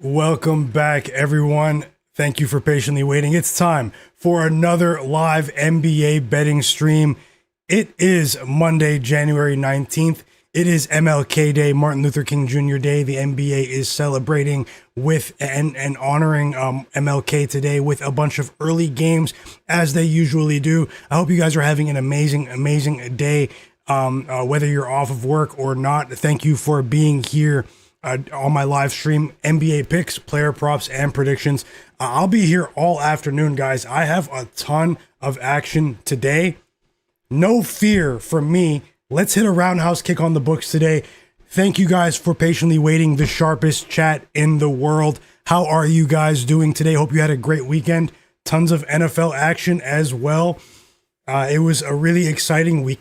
Welcome back, everyone. Thank you for patiently waiting. It's time for another live NBA betting stream. It is Monday, January 19th. It is MLK Day, Martin Luther King Jr. Day. The NBA is celebrating with and honoring MLK today with a bunch of early games, as they usually do. I hope you guys are having an amazing day, whether you're off of work or not. Thank you for being here on my live stream. NBA picks, player props, and predictions. I'll be here all afternoon, guys. I have a ton of action today. No fear from me. Let's hit a roundhouse kick on the books today. Thank you guys for patiently waiting. The sharpest chat in the world. How are you guys doing today? Hope you had a great weekend. Tons of NFL action as well. It was a really exciting week.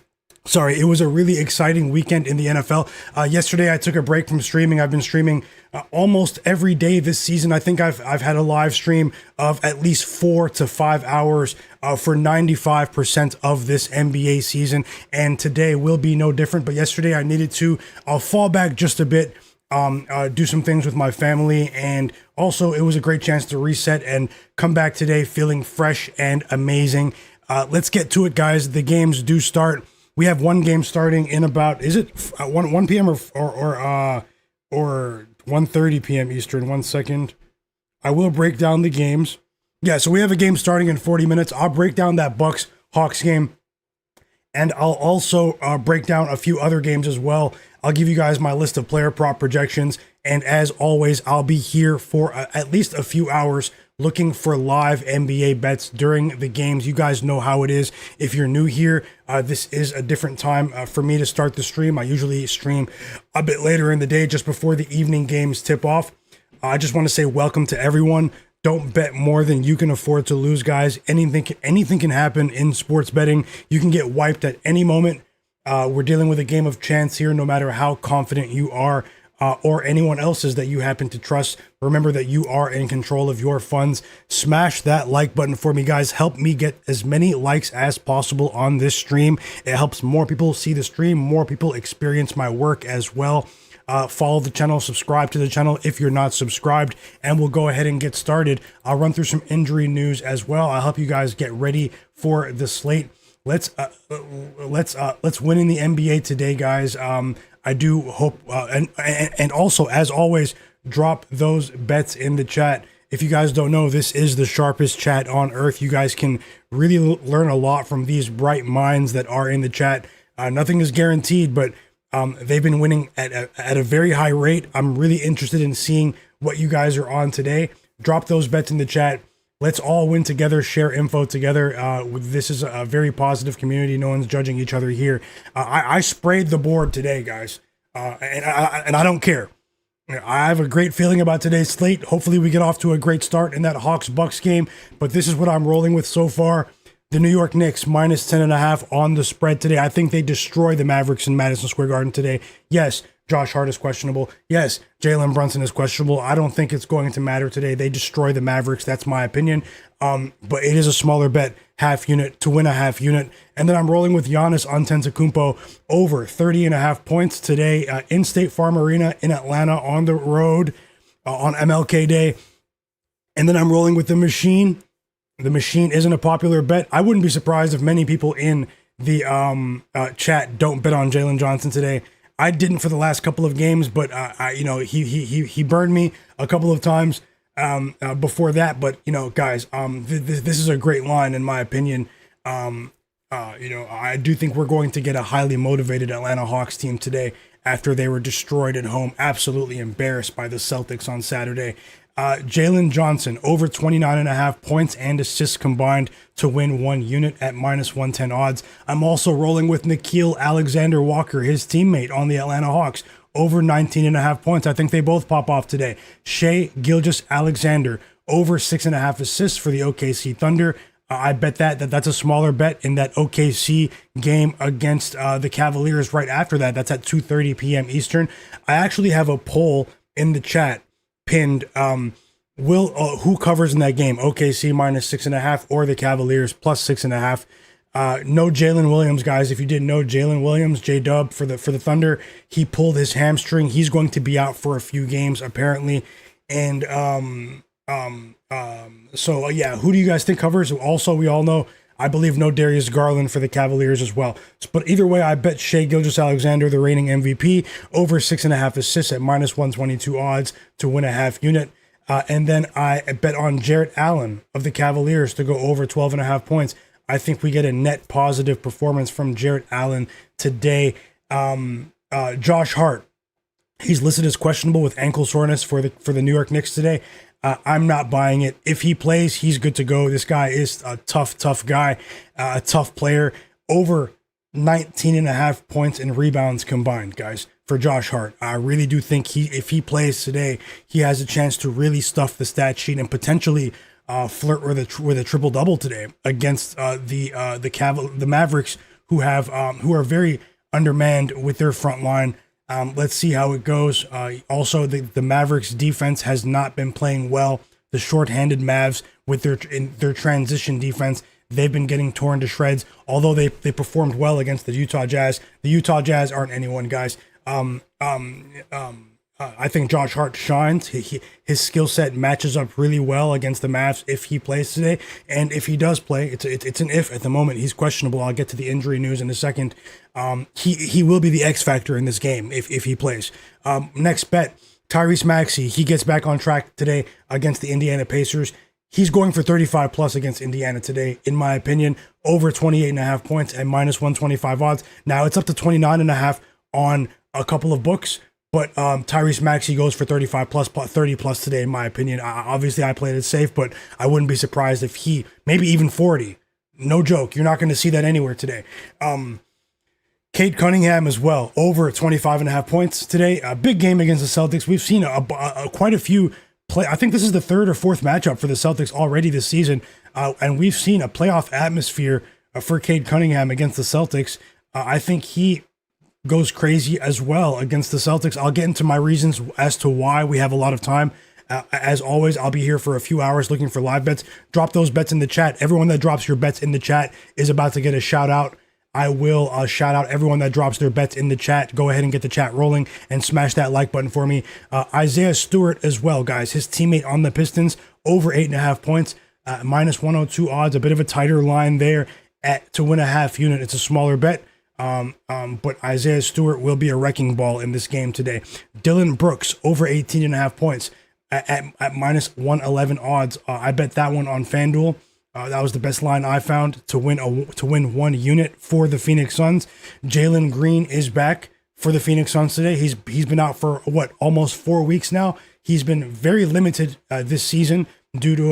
It was a really exciting weekend in the NFL. Yesterday, I took a break from streaming. I've been streaming almost every day this season. I think I've had a live stream of at least 4 to 5 hours for 95% of this NBA season, and today will be no different. But yesterday, I needed to fall back just a bit, do some things with my family, and also it was a great chance to reset and come back today feeling fresh and amazing. Let's get to it, guys. The games do start. We have one game starting in about, is it 1 p.m. or 1:30 p.m. Eastern? 1 second. I will break down the games. Yeah, so we have a game starting in 40 minutes. I'll break down that Bucks-Hawks game, and I'll also break down a few other games as well. I'll give you guys my list of player prop projections, and as always, I'll be here for at least a few hours looking for live NBA bets during the games. You guys know how it is. If you're new here, this is a different time for me to start the stream. I usually stream a bit later in the day, just before the evening games tip off. I just want to say welcome to everyone. Don't bet more than you can afford to lose, guys. Anything can happen in sports betting. You can get wiped at any moment. We're dealing with a game of chance here, no matter how confident you are or anyone else's that you happen to trust. Remember that you are in control of your funds. Smash that like button for me, guys. Help me get as many likes as possible on this stream. It helps more people see the stream, more people experience my work as well. Follow the channel, subscribe to the channel if you're not subscribed, and we'll go ahead and get started. I'll run through some injury news as well. I'll help you guys get ready for the slate. Let's win in the NBA today, guys. I do hope, and also, as always, drop those bets in the chat. If you guys don't know, this is the sharpest chat on earth. You guys can really learn a lot from these bright minds that are in the chat. Nothing is guaranteed, but they've been winning at a very high rate. I'm really interested in seeing what you guys are on today. Drop those bets in the chat. Let's all win together, share info together. This is a very positive community. No one's judging each other here. I sprayed the board today, guys, and I don't care. I have a great feeling about today's slate. Hopefully we get off to a great start in that Hawks-Bucks game, but this is what I'm rolling with so far. The New York Knicks minus 10.5 on the spread today. I think they destroy the Mavericks in Madison Square Garden today. Yes, Josh Hart is questionable. Yes, Jalen Brunson is questionable. I don't think it's going to matter today. They destroy the Mavericks. That's my opinion. But it is a smaller bet, half unit to win a half unit. And then I'm rolling with Giannis Antetokounmpo over 30.5 points today in State Farm Arena in Atlanta on the road on MLK Day. And then I'm rolling with the Machine. The Machine isn't a popular bet. I wouldn't be surprised if many people in the chat don't bet on Jalen Johnson today. I didn't for the last couple of games, but he burned me a couple of times before that. But guys, this is a great line in my opinion. I do think we're going to get a highly motivated Atlanta Hawks team today after they were destroyed at home, absolutely embarrassed by the Celtics on Saturday. Jalen Johnson over 29.5 points and assists combined to win 1 unit at minus 110 odds. I'm also rolling with Nickeil Alexander-Walker, his teammate on the Atlanta Hawks, over 19.5 points. I think they both pop off today. Shai Gilgeous-Alexander over 6.5 assists for the OKC Thunder. I bet that's a smaller bet in that OKC game against the Cavaliers right after that. That's at 2:30 p.m. Eastern. I actually have a poll in the chat pinned. Who covers in that game? OKC minus 6.5 or the Cavaliers plus 6.5. No Jalen Williams, guys. If you didn't know, Jalen Williams, J-Dub for the Thunder, he pulled his hamstring. He's going to be out for a few games apparently. And so yeah, who do you guys think covers? Also, we all know, I believe, no Darius Garland for the Cavaliers as well. But either way, I bet Shai Gilgeous-Alexander, the reigning MVP, over 6.5 assists at minus 122 odds to win a half unit. And then I bet on Jarrett Allen of the Cavaliers to go over 12.5 points. I think we get a net positive performance from Jarrett Allen today. Josh Hart, he's listed as questionable with ankle soreness for the New York Knicks today. I'm not buying it. If he plays, he's good to go. This guy is a tough guy, a tough player. Over 19.5 points and rebounds combined, guys, for Josh Hart. I really do think if he plays today, he has a chance to really stuff the stat sheet and potentially flirt with a triple double today against the Mavericks, who are very undermanned with their front line. Let's see how it goes. Also, the Mavericks defense has not been playing well. The shorthanded Mavs with their transition defense, they've been getting torn to shreds. Although they performed well against the Utah Jazz. The Utah Jazz aren't anyone, guys. I think Josh Hart shines. His skill set matches up really well against the Mavs if he plays today. And if he does play, it's an if at the moment. He's questionable. I'll get to the injury news in a second. He will be the X factor in this game if he plays. Next bet, Tyrese Maxey. He gets back on track today against the Indiana Pacers. He's going for 35 plus against Indiana today, in my opinion. Over 28.5 points at minus 125 odds. Now it's up to 29.5 on a couple of books. But Tyrese Maxey goes for 35 plus, 30 plus today, in my opinion. Obviously, I played it safe, but I wouldn't be surprised if maybe even 40. No joke. You're not going to see that anywhere today. Cade Cunningham as well, over 25.5 points today. A big game against the Celtics. We've seen quite a few play. I think this is the third or fourth matchup for the Celtics already this season. And we've seen a playoff atmosphere for Cade Cunningham against the Celtics. I think he goes crazy as well against the Celtics. I'll get into my reasons as to why. We have a lot of time. As always, I'll be here for a few hours looking for live bets. Drop those bets in the chat. Everyone that drops your bets in the chat is about to get a shout out. I will shout out everyone that drops their bets in the chat. Go ahead and get the chat rolling and smash that like button for me. Isaiah Stewart as well, guys. His teammate on the Pistons, over 8.5 points, minus 102 odds. A bit of a tighter line there to win a half unit. It's a smaller bet. But Isaiah Stewart will be a wrecking ball in this game today. Dylan Brooks, over 18.5 points at minus 111 odds. I bet that one on FanDuel. That was the best line I found to win one unit for the Phoenix Suns. Jalen Green is back for the Phoenix Suns today. He's been out for almost 4 weeks now. He's been very limited this season due to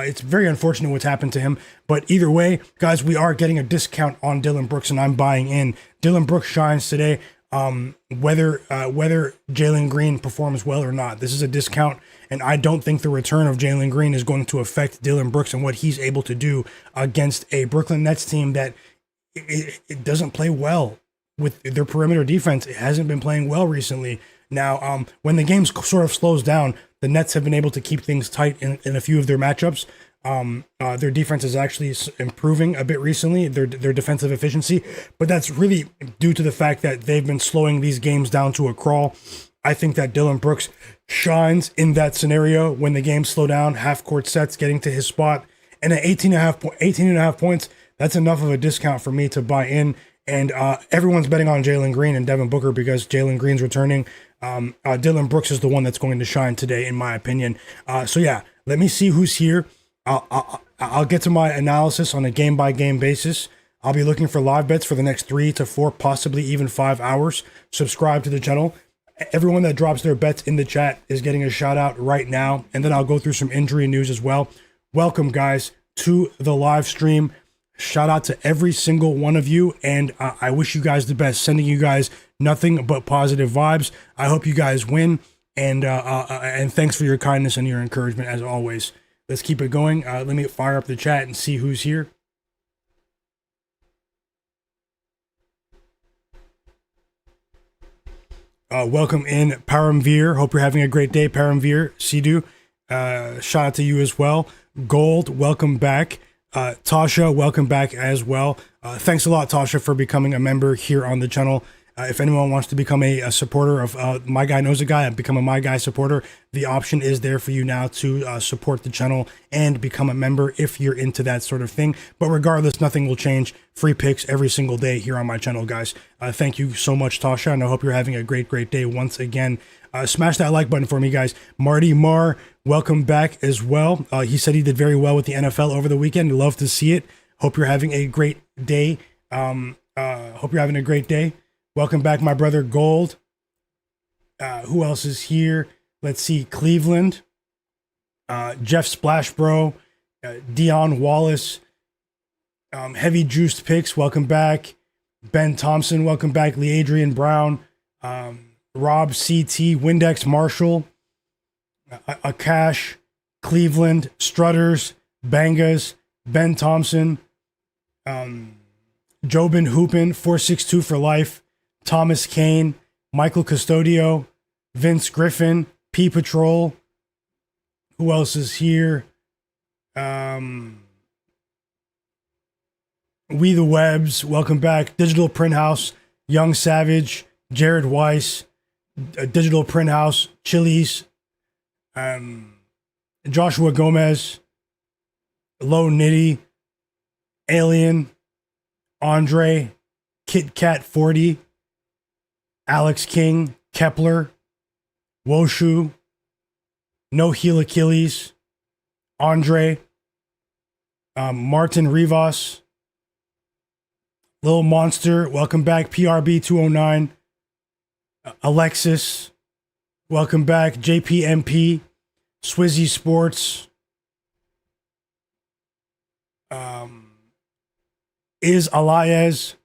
it's very unfortunate what's happened to him. But either way, guys, we are getting a discount on Dylan Brooks, and I'm buying in. Dylan Brooks shines today. Whether Jalen Green performs well or not, this is a discount, and I don't think the return of Jalen Green is going to affect Dylan Brooks and what he's able to do against a Brooklyn Nets team that it doesn't play well with their perimeter defense. It hasn't been playing well recently. Now, when the game sort of slows down, the Nets have been able to keep things tight in a few of their matchups. Their defense is actually improving a bit recently, their defensive efficiency, but that's really due to the fact that they've been slowing these games down to a crawl. I think that Dylan Brooks shines in that scenario when the games slow down, half-court sets, getting to his spot, and at 18.5 points, that's enough of a discount for me to buy in. And everyone's betting on Jalen Green and Devin Booker because Jalen Green's returning. Dylan Brooks is the one that's going to shine today, in my opinion. So yeah, let me see who's here. I'll get to my analysis on a game-by-game basis. I'll be looking for live bets for the next 3 to 4, possibly even 5 hours. Subscribe to the channel. Everyone that drops their bets in the chat is getting a shout out right now. And then I'll go through some injury news as well. Welcome, guys, to the live stream. Shout out to every single one of you, and I wish you guys the best. Sending you guys nothing but positive vibes. I hope you guys win, and thanks for your kindness and your encouragement as always. Let's keep it going. Let me fire up the chat and see who's here. Welcome in, Paramveer. Hope you're having a great day, Paramveer. Sidhu, shout out to you as well. Gold, welcome back. Tasha, welcome back as well. Thanks a lot, Tasha, for becoming a member here on the channel. If anyone wants to become a supporter of My Guy Knows a Guy and become a My Guy supporter, the option is there for you now to support the channel and become a member if you're into that sort of thing. But regardless, nothing will change. Free picks every single day here on my channel, guys. Thank you so much, Tasha, and I hope you're having a great day once again. Smash that like button for me, guys. Marty Marr, welcome back as well. He said he did very well with the NFL over the weekend. Love to see it. Hope you're having a great day. Hope you're having a great day. Welcome back, my brother Gold. Who else is here? Let's see. Cleveland. Jeff Splash Bro. Dion Wallace. Heavy Juiced Picks. Welcome back. Ben Thompson. Welcome back. Lee Adrian Brown. Rob CT. Windex Marshall. Akash. Cleveland. Strutters. Bangas. Ben Thompson. Jobin Hoopin. 462 for life. Thomas Kane, Michael Custodio, Vince Griffin, P Patrol. Who else is here? We the Webs, welcome back. Digital Print House, Young Savage, Jared Weiss, Digital Print House, Chili's, Joshua Gomez, Low Nitty, Alien, Andre, Kit Kat 40, Alex King, Kepler, Woshu, No Heel Achilles, Andre, Martin Rivas, Lil Monster, welcome back. PRB 209, Alexis, welcome back. JPMP, Swizzy Sports, Is Alayez,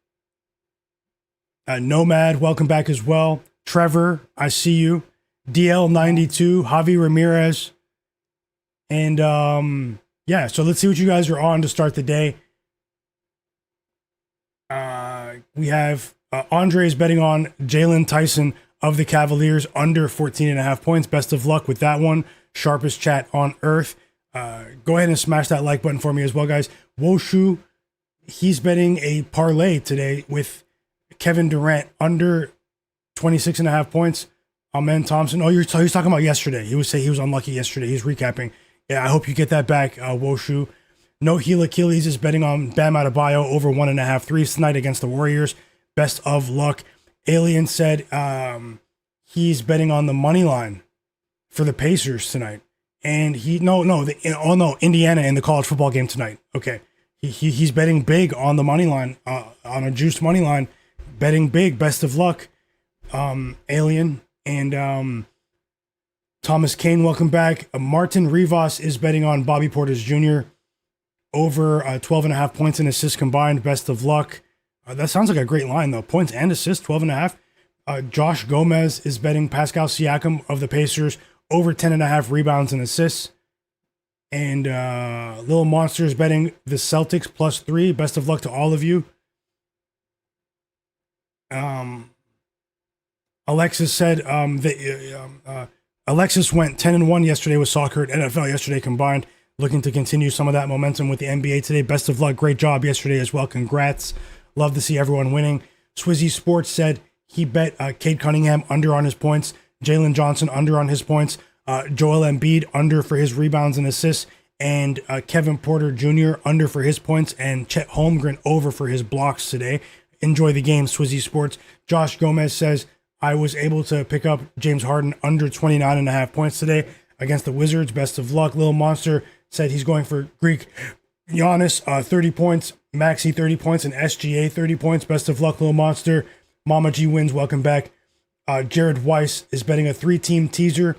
Nomad, welcome back as well. Trevor, I see you. DL92, Javi Ramirez. And yeah, so let's see what you guys are on to start the day. We have Andre's betting on Jalen Tyson of the Cavaliers under 14.5 points. Best of luck with that one. Sharpest chat on earth. Go ahead and smash that like button for me as well, guys. Woshu, he's betting a parlay today with Kevin Durant under 26.5 points. Amen Thompson. Oh, he's talking about yesterday. He was saying he was unlucky yesterday. He's recapping. Yeah, I hope you get that back, Woshu. No Heel Achilles is betting on Bam Adebayo over 1.5 threes tonight against the Warriors. Best of luck. Alien said he's betting on the money line for the Pacers tonight. And Indiana in the college football game tonight. Okay. He's betting big on the money line, on a juiced money line. Betting big. Best of luck, Alien. And Thomas Kane, welcome back. Martin Rivas is betting on Bobby Portis Jr. over 12.5 points and assists combined. Best of luck. That sounds like a great line, though. Points and assists, 12.5. Josh Gomez is betting Pascal Siakam of the Pacers over 10.5 rebounds and assists. And Lil Monster is betting the Celtics +3. Best of luck to all of you. Alexis said Alexis went 10-1 yesterday with soccer and NFL yesterday combined. Looking to continue some of that momentum with the NBA today. Best of luck. Great job yesterday as well. Congrats. Love to see everyone winning. Swizzy Sports said he bet Cade Cunningham under on his points. Jalen Johnson under on his points. Joel Embiid under for his rebounds and assists. And Kevin Porter Jr. under for his points. And Chet Holmgren over for his blocks today. Enjoy the game, Swizzy Sports. Josh Gomez says, I was able to pick up James Harden under 29.5 points today against the Wizards. Best of luck. Lil Monster said he's going for Greek Giannis, 30 points. Maxey, 30 points. And SGA, 30 points. Best of luck, Lil Monster. Mama G wins. Welcome back. Jared Weiss is betting a 3-team teaser.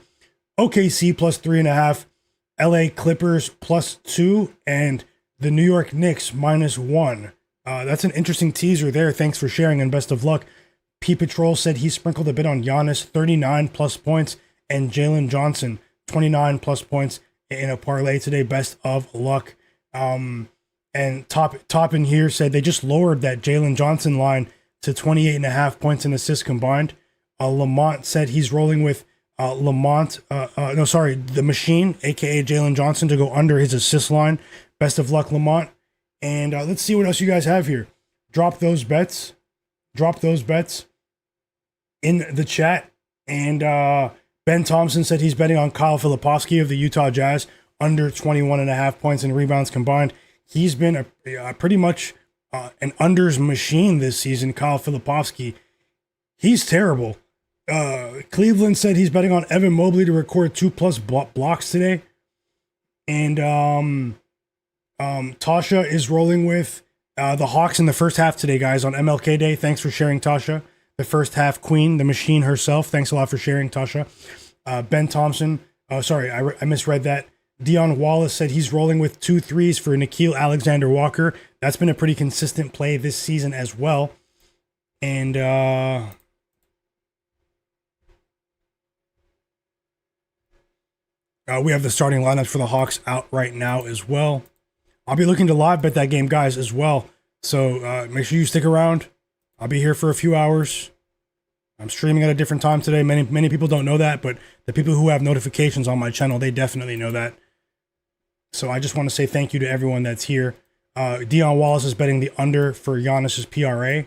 OKC +3.5. LA Clippers +2. And the New York Knicks -1. That's an interesting teaser there. Thanks for sharing and best of luck. P Patrol said he sprinkled a bit on Giannis, 39+ points, and Jalen Johnson, 29+ points in a parlay today. Best of luck. And top in here said they just lowered that Jalen Johnson line to 28.5 points and assists combined. Lamont said he's rolling with the Machine, aka Jalen Johnson, to go under his assist line. Best of luck, Lamont. And let's see what else you guys have here. Drop those bets. in the chat. And Ben Thompson said he's betting on Kyle Filipowski of the Utah Jazz under 21.5 points and rebounds combined. He's been a pretty much an unders machine this season, Kyle Filipowski. He's terrible. Cleveland said he's betting on Evan Mobley to record 2+ blocks today. And Tasha is rolling with the Hawks in the first half today, guys, on MLK Day. Thanks for sharing, Tasha. The first half queen, the machine herself. Thanks a lot for sharing, Tasha. Ben Thompson. Sorry, I misread that. Dion Wallace said he's rolling with 2 threes for Nickeil Alexander-Walker. That's been a pretty consistent play this season as well. And we have the starting lineups for the Hawks out right now as well. I'll be looking to live bet that game, guys, as well. So make sure you stick around. I'll be here for a few hours. I'm streaming at a different time today. Many people don't know that, but the people who have notifications on my channel, they definitely know that. So I just want to say thank you to everyone that's here. Dion Wallace is betting the under for Giannis's PRA.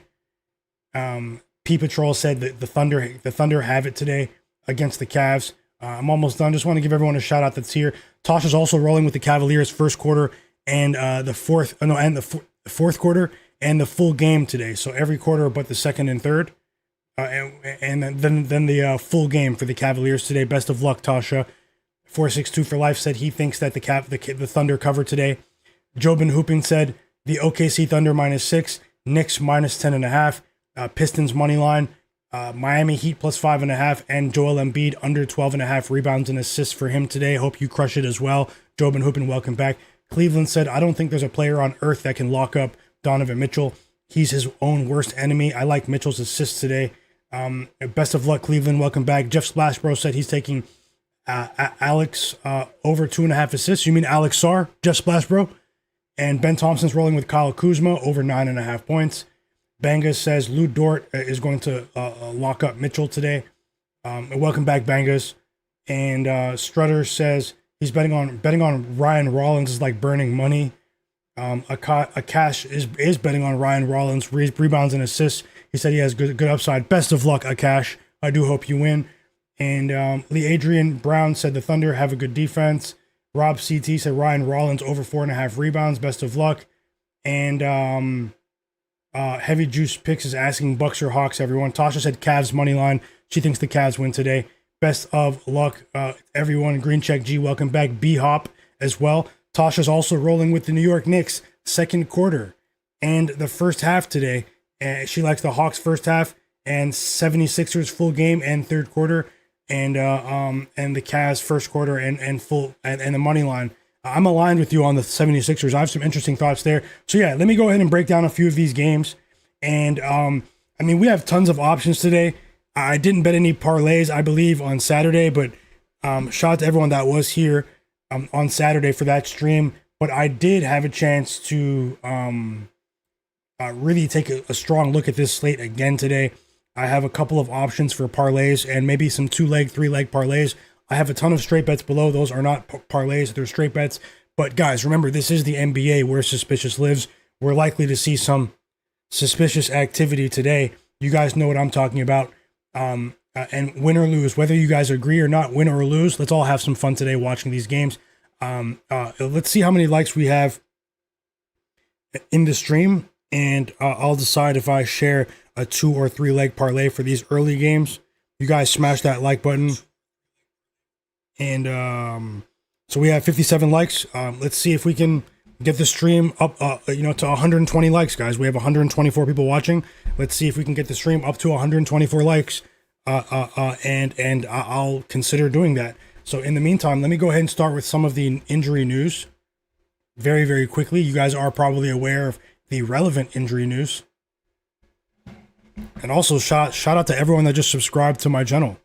P Patrol said that the Thunder have it today against the Cavs. I'm almost done. Just want to give everyone a shout out that's here. Tasha's also rolling with the Cavaliers first quarter and the fourth quarter and the full game today. So every quarter but the second and third. And then the full game for the Cavaliers today. Best of luck, Tasha. 462 for life said he thinks that the Thunder cover today. Jobin Hooping said the OKC Thunder -6, Knicks -10.5, Pistons money line, Miami Heat +5.5, and Joel Embiid under 12.5 rebounds and assists for him today. Hope you crush it as well. Jobin Hooping, welcome back. Cleveland said, I don't think there's a player on earth that can lock up Donovan Mitchell. He's his own worst enemy. I like Mitchell's assists today. Best of luck, Cleveland. Welcome back. Jeff Splashbro said he's taking Alex over 2.5 assists. You mean Alex Sarr, Jeff Splashbro? And Ben Thompson's rolling with Kyle Kuzma over 9.5 points. Bangas says Lou Dort is going to lock up Mitchell today. Welcome back, Bangas. And Strutter says he's betting on Ryan Rollins is like burning money. Akash is betting on Ryan Rollins rebounds and assists. He said he has good upside. Best of luck, Akash. I do hope you win. And Lee Adrian Brown said the Thunder have a good defense. Rob CT said Ryan Rollins over 4.5 rebounds. Best of luck. And Heavy Juice Picks is asking Bucks or Hawks, everyone. Tasha said Cavs money line. She thinks the Cavs win today. Best of luck, everyone. Green Check G, welcome back. B-Hop as well. Tasha's also rolling with the New York Knicks second quarter and the first half today. She likes the Hawks first half and 76ers full game and third quarter, and the Cavs first quarter and full and the money line. I'm aligned with you on the 76ers. I have some interesting thoughts there. So yeah, let me go ahead and break down a few of these games. And I mean, we have tons of options today. I didn't bet any parlays, I believe, on Saturday, but shout out to everyone that was here on Saturday for that stream. But I did have a chance to really take a strong look at this slate again today. I have a couple of options for parlays and maybe some 2-leg, 3-leg parlays. I have a ton of straight bets below. Those are not parlays, they're straight bets. But guys, remember, this is the NBA where suspicious lives. We're likely to see some suspicious activity today. You guys know what I'm talking about. And win or lose, whether you guys agree or not, win or lose, let's all have some fun today watching these games. Let's see how many likes we have in the stream, and I'll decide if I share a 2 or 3 leg parlay for these early games. You guys smash that like button. And so we have 57 likes. Let's see if we can get the stream up to 120 likes, guys. We have 124 people watching. Let's see if we can get the stream up to 124 likes. And I'll consider doing that. So in the meantime, let me go ahead and start with some of the injury news very, very quickly. You guys are probably aware of the relevant injury news. And also shout out to everyone that just subscribed to my channel.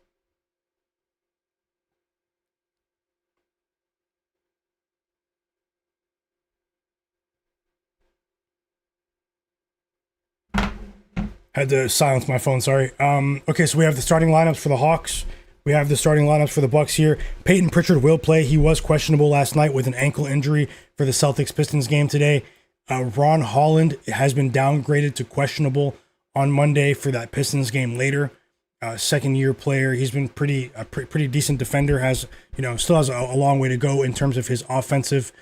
Had to silence my phone, sorry. Okay, so we have the starting lineups for the Hawks. We have the starting lineups for the Bucks here. Peyton Pritchard will play. He was questionable last night with an ankle injury for the Celtics-Pistons game today. Ron Holland has been downgraded to questionable on Monday for that Pistons game later. second year player. He's been pretty decent defender. Has still has a long way to go in terms of his offensive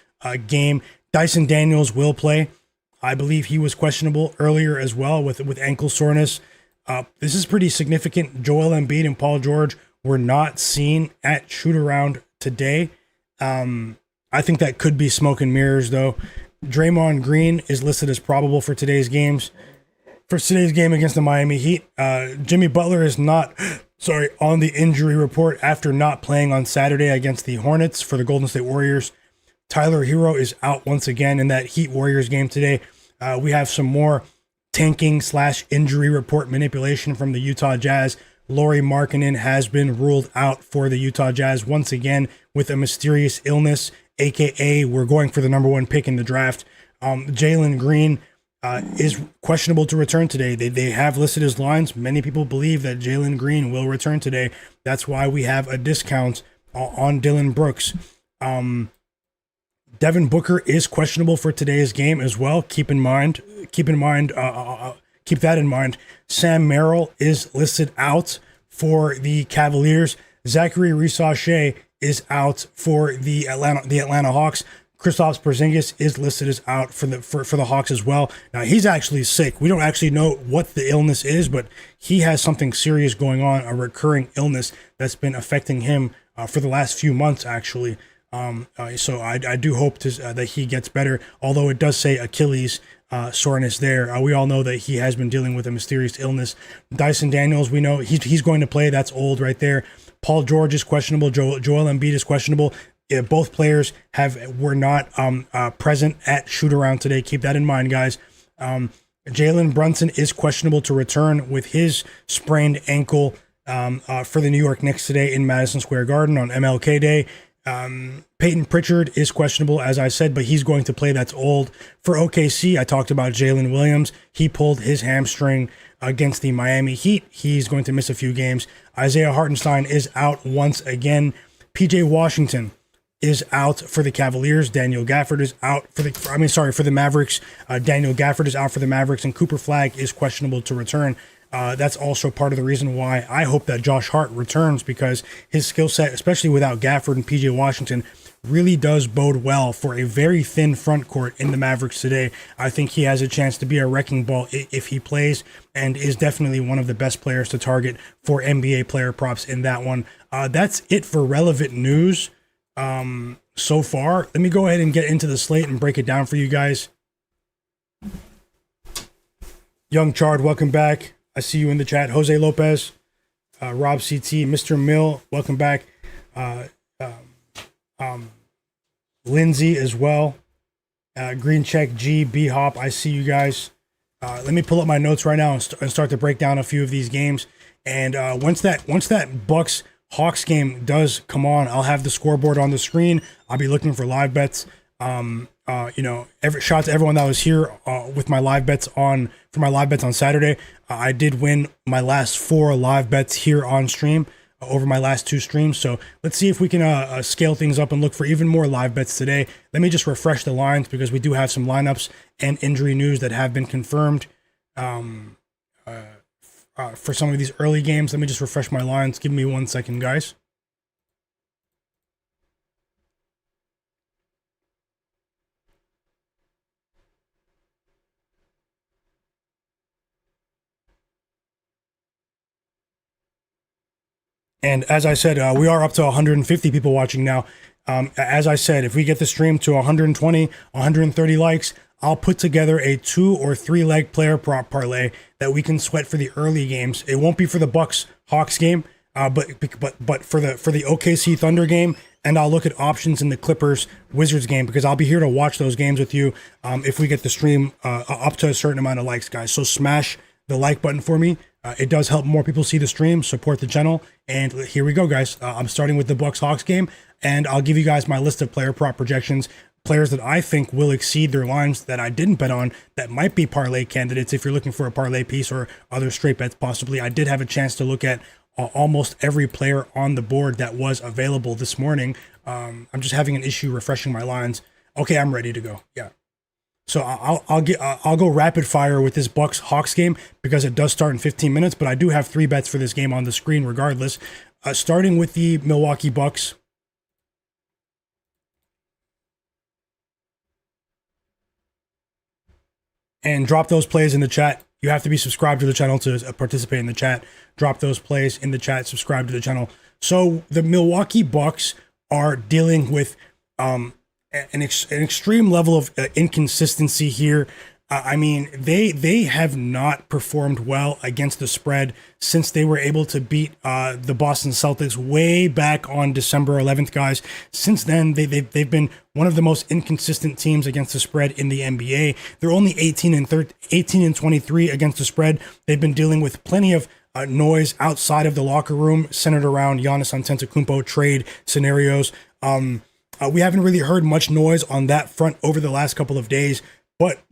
game. Dyson Daniels will play. I believe he was questionable earlier as well with ankle soreness. This is pretty significant. Joel Embiid and Paul George were not seen at shoot around today. I think that could be smoke and mirrors though. Draymond Green is listed as probable for today's games. For today's game against the Miami Heat, Jimmy Butler is not on the injury report after not playing on Saturday against the Hornets for the Golden State Warriors. Tyler Hero is out once again in that Heat Warriors game today. We have some more tanking / injury report manipulation from the Utah Jazz. Lauri Markkanen has been ruled out for the Utah Jazz once again with a mysterious illness, aka we're going for the number 1 pick in the draft. Jalen Green is questionable to return today. They have listed his lines. Many people believe that Jalen Green will return today. That's why we have a discount on Dylan Brooks. Devin Booker is questionable for today's game as well. Keep that in mind. Sam Merrill is listed out for the Cavaliers. Zachary Rissache is out for the Atlanta Hawks. Kristaps Porzingis is listed as out for the Hawks as well. Now he's actually sick. We don't actually know what the illness is, but he has something serious going on, a recurring illness that's been affecting him for the last few months actually. So I do hope that he gets better, although it does say Achilles soreness there. We all know that he has been dealing with a mysterious illness. Dyson Daniels, we know he's going to play. That's old right there. Paul George is questionable. Joel Embiid is questionable. Both players were not present at shoot around today. Keep that in mind, guys. Jalen Brunson is questionable to return with his sprained ankle for the New York Knicks today in Madison Square Garden on MLK Day. Peyton Pritchard is questionable, as I said, but he's going to play. That's old. For OKC, I talked about Jalen Williams. He pulled his hamstring against the Miami Heat. He's going to miss a few games. Isaiah Hartenstein is out once again. PJ Washington is out for the Cavaliers. Daniel Gafford is out for the Mavericks. Daniel Gafford is out for the Mavericks, and Cooper Flagg is questionable to return. That's also part of the reason why I hope that Josh Hart returns, because his skill set, especially without Gafford and PJ Washington, really does bode well for a very thin front court in the Mavericks today. I think he has a chance to be a wrecking ball if he plays, and is definitely one of the best players to target for NBA player props in that one. That's it for relevant news so far. Let me go ahead and get into the slate and break it down for you guys. Young Chard, welcome back. I see you in the chat. Jose Lopez, Rob CT, Mr. Mill, welcome back. Lindsay as well. Green Check G, B Hop, I see you guys. Let me pull up my notes right now and start to break down a few of these games. And once that Bucks Hawks game does come on, I'll have the scoreboard on the screen. I'll be looking for live bets. Shout out to everyone that was here with my live bets on Saturday. I did win my last 4 live bets here on stream over my last 2 streams. So let's see if we can scale things up and look for even more live bets today. Let me just refresh the lines, because we do have some lineups and injury news that have been confirmed for some of these early games. Let me just refresh my lines. Give me 1 second, guys. And as I said, we are up to 150 people watching now. As I said, if we get the stream to 120, 130 likes, I'll put together a 2 or 3 leg player prop parlay that we can sweat for the early games. It won't be for the Bucks Hawks game, but for the OKC Thunder game, and I'll look at options in the Clippers Wizards game, because I'll be here to watch those games with you if we get the stream up to a certain amount of likes, guys. So smash the like button for me. It does help more people see the stream, support the channel. And here we go, guys. I'm starting with the Bucks Hawks game, and I'll give you guys my list of player prop projections, players that I think will exceed their lines that I didn't bet on, that might be parlay candidates if you're looking for a parlay piece or other straight bets possibly. I did have a chance to look at almost every player on the board that was available this morning. I'm just having an issue refreshing my lines. Okay, I'm ready to go. Yeah. So I'll go rapid fire with this Bucks Hawks game because it does start in 15 minutes. But I do have 3 bets for this game on the screen regardless. Starting with the Milwaukee Bucks. And drop those plays in the chat. You have to be subscribed to the channel to participate in the chat. Drop those plays in the chat. Subscribe to the channel. So the Milwaukee Bucks are dealing with an extreme level of inconsistency here. I mean, they have not performed well against the spread since they were able to beat the Boston Celtics way back on December 11th, guys. Since then, they've been one of the most inconsistent teams against the spread in the NBA. They're only 18 and 23 against the spread. They've been dealing with plenty of noise outside of the locker room centered around Giannis Antetokounmpo trade scenarios. We haven't really heard much noise on that front over the last couple of days, but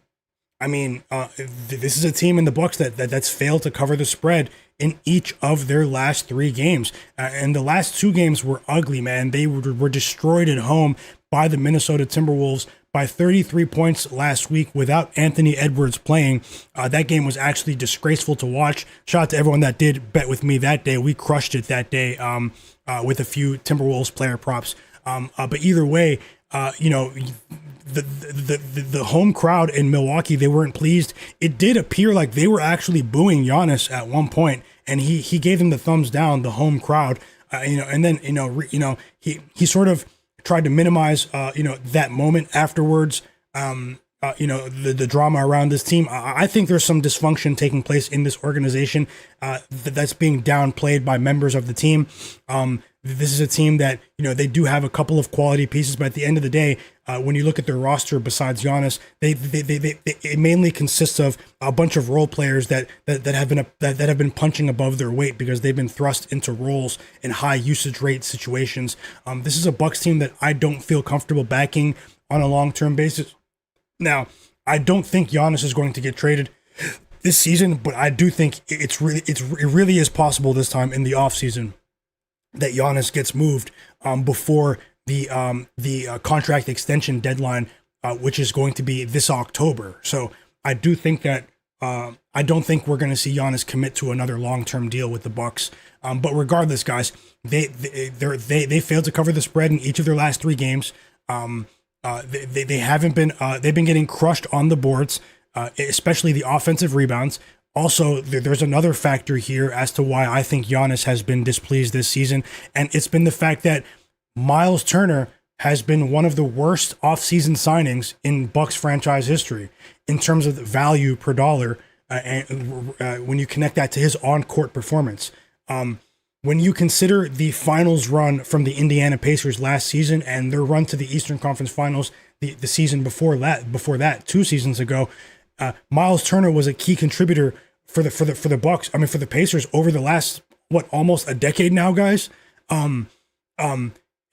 I mean, this is a team in the Bucks that's failed to cover the spread in each of their last 3 games. And the last 2 games were ugly, man. They were destroyed at home by the Minnesota Timberwolves by 33 points last week without Anthony Edwards playing. That game was actually disgraceful to watch. Shout out to everyone that did bet with me that day. We crushed it that day with a few Timberwolves player props. But either way, the home crowd in Milwaukee, they weren't pleased. It did appear like they were actually booing Giannis at one point, and he gave them the thumbs down, the home crowd, and then he sort of tried to minimize that moment afterwards. The drama around this team. I think there's some dysfunction taking place in this organization that's being downplayed by members of the team. This is a team that, they do have a couple of quality pieces, but at the end of the day, when you look at their roster besides Giannis, it mainly consists of a bunch of role players that have been punching above their weight because they've been thrust into roles in high usage rate situations. This is a Bucks team that I don't feel comfortable backing on a long-term basis. Now, I don't think Giannis is going to get traded this season, but I do think it really is possible this time in the offseason that Giannis gets moved before the contract extension deadline, which is going to be this October. So I do think that I don't think we're going to see Giannis commit to another long-term deal with the Bucks. But regardless, guys, they failed to cover the spread in each of their last 3 games. They haven't been they've been getting crushed on the boards, especially the offensive rebounds. Also, there's another factor here as to why I think Giannis has been displeased this season, and it's been the fact that Miles Turner has been one of the worst offseason signings in Bucks franchise history in terms of value per dollar, when you connect that to his on-court performance. When you consider the finals run from the Indiana Pacers last season and their run to the Eastern Conference Finals the season before that 2 seasons ago, Miles Turner was a key contributor for the Bucks. I mean, for the Pacers over the last almost a decade now, guys. And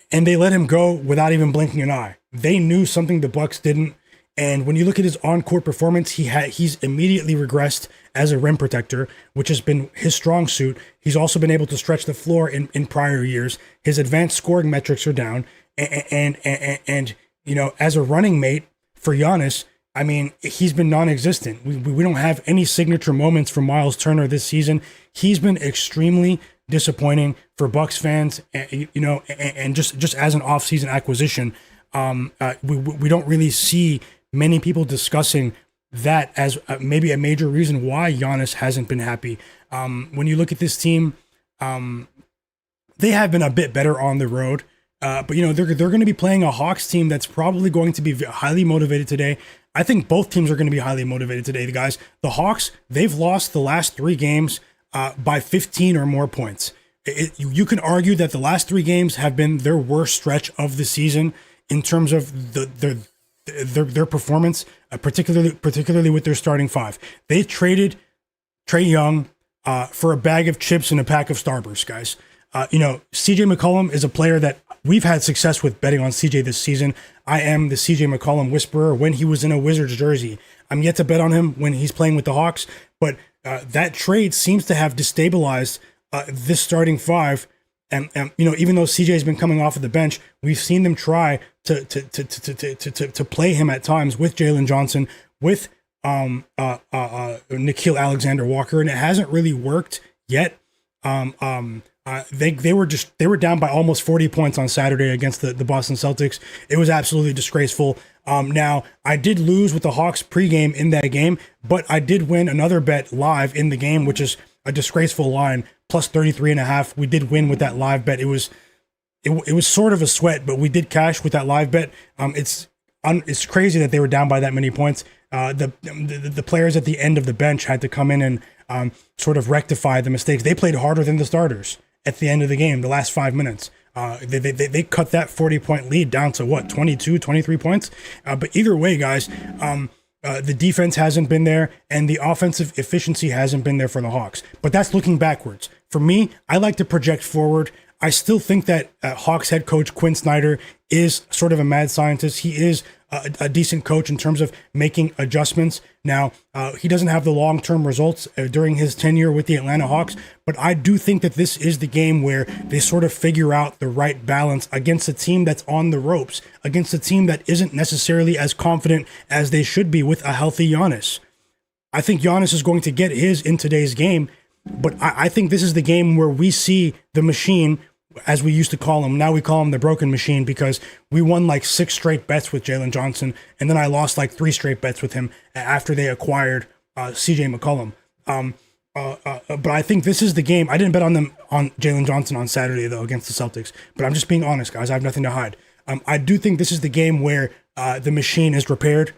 they let him go without even blinking an eye. They knew something the Bucks didn't. And when you look at his on-court performance, he's immediately regressed as a rim protector, which has been his strong suit. He's also been able to stretch the floor in prior years. His advanced scoring metrics are down. And as a running mate for Giannis, I mean, he's been non-existent. We don't have any signature moments from Miles Turner this season. He's been extremely disappointing for Bucks fans, and just as an off-season acquisition. We don't really see many people discussing that as maybe a major reason why Giannis hasn't been happy. When you look at this team, they have been a bit better on the road. But they're going to be playing a Hawks team that's probably going to be highly motivated today. I think both teams are going to be highly motivated today. The guys, the Hawks, they've lost the last 3 games by 15 or more points. You can argue that the last 3 games have been their worst stretch of the season in terms of their performance, particularly with their starting 5. They traded Trae Young for a bag of chips and a pack of Starburst, guys. CJ McCollum is a player that we've had success with betting on CJ this season. I am the CJ McCollum whisperer when he was in a Wizards jersey. I'm yet to bet on him when he's playing with the Hawks, but that trade seems to have destabilized this starting 5 And even though CJ's been coming off of the bench, we've seen them try to play him at times with Jalen Johnson, with Nickeil Alexander-Walker, and it hasn't really worked yet. They were down by almost 40 points on Saturday against the Boston Celtics. It was absolutely disgraceful. Now, I did lose with the Hawks pregame in that game, but I did win another bet live in the game, which is a disgraceful line, plus 33.5. We did win with that live bet. It was sort of a sweat, but we did cash with that live bet. It's crazy that they were down by that many points. The players at the end of the bench had to come in and sort of rectify the mistakes. They played harder than the starters at the end of the game, the last 5 minutes. They cut that 40-point lead down to what, 22, 23 points? But either way, guys, the defense hasn't been there, and the offensive efficiency hasn't been there for the Hawks. But that's looking backwards. For me, I like to project forward. I still think that Hawks head coach Quinn Snyder is sort of a mad scientist. He is a decent coach in terms of making adjustments. Now, he doesn't have the long-term results during his tenure with the Atlanta Hawks, but I do think that this is the game where they sort of figure out the right balance against a team that's on the ropes, against a team that isn't necessarily as confident as they should be with a healthy Giannis. I think Giannis is going to get his in today's game, but I think this is the game where we see the machine, as we used to call him. Now we call him the broken machine, because we won like 6 straight bets with Jalen Johnson, and then I lost like 3 straight bets with him after they acquired CJ McCollum. But I think this is the game. I didn't bet on them on Jalen Johnson on Saturday, though, against the Celtics, but I'm just being honest, guys. I have nothing to hide. I do think this is the game where the machine is repaired.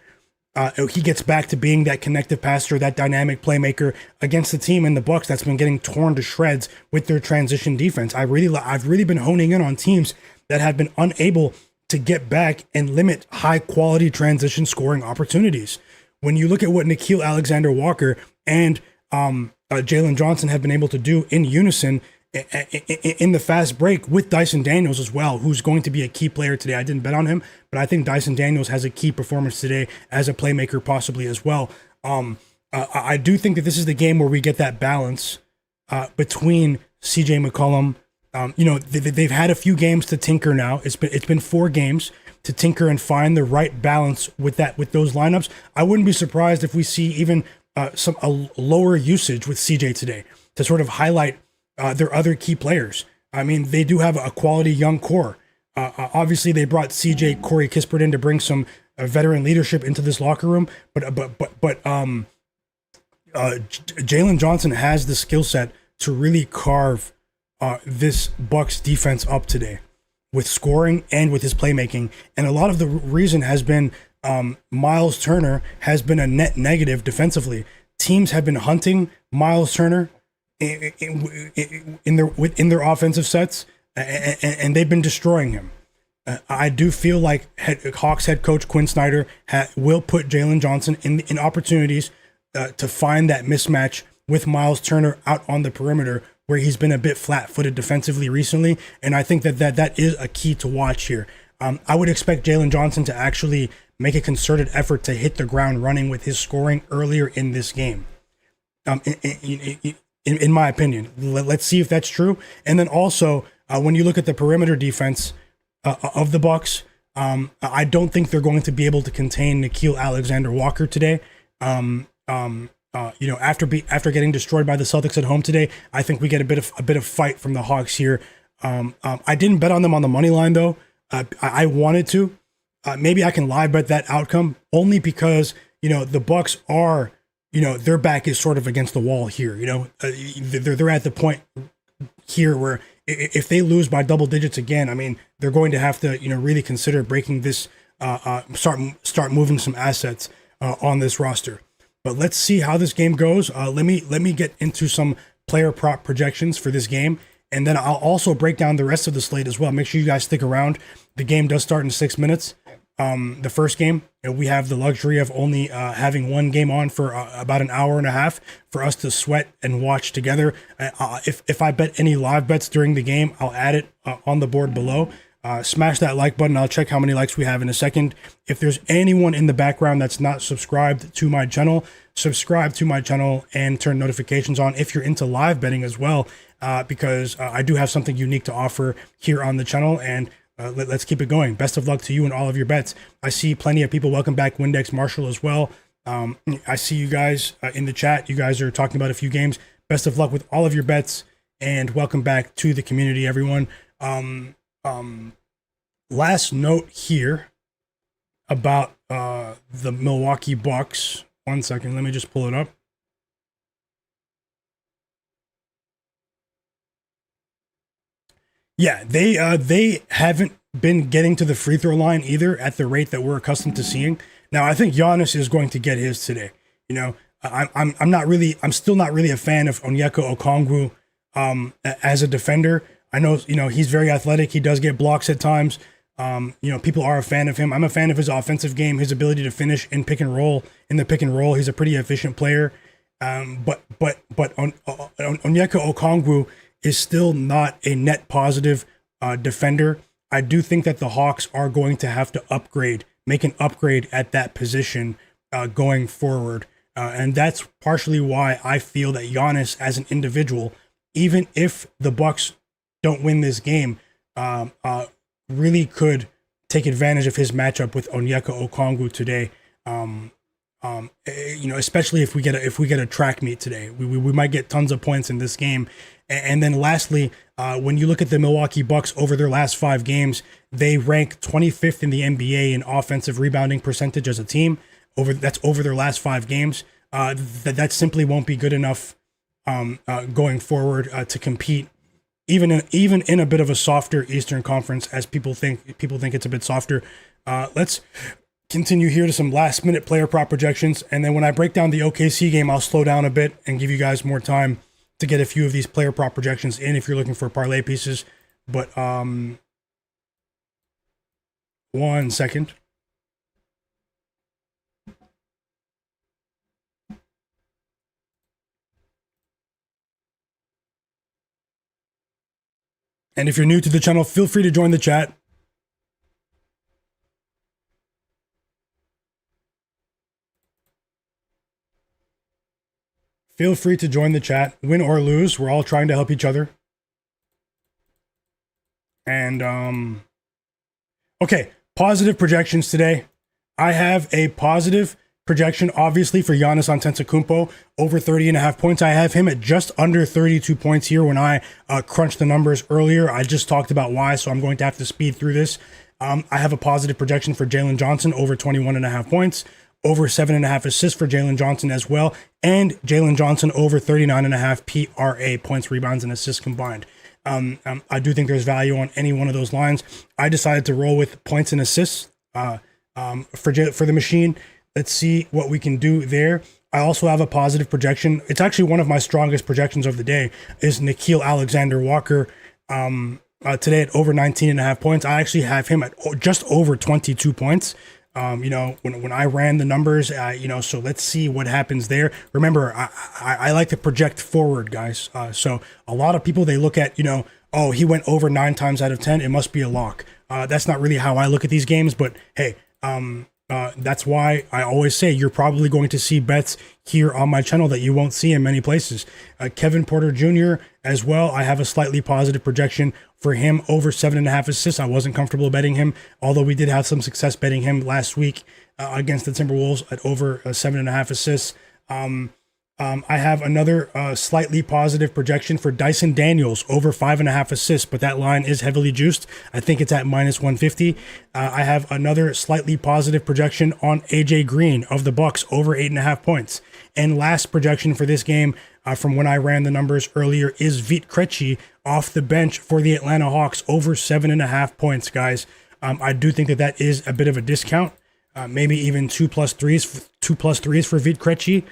He gets back to being that connective passer, that dynamic playmaker against the team in the Bucks that's been getting torn to shreds with their transition defense. I've really been honing in on teams that have been unable to get back and limit high quality transition scoring opportunities. When you look at what Nickeil Alexander-Walker and Jalen Johnson have been able to do in unison in the fast break with Dyson Daniels as well, who's going to be a key player today. I didn't bet on him, but I think Dyson Daniels has a key performance today as a playmaker possibly as well. I do think that this is the game where we get that balance between CJ McCollum. They've had a few games to tinker now. It's been 4 games to tinker and find the right balance with those lineups. I wouldn't be surprised if we see even a lower usage with CJ today to sort of highlight their other key players. I mean, they do have a quality young core. Obviously, they brought CJ Corey Kispert in to bring some veteran leadership into this locker room. But Jalen Johnson has the skill set to really carve this Bucks defense up today with scoring and with his playmaking. And a lot of the reason has been Miles Turner has been a net negative defensively. Teams have been hunting Miles Turner in their offensive sets, and they've been destroying him. I do feel like Hawks head coach Quinn Snyder will put Jalen Johnson in opportunities to find that mismatch with Miles Turner out on the perimeter, where he's been a bit flat-footed defensively recently, and I think that is a key to watch here. I would expect Jalen Johnson to actually make a concerted effort to hit the ground running with his scoring earlier in this game. In my opinion, let's see if that's true. And then also, when you look at the perimeter defense of the Bucks, I don't think they're going to be able to contain Nickeil Alexander-Walker today. After getting destroyed by the Celtics at home today, I think we get a bit of fight from the Hawks here. I didn't bet on them on the money line though. I wanted to. Maybe I can live bet that outcome only because the Bucks are. Their back is sort of against the wall here. They're at the point here where if they lose by double digits again, I mean, they're going to have to, really consider breaking this, start moving some assets on this roster. But let's see how this game goes. Let me get into some player prop projections for this game, and then I'll also break down the rest of the slate as well. Make sure you guys stick around. The game does start in 6 minutes. The first game, we have the luxury of only having one game on for about an hour and a half for us to sweat and watch together. If I bet any live bets during the game, I'll add it on the board below. Smash that like button. I'll check how many likes we have in a second. If there's anyone in the background that's not subscribed to my channel, subscribe to my channel and turn notifications on if you're into live betting as well, because I do have something unique to offer here on the channel, and let's keep it going. Best of luck to you and all of your bets. I see plenty of people. Welcome back, Windex Marshall, as well. I see you guys in the chat. You guys are talking about a few games. Best of luck with all of your bets, and welcome back to the community, everyone. Last note here about the Milwaukee Bucks. 1 second, let me just pull it up. Yeah, they haven't been getting to the free throw line either at the rate that we're accustomed to seeing. Now, I think Giannis is going to get his today. You know, I'm still not really a fan of Onyeka Okongwu as a defender. I know, you know, he's very athletic. He does get blocks at times. You know, people are a fan of him. I'm a fan of his offensive game, his ability to finish in pick and roll. In the pick and roll, he's a pretty efficient player. But Onyeka Okongwu is still not a net positive defender. I do think that the Hawks are going to have to make an upgrade at that position going forward. And that's partially why I feel that Giannis as an individual, even if the Bucks don't win this game, really could take advantage of his matchup with Onyeka Okongwu today. You know, especially if we get a track meet today, we might get tons of points in this game. And then lastly, when you look at the Milwaukee Bucks over their last 5 games, they rank 25th in the NBA in offensive rebounding percentage as a team. That's over their last 5 games. That simply won't be good enough going forward to compete, even in a bit of a softer Eastern Conference, as people think it's a bit softer. Let's continue here to some last minute player prop projections, and then when I break down the OKC game, I'll slow down a bit and give you guys more time to get a few of these player prop projections in if you're looking for parlay pieces. But 1 second. And if you're new to the channel, feel free to join the chat. Feel free to join the chat, win or lose. We're all trying to help each other. And, okay, positive projections today. I have a positive projection, obviously, for Giannis Antetokounmpo, over 30.5 points. I have him at just under 32 points here when I crunched the numbers earlier. I just talked about why, so I'm going to have to speed through this. I have a positive projection for Jalen Johnson, over 21.5 points. Over 7.5 assists for Jalen Johnson as well, and Jalen Johnson over 39.5 PRA, points, rebounds, and assists combined. I do think there's value on any one of those lines. I decided to roll with points and assists for the machine. Let's see what we can do there. I also have a positive projection. It's actually one of my strongest projections of the day, is Nickeil Alexander-Walker today at over 19.5 points. I actually have him at just over 22 points. You know, when I ran the numbers, you know, so let's see what happens there. Remember, I like to project forward, guys. So a lot of people, they look at, you know, oh, he went over 9 times out of 10. It must be a lock. That's not really how I look at these games, but hey, that's why I always say you're probably going to see bets here on my channel that you won't see in many places. Kevin Porter Jr. as well. I have a slightly positive projection for him, over 7.5 assists. I wasn't comfortable betting him, although we did have some success betting him last week against the Timberwolves at over 7.5 assists. I have another slightly positive projection for Dyson Daniels, over 5.5 assists, but that line is heavily juiced. I think it's at minus 150. I have another slightly positive projection on AJ Green of the Bucks, over 8.5 points. And last projection for this game, from when I ran the numbers earlier, is Vit Krejci off the bench for the Atlanta Hawks, over 7.5 points, guys. I do think that is a bit of a discount, maybe even 2+3s for Vit Krejci.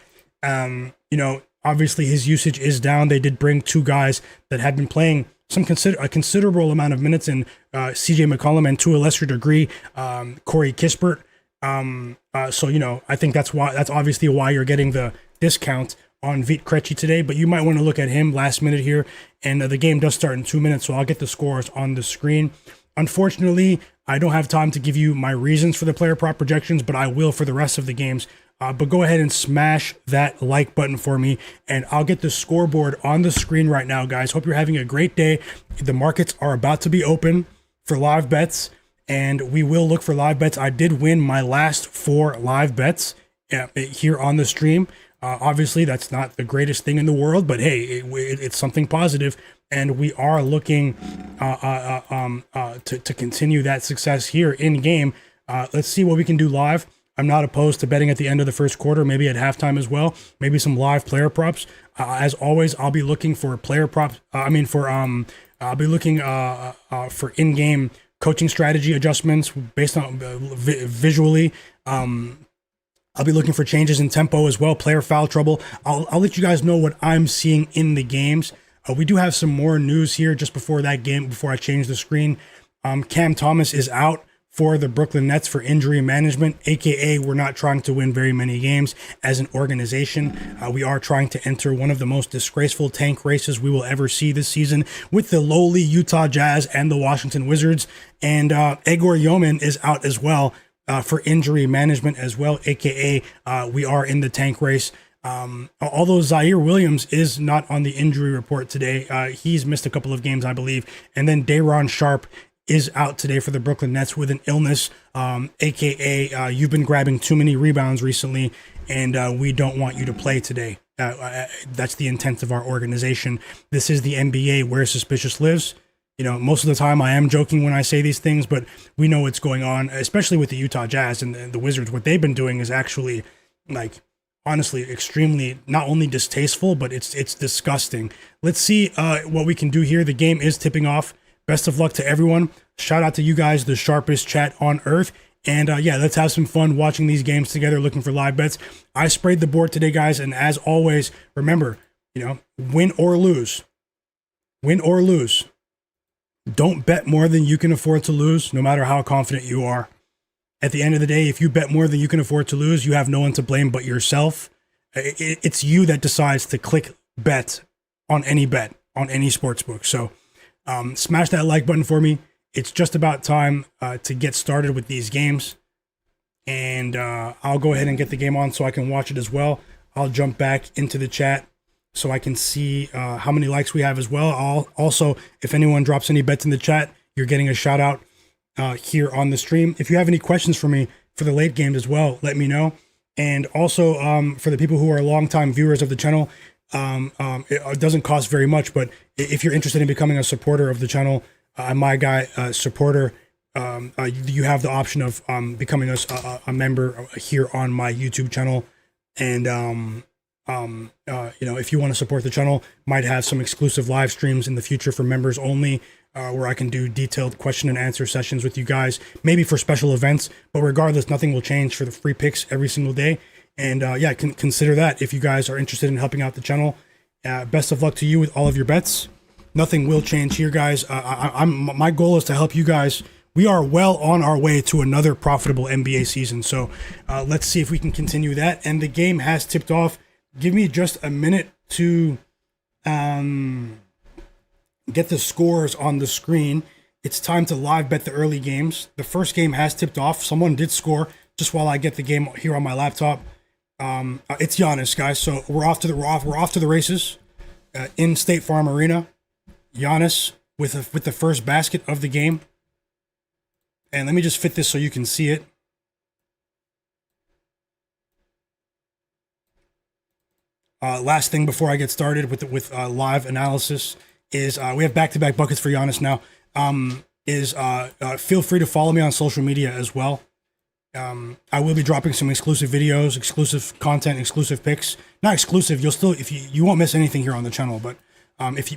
You know, obviously his usage is down. They did bring 2 guys that had been playing a considerable amount of minutes in CJ McCollum, and to a lesser degree, Corey Kispert. So, you know, I think that's obviously why you're getting the discount on Vit Krejci today, but you might want to look at him last minute here. And the game does start in 2 minutes, so I'll get the scores on the screen. Unfortunately, I don't have time to give you my reasons for the player prop projections, but I will for the rest of the games. But go ahead and smash that like button for me, and I'll get the scoreboard on the screen right now, guys. Hope you're having a great day. The markets are about to be open for live bets, and we will look for live bets. I did win my last 4 live bets here on the stream. Obviously, that's not the greatest thing in the world, but hey, it's something positive, and we are looking to continue that success here in game. Let's see what we can do live. I'm not opposed to betting at the end of the first quarter, maybe at halftime as well, maybe some live player props. As always, I'll be looking for player props. I'll be looking for in-game coaching strategy adjustments based on visually. I'll be looking for changes in tempo as well, player foul trouble. I'll let you guys know what I'm seeing in the games. We do have some more news here just before that game, before I change the screen. Cam Thomas is out for the Brooklyn Nets for injury management, aka we're not trying to win very many games as an organization. We are trying to enter one of the most disgraceful tank races we will ever see this season with the lowly Utah Jazz and the Washington Wizards. And Egor Yeoman is out as well for injury management as well, aka we are in the tank race. Although Zaire Williams is not on the injury report today, he's missed a couple of games, I believe. And then Day'Ron Sharpe is out today for the Brooklyn Nets with an illness, aka you've been grabbing too many rebounds recently, and we don't want you to play today. That's the intent of our organization. This is the NBA where suspicious lives. You know, most of the time I am joking when I say these things, but we know what's going on, especially with the Utah Jazz and the Wizards. What they've been doing is actually, like, honestly, extremely not only distasteful, but it's disgusting. Let's see what we can do here. The game is tipping off. Best of luck to everyone. Shout out to you guys, the sharpest chat on earth. And yeah, let's have some fun watching these games together, looking for live bets. I sprayed the board today, guys. And as always, remember, you know, win or lose, don't bet more than you can afford to lose, no matter how confident you are. At the end of the day, if you bet more than you can afford to lose, you have no one to blame but yourself. It's you that decides to click bet on any sports book. So smash that like button for me. It's just about time to get started with these games. And I'll go ahead and get the game on so I can watch it as well. I'll jump back into the chat so I can see how many likes we have as well. Also, if anyone drops any bets in the chat, you're getting a shout out here on the stream. If you have any questions for me for the late games as well, let me know. And also for the people who are longtime viewers of the channel, it doesn't cost very much, but if you're interested in becoming a supporter of the channel, supporter, you have the option of becoming a member here on my YouTube channel. And you know, if you want to support the channel, might have some exclusive live streams in the future for members only, where I can do detailed question and answer sessions with you guys, maybe for special events. But regardless, nothing will change for the free picks every single day. And yeah, consider that if you guys are interested in helping out the channel. Best of luck to you with all of your bets. Nothing will change here, guys. My goal is to help you guys. We are well on our way to another profitable NBA season. So let's see if we can continue that. And the game has tipped off. Give me just a minute to get the scores on the screen. It's time to live bet the early games. The first game has tipped off. Someone did score just while I get the game here on my laptop. It's Giannis, guys. So we're off to the races in State Farm Arena. Giannis with the first basket of the game. And let me just fit this so you can see it. Last thing before I get started with live analysis is we have back-to-back buckets for Giannis now. Feel free to follow me on social media as well. I will be dropping some exclusive videos, exclusive content, exclusive picks. Not exclusive. You won't miss anything here on the channel, but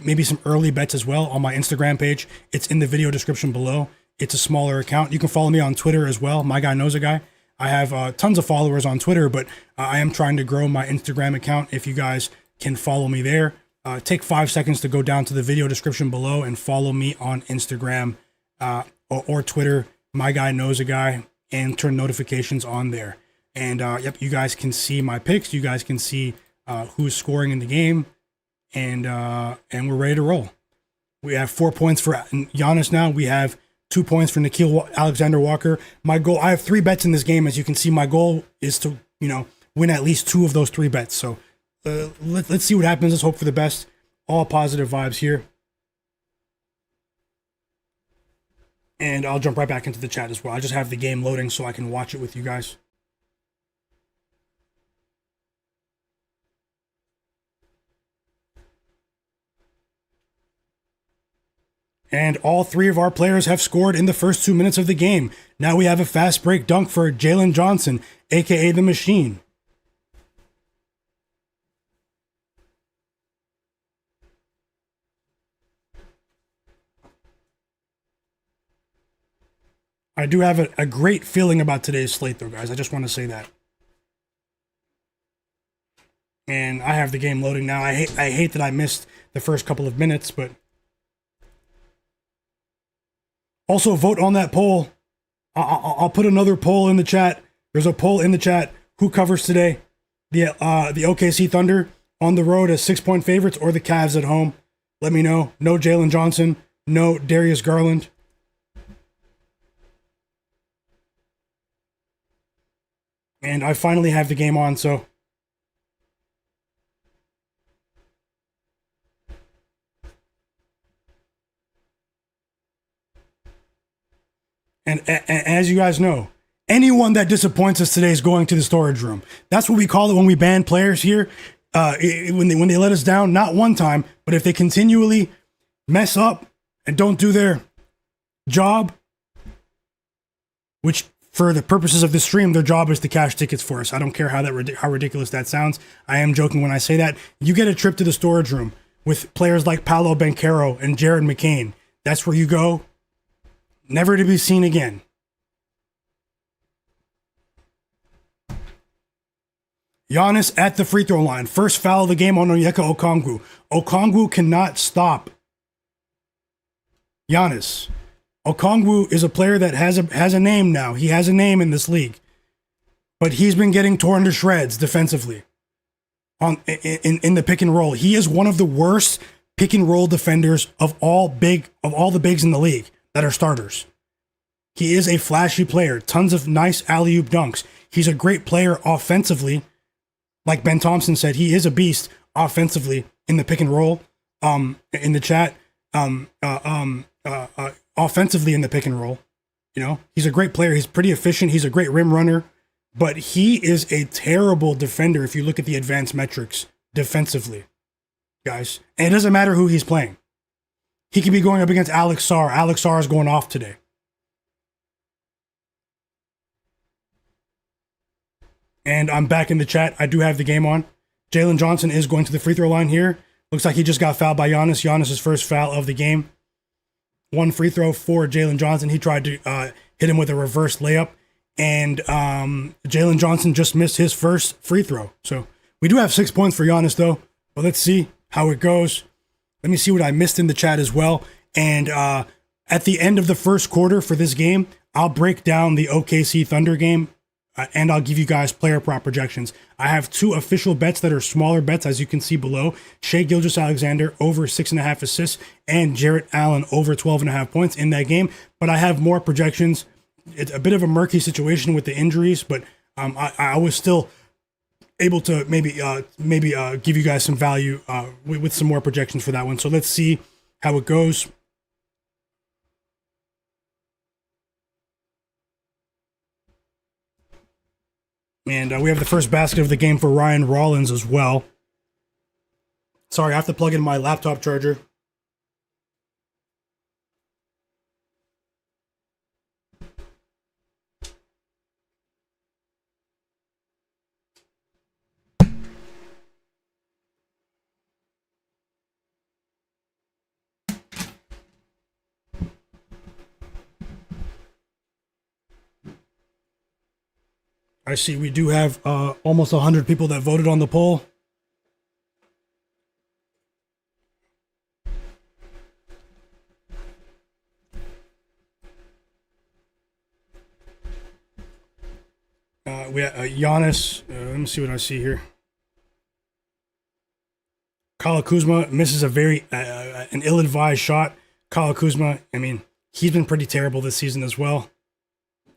maybe some early bets as well on my Instagram page. It's in the video description below. It's a smaller account. You can follow me on Twitter as well. Myguyknowsaguy. I have tons of followers on Twitter, but I am trying to grow my Instagram account. If you guys can follow me there, take 5 seconds to go down to the video description below and follow me on Instagram or Twitter, Myguyknowsaguy, and turn notifications on there. And yep, you guys can see my picks. You guys can see who's scoring in the game, and we're ready to roll. We have 4 points for Giannis now. We have 2 points for Nickeil Alexander-Walker. My goal, I have 3 bets in this game. As you can see, my goal is to, win at least 2 of those 3 bets. So let's see what happens. Let's hope for the best. All positive vibes here. And I'll jump right back into the chat as well. I just have the game loading so I can watch it with you guys. And all 3 of our players have scored in the first 2 minutes of the game. Now we have a fast break dunk for Jalen Johnson, aka the Machine. I do have a great feeling about today's slate, though, guys. I just want to say that. And I have the game loading now. I hate that I missed the first couple of minutes, but also vote on that poll. I'll put another poll in the chat. There's a poll in the chat. Who covers today? The OKC Thunder on the road as 6-point favorites or the Cavs at home? Let me know. No Jalen Johnson. No Darius Garland. And I finally have the game on, so. And as you guys know, anyone that disappoints us today is going to the storage room. That's what we call it when we ban players here. When they let us down, not one time, but if they continually mess up and don't do their job, which for the purposes of this stream, their job is to cash tickets for us. I don't care how ridiculous that sounds. I am joking when I say that. You get a trip to the storage room with players like Paolo Banchero and Jared McCain. That's where you go, never to be seen again. Giannis at the free throw line. First foul of the game on Onyeka Okongwu. Okongwu cannot stop Giannis. Okongwu is a player that has a name now. He has a name in this league. But he's been getting torn to shreds defensively in the pick and roll. He is one of the worst pick and roll defenders of all the bigs in the league that are starters. He is a flashy player. Tons of nice alley-oop dunks. He's a great player offensively. Like Ben Thompson said, he is a beast offensively in the pick and roll. In the chat, offensively in the pick and roll, he's a great player. He's pretty efficient. He's a great rim runner, but he is a terrible defender if you look at the advanced metrics defensively, guys. And it doesn't matter who he's playing. He could be going up against Alex Sarr. Alex Sarr is going off today. And I'm back in the chat. I do have the game on. Jalen Johnson is going to the free throw line here. Looks like he just got fouled by Giannis. Giannis' first foul of the game. 1 free throw for Jalen Johnson. He tried to hit him with a reverse layup. And Jalen Johnson just missed his first free throw. So we do have 6 points for Giannis, though. But let's see how it goes. Let me see what I missed in the chat as well. And at the end of the first quarter for this game, I'll break down the OKC Thunder game. And I'll give you guys player prop projections. I have 2 official bets that are smaller bets, as you can see below. Shai Gilgeous-Alexander over 6.5 assists and Jarrett Allen over 12.5 points in that game. But I have more projections. It's a bit of a murky situation with the injuries, but I was still able to maybe give you guys some value with some more projections for that one. So let's see how it goes. And we have the first basket of the game for Ryan Rollins as well. Sorry, I have to plug in my laptop charger. I see we do have almost 100 people that voted on the poll. We have Giannis. Let me see what I see here. Kyle Kuzma misses a very an ill-advised shot. Kyle Kuzma, I mean, He's been pretty terrible this season as well,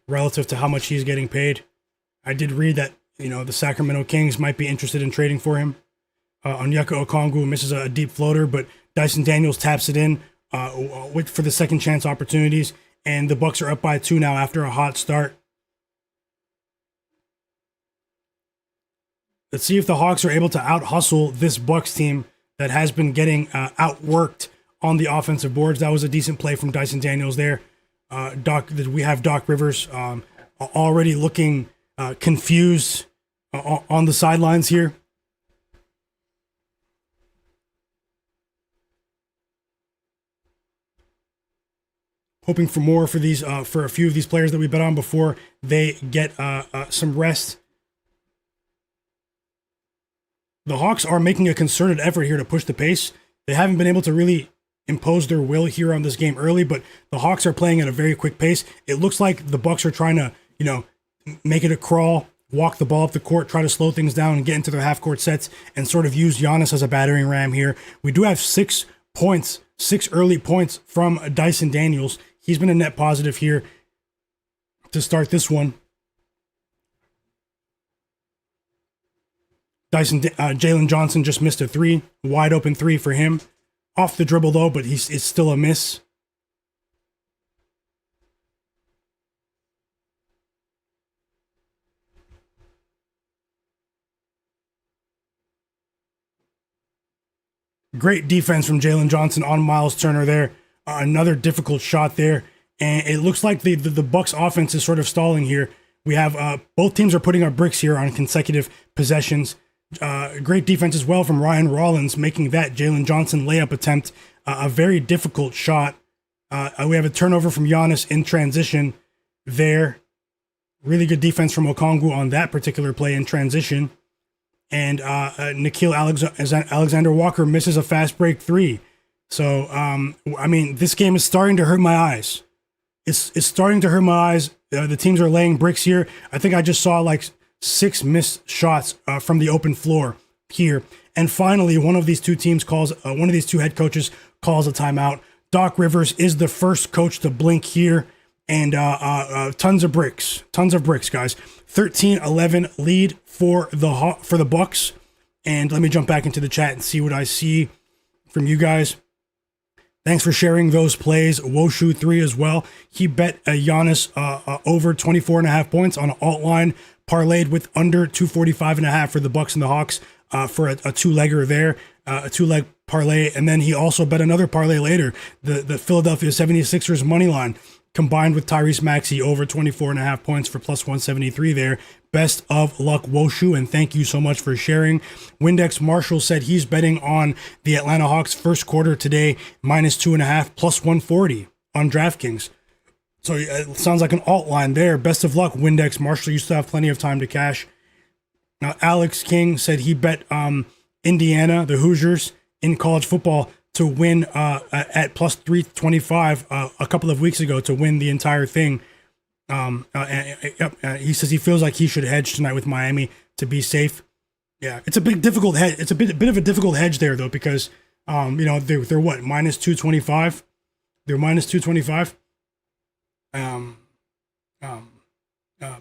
relative to how much he's getting paid. I did read that, the Sacramento Kings might be interested in trading for him. Onyeka Okongwu misses a deep floater, but Dyson Daniels taps it in for the second chance opportunities, and the Bucks are up by 2 now after a hot start. Let's see if the Hawks are able to out-hustle this Bucks team that has been getting outworked on the offensive boards. That was a decent play from Dyson Daniels there. We have Doc Rivers already looking confused on the sidelines here. Hoping for more for these for a few of these players that we bet on before they get some rest. The Hawks are making a concerted effort here to push the pace. They haven't been able to really impose their will here on this game early, but the Hawks are playing at a very quick pace. It looks like the Bucks are trying to, make it a crawl, walk the ball up the court, try to slow things down and get into their half-court sets and sort of use Giannis as a battering ram here. We do have 6 early points from Dyson Daniels. He's been a net positive here to start this one. Jalen Johnson just missed a 3, wide open 3 for him. Off the dribble though, but it's still a miss. Great defense from Jalen Johnson on Miles Turner there. Another difficult shot there. And it looks like the Bucks offense is sort of stalling here. We have both teams are putting up bricks here on consecutive possessions. Great defense as well from Ryan Rollins, making that Jalen Johnson layup attempt a very difficult shot. We have a turnover from Giannis in transition there. Really good defense from Okongwu on that particular play in transition. And Nickeil Alexander-Walker misses a fast break 3. So, this game is starting to hurt my eyes. It's starting to hurt my eyes. The teams are laying bricks here. I think I just saw like 6 missed shots from the open floor here. And finally, one of these two head coaches calls a timeout. Doc Rivers is the first coach to blink here. And tons of bricks, guys. 13-11 lead for the Bucks. And let me jump back into the chat and see what I see from you guys. Thanks for sharing those plays. Woshu3 as well. He bet Giannis over 24.5 points on an alt line, parlayed with under 245.5 for the Bucks and the Hawks for a 2-legger there, a 2-leg parlay. And then he also bet another parlay later, the Philadelphia 76ers money line, combined with Tyrese Maxey over 24.5 points for plus 173 there. Best of luck, Woshu, and thank you so much for sharing. Windex Marshall said he's betting on the Atlanta Hawks first quarter today, minus 2.5, plus 140 on DraftKings. So it sounds like an alt line there. Best of luck, Windex Marshall. You still have plenty of time to cash. Now, Alex King said he bet Indiana, the Hoosiers, in college football to win at plus 325 a couple of weeks ago to win the entire thing. He says he feels like he should hedge tonight with Miami to be safe. Yeah, it's a big difficult hedge. It's a bit of a difficult hedge there though, because they're what, minus 225. They're minus 225.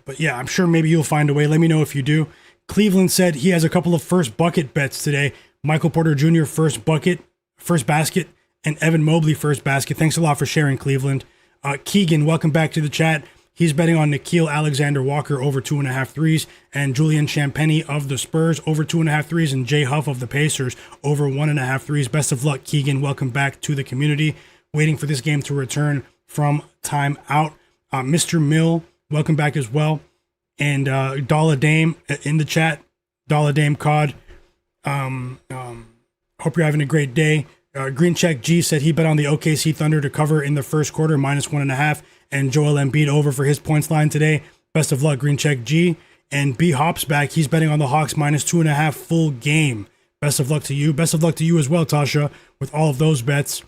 But yeah, I'm sure maybe you'll find a way. Let me know if you do. Cleveland said he has a couple of first bucket bets today. Michael Porter Jr. first basket, and Evan Mobley first basket. Thanks a lot for sharing, Cleveland. Keegan, welcome back to the chat. He's betting on Nickeil Alexander-Walker over 2.5 threes, and Julian Champagny of the Spurs over 2.5 threes, and Jay Huff of the Pacers over 1.5 threes. Best of luck, Keegan. Welcome back to the community. Waiting for this game to return from timeout. Mr. Mill, welcome back as well. And Dollar Dame in the chat. Dollar Dame COD. Hope you're having a great day. Green Check G said he bet on the OKC Thunder to cover in the first quarter, minus 1.5, and Joel Embiid over for his points line today. Best of luck, Green Check G. And B Hop's back. He's betting on the Hawks minus 2.5 full game. Best of luck to you. Best of luck to you as well, Tasha, with all of those bets.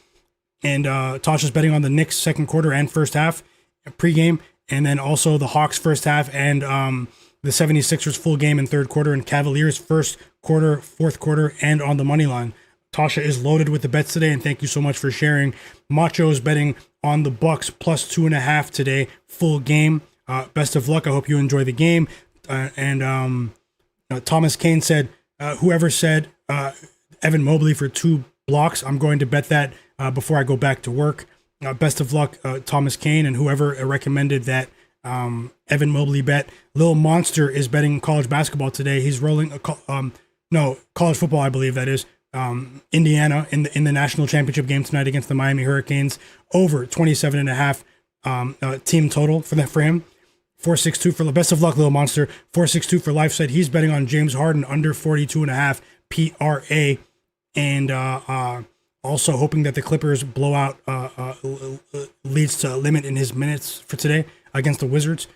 And Tasha's betting on the Knicks second quarter and first half pregame, and then also the Hawks first half and the 76ers full game in third quarter, and Cavaliers first quarter, fourth quarter, and on the money line. Tasha is loaded with the bets today, and thank you so much for sharing. Macho is betting on the Bucks plus 2.5 today, full game. Best of luck. I hope you enjoy the game. Thomas Kane said, whoever said Evan Mobley for 2 blocks, I'm going to bet that before I go back to work. Best of luck, Thomas Kane, and whoever recommended that Evan Mobley bet. Lil Monster is betting college basketball today. He's rolling college football, I believe that is. Indiana in the national championship game tonight against the Miami Hurricanes, over 27.5 team total for him. 462 for best of luck, Lil Monster. 462 for life said he's betting on James Harden under 42.5 PRA, and also hoping that the Clippers blowout leads to a limit in his minutes for today against the Wizards.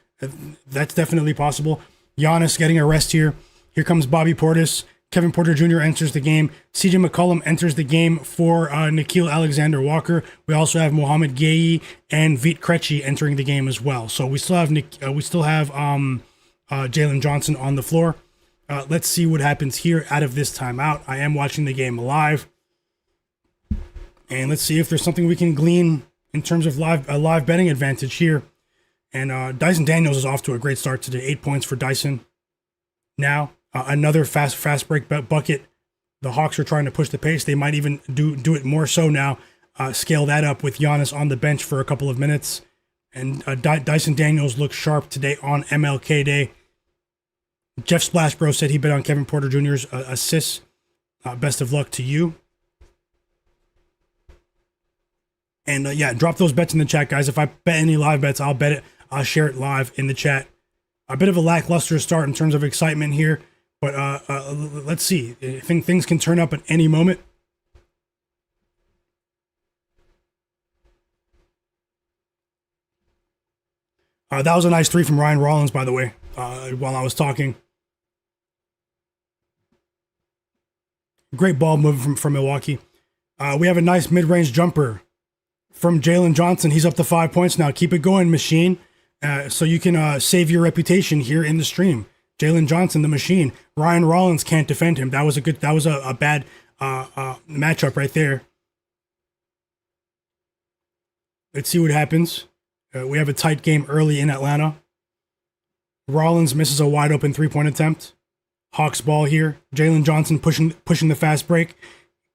That's definitely possible. Giannis getting a rest here. Here comes Bobby Portis. Kevin Porter Jr. enters the game. CJ McCollum enters the game for Nickeil Alexander-Walker. We also have Mohamed Gaye and Vit Krejci entering the game as well. So we still have Jalen Johnson on the floor. Let's see what happens here out of this timeout. I am watching the game live, and let's see if there's something we can glean in terms of live betting advantage here. And Dyson Daniels is off to a great start today. 8 points for Dyson. Now. Another fast break bucket. The Hawks are trying to push the pace. They might even do it more so now. Scale that up with Giannis on the bench for a couple of minutes. And Dyson Daniels looks sharp today on MLK Day. Jeff Splashbro said he bet on Kevin Porter Jr.'s assists. Best of luck to you. And drop those bets in the chat, guys. If I bet any live bets, I'll bet it. I'll share it live in the chat. A bit of a lackluster start in terms of excitement here. But let's see. I think things can turn up at any moment. That was a nice 3 from Ryan Rollins, by the way, while I was talking. Great ball move from Milwaukee. We have a nice mid-range jumper from Jalen Johnson. He's up to 5 points now. Keep it going, machine. So you can save your reputation here in the stream. Jalen Johnson, the machine. Ryan Rollins can't defend him. That was a bad matchup right there. Let's see what happens. We have a tight game early in Atlanta. Rollins misses a wide open 3-point attempt. Hawks ball here. Jalen Johnson pushing the fast break.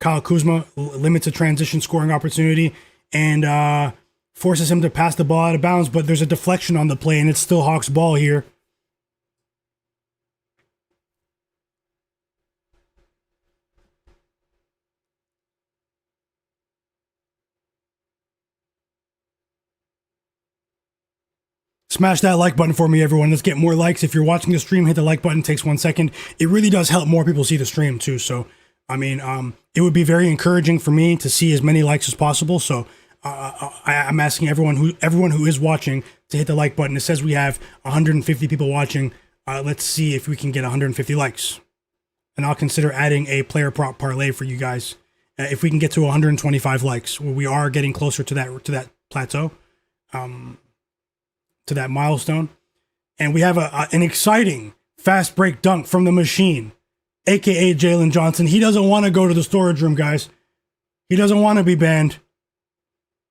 Kyle Kuzma limits a transition scoring opportunity and forces him to pass the ball out of bounds, but there's a deflection on the play and it's still Hawks ball here. Smash that like button for me, everyone. Let's get more likes. If you're watching the stream, hit the like button. It takes 1 second. It really does help more people see the stream too. So, I mean, it would be very encouraging for me to see as many likes as possible. So, I'm asking everyone who is watching to hit the like button. It says we have 150 people watching. Let's see if we can get 150 likes, and I'll consider adding a player prop parlay for you guys if we can get to 125 likes. We are getting closer to that plateau. To that milestone. And we have an exciting fast break dunk from the machine, aka Jalen Johnson. He doesn't want to go to the storage room, guys. He doesn't want to be banned.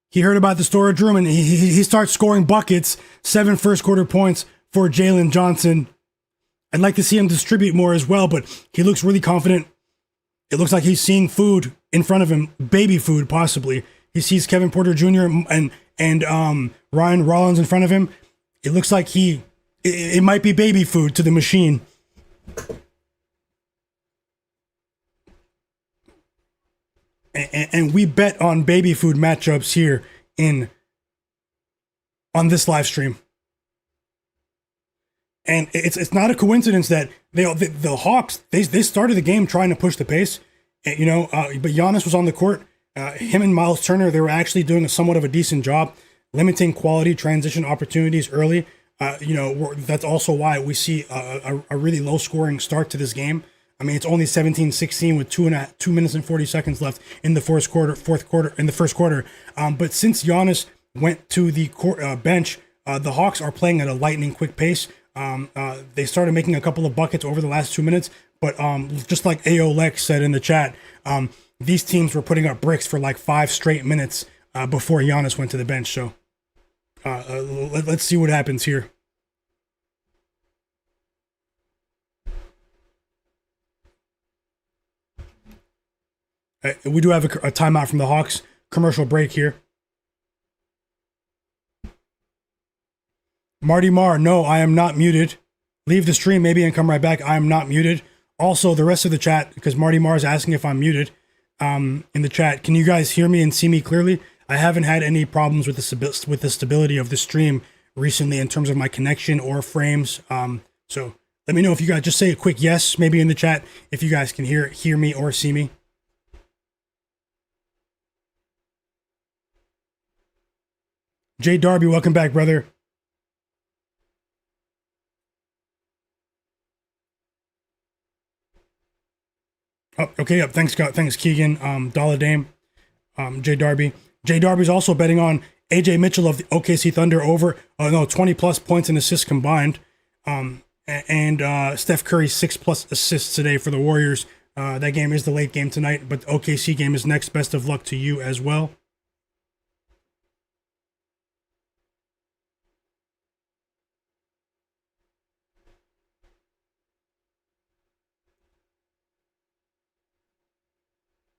He heard about the storage room and he starts scoring buckets. 7 first quarter points for Jalen Johnson. I'd like to see him distribute more as well, but he looks really confident. It looks like he's seeing food in front of him, baby food possibly. He sees Kevin Porter Jr. and Ryan Rollins in front of him. It looks like it might be baby food to the machine. And we bet on baby food matchups here on this live stream. And it's not a coincidence that the Hawks, they started the game trying to push the pace, but Giannis was on the court. Him and Miles Turner, they were actually doing somewhat of a decent job limiting quality transition opportunities early. That's also why we see a really low scoring start to this game. I mean, it's only 17-16 with 2 minutes and 40 seconds left in the first quarter. But since Giannis went to the bench, the Hawks are playing at a lightning quick pace. They started making a couple of buckets over the last 2 minutes, but just like AO Lex said in the chat, these teams were putting up bricks for like 5 straight minutes before Giannis went to the bench. So let's see what happens here. We do have a timeout from the Hawks. Commercial break here. Marty Marr, no, I am not muted. Leave the stream maybe and come right back. I am not muted. Also, the rest of the chat, because Marty Marr is asking if I'm muted in the chat. Can you guys hear me and see me clearly? I haven't had any problems with the stability of the stream recently in terms of my connection or frames. So let me know if you guys just say a quick yes, maybe in the chat, if you guys can hear me or see me. Jay Darby, welcome back, brother. Oh, okay, yep. Thanks, Scott. Thanks, Keegan. Dollar Dame. Jay Darby. Jay Darby's also betting on AJ Mitchell of the OKC Thunder over 20 plus points and assists combined. And Steph Curry 6+ assists today for the Warriors. That game is the late game tonight, but the OKC game is next. Best of luck to you as well.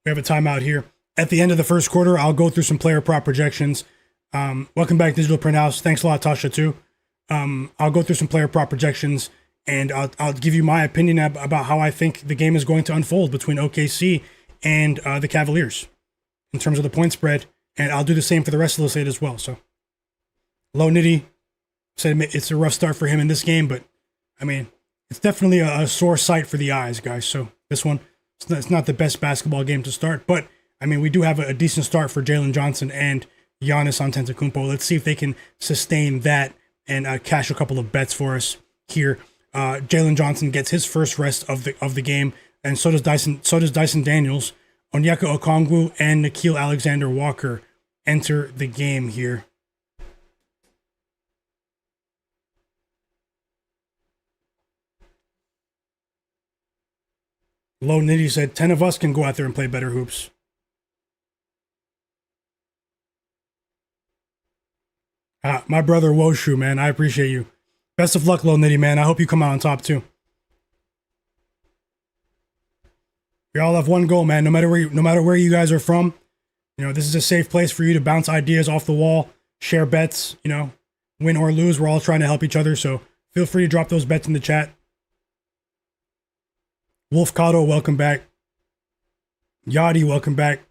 We have a timeout here. At the end of the first quarter, I'll go through some player prop projections. Welcome back, Digital Print House. Thanks a lot, Tasha, too. I'll go through some player prop projections, and I'll give you my opinion about how I think the game is going to unfold between OKC and the Cavaliers in terms of the point spread, and I'll do the same for the rest of the slate as well. So, Low Nitty said it's a rough start for him in this game, but, I mean, it's definitely a sore sight for the eyes, guys. So, this one, it's not the best basketball game to start, but I mean, we do have a decent start for Jalen Johnson and Giannis Antetokounmpo. Let's see if they can sustain that and cash a couple of bets for us here. Jalen Johnson gets his first rest of the game, and so does Dyson Daniels. Onyeka Okongwu and Nickeil Alexander-Walker enter the game here. Low Nitty said 10 of us can go out there and play better hoops. My brother Woshu, man, I appreciate you. Best of luck, Low Nitty, man. I hope you come out on top too. We all have one goal, man. No matter where you guys are from, this is a safe place for you to bounce ideas off the wall, share bets. Win or lose, we're all trying to help each other. So feel free to drop those bets in the chat. Wolf Cotto, welcome back. Yachty, welcome back.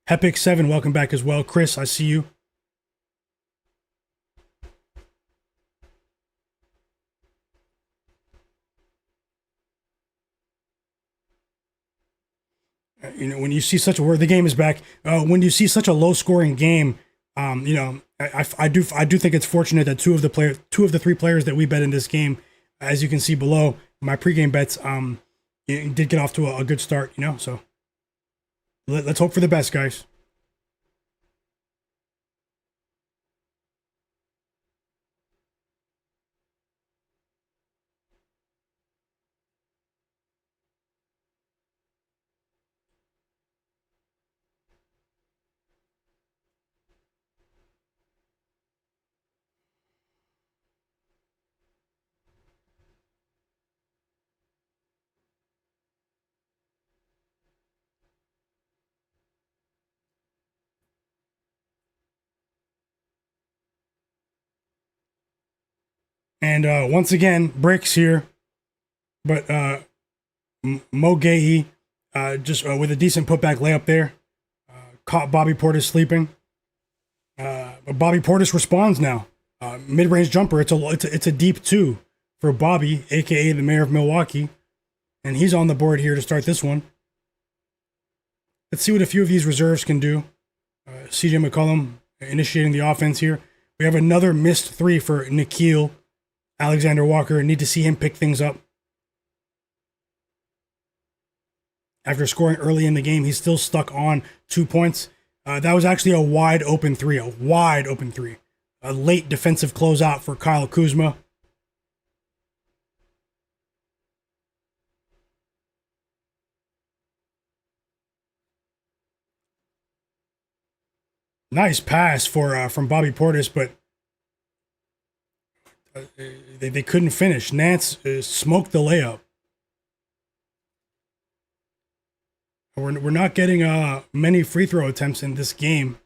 Hepic7, welcome back as well. Chris, I see you. When you see where the game is back, when you see such a low-scoring game, I do think it's fortunate that two of the 3 players that we bet in this game, as you can see below, my pregame bets, did get off to a good start. So let's hope for the best, guys. And once again, bricks here, but Mo Gahey just with a decent putback layup there, caught Bobby Portis sleeping. But Bobby Portis responds now. Mid-range jumper. It's a deep 2 for Bobby, aka the mayor of Milwaukee, and he's on the board here to start this one. Let's see what a few of these reserves can do. CJ McCollum initiating the offense here. We have another missed 3 for Nickeil Alexander-Walker. Need to see him pick things up. After scoring early in the game, he's still stuck on 2 points. That was actually a wide open 3. A late defensive closeout for Kyle Kuzma. Nice pass for from Bobby Portis, but they couldn't finish. Nance smoked the layup. We're not getting many free throw attempts in this game.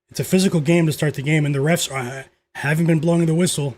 It's a physical game to start the game, and the refs haven't been blowing the whistle.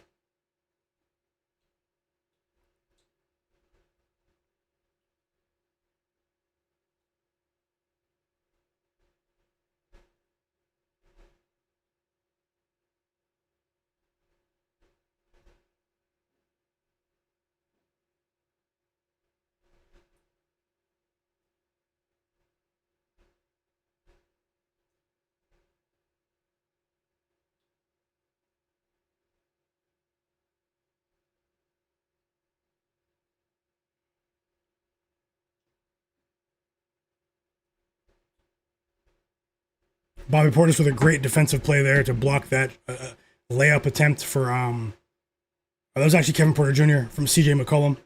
Bobby Portis with a great defensive play there to block that layup attempt for that was actually Kevin Porter Jr. from CJ McCollum.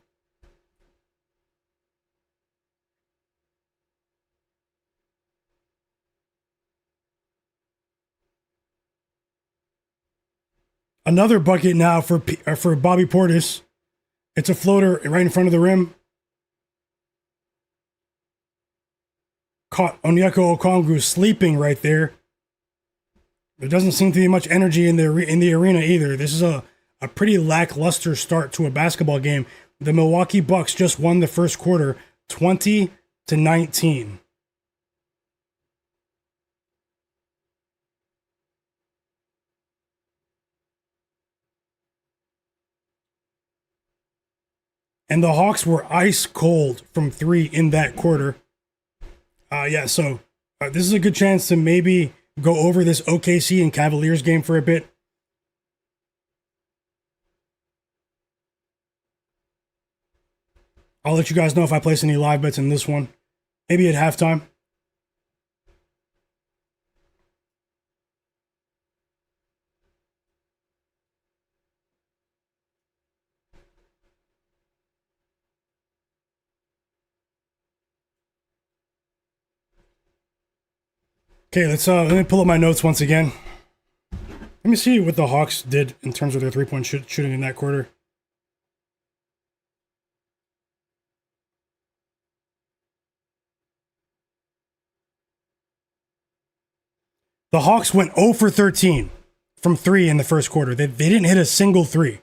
Another bucket now for Bobby Portis. It's a floater right in front of the rim. Caught Onyeka Okongwu sleeping right there. There doesn't seem to be much energy in the arena either. This is a pretty lackluster start to a basketball game. The Milwaukee Bucks just won the first quarter 20-19. And the Hawks were ice cold from 3 in that quarter. So this is a good chance to maybe go over this OKC and Cavaliers game for a bit. I'll let you guys know if I place any live bets in this one. Maybe at halftime. Okay, let me pull up my notes once again. Let me see what the Hawks did in terms of their three-point shooting in that quarter. The Hawks went 0 for 13 from 3 in the first quarter. They didn't hit a single 3.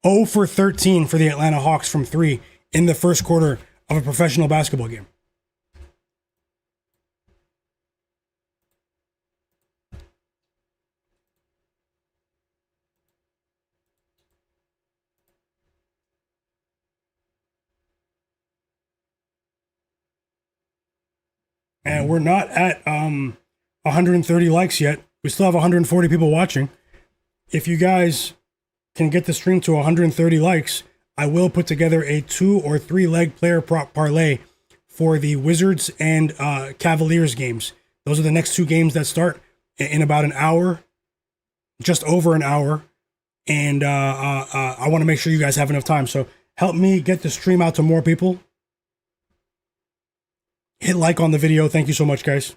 0 for 13 for the Atlanta Hawks from 3 in the first quarter of a professional basketball game. And we're not at 130 likes yet. We still have 140 people watching. If you guys can get the stream to 130 likes, I will put together a 2 or 3 leg player prop parlay for the Wizards and Cavaliers games. Those are the next 2 games that start in about an hour, just over an hour. And I want to make sure you guys have enough time. So help me get the stream out to more people. Hit like on the video. Thank you so much, guys.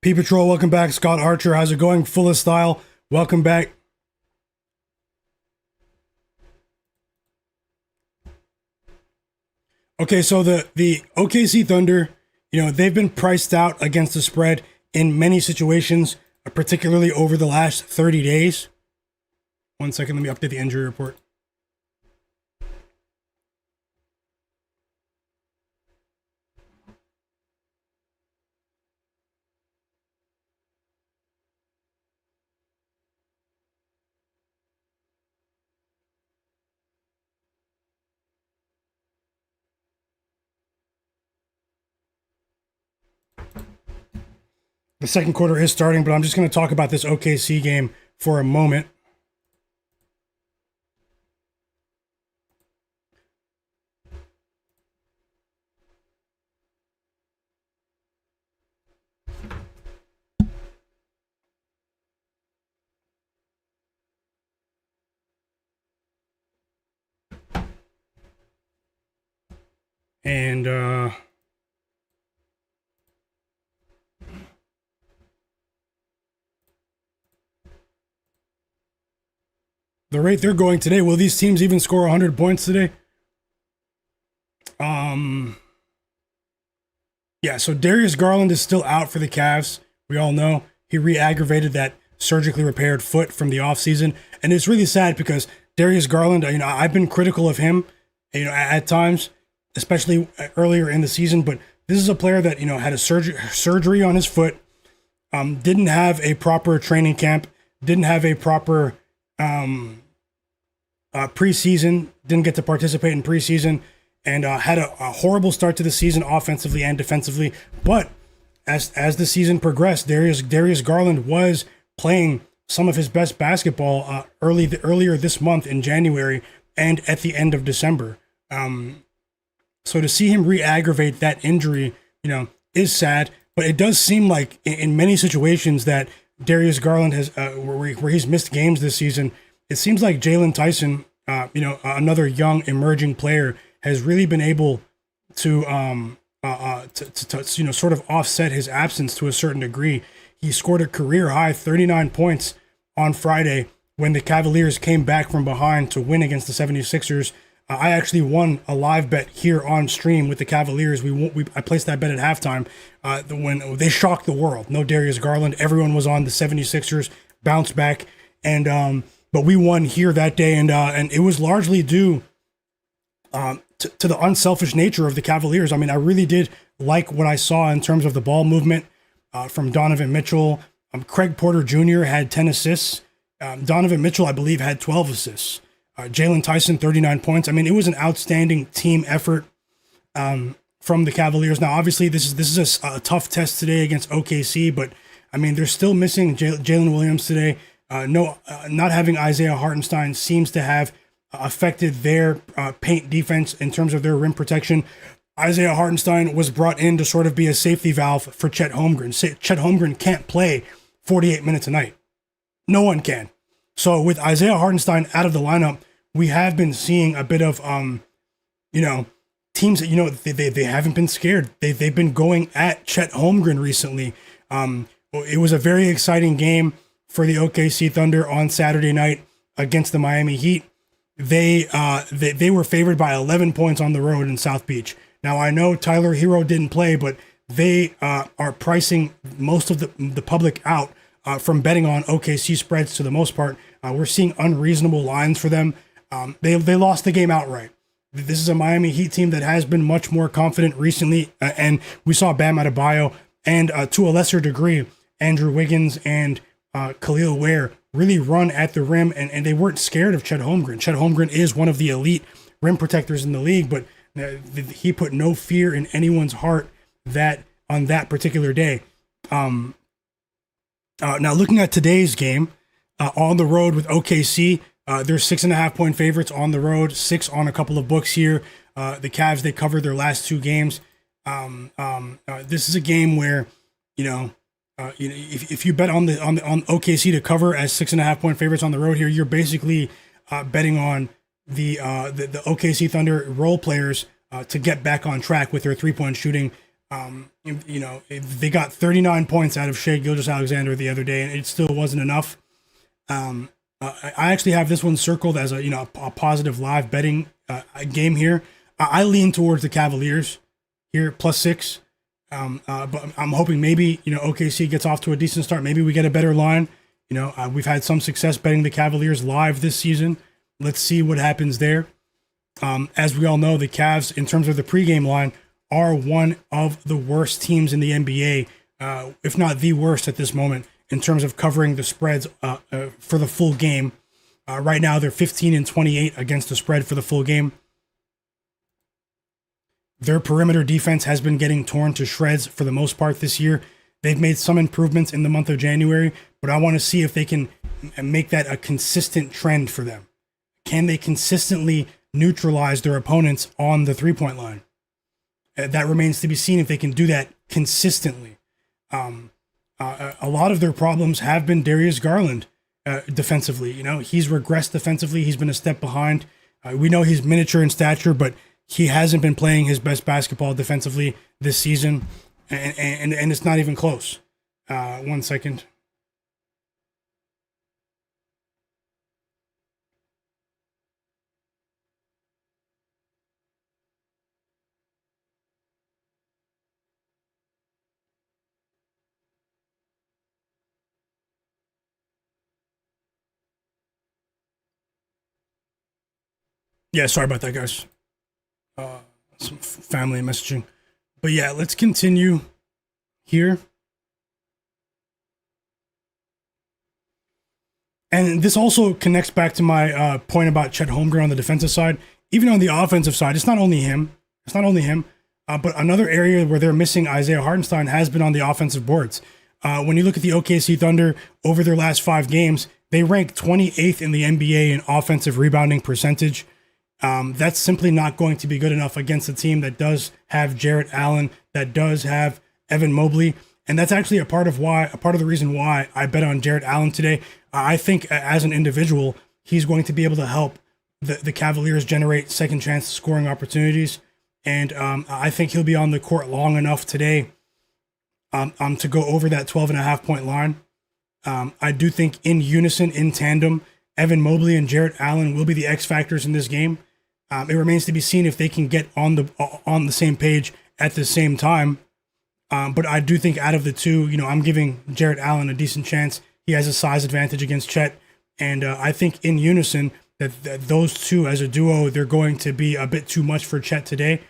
P Patrol, welcome back. Scott Archer, how's it going? Full of style, welcome back. Okay, so the OKC Thunder, they've been priced out against the spread in many situations, particularly over the last 30 days. 1 second, let me update the injury report. The second quarter is starting, but I'm just going to talk about this OKC game for a moment. And the rate they're going today, will these teams even score 100 points today? Yeah, so Darius Garland is still out for the Cavs. We all know he re-aggravated that surgically repaired foot from the offseason. And it's really sad because Darius Garland, I've been critical of him, at times, especially earlier in the season, but this is a player that, had a surgery on his foot, didn't have a proper training camp, didn't have a proper preseason, didn't get to participate in preseason, and had a horrible start to the season offensively and defensively. But as the season progressed, Darius Garland was playing some of his best basketball earlier this month in January and at the end of December. So to see him re-aggravate that injury, is sad. But it does seem like in many situations that Darius Garland has, where he's missed games this season, it seems like Jalen Tyson, another young emerging player, has really been able to sort of offset his absence to a certain degree. He scored a career high 39 points on Friday when the Cavaliers came back from behind to win against the 76ers. I actually won a live bet here on stream with the Cavaliers. I placed that bet at halftime when they shocked the world. No Darius Garland. Everyone was on the 76ers bounce back, and but we won here that day, and it was largely due to the unselfish nature of the Cavaliers. I mean, I really did like what I saw in terms of the ball movement from Donovan Mitchell. Craig Porter Jr. had 10 assists. Donovan Mitchell, I believe, had 12 assists. Jalen Tyson, 39 points. I mean, it was an outstanding team effort from the Cavaliers. Now, obviously, this is a tough test today against OKC, but I mean, they're still missing Jalen Williams today. Not having Isaiah Hartenstein seems to have affected their paint defense in terms of their rim protection. Isaiah Hartenstein was brought in to sort of be a safety valve for Chet Holmgren. Chet Holmgren can't play 48 minutes a night. No one can. So with Isaiah Hartenstein out of the lineup, we have been seeing a bit of, teams that, they haven't been scared. They've been going at Chet Holmgren recently. It was a very exciting game for the OKC Thunder on Saturday night against the Miami Heat. They were favored by 11 points on the road in South Beach. Now, I know Tyler Hero didn't play, but they are pricing most of the public out from betting on OKC spreads to the most part. We're seeing unreasonable lines for them. They lost the game outright. This is a Miami Heat team that has been much more confident recently, and we saw Bam Adebayo and to a lesser degree, Andrew Wiggins and Khalil Ware really run at the rim, and they weren't scared of Chet Holmgren. Chet Holmgren is one of the elite rim protectors in the league, but he put no fear in anyone's heart that on that particular day. Now, looking at today's game, on the road with OKC, they're 6.5 point favorites on the road, 6 on a couple of books here. The Cavs, they covered their last 2 games. This is a game where, if you bet on OKC to cover as 6.5 point favorites on the road here, you're basically betting on the OKC Thunder role players to get back on track with their 3-point shooting. They got 39 points out of Shai Gilgeous-Alexander the other day, and it still wasn't enough. I actually have this one circled as a positive live betting game here. I lean towards the Cavaliers here, +6. But I'm hoping maybe, OKC gets off to a decent start. Maybe we get a better line. We've had some success betting the Cavaliers live this season. Let's see what happens there. As we all know, the Cavs, in terms of the pregame line, are one of the worst teams in the NBA, if not the worst at this moment, in terms of covering the spreads for the full game. Right now, they're 15-28 against the spread for the full game. Their perimeter defense has been getting torn to shreds for the most part this year. They've made some improvements in the month of January, but I want to see if they can make that a consistent trend for them. Can they consistently neutralize their opponents on the three-point line? That remains to be seen if they can do that consistently. A lot of their problems have been Darius Garland defensively. He's regressed defensively. He's been a step behind. We know he's miniature in stature, but he hasn't been playing his best basketball defensively this season, and it's not even close. 1 second. Yeah, sorry about that, guys. Some family messaging. But yeah, let's continue here. And this also connects back to my point about Chet Holmgren on the defensive side. Even on the offensive side, it's not only him. But another area where they're missing Isaiah Hartenstein has been on the offensive boards. When you look at the OKC Thunder over their last 5 games, they rank 28th in the NBA in offensive rebounding percentage. That's simply not going to be good enough against a team that does have Jarrett Allen, that does have Evan Mobley, and that's actually a part of the reason why I bet on Jarrett Allen today. I think as an individual, he's going to be able to help the Cavaliers generate second chance scoring opportunities, and I think he'll be on the court long enough today to go over that 12.5 point line. I do think in unison, in tandem, Evan Mobley and Jarrett Allen will be the X factors in this game. It remains to be seen if they can get on the same page at the same time. But I do think out of the two, I'm giving Jarrett Allen a decent chance. He has a size advantage against Chet, and I think in unison that those two as a duo, they're going to be a bit too much for Chet today.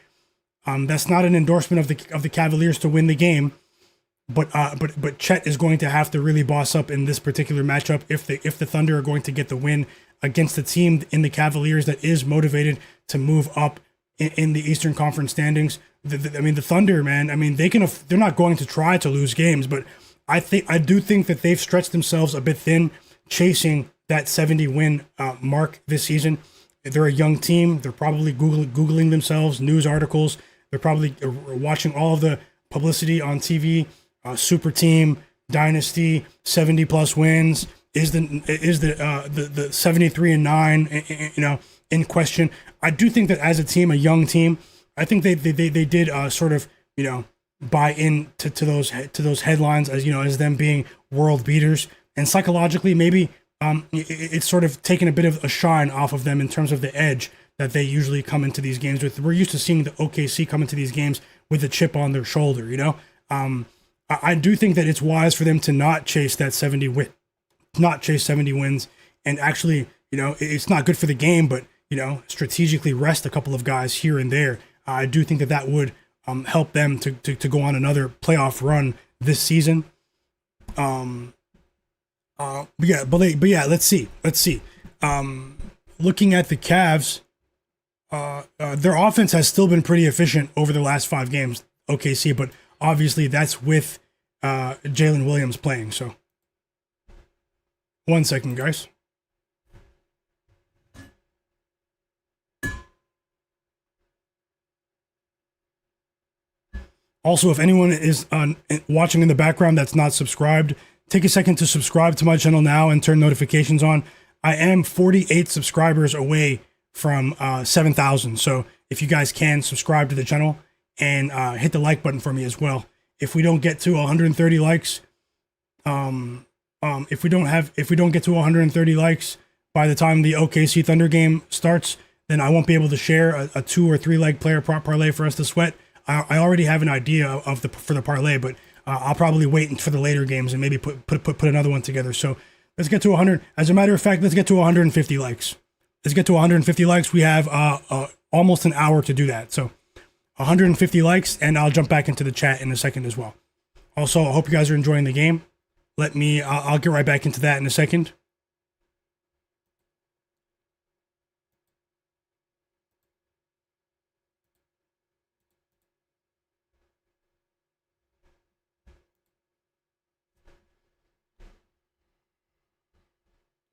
That's not an endorsement of the Cavaliers to win the game, but Chet is going to have to really boss up in this particular matchup if the Thunder are going to get the win against a team in the Cavaliers that is motivated to move up in the Eastern Conference standings. The Thunder, man. They're not going to try to lose games, but I do think that they've stretched themselves a bit thin, chasing that 70 win mark this season. They're a young team. They're probably googling themselves news articles. They're probably watching all of the publicity on TV. Super team, dynasty, 70 plus wins. Is the 73-9 in question? I do think that as a team, a young team, I think they did sort of buy in to those headlines as them being world beaters, and psychologically maybe it's sort of taken a bit of a shine off of them in terms of the edge that they usually come into these games with. We're used to seeing the OKC come into these games with a chip on their shoulder. I do think that it's wise for them to not chase that 70 wins, and actually, it's not good for the game, but strategically rest a couple of guys here and there. I do think that would help them to go on another playoff run this season. But let's see. Looking at the Cavs, their offense has still been pretty efficient over the last 5 games. OKC, but obviously that's with Jalen Williams playing. So 1 second, guys. Also, if anyone is watching in the background that's not subscribed, take a second to subscribe to my channel now and turn notifications on. I am 48 subscribers away from 7,000. So if you guys can subscribe to the channel and hit the like button for me as well. If we don't get to 130 likes, if we don't get to 130 likes by the time the OKC Thunder game starts, then I won't be able to share a 2 or 3 leg player prop parlay for us to sweat I already have an idea of for the parlay, but I'll probably wait for the later games and maybe put another one together. So let's get to 100. As a matter of fact, let's get to 150 likes. Let's get to 150 likes. We have almost an hour to do that. So 150 likes, and I'll jump back into the chat in a second as well. Also, I hope you guys are enjoying the game. I'll get right back into that in a second.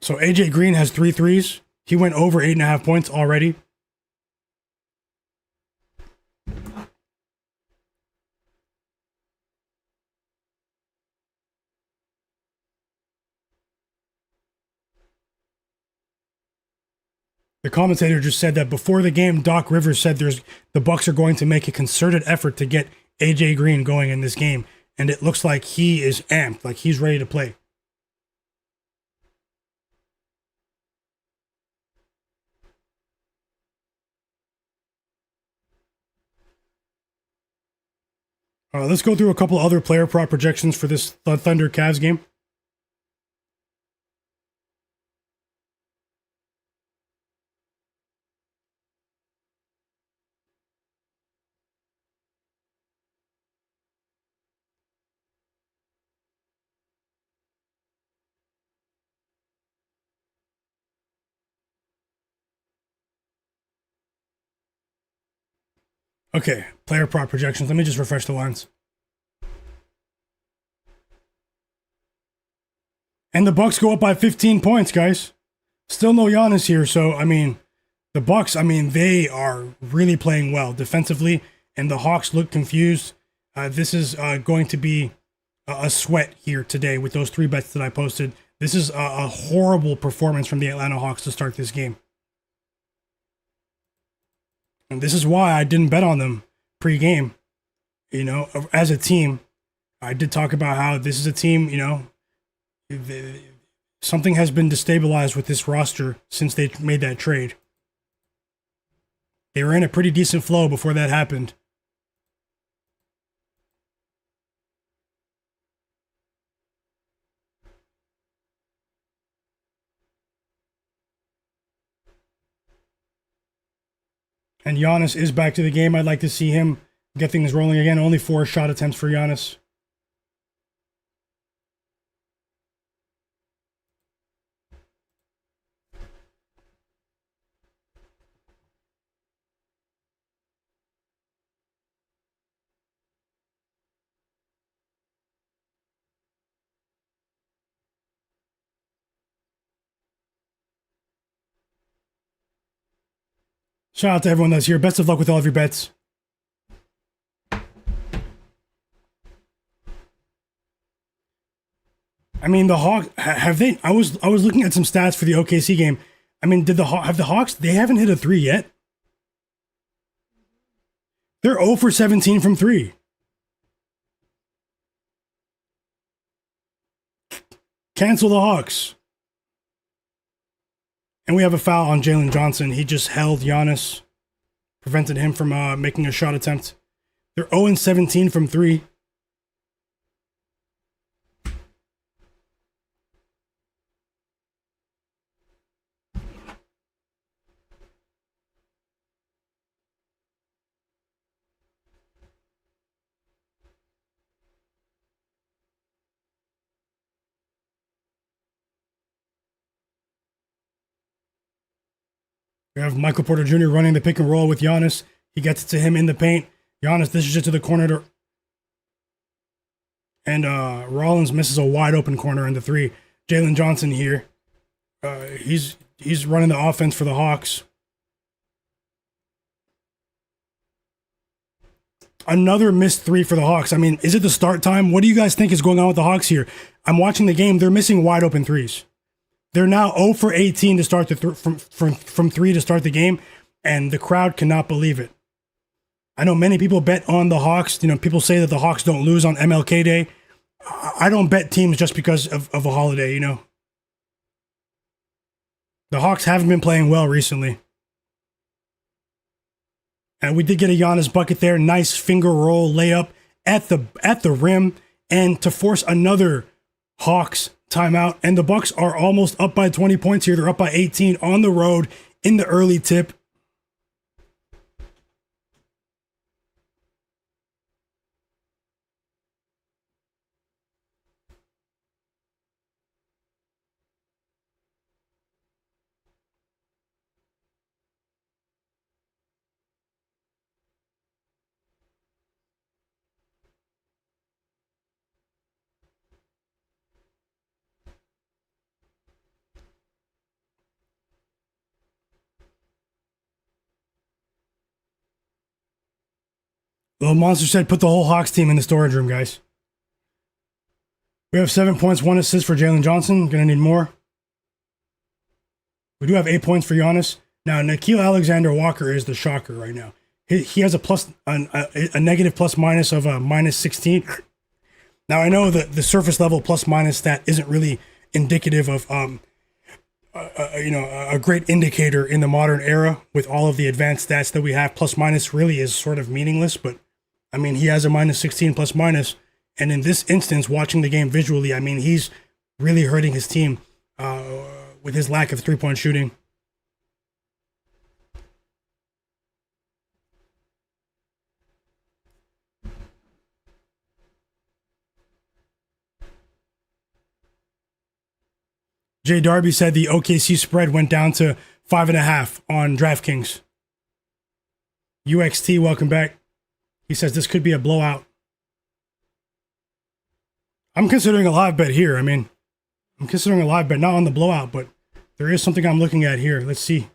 So AJ Green has 3 threes. He went over 8.5 points already. The commentator just said that before the game, Doc Rivers said the Bucks are going to make a concerted effort to get AJ Green going in this game, and it looks like he is amped, like he's ready to play. Let's go through a couple other player prop projections for this Thunder Cavs game. Okay, player prop projections. Let me just refresh the lines. And the Bucks go up by 15 points, guys. Still no Giannis here, so I mean, the Bucks, they are really playing well defensively, and the Hawks look confused. This is going to be a sweat here today with those 3 bets that I posted. This is a horrible performance from the Atlanta Hawks to start this game. And this is why I didn't bet on them pre-game. You know, as a team, I did talk about how this is a team, something has been destabilized with this roster since they made that trade. They were in a pretty decent flow before that happened. And Giannis is back to the game. I'd like to see him get things rolling again. Only 4 shot attempts for Giannis. Shout out to everyone that's here. Best of luck with all of your bets. I mean, the Hawks have they? I was looking at some stats for the OKC game. I mean, have the Hawks? They haven't hit a 3 yet. They're 0 for 17 from 3. Cancel the Hawks. And we have a foul on Jalen Johnson. He just held Giannis, prevented him from making a shot attempt. They're 0 17 from 3. We have Michael Porter Jr. running the pick and roll with Giannis. He gets it to him in the paint. Giannis dishes it to the corner. And Rollins misses a wide open corner in the 3. Jalen Johnson here. He's running the offense for the Hawks. Another missed 3 for the Hawks. I mean, is it the start time? What do you guys think is going on with the Hawks here? I'm watching the game. They're missing wide open 3s. They're now 0 for 18 to start from 3 to start the game, and the crowd cannot believe it. I know many people bet on the Hawks. People say that the Hawks don't lose on MLK Day. I don't bet teams just because of a holiday, The Hawks haven't been playing well recently. And we did get a Giannis bucket there. Nice finger roll layup at the rim, and to force another Hawks timeout. And the Bucks are almost up by 20 points here. They're up by 18 on the road in the early tip. Little Monster said, put the whole Hawks team in the storage room, guys. We have 7 points, 1 assist for Jalen Johnson. Gonna need more. We do have 8 points for Giannis. Now, Nickeil Alexander-Walker is the shocker right now. He has a negative plus minus of minus 16. Now, I know that the surface level plus minus stat isn't really indicative of a great indicator in the modern era with all of the advanced stats that we have. Plus minus really is sort of meaningless, but I mean, he has a minus 16 plus minus. And in this instance, watching the game visually, I mean, he's really hurting his team with his lack of three-point shooting. Jay Darby said the OKC spread went down to 5.5 on DraftKings. UXT, welcome back. He says this could be a blowout. I'm considering a live bet here. I mean, I'm considering a live bet, not on the blowout, but there is something I'm looking at here. Let's see.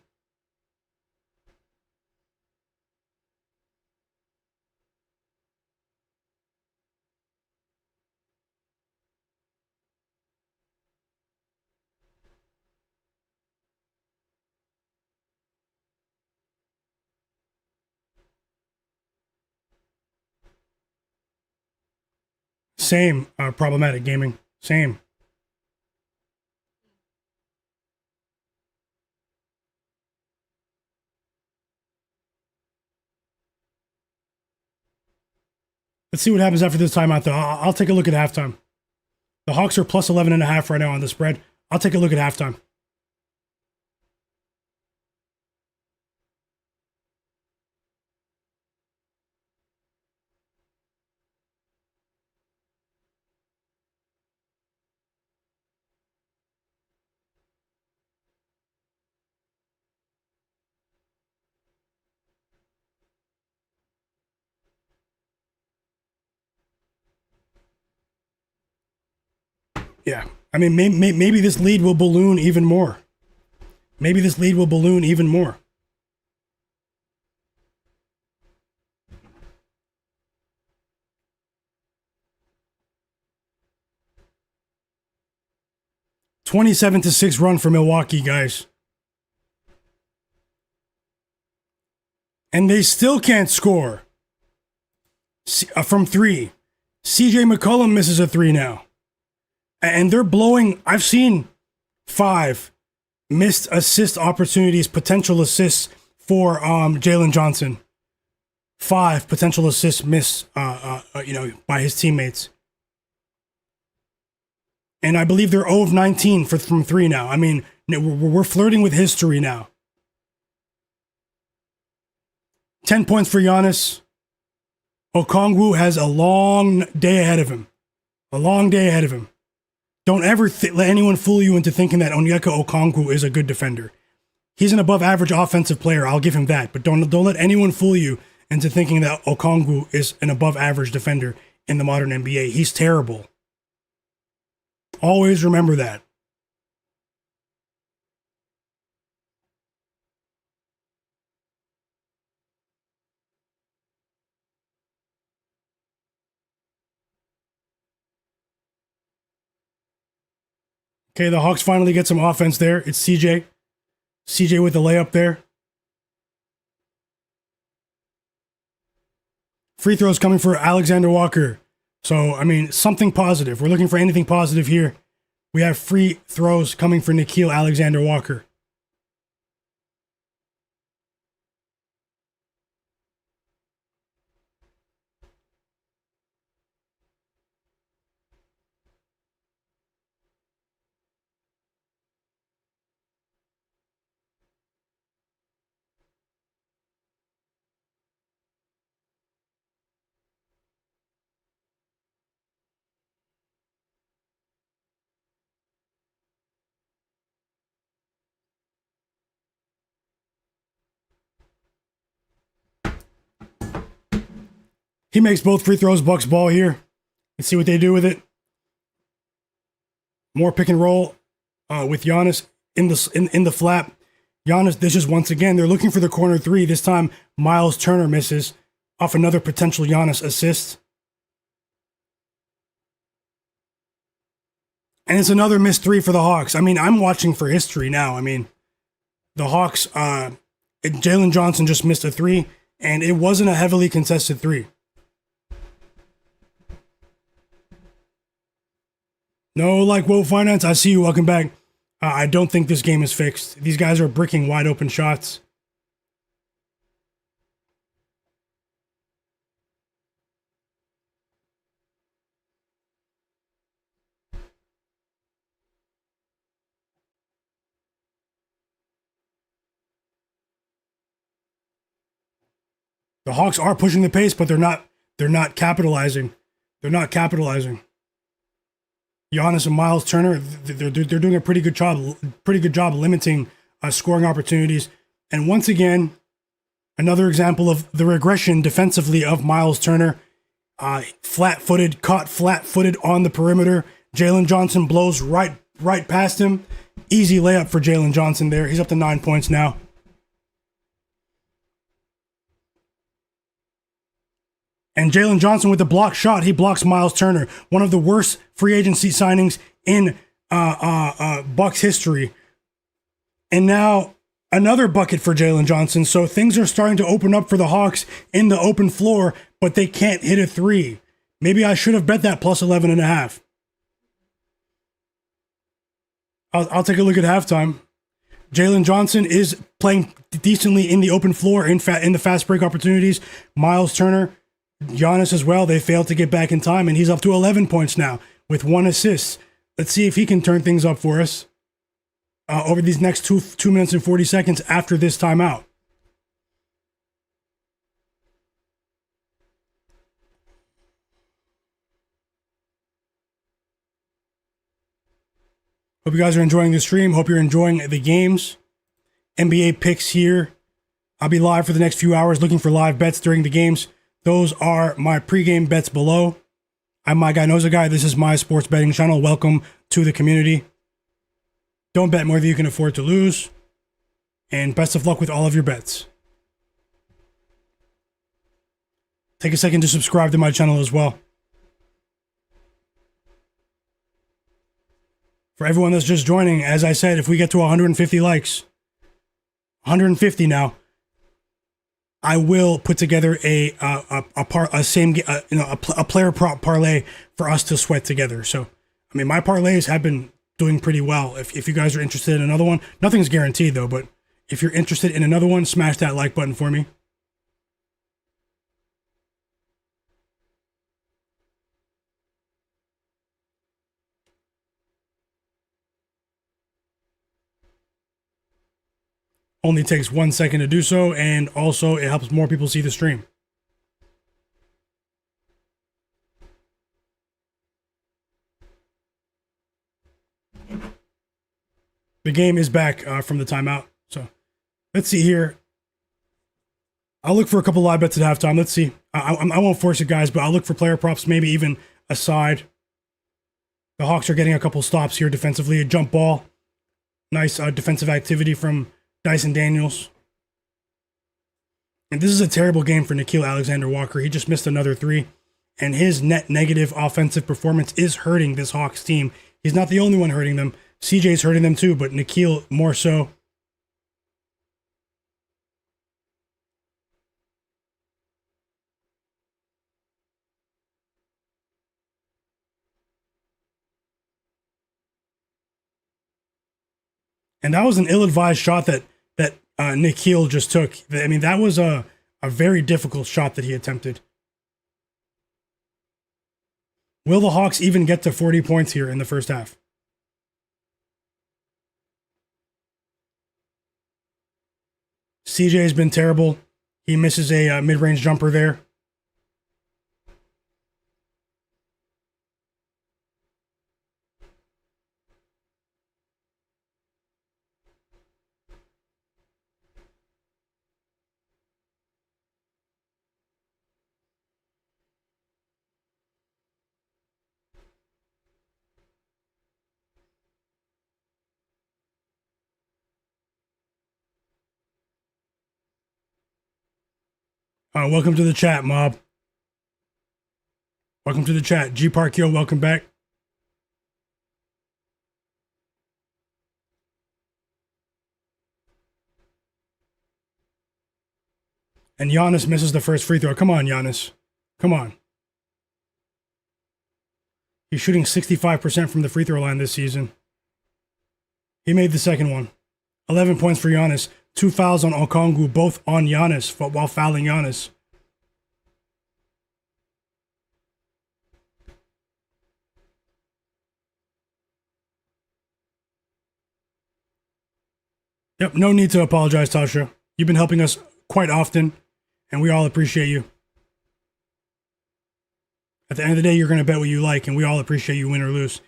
Same, problematic gaming. Same. Let's see what happens after this timeout, though. I'll take a look at halftime. The Hawks are plus 11.5 right now on the spread. I'll take a look at halftime. Yeah, I mean, maybe this lead will balloon even more. Maybe this lead will balloon even more. (27-6) run for Milwaukee, guys. And they still can't score from three. CJ McCollum misses a three now. And they're blowing. I've seen 5 missed assist opportunities, potential assists for Jalen Johnson. 5 potential assists missed, by his teammates. And I believe they're 0 of 19 from 3 now. I mean, we're flirting with history now. 10 points for Giannis. Okongwu has a long day ahead of him. A long day ahead of him. Don't ever let anyone fool you into thinking that Onyeka Okongwu is a good defender. He's an above-average offensive player. I'll give him that. But don't let anyone fool you into thinking that Okongwu is an above-average defender in the modern NBA. He's terrible. Always remember that. Okay, the Hawks finally get some offense there. It's CJ. CJ with the layup there. Free throws coming for Alexander Walker. So, I mean, something positive. We're looking for anything positive here. We have free throws coming for Nickeil Alexander Walker. He makes both free throws. Bucks ball here. Let's see what they do with it. More pick and roll with Giannis in the flap. Giannis dishes once again. They're looking for the corner three. This time, Miles Turner misses off another potential Giannis assist. And it's another missed three for the Hawks. I mean, I'm watching for history now. I mean, the Hawks, Jalen Johnson just missed a three, and it wasn't a heavily contested three. No, like, whoa, Finance, I see you. Welcome back. I don't think this game is fixed. These guys are bricking wide open shots. The Hawks are pushing the pace, but they're not capitalizing. They're not capitalizing. Giannis and Miles Turner, they're doing a pretty good job limiting scoring opportunities. And once again, another example of the regression defensively of Miles Turner. Flat-footed, caught flat-footed on the perimeter. Jalen Johnson blows right past him. Easy layup for Jalen Johnson there. He's up to 9 points now. And Jalen Johnson with the block shot, he blocks Miles Turner. One of the worst free agency signings in Bucks history. And now another bucket for Jalen Johnson. So things are starting to open up for the Hawks in the open floor, but they can't hit a three. Maybe I should have bet that plus 11.5. I'll take a look at halftime. Jalen Johnson is playing decently in the open floor in the fast break opportunities. Miles Turner, Giannis as well, they failed to get back in time, and he's up to 11 points now with 1 assist. Let's see if he can turn things up for us over these next 2 minutes and 40 seconds after this timeout. Hope you guys are enjoying the stream. Hope you're enjoying the games. NBA picks here. I'll be live for the next few hours looking for live bets during the games. Those are my pregame bets below. I'm Myguyknowsaguy. This is my sports betting channel. Welcome to the community. Don't bet more than you can afford to lose. And best of luck with all of your bets. Take a second to subscribe to my channel as well. For everyone that's just joining, as I said, if we get to 150 likes, 150 now, I will put together a player prop parlay for us to sweat together. So, I mean, my parlays have been doing pretty well. If you guys are interested in another one, nothing's guaranteed though, but if you're interested in another one, smash that like button for me. Only takes 1 second to do so, and also it helps more people see the stream. The game is back from the timeout. So let's see here. I'll look for a couple live bets at halftime. Let's see. I won't force it, guys, but I'll look for player props, maybe even a side. The Hawks are getting a couple stops here defensively. A jump ball. Nice defensive activity from Dyson Daniels. And this is a terrible game for Nickeil Alexander-Walker. He just missed another three. And his net negative offensive performance is hurting this Hawks team. He's not the only one hurting them. CJ's hurting them too, but Nickeil more so. And that was an ill-advised shot that Nickeil just took. I mean, that was a very difficult shot that he attempted. Will the Hawks even get to 40 points here in the first half? CJ's been terrible. He misses a mid-range jumper there. Welcome to the chat, Mob. Welcome to the chat. G Park, yo, welcome back. And Giannis misses the first free throw. Come on, Giannis. Come on. He's shooting 65% from the free throw line this season. He made the second one. 11 points for Giannis. 2 fouls on Okongwu, both on Giannis while fouling Giannis. Yep, no need to apologize, Tasha. You've been helping us quite often, and we all appreciate you. At the end of the day, you're going to bet what you like, and we all appreciate you win or lose.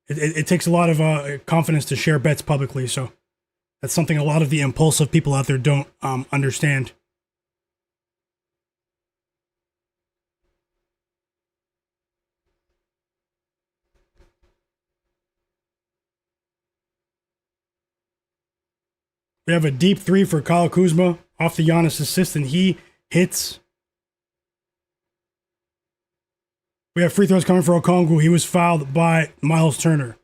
It takes a lot of confidence to share bets publicly, so that's something a lot of the impulsive people out there don't understand. We have a deep three for Kyle Kuzma off the Giannis assist, and he hits. We have free throws coming for Okongwu. He was fouled by Miles Turner.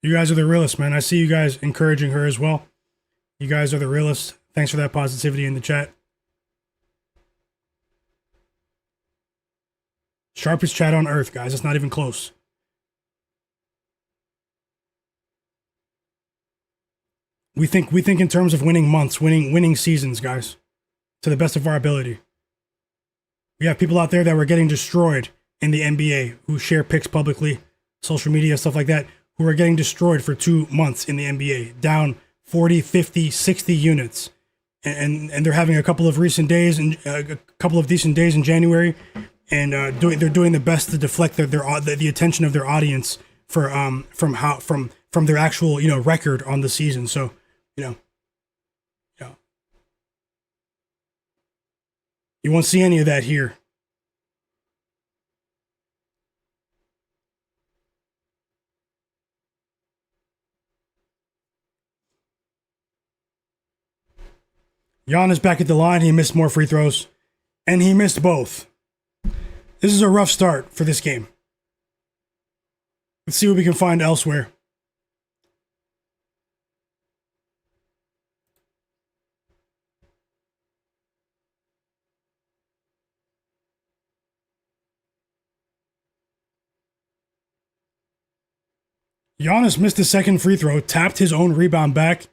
You guys are the realists, man. I see you guys encouraging her as well. You guys are the realists. Thanks for that positivity in the chat. Sharpest chat on earth, guys. It's not even close. We think in terms of winning months, winning seasons, guys, to the best of our ability. We have people out there that were getting destroyed in the NBA who share picks publicly, social media, stuff like that, who are getting destroyed for 2 months in the NBA, down 40, 50, 60 units. And they're having a couple of recent days and a couple of decent days in January, and they're doing the best to deflect the attention of their audience from their actual record on the season. So you won't see any of that here. Giannis back at the line. He missed more free throws, and he missed both. This is a rough start for this game. Let's see what we can find elsewhere. Giannis missed the second free throw, tapped his own rebound back,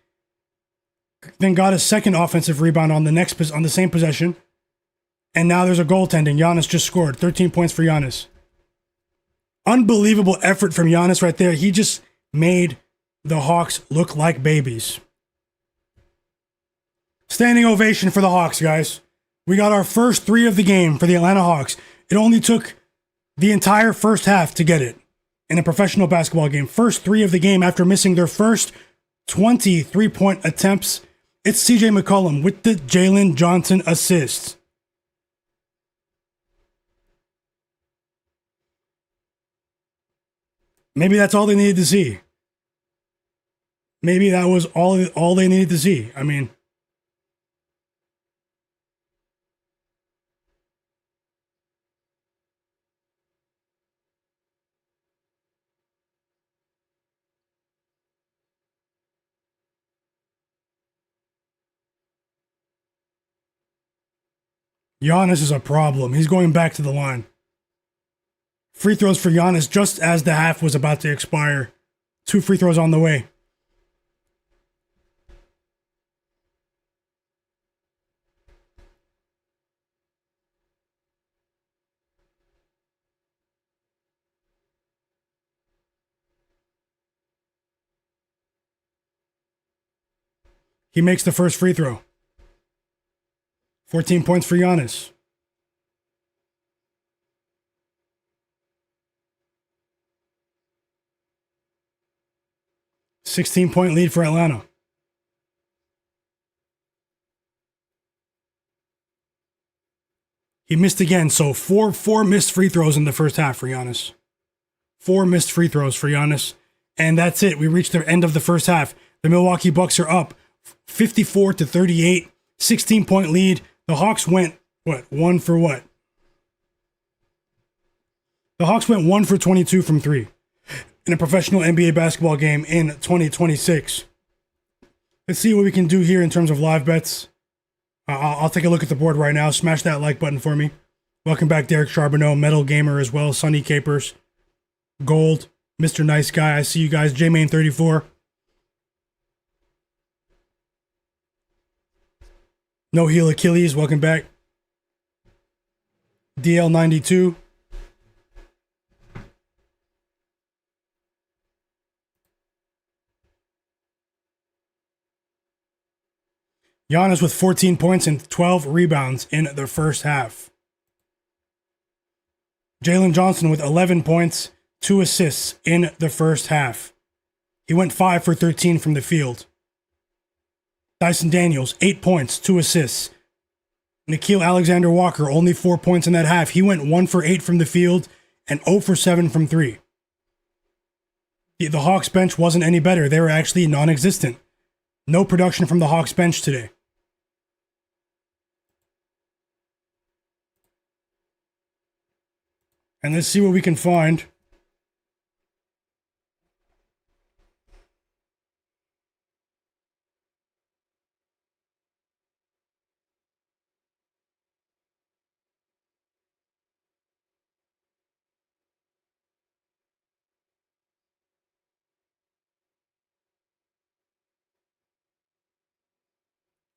then got a second offensive rebound on the same possession, and now there's a goaltending. Giannis just scored 13 points for Giannis. Unbelievable effort from Giannis right there. He just made the Hawks look like babies. Standing ovation for the Hawks, guys. We got our first 3 of the game for the Atlanta Hawks. It only took the entire first half to get it in a professional basketball game. First 3 of the game after missing their first 23-point attempts. It's CJ McCollum with the Jalen Johnson assist. Maybe that's all they needed to see. Maybe that was all they needed to see. I mean, Giannis is a problem. He's going back to the line. Free throws for Giannis just as the half was about to expire. 2 free throws on the way. He makes the first free throw. 14 points for Giannis. 16-point lead for Atlanta. He missed again, so four missed free throws in the first half for Giannis. 4 missed free throws for Giannis. And that's it. We reached the end of the first half. The Milwaukee Bucks are up 54-38, 16-point lead. The Hawks went, one for what? The Hawks went 1 for 22 from 3 in a professional NBA basketball game in 2026. Let's see what we can do here in terms of live bets. I'll take a look at the board right now. Smash that like button for me. Welcome back, Derek Charbonneau, Metal Gamer as well, Sunny Capers, Gold, Mr. Nice Guy. I see you guys. J-Main34. No Heel Achilles, welcome back. DL92. Giannis with 14 points and 12 rebounds in the first half. Jalen Johnson with 11 points, 2 assists in the first half. He went 5 for 13 from the field. Dyson Daniels, 8 points, 2 assists. Nickeil Alexander-Walker, only 4 points in that half. He went 1 for 8 from the field and 0 for 7 from 3. The Hawks bench wasn't any better. They were actually non-existent. No production from the Hawks bench today. And let's see what we can find.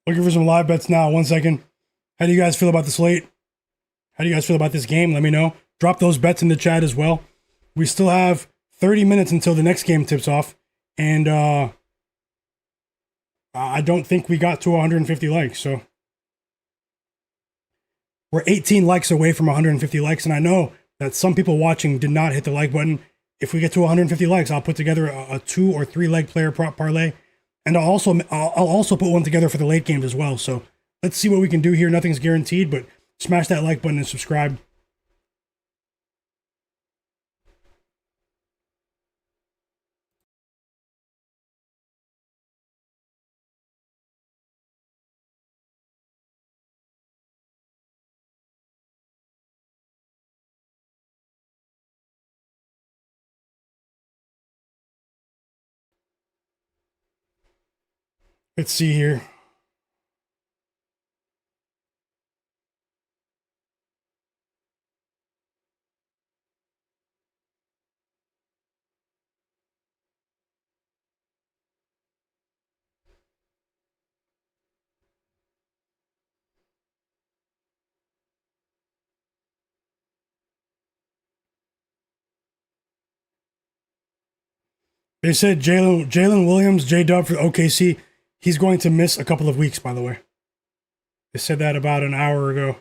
Looking for some live bets now. 1 second. How do you guys feel about the slate? How do you guys feel about this game? Let me know. Drop those bets in the chat as well. We still have 30 minutes until the next game tips off. And I don't think we got to 150 likes. So we're 18 likes away from 150 likes. And I know that some people watching did not hit the like button. If we get to 150 likes, I'll put together a 2 or 3 leg player prop parlay. And I'll also put one together for the late games as well. So let's see what we can do here. Nothing's guaranteed, but smash that like button and subscribe. Let's see here. They said Jalen Williams, J-Dub for OKC. He's going to miss a couple of weeks, by the way. They said that about an hour ago.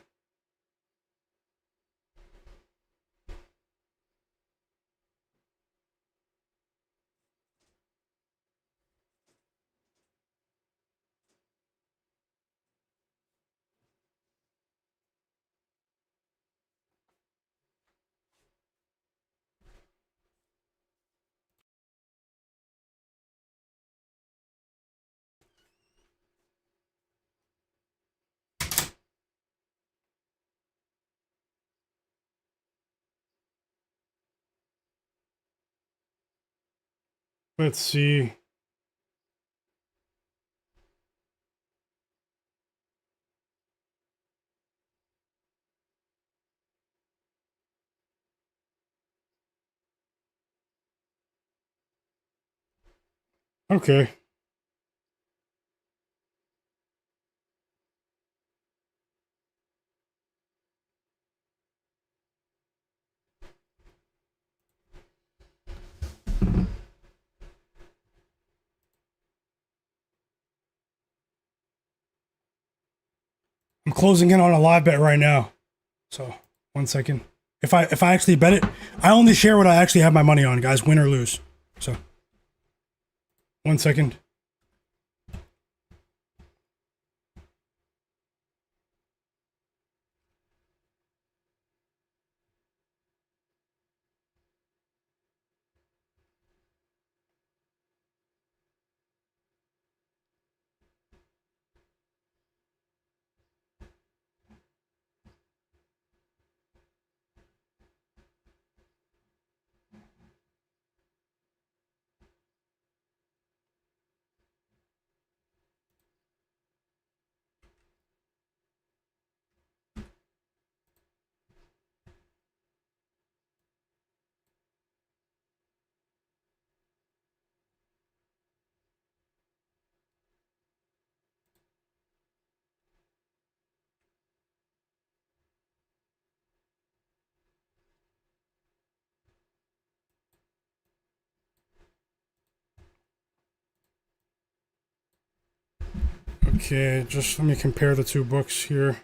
Let's see. Okay. I'm closing in on a live bet right now. So 1 second. If I actually bet it, I only share what I actually have my money on, guys, win or lose. So 1 second. Okay, just let me compare the two books here.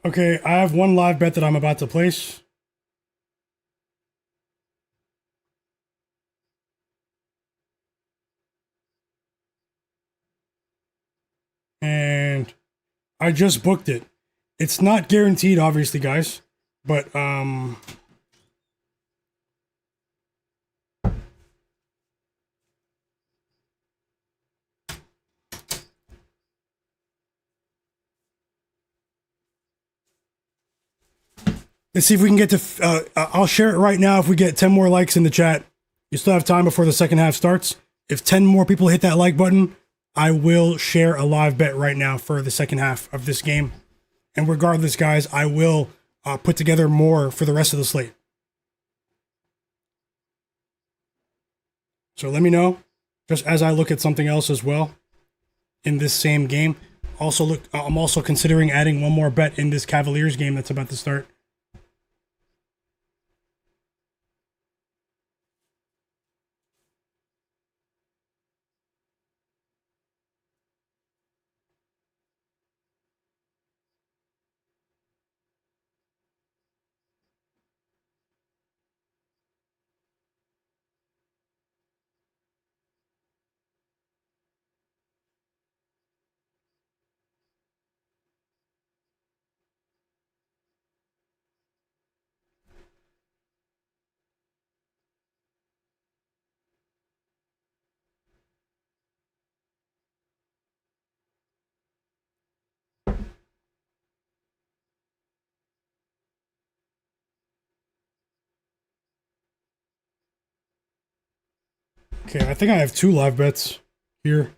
Okay, I have one live bet that I'm about to place. And I just booked it. It's not guaranteed, obviously, guys. But, let's see if we can get to, I'll share it right now if we get 10 more likes in the chat. You still have time before the second half starts. If 10 more people hit that like button, I will share a live bet right now for the second half of this game. And regardless, guys, I will put together more for the rest of the slate. So let me know, just as I look at something else as well in this same game. Also, I'm also considering adding one more bet in this Cavaliers game that's about to start. Okay, I think I have 2 live bets here.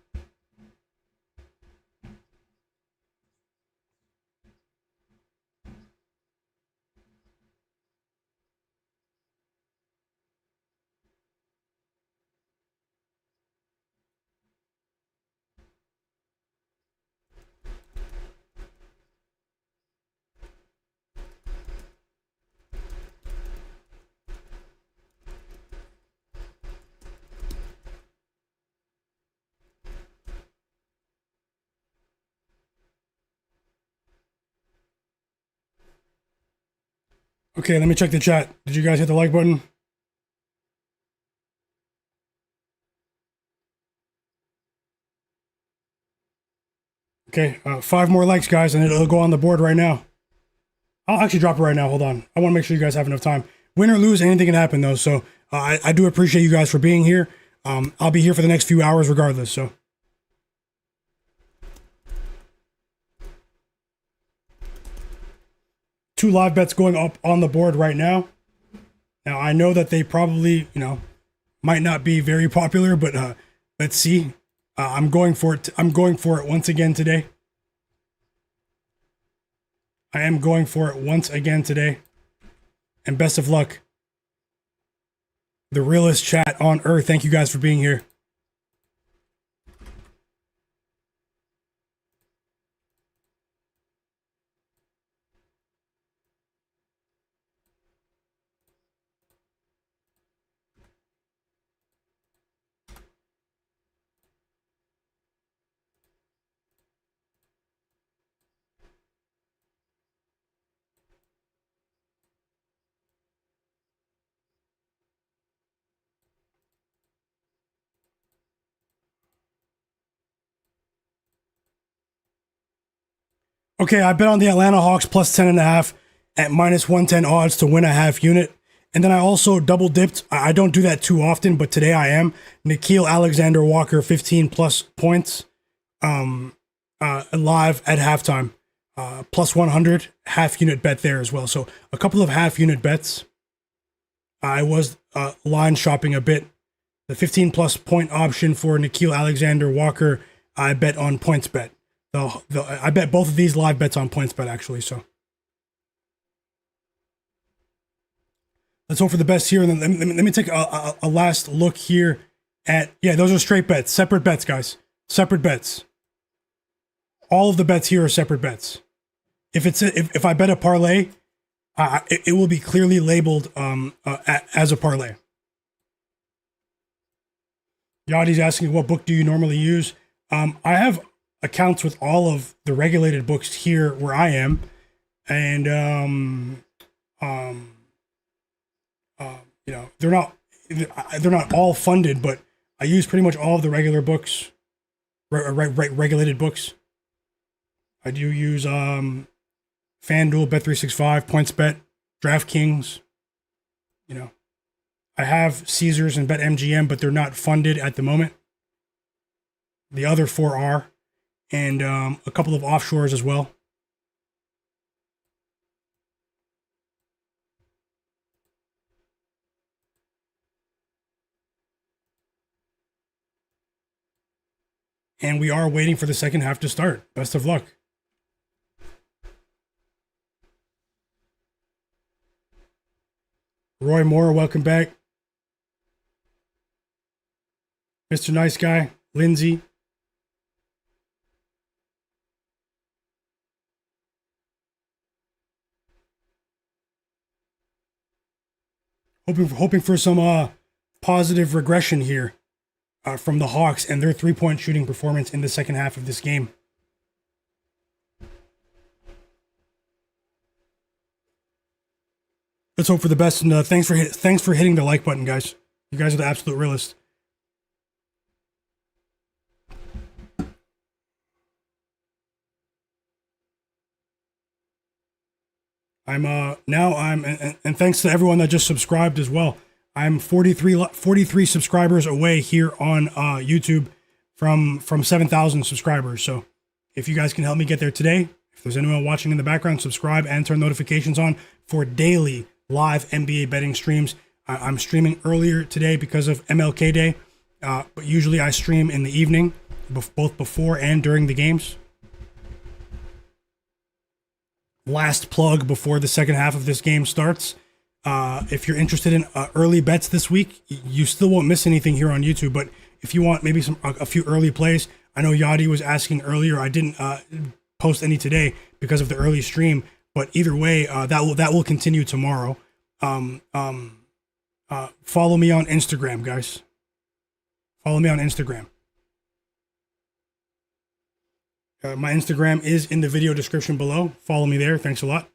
Okay, let me check the chat. Did you guys hit the like button? Okay, 5 more likes, guys, and it'll go on the board right now. I'll actually drop it right now. Hold on. I want to make sure you guys have enough time. Win or lose, anything can happen, though. So I do appreciate you guys for being here. I'll be here for the next few hours regardless. So. Two live bets going up on the board right now. Now I know that they probably, might not be very popular, but let's see. I'm going for it. I'm going for it once again today. I am going for it once again today. And best of luck. The realest chat on earth. Thank you guys for being here. Okay, I bet on the Atlanta Hawks plus 10.5 at minus 110 odds to win a half unit. And then I also double dipped. I don't do that too often, but today I am. Nickeil Alexander-Walker, 15 plus points live at halftime. Plus 100 half unit bet there as well. So a couple of half unit bets. I was line shopping a bit. The 15 plus point option for Nickeil Alexander-Walker, I bet on PointsBet. I bet both of these live bets on PointsBet actually. So let's hope for the best here. And then let me take a last look here at, those are straight bets, separate bets, guys, separate bets. All of the bets here are separate bets. If I bet a parlay, it will be clearly labeled as a parlay. Yachty's asking, what book do you normally use? I have accounts with all of the regulated books here where I am, and they're not all funded, but I use pretty much all of the regular books, regulated books. I do use FanDuel, Bet365, PointsBet, DraftKings. I have Caesars and BetMGM, but they're not funded at the moment. The other four are. And a couple of offshores as well. And we are waiting for the second half to start. Best of luck. Roy Moore, welcome back. Mr. Nice Guy, Lindsay. Hoping for some positive regression here from the Hawks and their three-point shooting performance in the second half of this game. Let's hope for the best, and thanks for hitting the like button, guys. You guys are the absolute realists. And thanks to everyone that just subscribed as well. I'm 43 subscribers away here on YouTube from 7,000 subscribers. So if you guys can help me get there today, if there's anyone watching in the background, subscribe and turn notifications on for daily live NBA betting streams. I'm streaming earlier today because of MLK Day, but usually I stream in the evening, both before and during the games. Last plug before the second half of this game starts. If you're interested in early bets this week, you still won't miss anything here on YouTube. But if you want maybe a few early plays, I know Yachty was asking earlier. I didn't post any today because of the early stream. But either way, that will continue tomorrow. Follow me on Instagram, guys. Follow me on Instagram. My Instagram is in the video description below. Follow me there. Thanks a lot.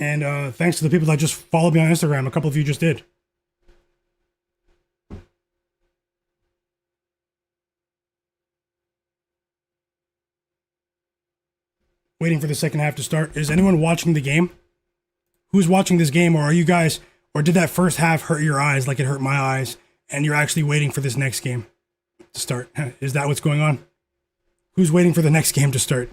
And thanks to the people that just followed me on Instagram. A couple of you just did. Waiting for the second half to start. Is anyone watching the game? Who's watching this game, or are you guys, or did that first half hurt your eyes like it hurt my eyes, and you're actually waiting for this next game to start? Is that what's going on? Who's waiting for the next game to start?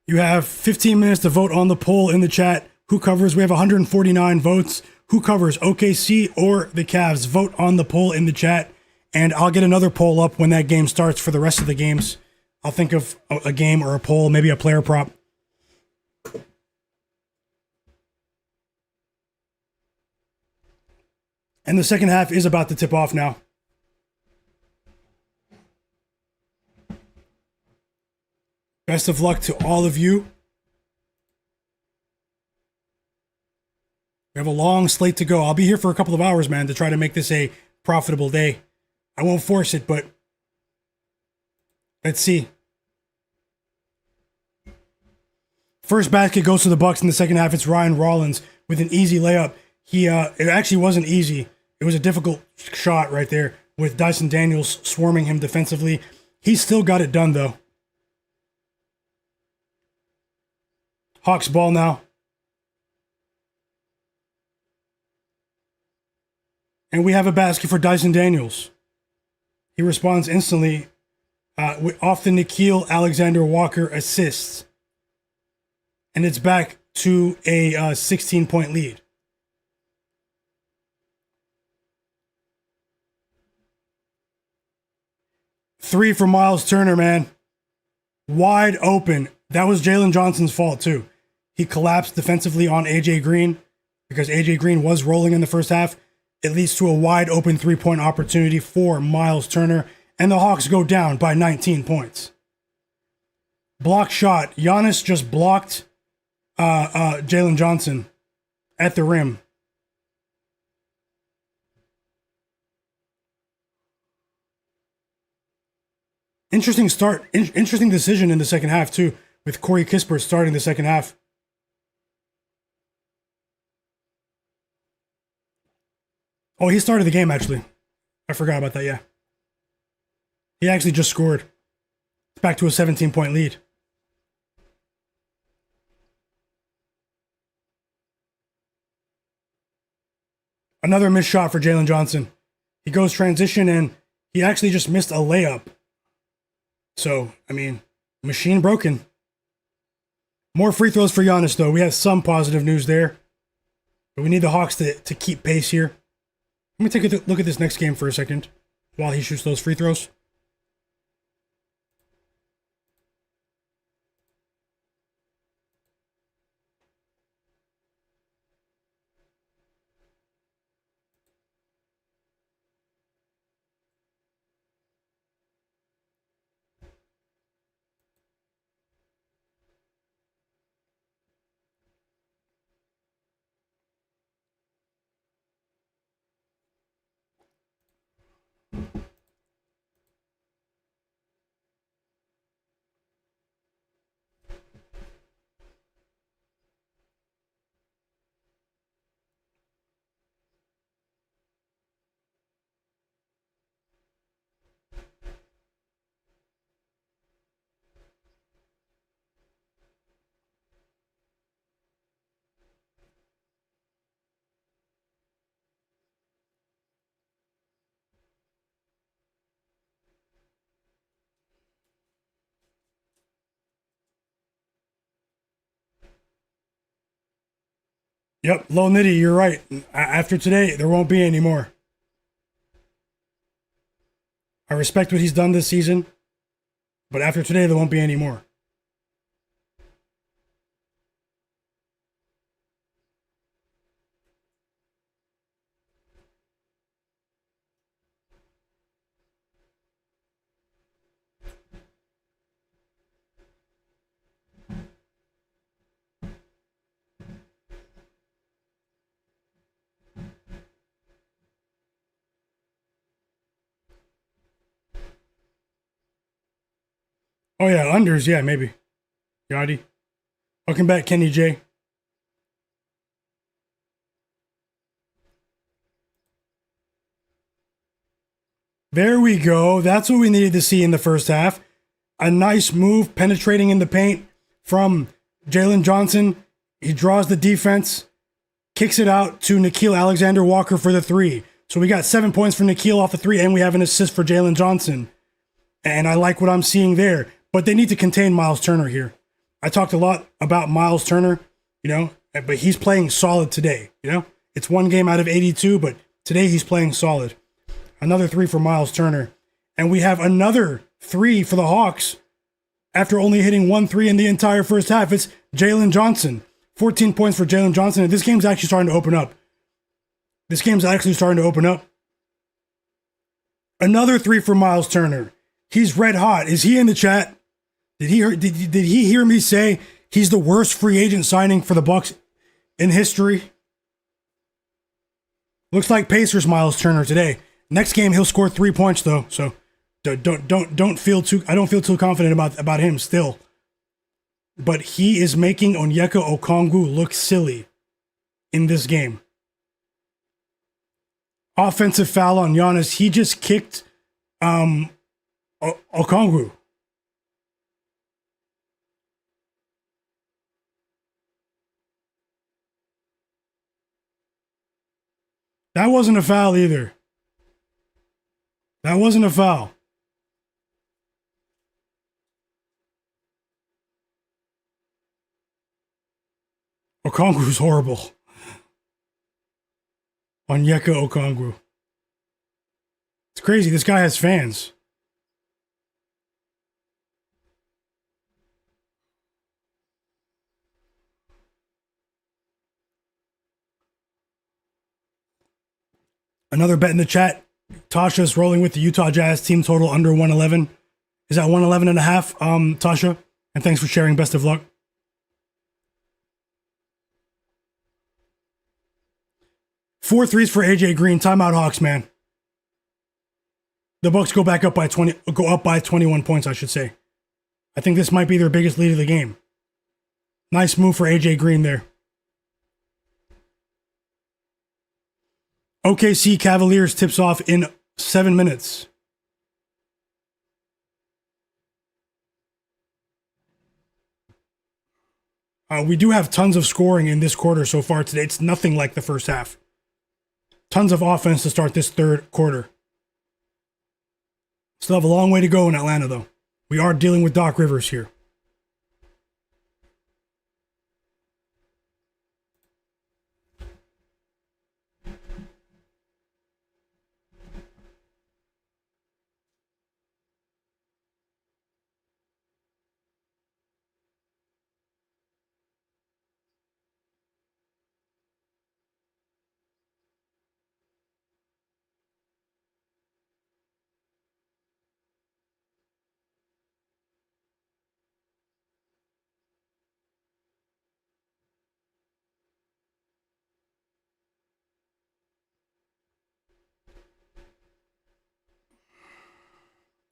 You have 15 minutes to vote on the poll in the chat. Who covers? We have 149 votes. Who covers, OKC or the Cavs? Vote on the poll in the chat, and I'll get another poll up when that game starts for the rest of the games. I'll think of a game or a poll, maybe a player prop. And the second half is about to tip off now. Best of luck to all of you. We have a long slate to go. I'll be here for a couple of hours, man, to try to make this a profitable day. I won't force it, but let's see. First basket goes to the Bucks in the second half. It's Ryan Rollins with an easy layup. It actually wasn't easy. It was a difficult shot right there with Dyson Daniels swarming him defensively. He still got it done, though. Hawks ball now. And we have a basket for Dyson Daniels. He responds instantly off the Nickeil Alexander-Walker assists. And it's back to a 16-point lead. Three for Miles Turner, man. Wide open. That was Jalen Johnson's fault, too. He collapsed defensively on AJ Green because AJ Green was rolling in the first half. It leads to a wide open three-point opportunity for Miles Turner, and the Hawks go down by 19 points. Block shot. Giannis just blocked Jalen Johnson at the rim. Interesting start. Interesting decision in the second half, too, with Corey Kispert starting the second half. Oh, he started the game, actually. I forgot about that, yeah. He actually just scored. It's back to a 17-point lead. Another missed shot for Jalen Johnson. He goes transition, and he actually just missed a layup. So, I mean, machine broken. More free throws for Giannis, though. We have some positive news there. But we need the Hawks to keep pace here. Let me take a look at this next game for a second while he shoots those free throws. Yep, Low Nitty, you're right. After today, there won't be any more. I respect what he's done this season, but after today, there won't be any more. Oh yeah, unders. Yeah, maybe. Yachty. Welcome back, Kenny J. There we go. That's what we needed to see in the first half. A nice move penetrating in the paint from Jalen Johnson. He draws the defense, kicks it out to Nickeil Alexander-Walker for the three. So we got 7 points for Nickeil off the three, and we have an assist for Jalen Johnson. And I like what I'm seeing there. But they need to contain Miles Turner here. I talked a lot about Miles Turner, but he's playing solid today, It's one game out of 82, but today he's playing solid. Another three for Miles Turner. And we have another three for the Hawks after only hitting 1 3 in the entire first half. It's Jalen Johnson. 14 points for Jalen Johnson. And this game's actually starting to open up. Another three for Miles Turner. He's red hot. Is he in the chat? Did he hear me say he's the worst free agent signing for the Bucks in history? Looks like Pacers Miles Turner today. Next game he'll score 3 points though. So I don't feel too confident about him still. But he is making Onyeka Okongwu look silly in this game. Offensive foul on Giannis. He just kicked Okongwu. That wasn't a foul either. That wasn't a foul. Okongwu's horrible. Onyeka Okongwu. It's crazy. This guy has fans. Another bet in the chat. Tasha's rolling with the Utah Jazz team total under 111. Is that 111 and a half, Tasha? And thanks for sharing. Best of luck. Four threes for AJ Green. Timeout Hawks, man. The Bucks go up by 21 points, I should say. I think this might be their biggest lead of the game. Nice move for AJ Green there. OKC Cavaliers tips off in 7 minutes. We do have tons of scoring in this quarter so far today. It's nothing like the first half. Tons of offense to start this third quarter. Still have a long way to go in Atlanta, though. We are dealing with Doc Rivers here.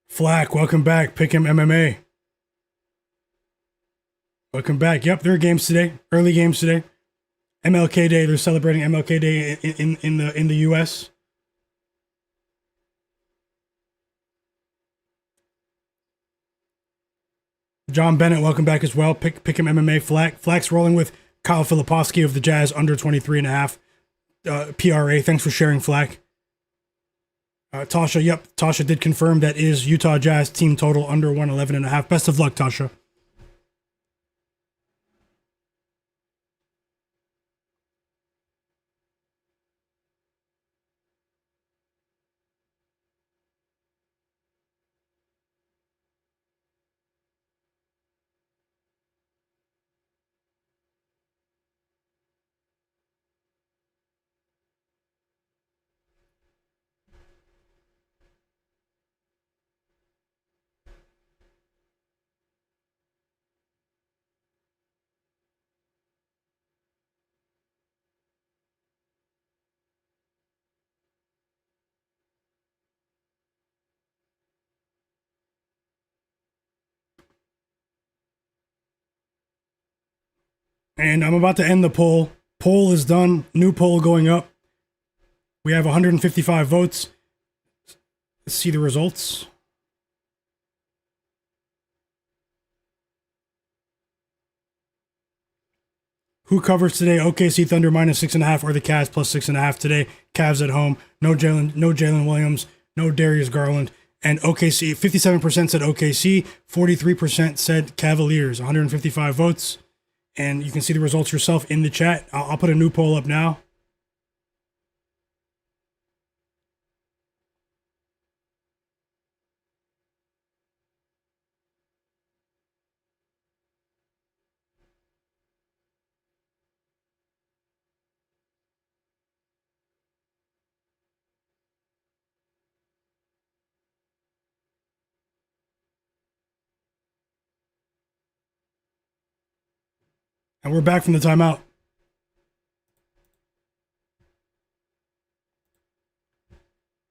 Flack, welcome back. Pick'em MMA. Welcome back. Yep, there are games today. Early games today. MLK Day. They're celebrating MLK Day in the US. John Bennett, welcome back as well. Pick'em MMA. Flack's rolling with Kyle Filipowski of the Jazz under 23.5 PRA. Thanks for sharing, Flack. Tasha, yep. Tasha did confirm that is Utah Jazz team total under 111.5. Best of luck, Tasha. And I'm about to end the poll. Poll is done. New poll going up. We have 155 votes. Let's see the results. Who covers today? OKC Thunder -6.5 or the Cavs +6.5 today. Cavs at home. No Jalen Williams. No Darius Garland. And OKC, 57% said OKC. 43% said Cavaliers. 155 votes. And you can see the results yourself in the chat. I'll put a new poll up now. And we're back from the timeout.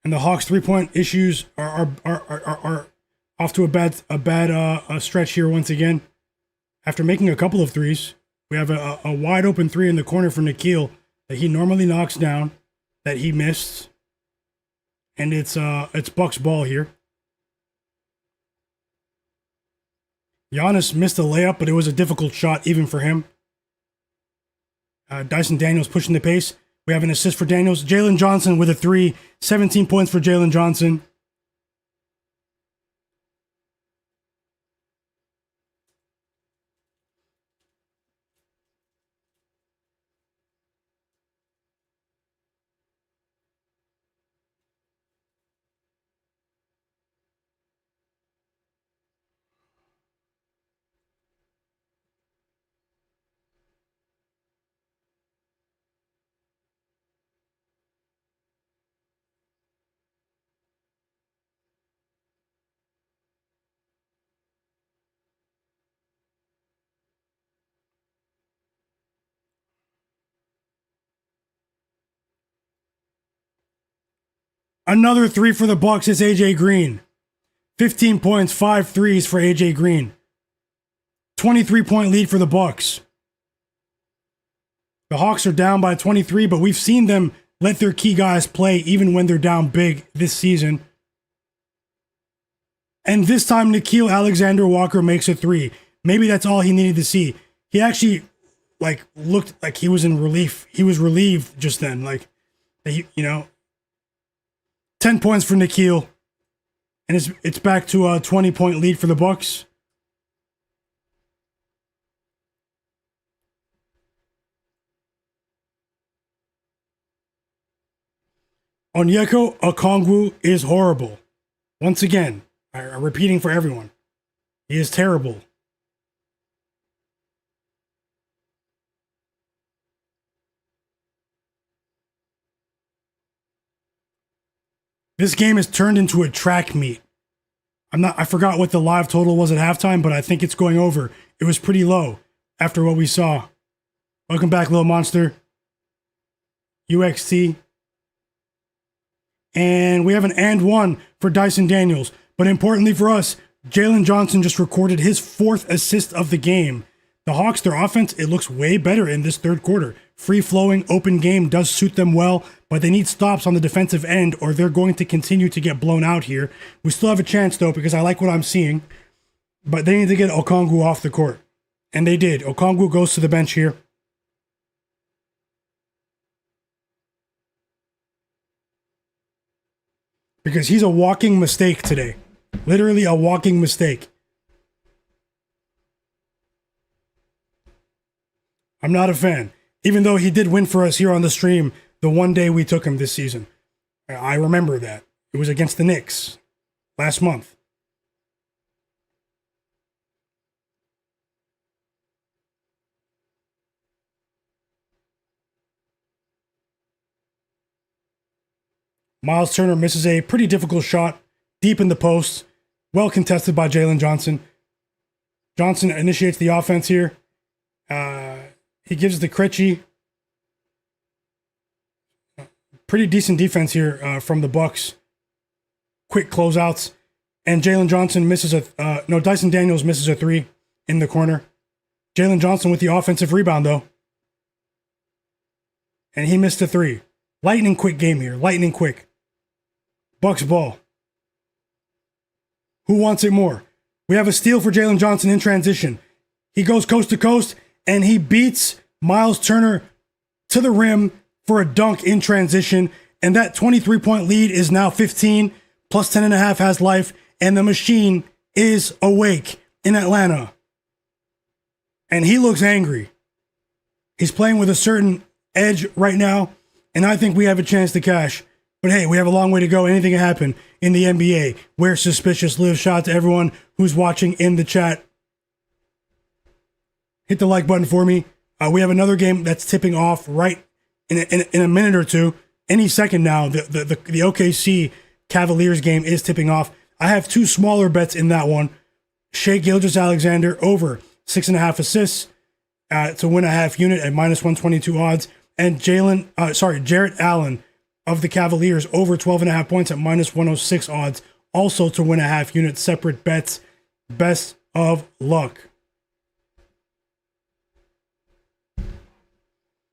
And the Hawks 3-point issues are off to a bad stretch here once again. After making a couple of threes, we have a wide open three in the corner for Nikhil that he normally knocks down, that he missed, and it's Bucks ball here. Giannis missed a layup, but it was a difficult shot even for him. Dyson Daniels pushing the pace. We have an assist for Daniels. Jalen Johnson with a three. 17 points for Jalen Johnson. Another three for the Bucks is AJ Green. 15 points, 5 threes for AJ Green. 23-point lead for the Bucks. The Hawks are down by 23, but we've seen them let their key guys play even when they're down big this season. And this time, Nickeil Alexander-Walker makes a three. Maybe that's all he needed to see. He actually looked like he was in relief. He was relieved just then. 10 points for Nickeil. And it's back to a 20-point lead for the Bucks. Onyeka Okongwu is horrible. Once again, I'm repeating for everyone. He is terrible. This game has turned into a track meet. I forgot what the live total was at halftime, but I think it's going over. It was pretty low after what we saw. Welcome back, Little Monster. UXT. And we have an and one for Dyson Daniels. But importantly for us, Jalen Johnson just recorded his 4th assist of the game. The Hawks, their offense, it looks way better in this third quarter. Free-flowing, open game does suit them well, but they need stops on the defensive end or they're going to continue to get blown out here. We still have a chance, though, because I like what I'm seeing. But they need to get Okongwu off the court. And they did. Okongwu goes to the bench here. Because he's a walking mistake today. Literally a walking mistake. I'm not a fan. Even though he did win for us here on the stream the one day we took him this season. I remember that. It was against the Knicks last month. Miles Turner misses a pretty difficult shot deep in the post. Well contested by Jalen Johnson. Johnson initiates the offense here. He gives the Krejci. Pretty decent defense here from the Bucks. Quick closeouts. And Jalen Johnson misses Dyson Daniels misses a three in the corner. Jalen Johnson with the offensive rebound, though. And he missed a three. Lightning quick game here. Lightning quick. Bucks ball. Who wants it more? We have a steal for Jalen Johnson in transition. He goes coast to coast, and he beats Miles Turner to the rim for a dunk in transition. And that 23-point lead is now 15, plus 10.5 has life, and the machine is awake in Atlanta. And he looks angry. He's playing with a certain edge right now, and I think we have a chance to cash. But hey, we have a long way to go. Anything can happen in the NBA. Where suspicious lives. Shout out to everyone who's watching in the chat. Hit the like button for me. We have another game that's tipping off right in a minute or two. Any second now, the OKC Cavaliers game is tipping off. I have two smaller bets in that one. Shai Gilgeous-Alexander over 6.5 assists to win a half unit at minus 122 odds. And Jarrett Allen of the Cavaliers over 12.5 points at minus 106 odds, also to win a half unit. Separate bets. Best of luck.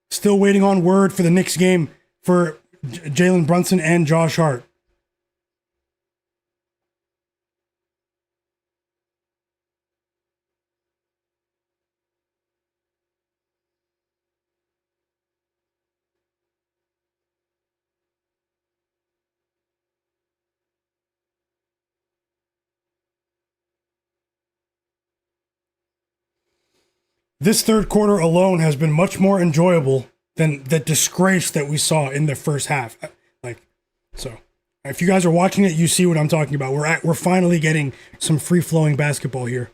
Still waiting on word for the Knicks game for Jalen Brunson and Josh Hart. This third quarter alone has been much more enjoyable than the disgrace that we saw in the first half. So if you guys are watching it, you see what I'm talking about. We're finally getting some free-flowing basketball here.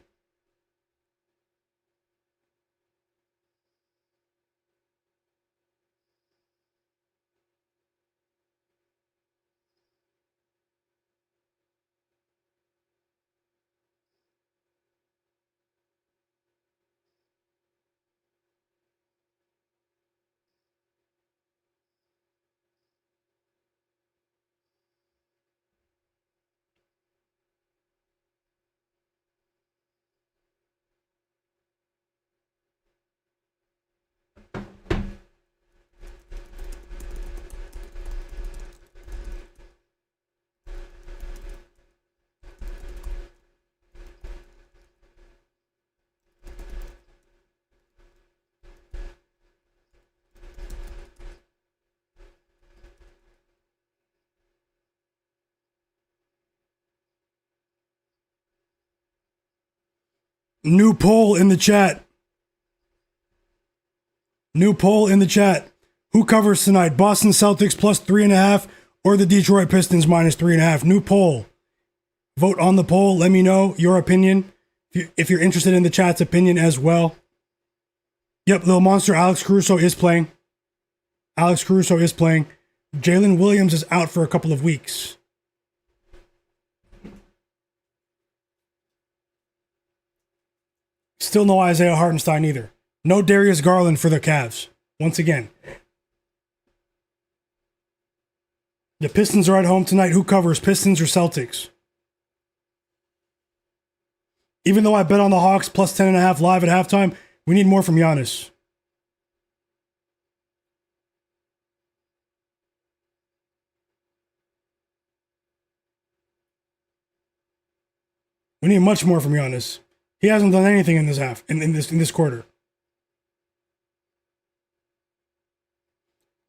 New poll in the chat. Who covers tonight? Boston Celtics plus 3.5 or the Detroit Pistons minus 3.5? New poll. Vote on the poll. Let me know your opinion. If you're interested in the chat's opinion as well. Yep, Little Monster, Alex Caruso is playing. Jalen Williams is out for a couple of weeks. Still no Isaiah Hartenstein either. No Darius Garland for the Cavs. Once again. The Pistons are at home tonight. Who covers, Pistons or Celtics? Even though I bet on the Hawks plus 10.5 live at halftime, we need more from Giannis. We need much more from Giannis. He hasn't done anything in this half, in this quarter.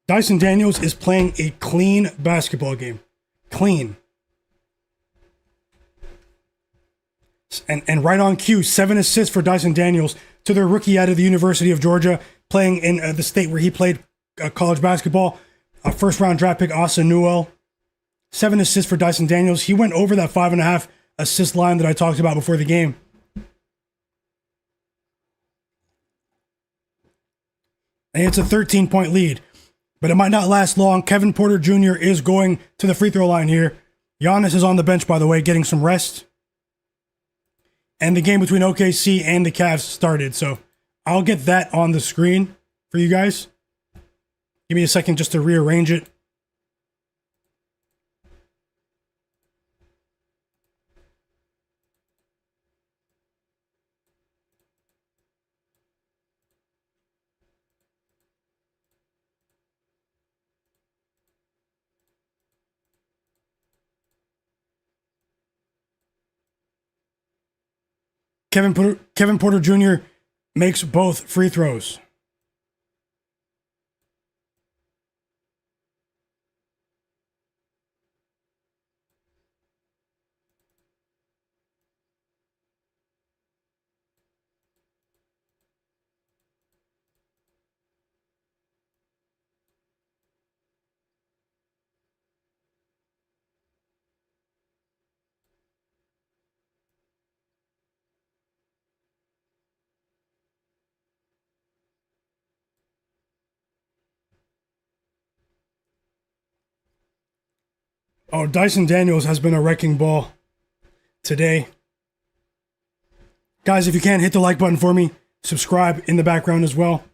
Dyson Daniels is playing a clean basketball game. Clean. And right on cue, 7 assists for Dyson Daniels to their rookie out of the University of Georgia, playing in the state where he played college basketball. A first-round draft pick, Asa Newell. 7 assists for Dyson Daniels. He went over that 5.5 assist line that I talked about before the game. And it's a 13-point lead. But it might not last long. Kevin Porter Jr. is going to the free throw line here. Giannis is on the bench, by the way, getting some rest. And the game between OKC and the Cavs started. So I'll get that on the screen for you guys. Give me a second just to rearrange it. Kevin Porter Jr. makes both free throws. Oh, Dyson Daniels has been a wrecking ball today. Guys, if you can, hit the like button for me. Subscribe in the background as well.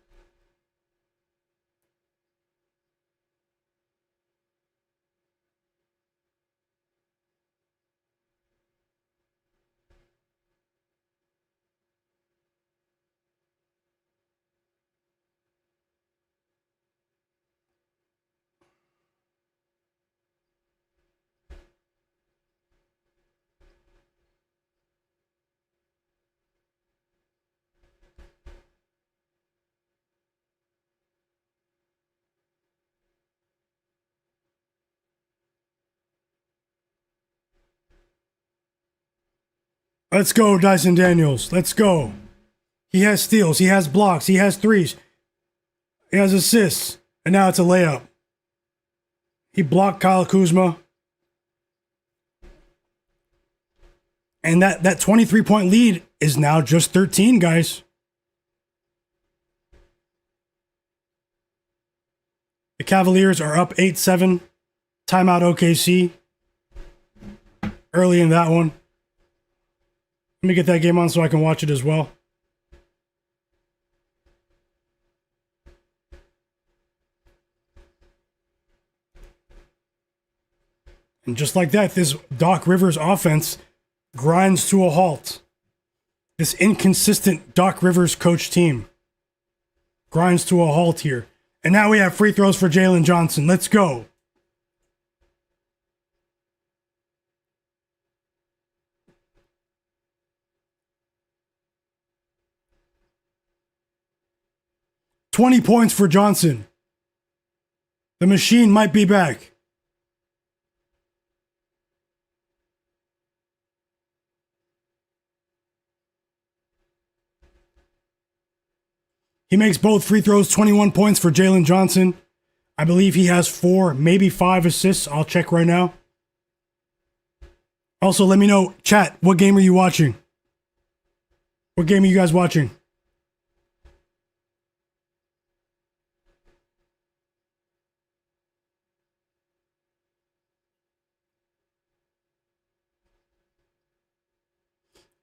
Let's go, Dyson Daniels. Let's go. He has steals. He has blocks. He has threes. He has assists. And now it's a layup. He blocked Kyle Kuzma. And that 23-point lead is now just 13, guys. The Cavaliers are up 8-7. Timeout OKC. Early in that one. Let me get that game on so I can watch it as well. And just like that, this Doc Rivers offense grinds to a halt. This inconsistent Doc Rivers coach team grinds to a halt here. And now we have free throws for Jalen Johnson. Let's go. $20 points for Johnson. The machine might be back. He makes both free throws, 21 points for Jalen Johnson. I believe he has 4, maybe 5 assists. I'll check right now. Also, let me know, chat, what game are you watching? What game are you guys watching?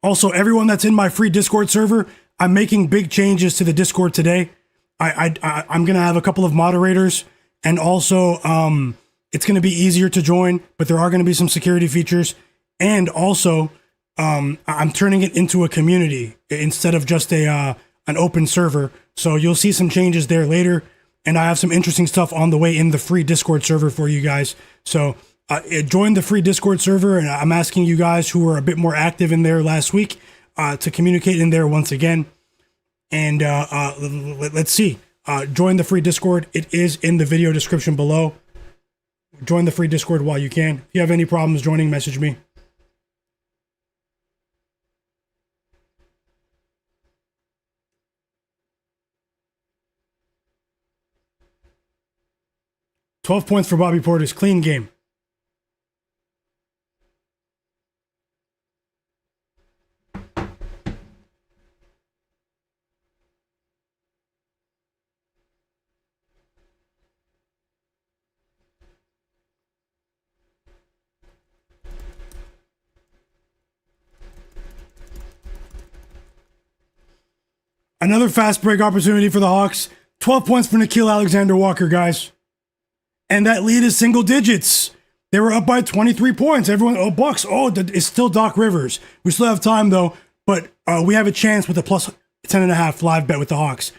Also, everyone that's in my free Discord server, I'm making big changes to the Discord today. I'm going to have a couple of moderators, and also it's going to be easier to join, but there are going to be some security features. And also, I'm turning it into a community instead of just an open server. So you'll see some changes there later, and I have some interesting stuff on the way in the free Discord server for you guys. So join the free Discord server, and I'm asking you guys who were a bit more active in there last week to communicate in there once again. And let's see. Join the free Discord. It is in the video description below. Join the free Discord while you can. If you have any problems joining, message me. $12 points for Bobby Portis. Clean game. Another fast break opportunity for the Hawks. 12 points for Nickeil Alexander-Walker, guys. And that lead is single digits. They were up by 23 points. Everyone, Bucks. It's still Doc Rivers. We still have time, though. But we have a chance with a plus 10.5 live bet with the Hawks.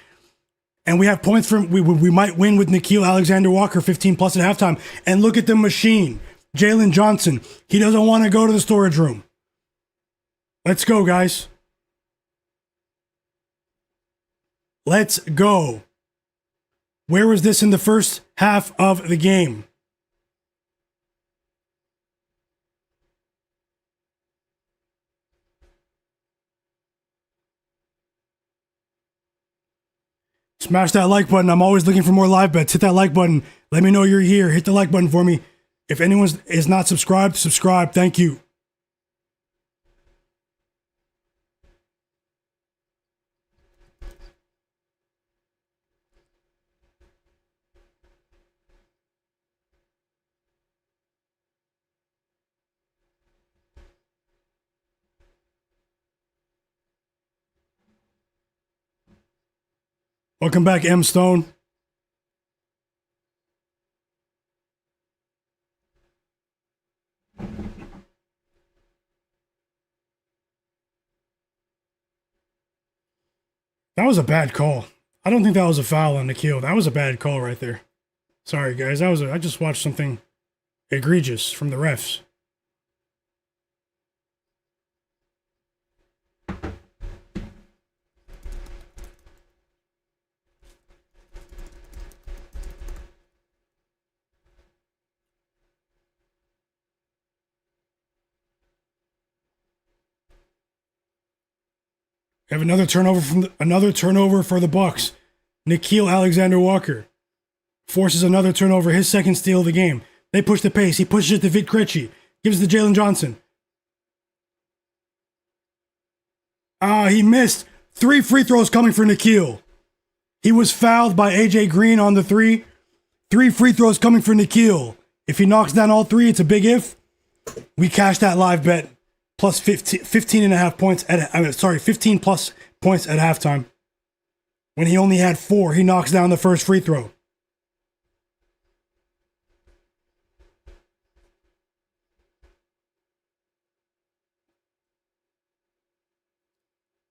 And we have points from, we might win with Nickeil Alexander-Walker, 15 plus at halftime. And look at the machine. Jalen Johnson. He doesn't want to go to the storage room. Let's go, guys. Let's go. Where was this in the first half of the game? Smash that like button. I'm always looking for more live bets. Hit that like button. Let me know you're here. Hit the like button for me. If anyone is not subscribed, subscribe. Thank you. Welcome back, M Stone. That was a bad call. I don't think that was a foul on Nikhil. That was a bad call right there. Sorry, guys. I just watched something egregious from the refs. We have another turnover for the Bucks. Nickeil Alexander-Walker forces another turnover, his second steal of the game. They push the pace. He pushes it to Vit Krejci. Gives it to Jalen Johnson. He missed. 3 free throws coming for Nickeil. He was fouled by AJ Green on the 3. 3 free throws coming for Nickeil. If he knocks down all 3, it's a big if. We cash that live bet. Plus 15 and a half points 15 plus points at halftime. When he only had 4, he knocks down the first free throw.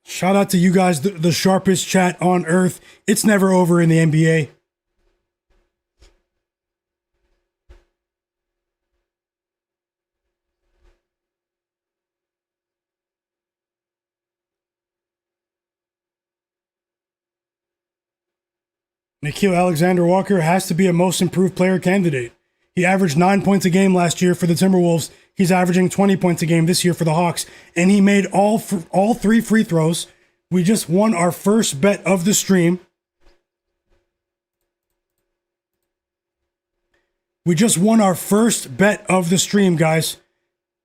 Shout out to you guys, the sharpest chat on earth. It's never over in the NBA. Nickeil Alexander-Walker has to be a most improved player candidate. He averaged 9 points a game last year for the Timberwolves. He's averaging 20 points a game this year for the Hawks. And he made all 3 free throws. We just won our first bet of the stream. We just won our first bet of the stream, guys.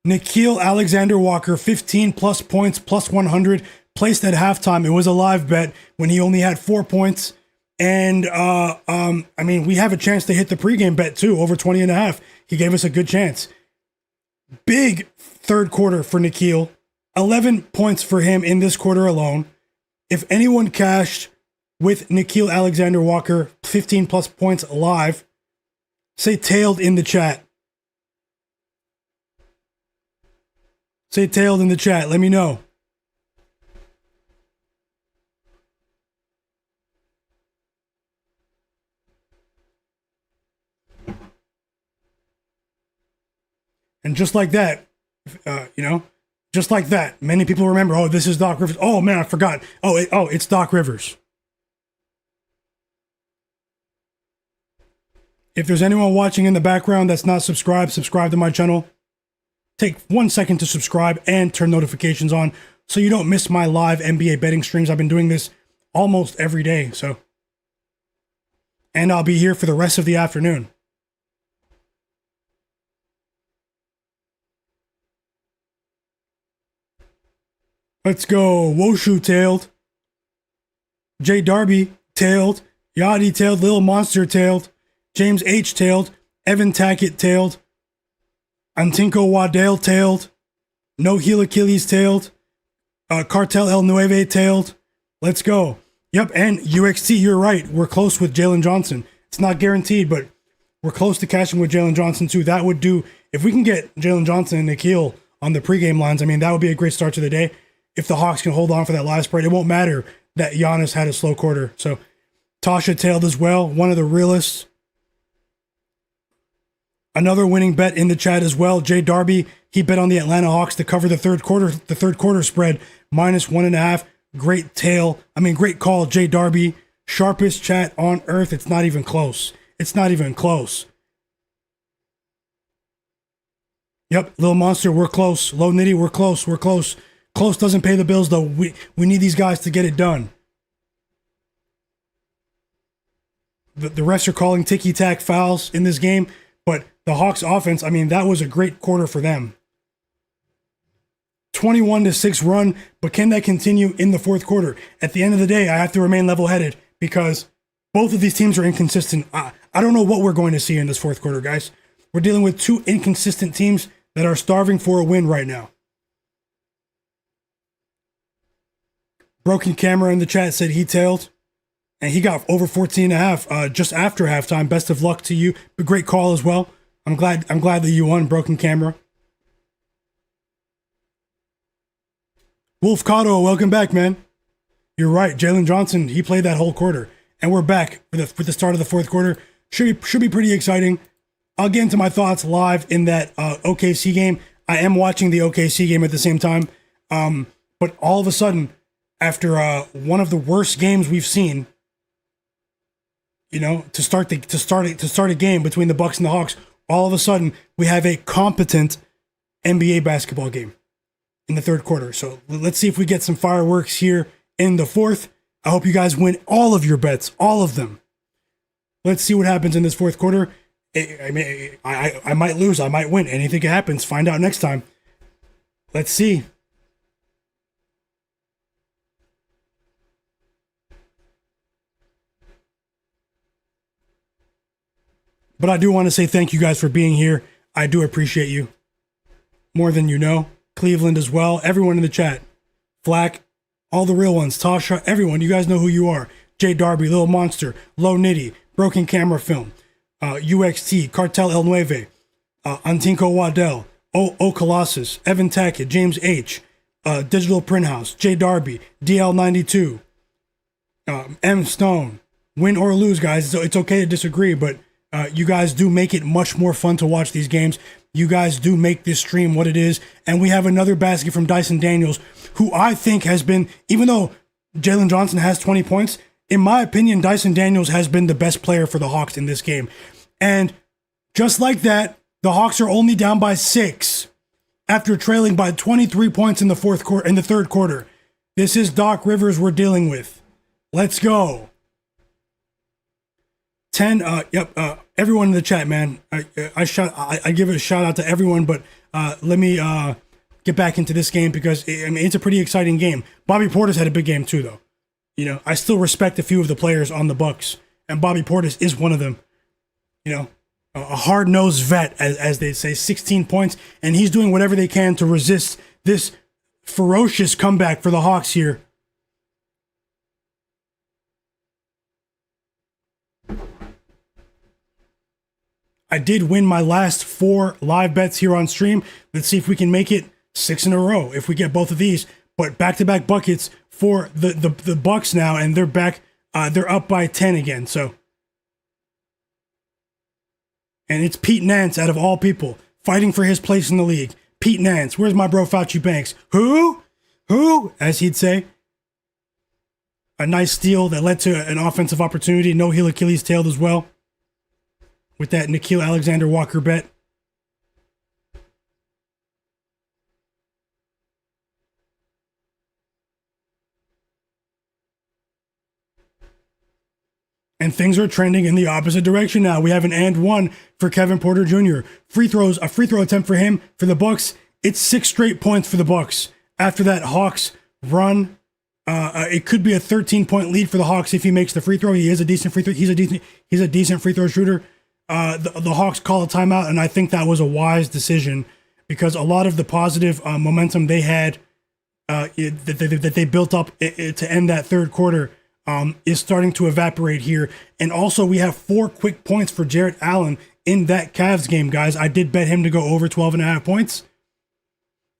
Nickeil Alexander-Walker, 15 plus points, plus 100, placed at halftime. It was a live bet when he only had 4 points. And, we have a chance to hit the pregame bet too, over 20 and a half. He gave us a good chance. Big third quarter for Nickeil. 11 points for him in this quarter alone. If anyone cashed with Nickeil Alexander-Walker, 15 plus points live, say tailed in the chat. Say tailed in the chat. Let me know. And just like that, just like that, many people remember, oh, this is Doc Rivers. Oh, man, I forgot. It's Doc Rivers. If there's anyone watching in the background that's not subscribed, subscribe to my channel. Take 1 second to subscribe and turn notifications on so you don't miss my live NBA betting streams. I've been doing this almost every day, and I'll be here for the rest of the afternoon. Let's go. Woshu tailed. J Darby tailed. Yachty tailed. Lil Monster tailed. James H tailed. Evan Tackett tailed. Antinko Waddell tailed. No Heel Achilles tailed. Cartel El Nueve tailed. Let's go. Yep, and UXT, you're right. We're close with Jalen Johnson. It's not guaranteed, but we're close to cashing with Jalen Johnson too. That would do, if we can get Jalen Johnson and Nickeil on the pregame lines, that would be a great start to the day. If the Hawks can hold on for that live spread, it won't matter that Giannis had a slow quarter. So Tasha tailed as well, one of the realists. Another winning bet in the chat as well. Jay Darby, he bet on the Atlanta Hawks to cover the third quarter spread, -1.5. Great call, Jay Darby. Sharpest chat on earth. It's not even close. It's not even close. Yep, Little Monster, we're close. Low Nitty, we're close. We're close. Close doesn't pay the bills, though. We need these guys to get it done. The refs are calling ticky-tack fouls in this game, but the Hawks offense, I mean, that was a great quarter for them. 21-6 run, but can that continue in the fourth quarter? At the end of the day, I have to remain level-headed because both of these teams are inconsistent. I don't know what we're going to see in this fourth quarter, guys. We're dealing with two inconsistent teams that are starving for a win right now. Broken Camera in the chat said he tailed, and he got over 14.5 just after halftime. Best of luck to you. A great call as well. I'm glad that you won, Broken Camera. Wolf Cotto, welcome back, man. You're right. Jalen Johnson, he played that whole quarter, and we're back with the start of the fourth quarter. Should be pretty exciting. I'll get into my thoughts live in that OKC game. I am watching the OKC game at the same time, but all of a sudden, after one of the worst games we've seen, you know, to start a game between the Bucks and the Hawks, all of a sudden we have a competent NBA basketball game in the third quarter. So let's see if we get some fireworks here in the fourth. I hope you guys win all of your bets, all of them. Let's see what happens in this fourth quarter. I might lose, I might win. Anything happens. Find out next time. Let's see. But I do want to say thank you guys for being here. I do appreciate you. More than you know. Cleveland as well. Everyone in the chat. Flack. All the real ones. Tasha. Everyone. You guys know who you are. J Darby. Little Monster. Low Nitty. Broken Camera Film. UXT. Cartel El Nueve. Antinko Waddell. O Colossus. Evan Tackett. James H. Digital Print House. J Darby. DL92. M Stone. Win or lose, guys. It's okay to disagree, but you guys do make it much more fun to watch these games. You guys do make this stream what it is. And we have another basket from Dyson Daniels, who I think has been, even though Jalen Johnson has 20 points, in my opinion, Dyson Daniels has been the best player for the Hawks in this game. And just like that, the Hawks are only down by 6 after trailing by 23 points in the third quarter. This is Doc Rivers we're dealing with. Let's go. 10, everyone in the chat, man. I give a shout out to everyone, but let me get back into this game because it's a pretty exciting game. Bobby Portis had a big game too, though. You know, I still respect a few of the players on the Bucks, and Bobby Portis is one of them. You know, a hard-nosed vet, as they say, 16 points, and he's doing whatever they can to resist this ferocious comeback for the Hawks here. I did win my last 4 live bets here on stream. Let's see if we can make it 6 in a row if we get both of these. But back-to-back buckets for the Bucks now, and they're back. They're up by 10 again. So, and it's Pete Nance out of all people fighting for his place in the league. Pete Nance, where's my bro Fauci Banks? Who? As he'd say. A nice steal that led to an offensive opportunity. No heel Achilles tailed as well. With that Nickeil Alexander-Walker bet. And things are trending in the opposite direction now. We have an and one for Kevin Porter Jr. A free throw attempt for him. For the Bucks, it's 6 straight points for the Bucks. After that Hawks run, it could be a 13-point lead for the Hawks if he makes the free throw. He is a decent free throw. He's a decent free throw shooter. The Hawks call a timeout, and I think that was a wise decision because a lot of the positive momentum they had that they built up to end that third quarter is starting to evaporate here. And also, we have 4 quick points for Jarrett Allen in that Cavs game, guys. I did bet him to go over 12.5 points.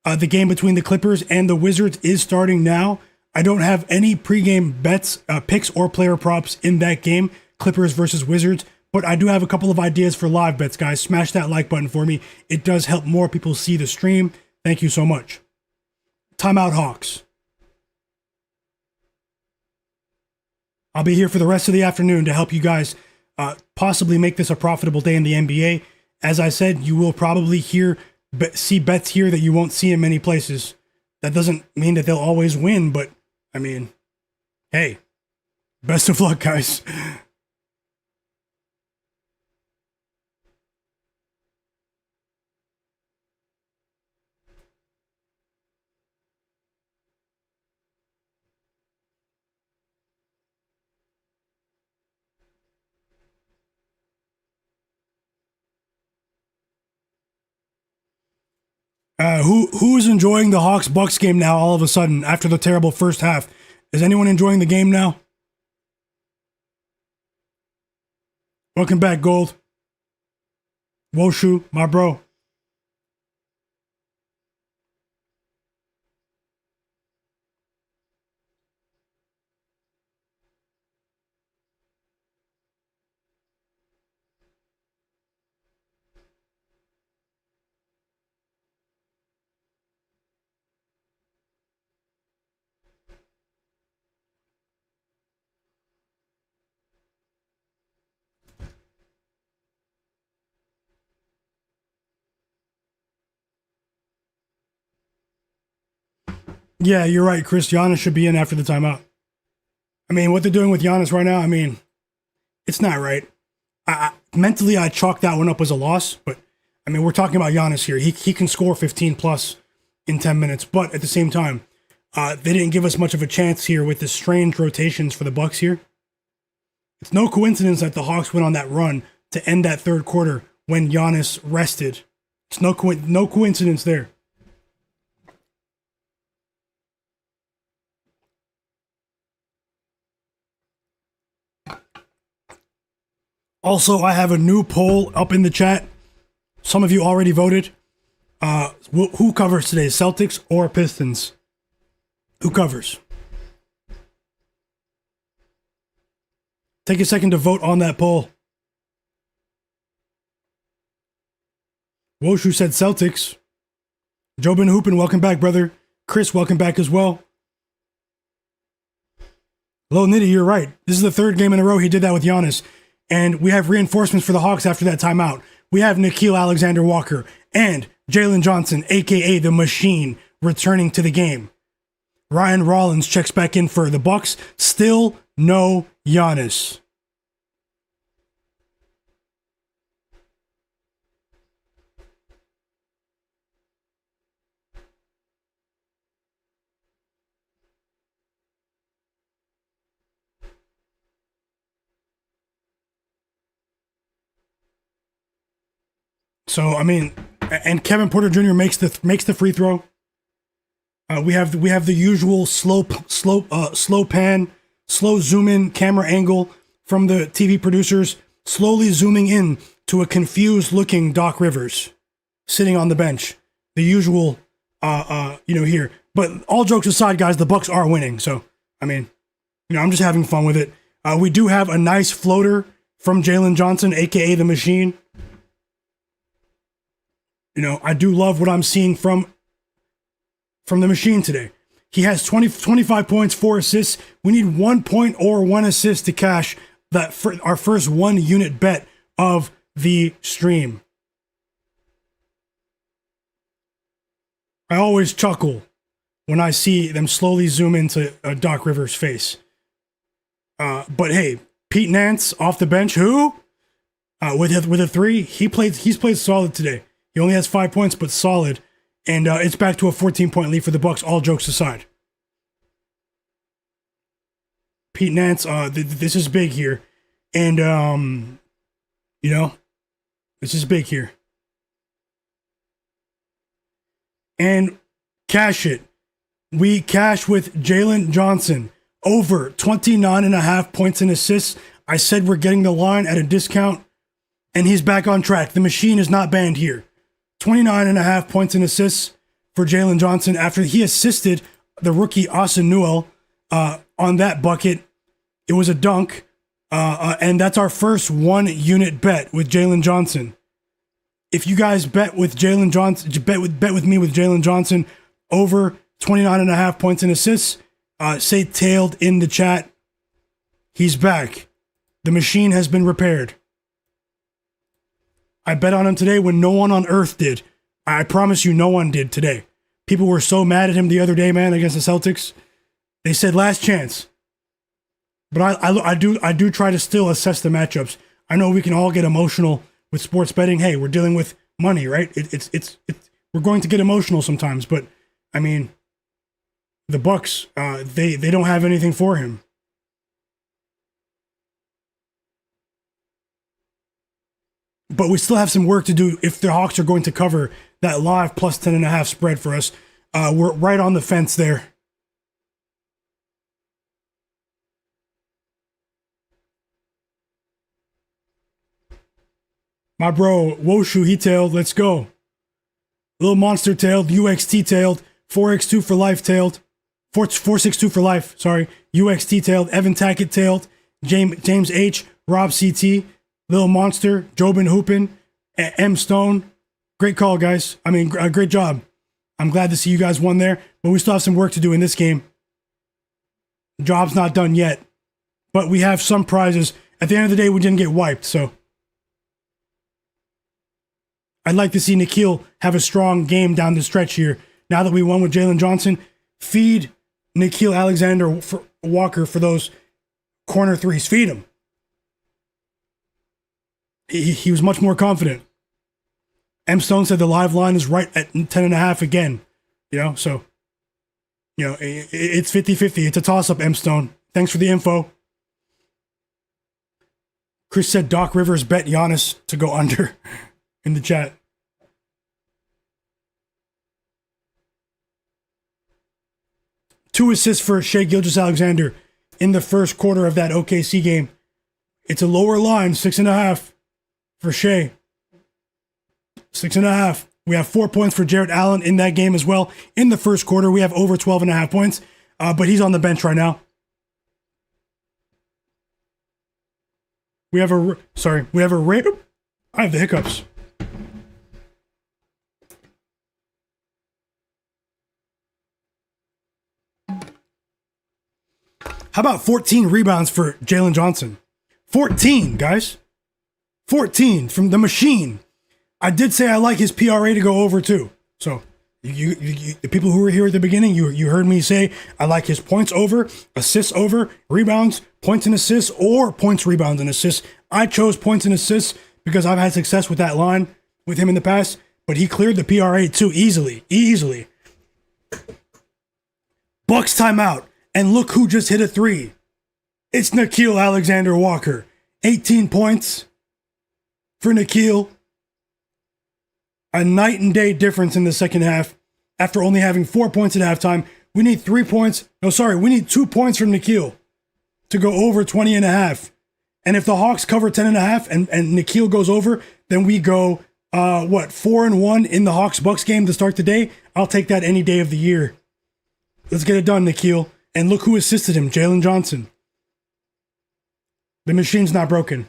The game between the Clippers and the Wizards is starting now. I don't have any pregame bets, picks, or player props in that game, Clippers versus Wizards. But I do have a couple of ideas for live bets, guys. Smash that like button for me. It does help more people see the stream. Thank you so much. Timeout Hawks. I'll be here for the rest of the afternoon to help you guys possibly make this a profitable day in the NBA. As I said, you will probably see bets here that you won't see in many places. That doesn't mean that they'll always win, but I mean, hey, best of luck, guys. Who is enjoying the Hawks-Bucks game now all of a sudden after the terrible first half? Is anyone enjoying the game now? Welcome back, Gold. Woshu, my bro. Yeah, you're right, Chris. Giannis should be in after the timeout. I mean, what they're doing with Giannis right now, I mean, it's not right. Mentally, I chalk that one up as a loss, but I mean, we're talking about Giannis here. He can score 15 plus in 10 minutes, but at the same time, they didn't give us much of a chance here with the strange rotations for the Bucks here. It's no coincidence that the Hawks went on that run to end that third quarter when Giannis rested. It's no coincidence there. Also, I have a new poll up in the chat. Some of you already voted. Who covers today, Celtics or Pistons? Who covers? Take a second to vote on that poll. Woshu said Celtics. Jobin Hoopin, welcome back, brother. Chris, welcome back as well. Low Nitty, you're right. This is the third game in a row he did that with Giannis. And we have reinforcements for the Hawks after that timeout. We have Nickeil Alexander-Walker and Jalen Johnson, a.k.a. The Machine, returning to the game. Ryan Rollins checks back in for the Bucks. Still no Giannis. So I mean, and Kevin Porter Jr. makes the free throw. We have the usual slow pan, slow zoom in camera angle from the TV producers, slowly zooming in to a confused looking Doc Rivers sitting on the bench. The usual, here. But all jokes aside, guys, the Bucks are winning. So I mean, I'm just having fun with it. We do have a nice floater from Jalen Johnson, aka the Machine. I do love what I'm seeing from the Machine today. He has 25 points, 4 assists. We need 1 point or 1 assist to cash that for our first 1 unit bet of the stream. I always chuckle when I see them slowly zoom into Doc Rivers' face. But hey, Pete Nance off the bench, who? With a 3, he's played solid today. He only has 5 points, but solid. And it's back to a 14-point lead for the Bucks, all jokes aside. Pete Nance, this is big here. And, this is big here. And cash it. We cash with Jalen Johnson. Over 29.5 points and assists. I said we're getting the line at a discount. And he's back on track. The Machine is not banned here. 29.5 points and assists for Jalen Johnson after he assisted the rookie Austin Newell on that bucket. It was a dunk, and that's our first 1 unit bet with Jalen Johnson. If you guys bet with Jalen Johnson, bet with me with Jalen Johnson over 29.5 points and assists, say tailed in the chat. He's back. The machine has been repaired. I bet on him today when no one on earth did. I promise you no one did today. People were so mad at him the other day, man, against the Celtics. They said last chance. But I do try to still assess the matchups. I know we can all get emotional with sports betting. Hey, we're dealing with money, right? It's we're going to get emotional sometimes, but I mean, the Bucks, they don't have anything for him. But we still have some work to do if the Hawks are going to cover that live plus 10.5 spread for us. We're right on the fence there. My bro, Woshu, he tailed. Let's go. Little Monster tailed. UXT tailed. 4x2 for life tailed. 462 for life. Sorry. UXT tailed. Evan Tackett tailed. James H. Rob CT. Little Monster. Jobin Hoopin. M Stone. Great call, guys. I mean, great job. I'm glad to see you guys won there, but we still have some work to do in this game. Job's not done yet, but we have some prizes. At the end of the day, we didn't get wiped, so I'd like to see Nikhil have a strong game down the stretch here. Now that we won with Jalen Johnson, feed Nikhil Alexander Walker for those corner threes. Feed him. He was much more confident. M Stone said the live line is right at 10.5 again. So, it's 50-50. It's a toss-up, M Stone. Thanks for the info. Chris said Doc Rivers bet Giannis to go under in the chat. Two assists for Shai Gilgeous-Alexander in the first quarter of that OKC game. It's a lower line, 6.5 for Shai. 6.5. We have 4 points for Jarrett Allen in that game as well. In the first quarter, we have over 12.5 points, but he's on the bench right now. We have a I have the hiccups. How about 14 rebounds for Jalen Johnson? 14, guys. 14 from the machine. I did say I like his PRA to go over too. So you the people who were here at the beginning, you heard me say I like his points over, assists over, rebounds, points and assists, or points, rebounds, and assists. I chose points and assists because I've had success with that line with him in the past, but he cleared the PRA too easily. Bucks timeout, and look who just hit a three. It's Nikhil Alexander Walker. 18 points for Nikhil. A night and day difference in the second half. After only having 4 points at halftime, we need 3 points. We need 2 points from Nikhil to go over 20.5. And if the Hawks cover 10.5 and Nikhil goes over, then we go 4-1 in the Hawks-Bucks game to start the day. I'll take that any day of the year. Let's get it done, Nikhil. And look who assisted him, Jalen Johnson. The machine's not broken.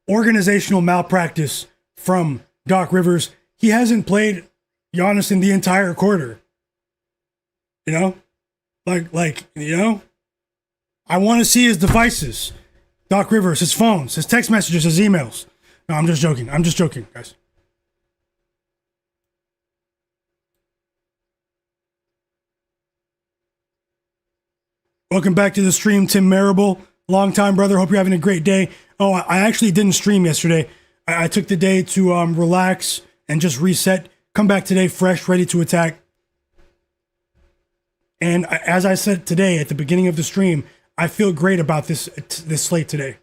Organizational malpractice from Doc Rivers. He hasn't played Giannis in the entire quarter. I want to see his devices. Doc Rivers, his phones, his text messages, his emails. No, I'm just joking, guys. Welcome back to the stream, Tim Marable. Long time, brother. Hope you're having a great day. Oh, I actually didn't stream yesterday. I took the day to relax and just reset. Come back today fresh, ready to attack. And as I said today at the beginning of the stream, I feel great about this slate today.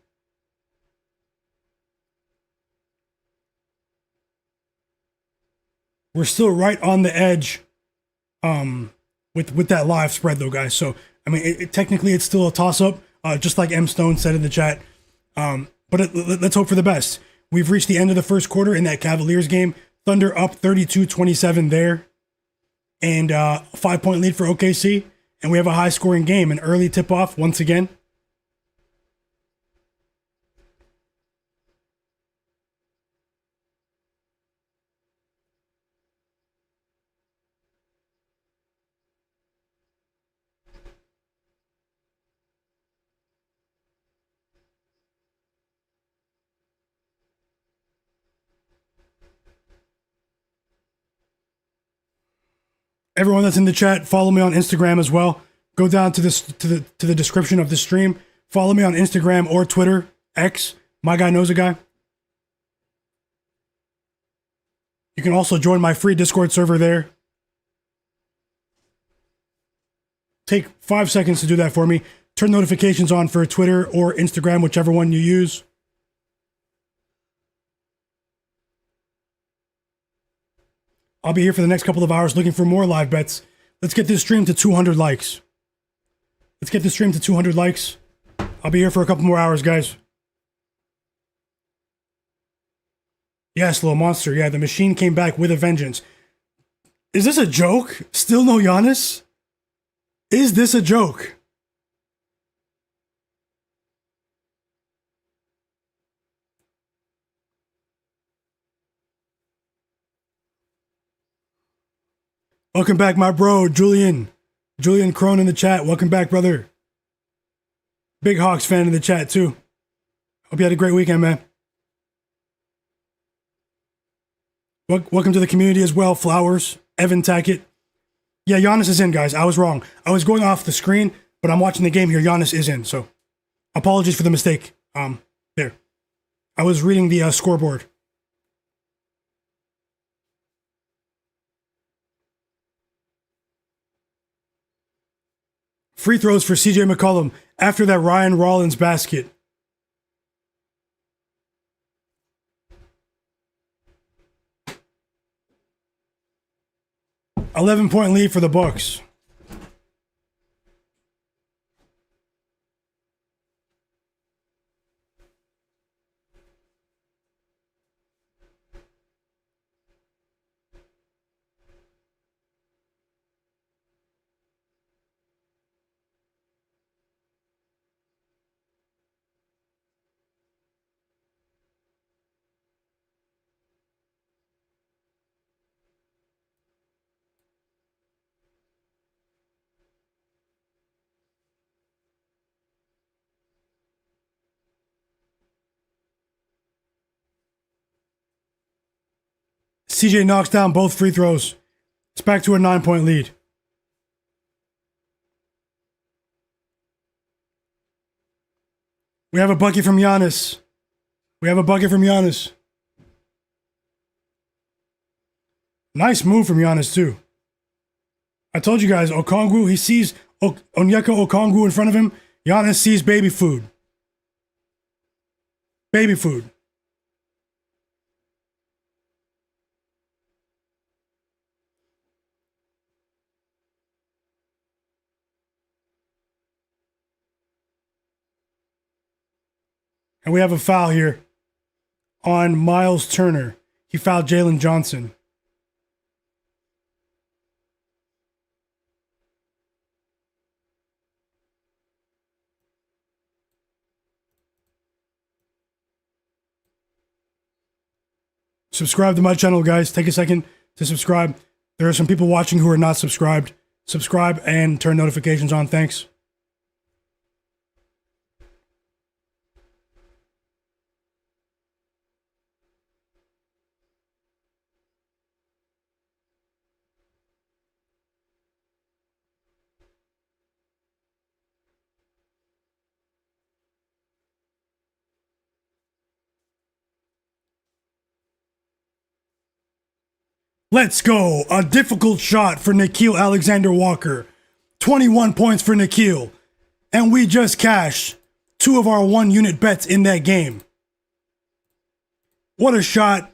We're still right on the edge with that live spread, though, guys. So, I mean, technically it's still a toss-up, just like M Stone said in the chat. But let's hope for the best. We've reached the end of the first quarter in that Cavaliers game. Thunder up 32-27 there. And 5-point lead for OKC. And we have a high-scoring game, an early tip-off once again. Everyone that's in the chat, follow me on Instagram as well. Go down to the description of the stream. Follow me on Instagram or Twitter, X, Myguyknowsaguy. You can also join my free Discord server there. Take 5 seconds to do that for me. Turn notifications on for Twitter or Instagram, whichever one you use. I'll be here for the next couple of hours looking for more live bets. Let's get this stream to 200 likes. Let's get this stream to 200 likes. I'll be here for a couple more hours, guys. Yes, little monster. Yeah, the machine came back with a vengeance. Is this a joke? Still no Giannis? Is this a joke? Welcome back, my bro, Julian. Julian Crone in the chat. Welcome back, brother. Big Hawks fan in the chat, too. Hope you had a great weekend, man. Welcome to the community as well, Flowers, Evan Tackett. Yeah, Giannis is in, guys. I was wrong. I was going off the screen, but I'm watching the game here. Giannis is in, so apologies for the mistake. There. I was reading the scoreboard. Free throws for CJ McCollum after that Ryan Rollins basket. $11-point lead for the Bucks. CJ knocks down both free throws. It's back to a 9-point lead. We have a bucket from Giannis. Nice move from Giannis, too. I told you guys, Okongwu, he sees Onyeka Okongwu in front of him. Giannis sees baby food. Baby food. And we have a foul here on Miles Turner. He fouled Jalen Johnson. Subscribe to my channel, guys. Take a second to subscribe. There are some people watching who are not subscribed. Subscribe and turn notifications on. Thanks. Let's go. A difficult shot for Nickeil Alexander-Walker. 21 points for Nickeil. And we just cashed 2 of our 1-unit bets in that game. What a shot.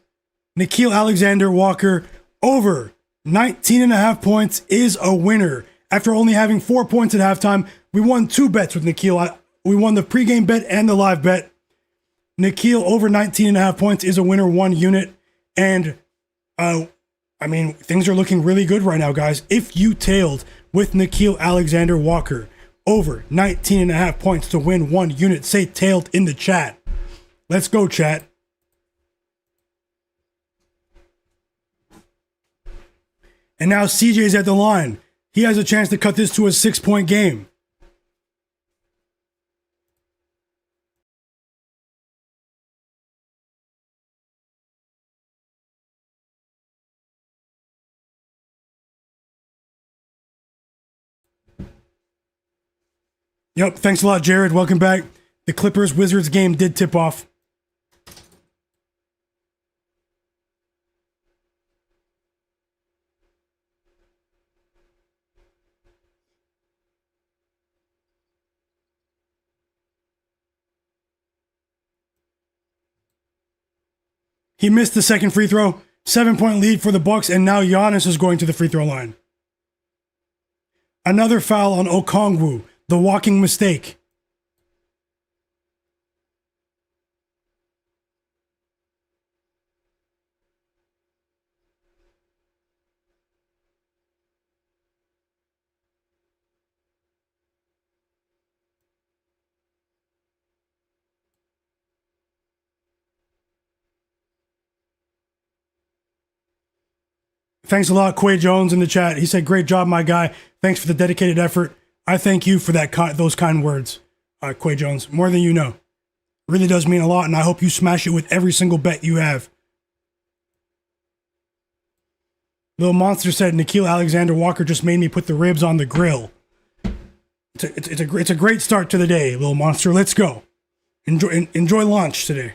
Nickeil Alexander-Walker over 19.5 points is a winner. After only having 4 points at halftime, we won 2 bets with Nickeil. We won the pregame bet and the live bet. Nickeil over 19.5 points is a winner, 1 unit. And, things are looking really good right now, guys. If you tailed with Nickeil Alexander-Walker over 19.5 points to win 1 unit, say tailed in the chat. Let's go, chat. And now CJ's at the line. He has a chance to cut this to a 6-point game. Yep, thanks a lot, Jared. Welcome back. The Clippers-Wizards game did tip off. He missed the second free throw. 7-point lead for the Bucks, and now Giannis is going to the free throw line. Another foul on Okongwu, the walking mistake. Thanks a lot, Quay Jones in the chat. He said, "Great job, my guy. Thanks for the dedicated effort." I thank you for those kind words, Quay Jones. More than you know. Really does mean a lot, and I hope you smash it with every single bet you have. Little Monster said, "Nickeil Alexander-Walker just made me put the ribs on the grill." It's a great start to the day, Little Monster. Let's go. Enjoy lunch today.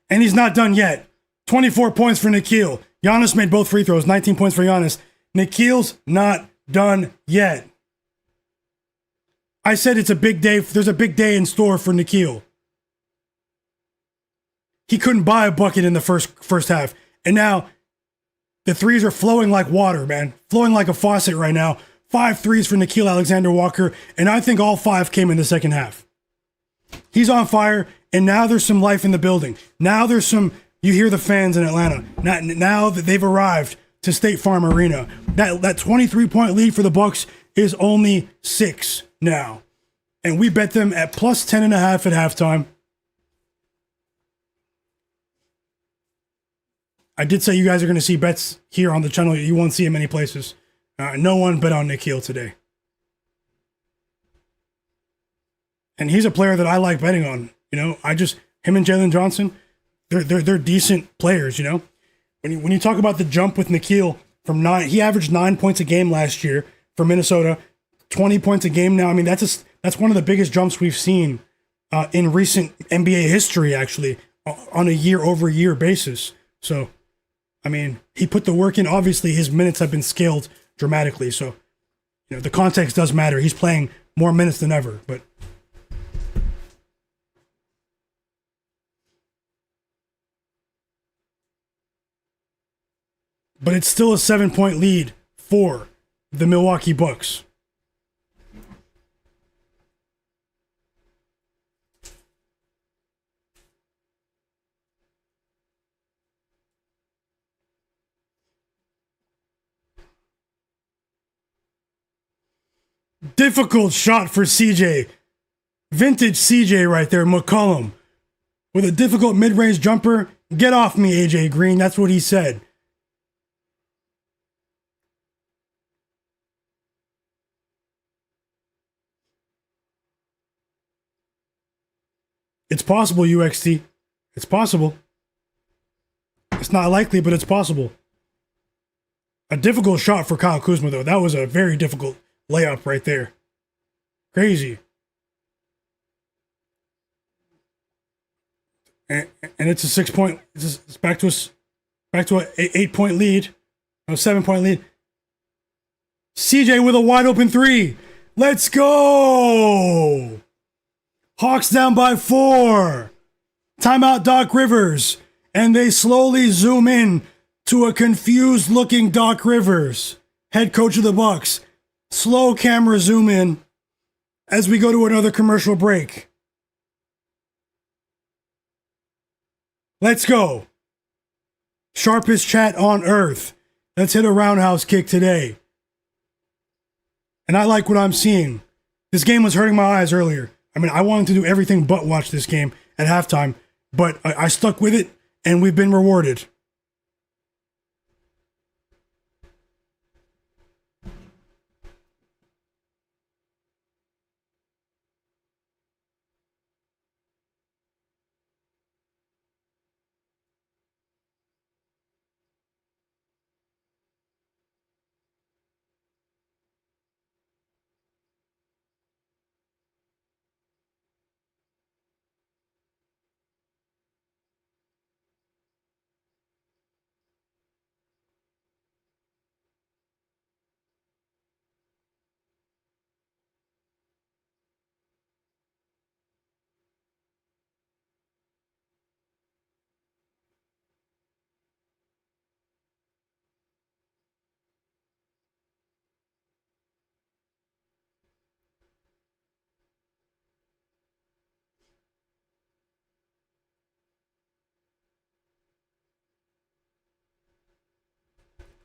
And he's not done yet. 24 points for Nickeil. Giannis made both free throws. 19 points for Giannis. Nickeil's not done yet. I said it's a big day. There's a big day in store for Nickeil. He couldn't buy a bucket in the first half. And now the threes are flowing like water, man. Flowing like a faucet right now. 5 threes for Nickeil Alexander-Walker. And I think all 5 came in the second half. He's on fire. And now there's some life in the building. Now there's some, you hear the fans in Atlanta. Now that they've arrived to State Farm Arena. That 23-point lead for the Bucks is only 6 now. And we bet them at plus 10.5 at halftime. I did say you guys are going to see bets here on the channel. You won't see them many places. No one bet on Nickeil today. And he's a player that I like betting on. You know, him and Jalen Johnson, they're decent players, you know. When you talk about the jump with Nickeil he averaged 9 points a game last year for Minnesota, 20 points a game now. I mean, that's one of the biggest jumps we've seen in recent NBA history, actually, on a year-over-year basis. So, I mean, he put the work in. Obviously, his minutes have been scaled dramatically. So, you know, the context does matter. He's playing more minutes than ever, but it's still a 7-point lead for the Milwaukee Bucks. Difficult shot for CJ. Vintage CJ right there, McCollum. With a difficult mid-range jumper. Get off me, AJ Green. That's what he said. It's possible, UXT. It's possible. It's not likely, but it's possible. A difficult shot for Kyle Kuzma, though. That was a very difficult layup right there. Crazy. And it's a 6-point. It's back to an 8-point lead. A 7-point lead. CJ with a wide open 3. Let's go! Hawks down by 4. Timeout Doc Rivers. And they slowly zoom in to a confused looking Doc Rivers, head coach of the Bucks. Slow camera zoom in as we go to another commercial break. Let's go. Sharpest chat on earth. Let's hit a roundhouse kick today. And I like what I'm seeing. This game was hurting my eyes earlier. I mean, I wanted to do everything but watch this game at halftime, but I stuck with it, and we've been rewarded.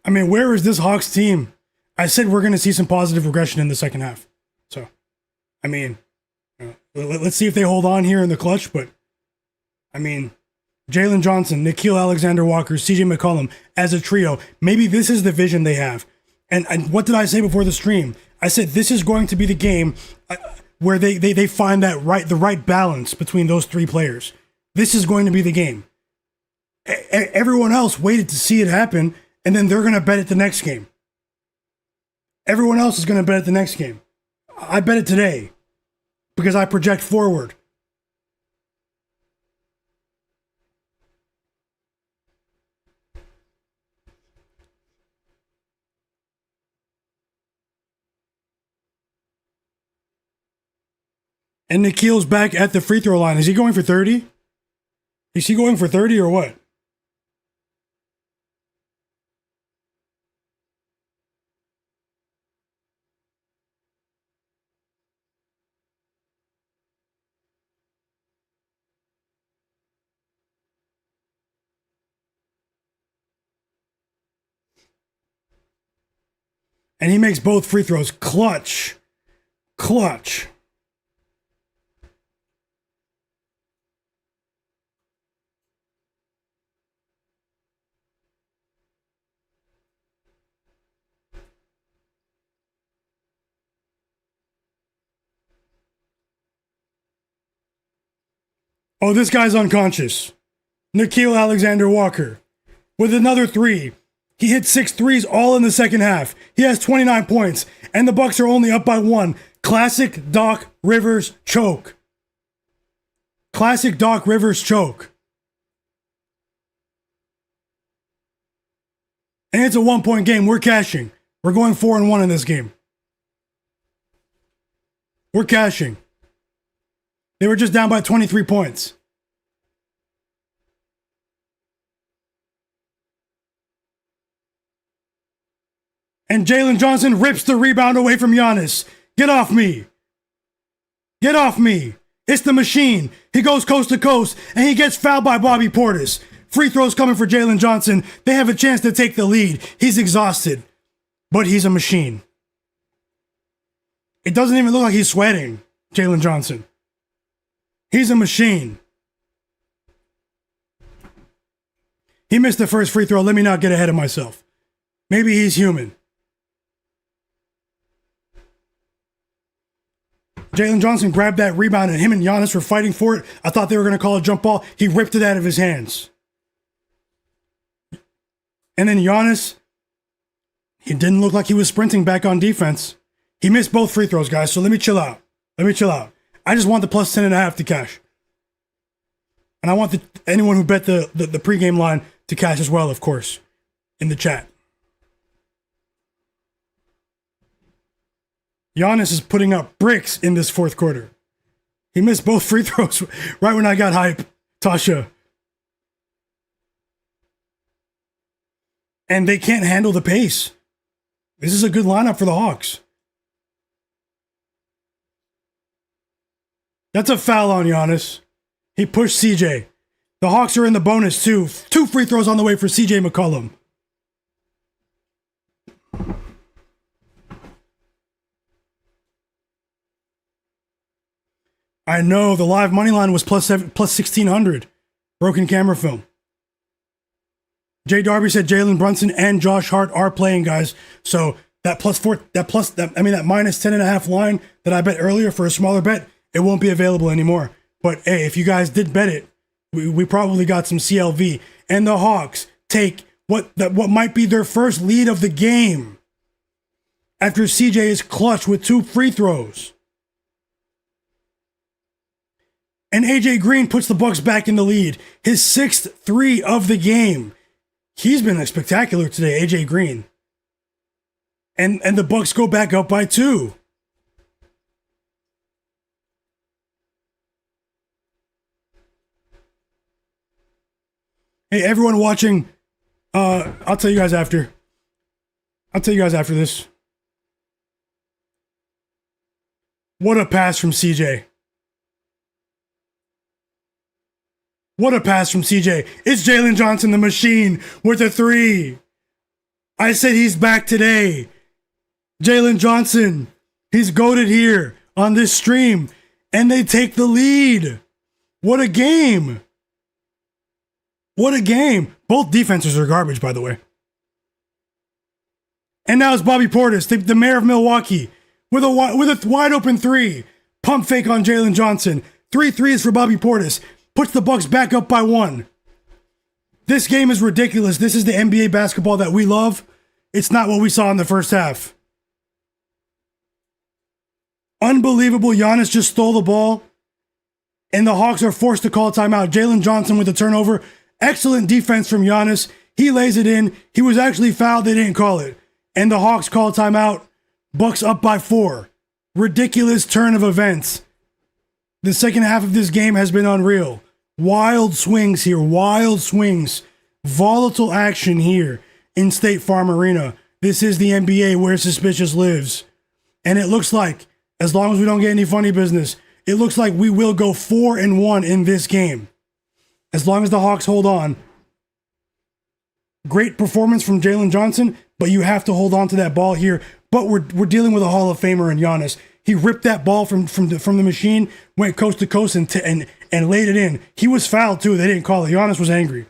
I mean, where is this Hawks team? I said we're going to see some positive regression in the second half. So, I mean, let's see if they hold on here in the clutch. But, I mean, Jalen Johnson, Nickeil Alexander-Walker, CJ McCollum as a trio. Maybe this is the vision they have. And what did I say before the stream? I said this is going to be the game where they find the right balance between those three players. This is going to be the game. Everyone else waited to see it happen, and then they're going to bet it the next game. Everyone else is going to bet it the next game. I bet it today because I project forward. And Nikhil's back at the free throw line. Is he going for 30? Is he going for 30 or what? And he makes both free throws. Clutch. Clutch. Oh, this guy's unconscious. Nickeil Alexander-Walker with another three. He hit 6 threes all in the second half. He has 29 points, and the Bucks are only up by 1. Classic Doc Rivers choke. Classic Doc Rivers choke. And it's a 1-point game. We're cashing. We're going 4-1 in this game. We're cashing. They were just down by 23 points. And Jalen Johnson rips the rebound away from Giannis. Get off me. Get off me. It's the machine. He goes coast to coast, and he gets fouled by Bobby Portis. Free throws coming for Jalen Johnson. They have a chance to take the lead. He's exhausted, but he's a machine. It doesn't even look like he's sweating, Jalen Johnson. He's a machine. He missed the first free throw. Let me not get ahead of myself. Maybe he's human. Jalen Johnson grabbed that rebound, and him and Giannis were fighting for it. I thought they were going to call a jump ball. He ripped it out of his hands. And then Giannis, he didn't look like he was sprinting back on defense. He missed both free throws, guys, so let me chill out. I just want the plus 10.5 to cash. And I want anyone who bet the pregame line to cash as well, of course, in the chat. Giannis is putting up bricks in this fourth quarter. He missed both free throws right when I got hype, Tasha. And they can't handle the pace. This is a good lineup for the Hawks. That's a foul on Giannis. He pushed CJ. The Hawks are in the bonus too. 2 free throws on the way for CJ McCollum. I know the live money line was plus 1600. Broken camera film. Jay Darby said Jalen Brunson and Josh Hart are playing, guys. So that minus 10.5 line that I bet earlier for a smaller bet, it won't be available anymore. But hey, if you guys did bet it, we probably got some CLV. And the Hawks take what might be their first lead of the game after CJ is clutch with 2 free throws. And AJ Green puts the Bucks back in the lead. His 6th 3 of the game. He's been spectacular today, AJ Green. And the Bucks go back up by 2. Hey, everyone watching, I'll tell you guys after. I'll tell you guys after this. What a pass from CJ. What a pass from CJ. It's Jalen Johnson, the machine, with a 3. I said he's back today. Jalen Johnson, he's goated here on this stream, and they take the lead. What a game. What a game. Both defenses are garbage, by the way. And now it's Bobby Portis, the mayor of Milwaukee, with a wide open three. Pump fake on Jalen Johnson. 3 threes for Bobby Portis. Puts the Bucks back up by 1. This game is ridiculous. This is the NBA basketball that we love. It's not what we saw in the first half. Unbelievable. Giannis just stole the ball, and the Hawks are forced to call timeout. Jalen Johnson with the turnover. Excellent defense from Giannis. He lays it in. He was actually fouled. They didn't call it. And the Hawks call timeout. Bucks up by 4. Ridiculous turn of events. The second half of this game has been unreal. Wild swings here. Wild swings. Volatile action here in State Farm Arena. This is the NBA where suspicious lives. And it looks like, as long as we don't get any funny business, it looks like we will go 4-1 in this game. As long as the Hawks hold on. Great performance from Jalen Johnson, but you have to hold on to that ball here. But we're dealing with a Hall of Famer in Giannis. He ripped that ball from the machine, went coast to coast and laid it in. He was fouled too. They didn't call it. Giannis was angry.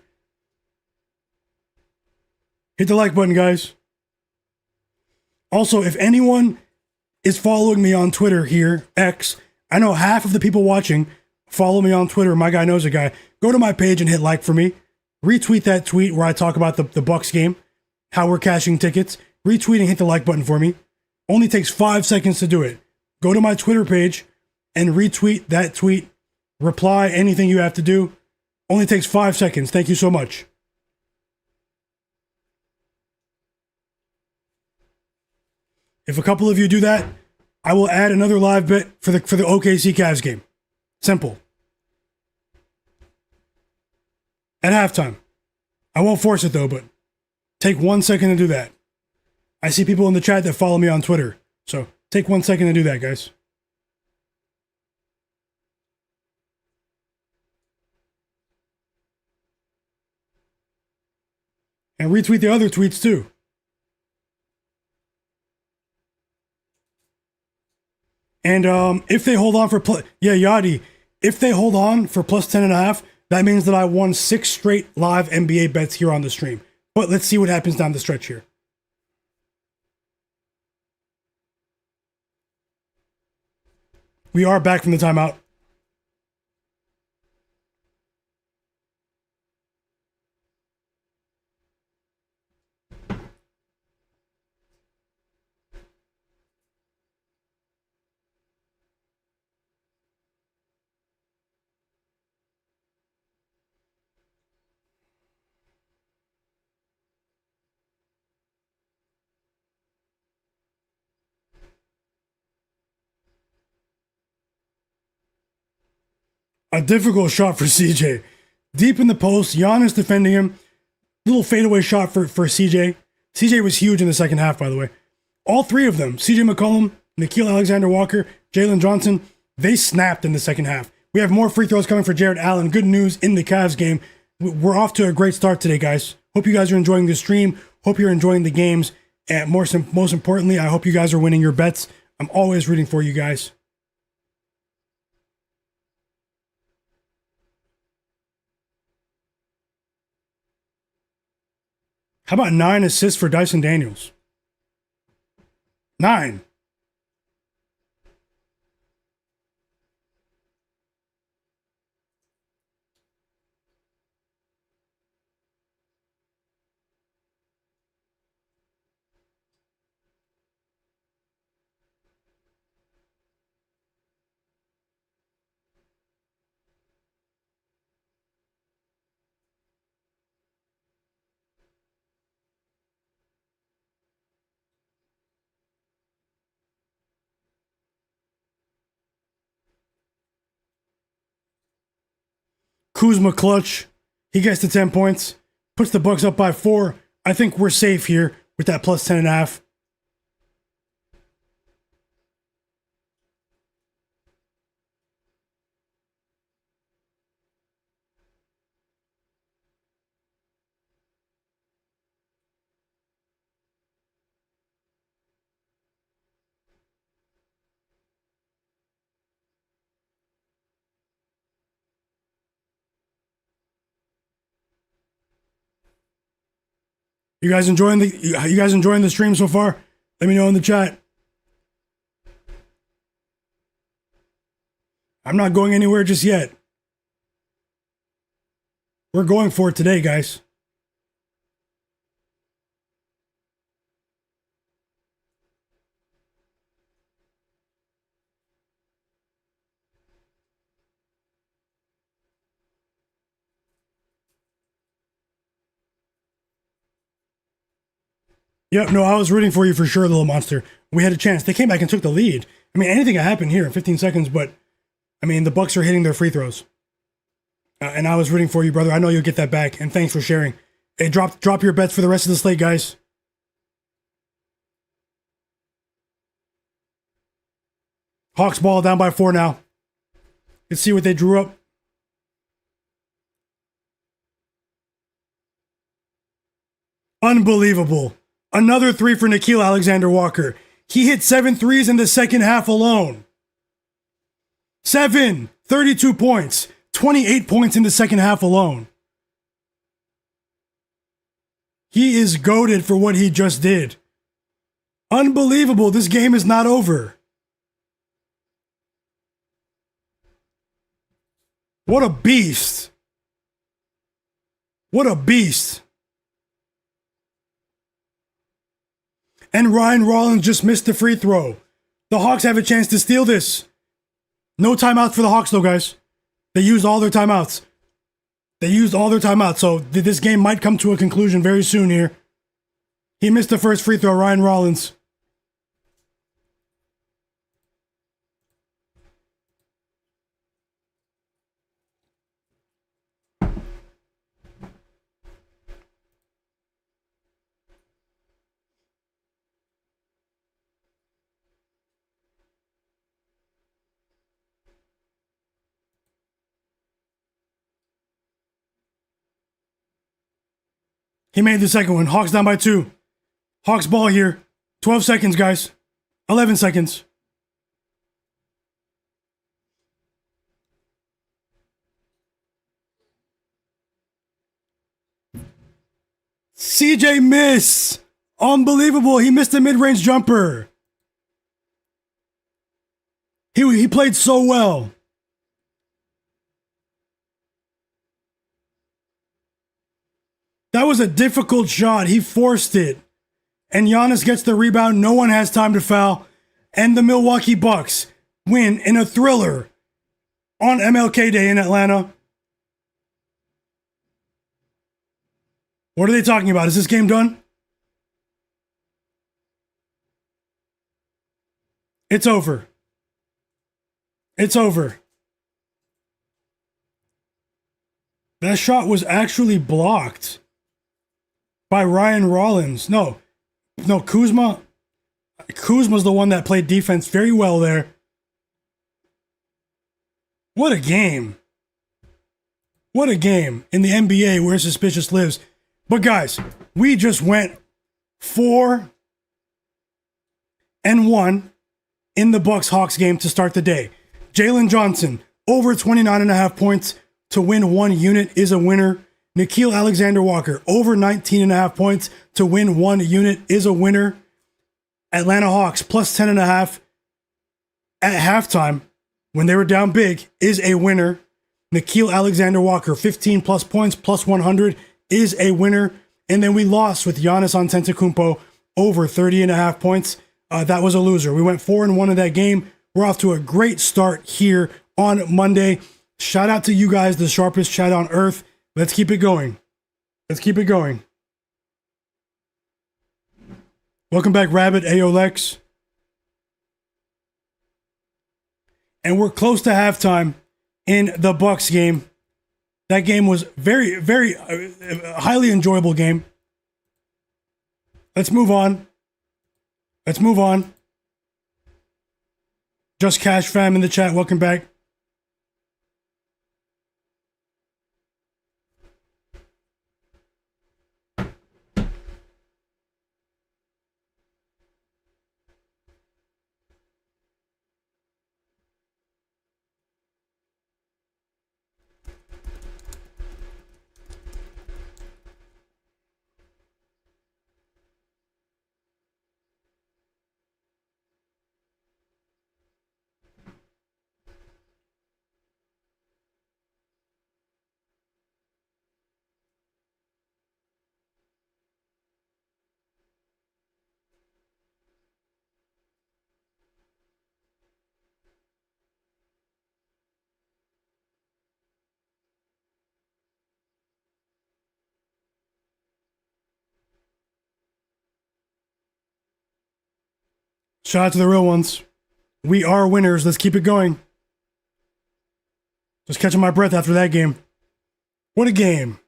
Hit the like button, guys. Also, if anyone is following me on Twitter here, X, I know half of the people watching follow me on Twitter. Myguyknowsaguy. Go to my page and hit like for me. Retweet that tweet where I talk about the Bucks game, how we're cashing tickets. Retweet and hit the like button for me. Only takes 5 seconds to do it. Go to my Twitter page and retweet that tweet. Reply, anything you have to do. Only takes 5 seconds. Thank you so much. If a couple of you do that, I will add another live bet for the OKC Cavs game. Simple. At halftime. I won't force it though, but take 1 second to do that. I see people in the chat that follow me on Twitter, so take 1 second to do that, guys. And retweet the other tweets too. And if they hold on for Yadi, if they hold on for plus 10.5, that means that I won 6 straight live NBA bets here on the stream. But let's see what happens down the stretch here. We are back from the timeout. A difficult shot for CJ. Deep in the post, Giannis defending him. Little fadeaway shot for CJ. CJ was huge in the second half, by the way. All 3 of them, CJ McCollum, Nickeil Alexander-Walker, Jalen Johnson, they snapped in the second half. We have more free throws coming for Jared Allen. Good news in the Cavs game. We're off to a great start today, guys. Hope you guys are enjoying the stream. Hope you're enjoying the games. And most importantly, I hope you guys are winning your bets. I'm always rooting for you guys. How about 9 assists for Dyson Daniels? 9. Kuzma clutch. He gets to 10 points. Puts the Bucks up by 4. I think we're safe here with that plus 10.5. You guys enjoying the stream so far? Let me know in the chat. I'm not going anywhere just yet. We're going for it today, guys. Yep, no, I was rooting for you for sure, little monster. We had a chance. They came back and took the lead. I mean, anything can happen here in 15 seconds, but I mean, the Bucks are hitting their free throws. And I was rooting for you, brother. I know you'll get that back, and thanks for sharing. Hey, drop your bets for the rest of the slate, guys. Hawks ball down by 4 now. Let's see what they drew up. Unbelievable. Another 3 for Nickeil Alexander-Walker. He hit 7 threes in the second half alone. 7, 32 points, 28 points in the second half alone. He is goated for what he just did. Unbelievable. This game is not over. What a beast. What a beast. And Ryan Rollins just missed the free throw. The Hawks have a chance to steal this. No timeouts for the Hawks, though, guys. They used all their timeouts. So this game might come to a conclusion very soon here. He missed the first free throw, Ryan Rollins. He made the second one. Hawks down by 2. Hawks ball here. 12 seconds, guys. 11 seconds. CJ miss. Unbelievable. He missed a mid-range jumper. He played so well. That was a difficult shot. He forced it. And Giannis gets the rebound. No one has time to foul. And the Milwaukee Bucks win in a thriller on MLK Day in Atlanta. What are they talking about? Is this game done? It's over. It's over. That shot was actually blocked by Ryan Rollins. No, Kuzma. Kuzma's the one that played defense very well there. What a game. What a game in the NBA where suspicious lives. But guys, we just went 4-1 in the Bucks-Hawks game to start the day. Jalen Johnson, over 29.5 points to win 1 unit is a winner. Nickeil Alexander-Walker, over 19.5 points to win 1 unit is a winner. Atlanta Hawks, plus 10.5 at halftime when they were down big is a winner. Nickeil Alexander-Walker, 15 plus points, plus 100 is a winner. And then we lost with Giannis Antetokounmpo, over 30.5 points. That was a loser. We went 4-1 in that game. We're off to a great start here on Monday. Shout out to you guys, the sharpest chat on earth. Let's keep it going. Let's keep it going. Welcome back, Rabbit, Lex. And we're close to halftime in the Bucks game. That game was very, very highly enjoyable game. Let's move on. Let's move on. Just Cash Fam in the chat. Welcome back. Shout out to the real ones. We are winners. Let's keep it going. Just catching my breath after that game. What a game.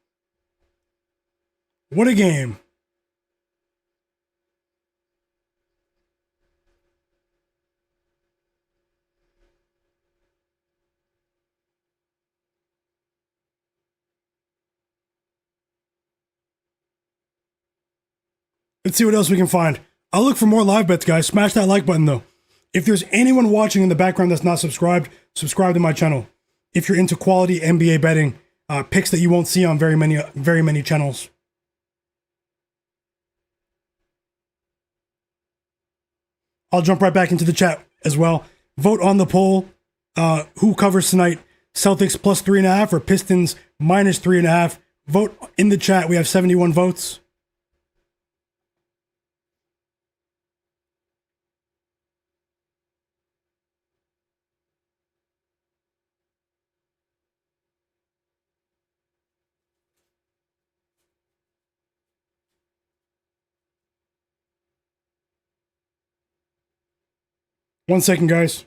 What a game. Let's see what else we can find. I'll look for more live bets, guys. Smash that like button, though. If there's anyone watching in the background that's not subscribed, subscribe to my channel. If you're into quality NBA betting, picks that you won't see on very many channels. I'll jump right back into the chat as well. Vote on the poll. Who covers tonight? Celtics plus 3.5 or Pistons minus 3.5? Vote in the chat. We have 71 votes. One second, guys.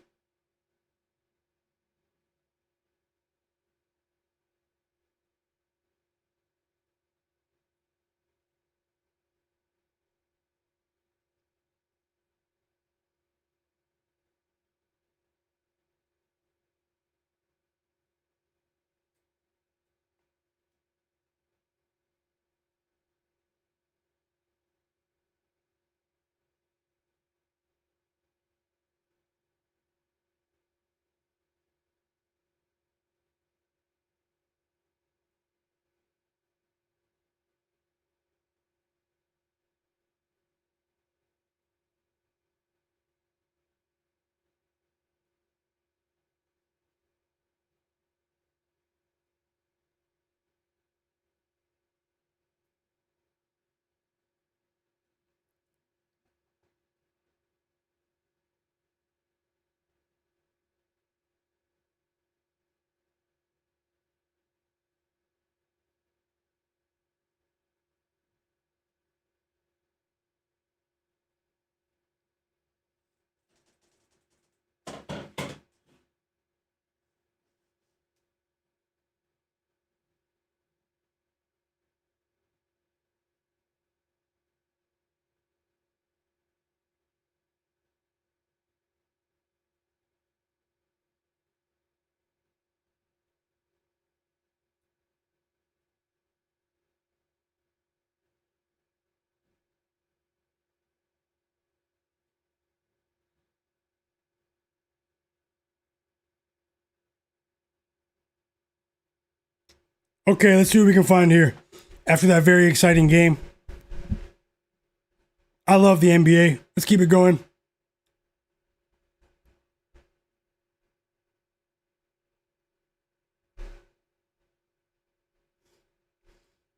Okay, let's see what we can find here after that very exciting game. I love the NBA. Let's keep it going.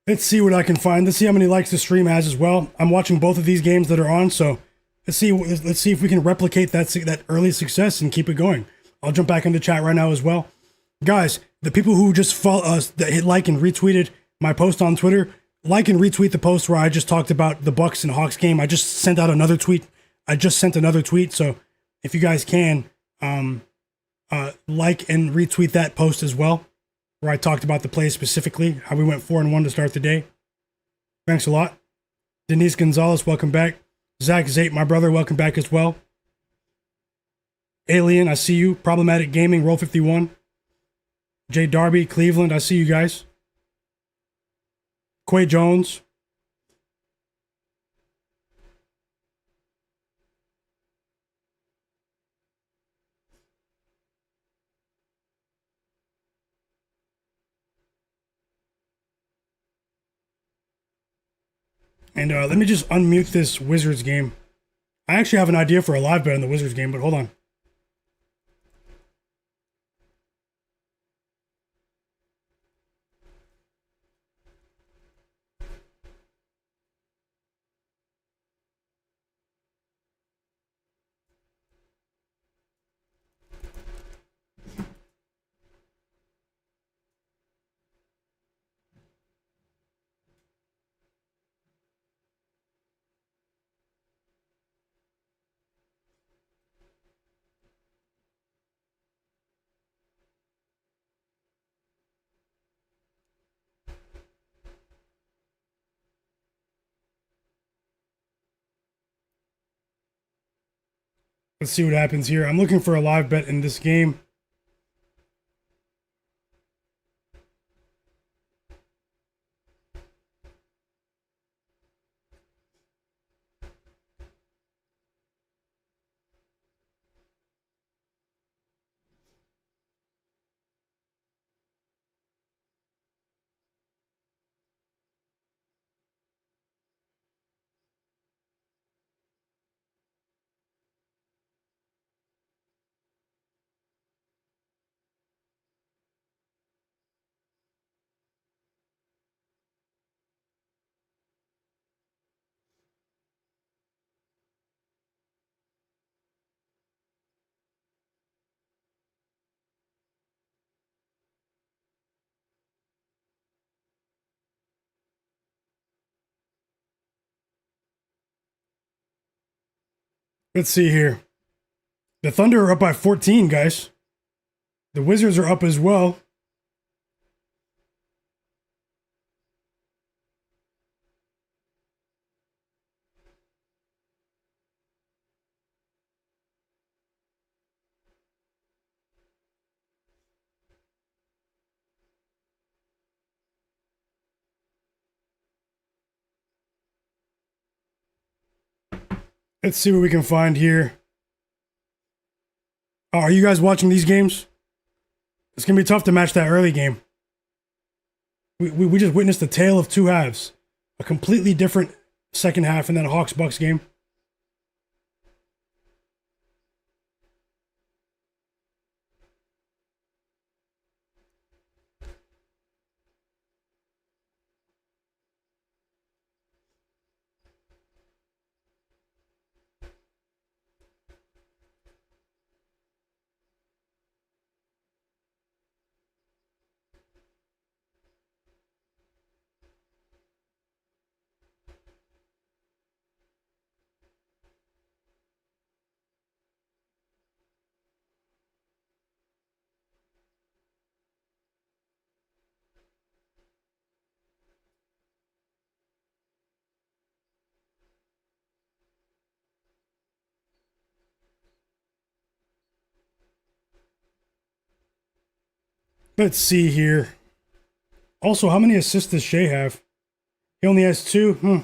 Let's see what I can find. Let's see how many likes the stream has as well. I'm watching both of these games that are on, so let's see if we can replicate that early success and keep it going. I'll jump back into chat right now as well. Guys, the people who just follow us, that hit like and retweeted my post on Twitter, like and retweet the post where I just talked about the Bucks and Hawks game. I just sent another tweet. So if you guys can, like and retweet that post as well, where I talked about the play specifically, how we went 4-1 to start the day. Thanks a lot. Denise Gonzalez, welcome back. Zach Zate, my brother, welcome back as well. Alien, I see you. Problematic Gaming, Roll 51. Jay Darby, Cleveland, I see you guys. Quay Jones. And let me just unmute this Wizards game. I actually have an idea for a live bet in the Wizards game, but hold on. Let's see what happens here. I'm looking for a live bet in this game. Let's see here. The Thunder are up by 14, guys. The Wizards are up as well. Let's see what we can find here. Oh, are you guys watching these games? It's going to be tough to match that early game. We just witnessed the tale of two halves. A completely different second half in that Hawks-Bucks game. Let's see here. Also, how many assists does Shai have? He only has 2.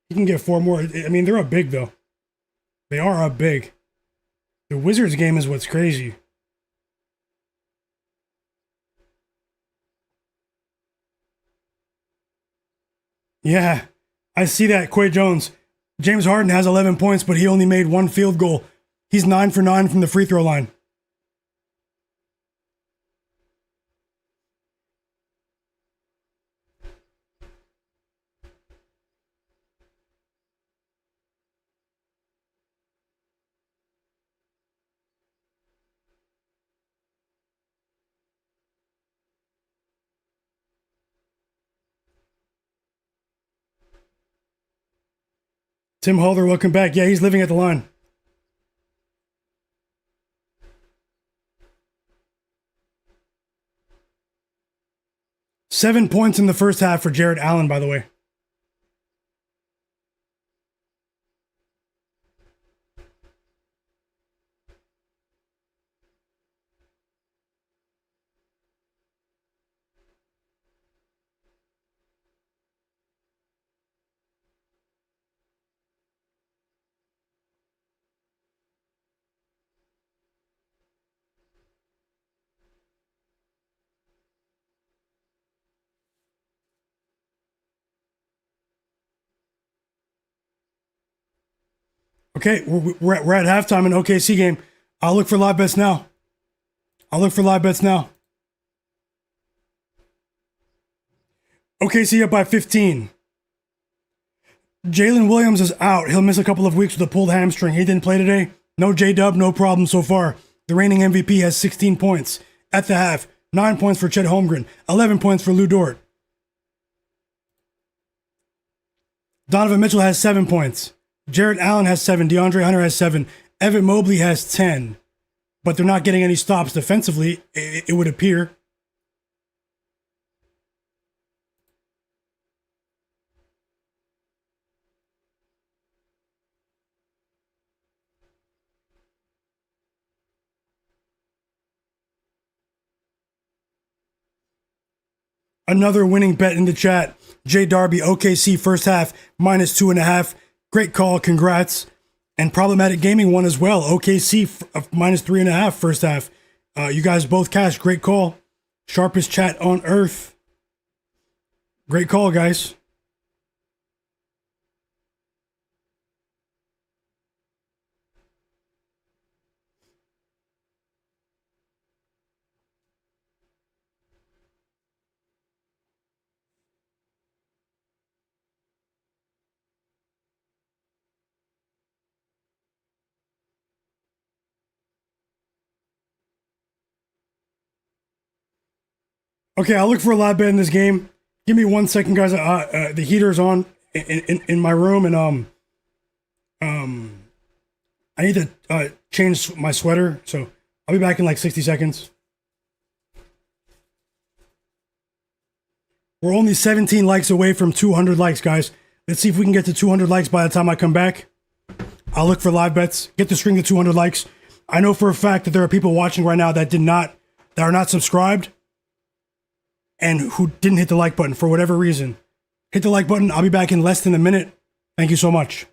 He can get 4 more. I mean, they're up big, though. They are up big. The Wizards game is what's crazy. Yeah, I see that. Quay Jones. James Harden has 11 points, but he only made 1 field goal. He's 9 for 9 from the free throw line. Tim Halder, welcome back. Yeah, he's living at the line. Seven points in the first half for Jarrett Allen, by the way. Okay, we're at halftime in OKC game. I'll look for live bets now. OKC up by 15. Jalen Williams is out. He'll miss a couple of weeks with a pulled hamstring. He didn't play today. No J-Dub, no problem so far. The reigning MVP has 16 points at the half. 9 points for Chet Holmgren. 11 points for Lou Dort. Donovan Mitchell has 7 points. Jarrett Allen has 7. DeAndre Hunter has 7. Evan Mobley has 10. But they're not getting any stops defensively, it would appear. Another winning bet in the chat. J Darby, OKC first half, -2.5. Great call, congrats. And Problematic Gaming won as well. OKC -3.5 first half. You guys both cashed. Great call. Sharpest chat on earth. Great call, guys. Okay, I'll look for a live bet in this game. Give me 1 second, guys. The heater's on in my room, and I need to change my sweater, so I'll be back in like 60 seconds. We're only 17 likes away from 200 likes, guys. Let's see if we can get to 200 likes by the time I come back. I'll look for live bets. Get the string to 200 likes. I know for a fact that there are people watching right now that are not subscribed, and who didn't hit the like button for whatever reason. Hit the like button. I'll be back in less than a minute. Thank you so much.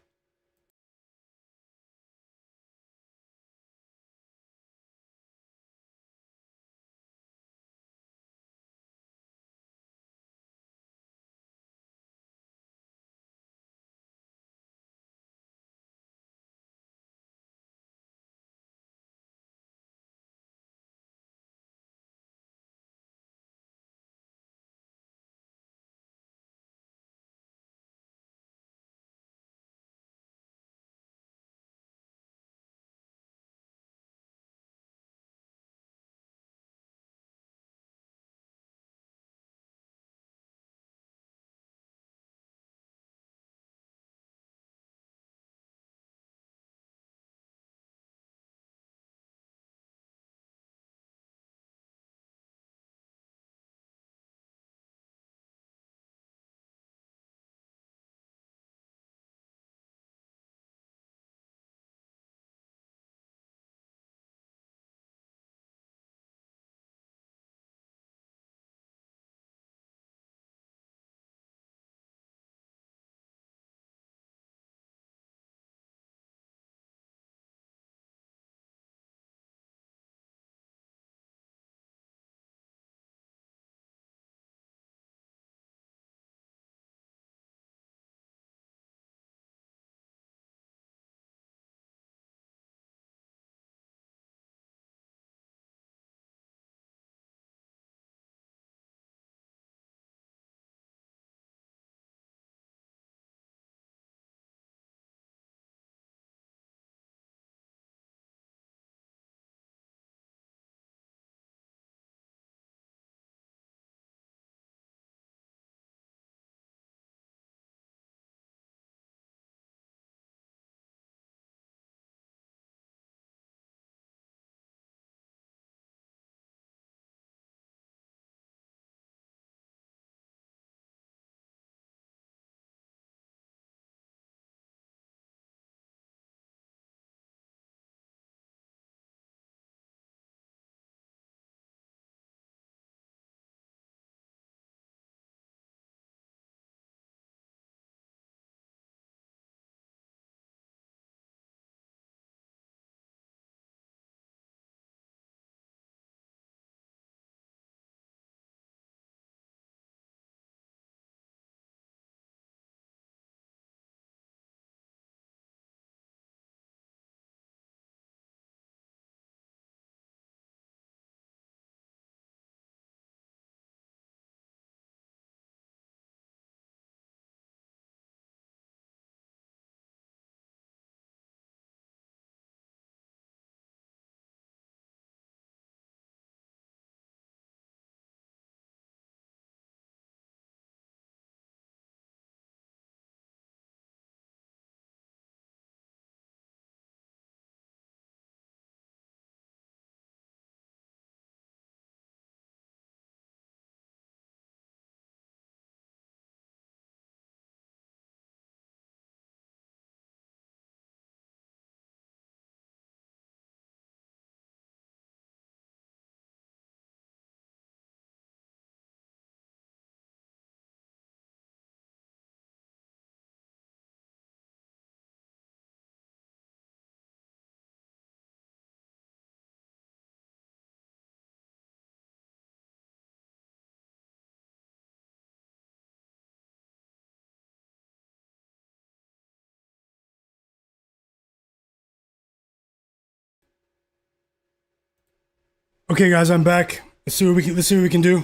Okay, guys, I'm back. Let's see what we can do.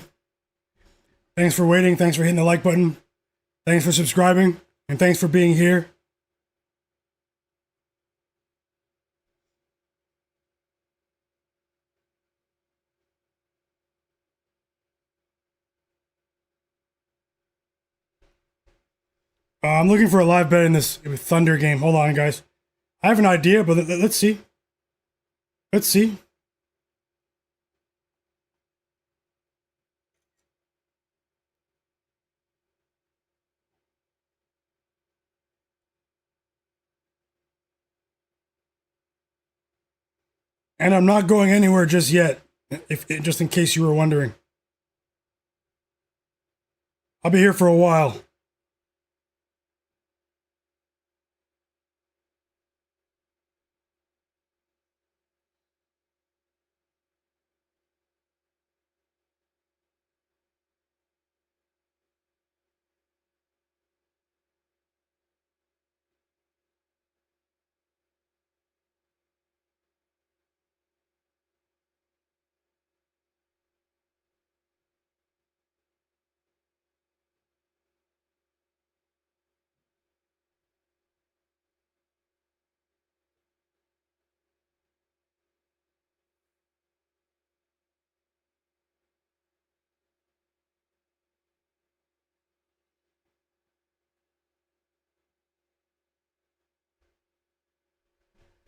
Thanks for waiting. Thanks for hitting the like button. Thanks for subscribing, and thanks for being here. I'm looking for a live bet in this Thunder game. Hold on, guys. I have an idea, but let's see. Let's see. And I'm not going anywhere just yet, if just in case you were wondering. I'll be here for a while.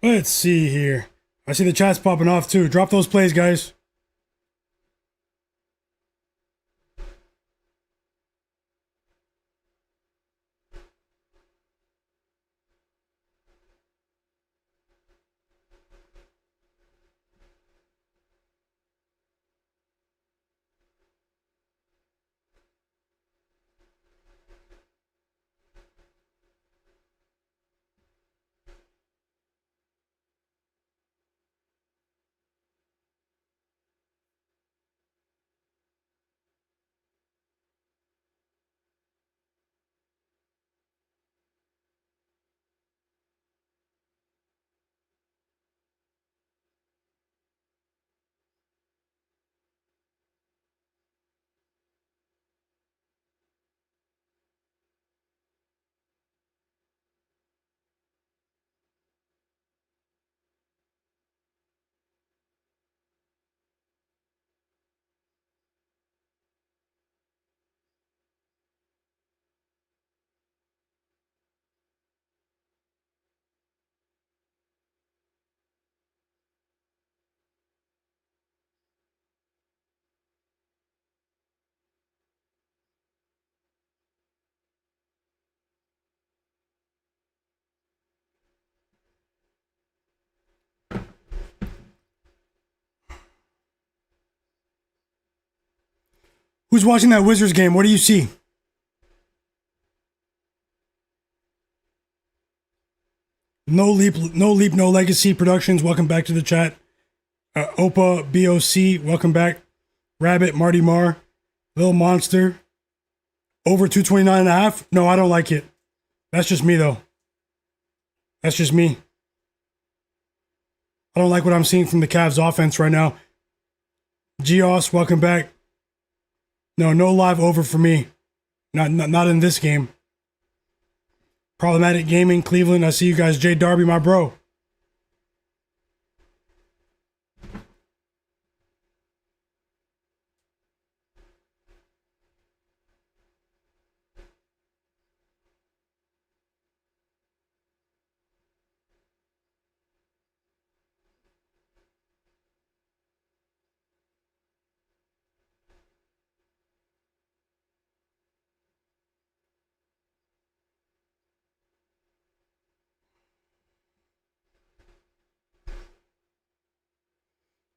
Let's see here. I see the chat's popping off too. Drop those plays, guys. Who's watching that Wizards game? What do you see? No legacy productions. Welcome back to the chat. Opa BOC, welcome back. Rabbit, Marty Marr, Lil Monster. Over 229 and a half? No, I don't like it. That's just me though. That's just me. I don't like what I'm seeing from the Cavs offense right now. Geos, welcome back. No live over for me. Not in this game. Problematic Gaming, Cleveland. I see you guys. Jay Darby, my bro.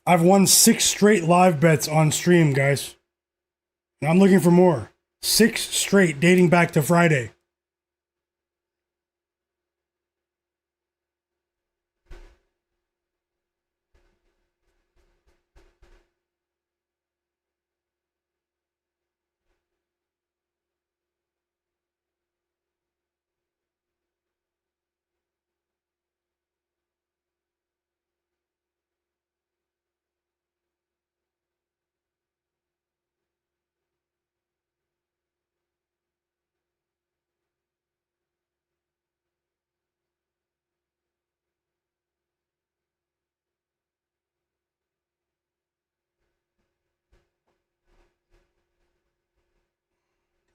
I've won 6 straight live bets on stream, guys. And I'm looking for more. 6 straight dating back to Friday.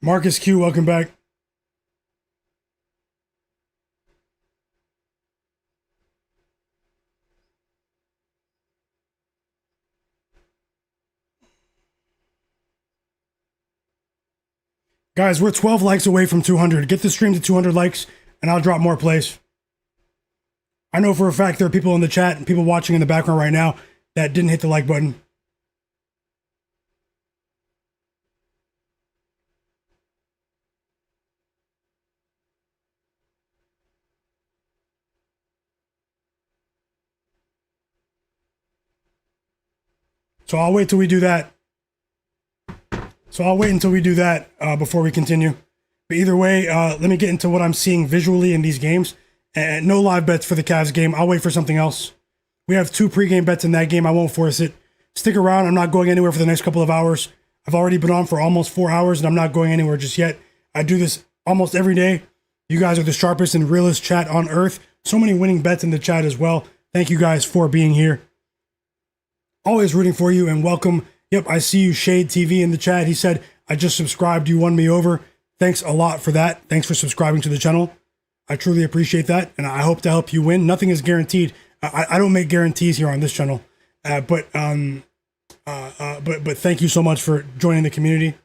Marcus Q, welcome back. Guys, we're 12 likes away from 200. Get the stream to 200 likes, and I'll drop more plays. I know for a fact there are people in the chat and people watching in the background right now that didn't hit the like button. So I'll wait till we do that. Before we continue. But either way, let me get into what I'm seeing visually in these games. And no live bets for the Cavs game. I'll wait for something else. We have 2 pregame bets in that game. I won't force it. Stick around. I'm not going anywhere for the next couple of hours. I've already been on for almost 4 hours, and I'm not going anywhere just yet. I do this almost every day. You guys are the sharpest and realest chat on earth. So many winning bets in the chat as well. Thank you guys for being here. Always rooting for you, and welcome. Yep, I see you, Shade TV, in the chat. He said, I just subscribed. You won me over. Thanks a lot for that. Thanks for subscribing to the channel. I truly appreciate that, and I hope to help you win. Nothing is guaranteed. I don't make guarantees here on this channel, but thank you so much for joining the community.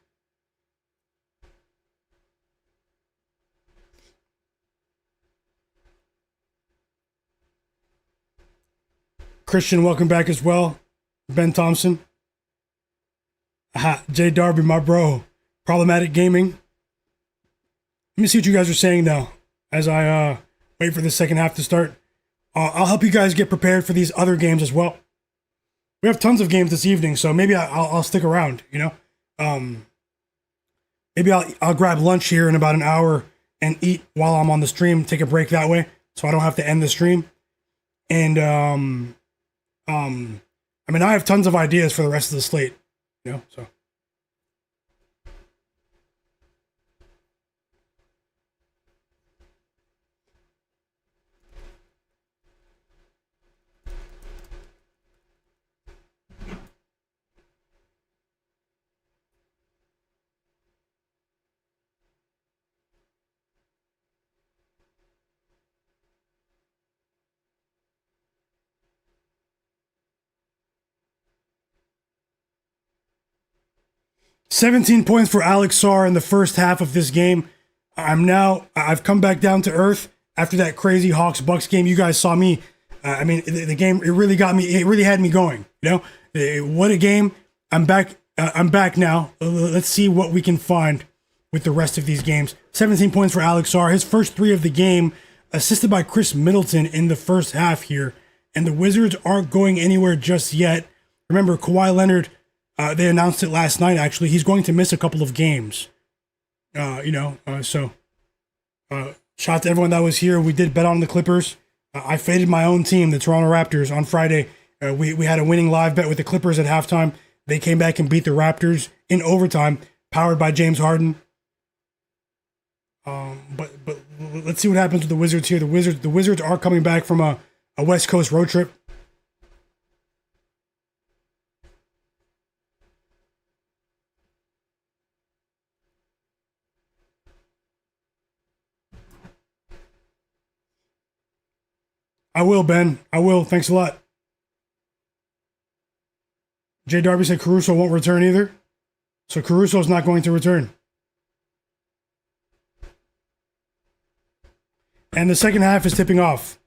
Christian, welcome back as well. Ben Thompson. Aha, Jay Darby, my bro. Problematic Gaming. Let me see what you guys are saying now as I wait for the second half to start. I'll help you guys get prepared for these other games as well. We have tons of games this evening, so maybe I'll stick around, you know? Maybe I'll grab lunch here in about an hour and eat while I'm on the stream, take a break that way, so I don't have to end the stream. And, I mean, I have tons of ideas for the rest of the slate, you know, so. 17 points for Alex Sarr in the first half of this game. I've come back down to earth after that crazy Hawks-Bucks game. You guys saw me. I mean, the game, it really got me, it really had me going, you know? What a game. I'm back now. Let's see what we can find with the rest of these games. 17 points for Alex Sarr. His first 3 of the game, assisted by Chris Middleton in the first half here. And the Wizards aren't going anywhere just yet. Remember, Kawhi Leonard, they announced it last night, actually. He's going to miss a couple of games. So shout out to everyone that was here. We did bet on the Clippers. I faded my own team, the Toronto Raptors, on Friday. We had a winning live bet with the Clippers at halftime. They came back and beat the Raptors in overtime, powered by James Harden. But let's see what happens with the Wizards here. The Wizards are coming back from a West Coast road trip. I will, Ben. I will. Thanks a lot. Jay Darby said Caruso won't return either. So Caruso's not going to return. And the second half is tipping off.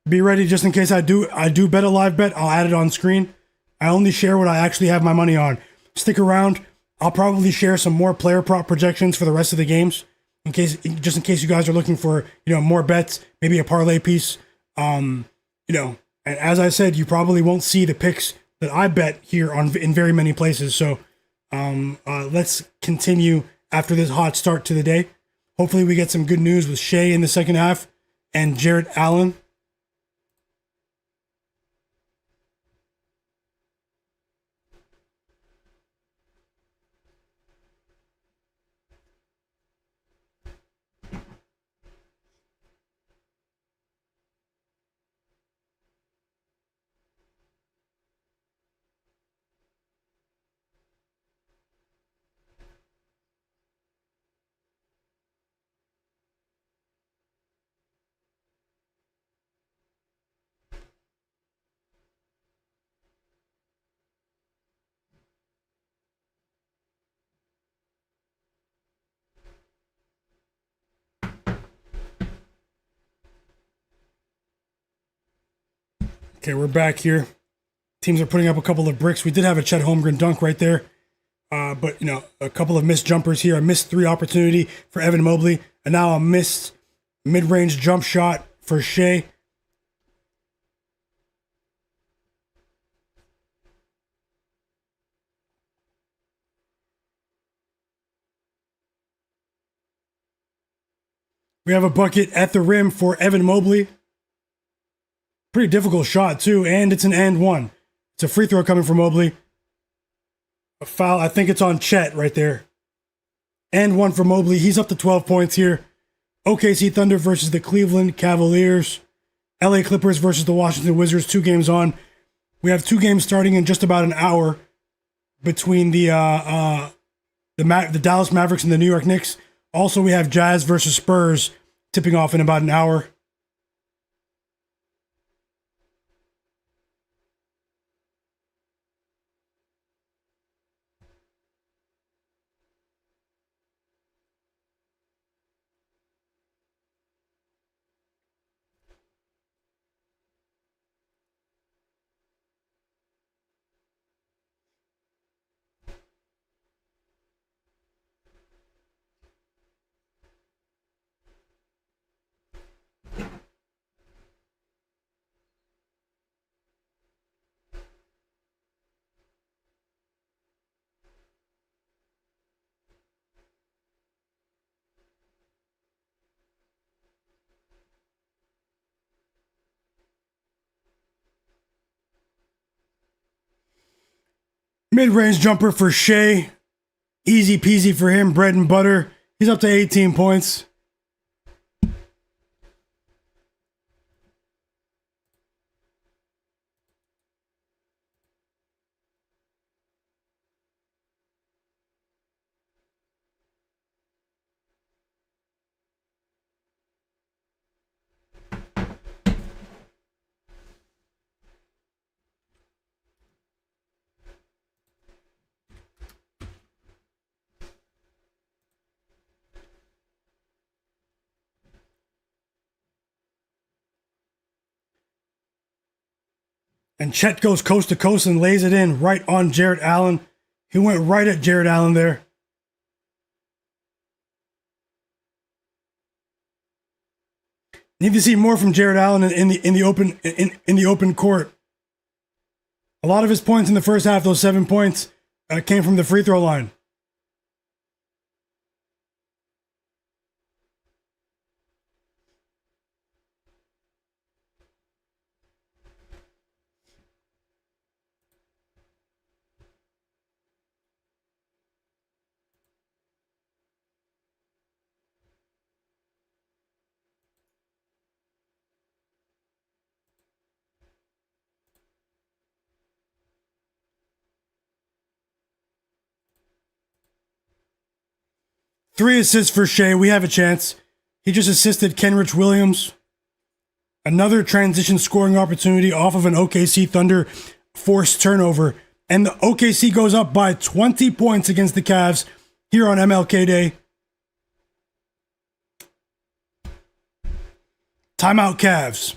Be ready just in case I do bet a live bet. I'll add it on screen. I only share what I actually have my money on. Stick around. I'll probably share some more player prop projections for the rest of the games. Just in case you guys are looking for, more bets, maybe a parlay piece. And as I said, you probably won't see the picks that I bet here in very many places. So let's continue after this hot start to the day. Hopefully we get some good news with Shai in the second half and Jarrett Allen. Okay, we're back here. Teams are putting up a couple of bricks. We did have a Chet Holmgren dunk right there. But, a couple of missed jumpers here. A missed 3 opportunity for Evan Mobley. And now a missed mid-range jump shot for Shai. We have a bucket at the rim for Evan Mobley. Pretty difficult shot, too, and it's an and one. It's a free throw coming from Mobley. A foul, I think it's on Chet right there. And one for Mobley. He's up to 12 points here. OKC Thunder versus the Cleveland Cavaliers. LA Clippers versus the Washington Wizards. 2 games on. We have 2 games starting in just about an hour between the Dallas Mavericks and the New York Knicks. Also, we have Jazz versus Spurs tipping off in about an hour. Mid-range jumper for Shai. Easy peasy for him, bread and butter. He's up to 18 points. And Chet goes coast to coast and lays it in right on Jarrett Allen. He went right at Jarrett Allen there. Need to see more from Jarrett Allen in the open court. A lot of his points in the first half, those 7 points, came from the free throw line. Three assists for Shai. We have a chance. He just assisted Kenrich Williams. Another transition scoring opportunity off of an OKC Thunder forced turnover. And the OKC goes up by 20 points against the Cavs here on MLK Day. Timeout Cavs.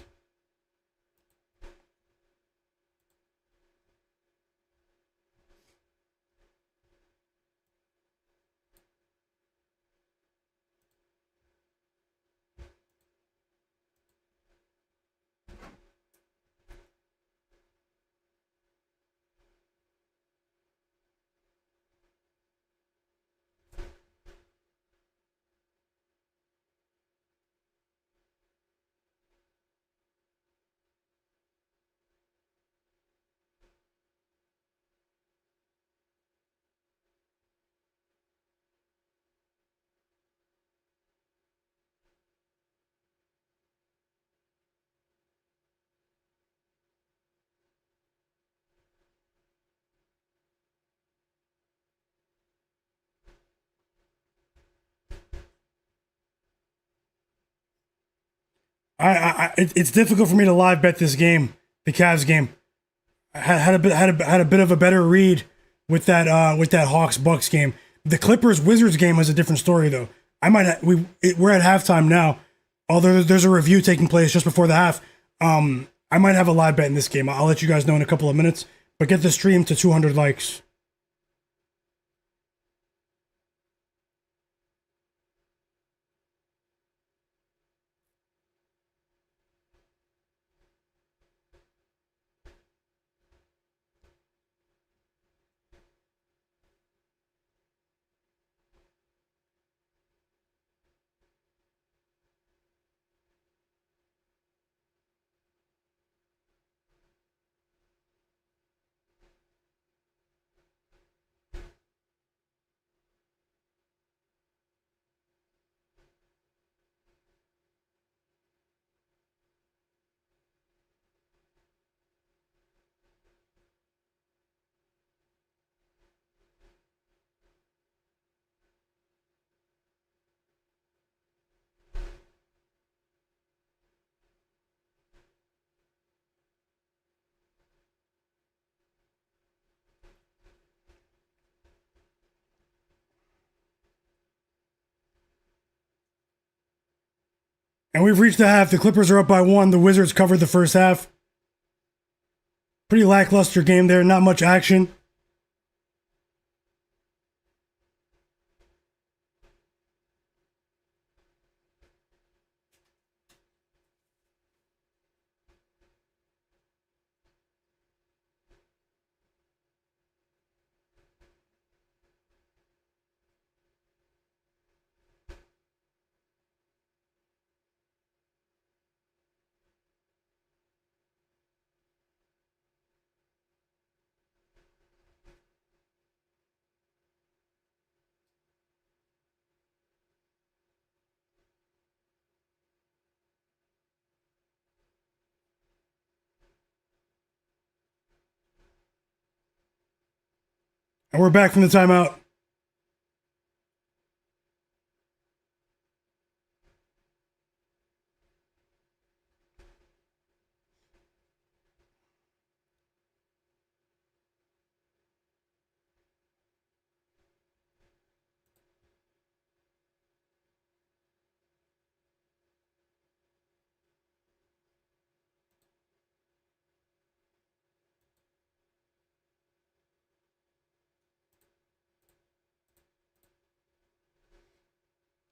It's difficult for me to live bet this game, the Cavs game. I had a bit of a better read with that Hawks Bucks game. The Clippers Wizards game was a different story though. We're at halftime now. Although there's a review taking place just before the half. I might have a live bet in this game. I'll let you guys know in a couple of minutes. But get the stream to 200 likes. And we've reached the half. The Clippers are up by 1. The Wizards covered the first half. Pretty lackluster game there. Not much action. And we're back from the timeout.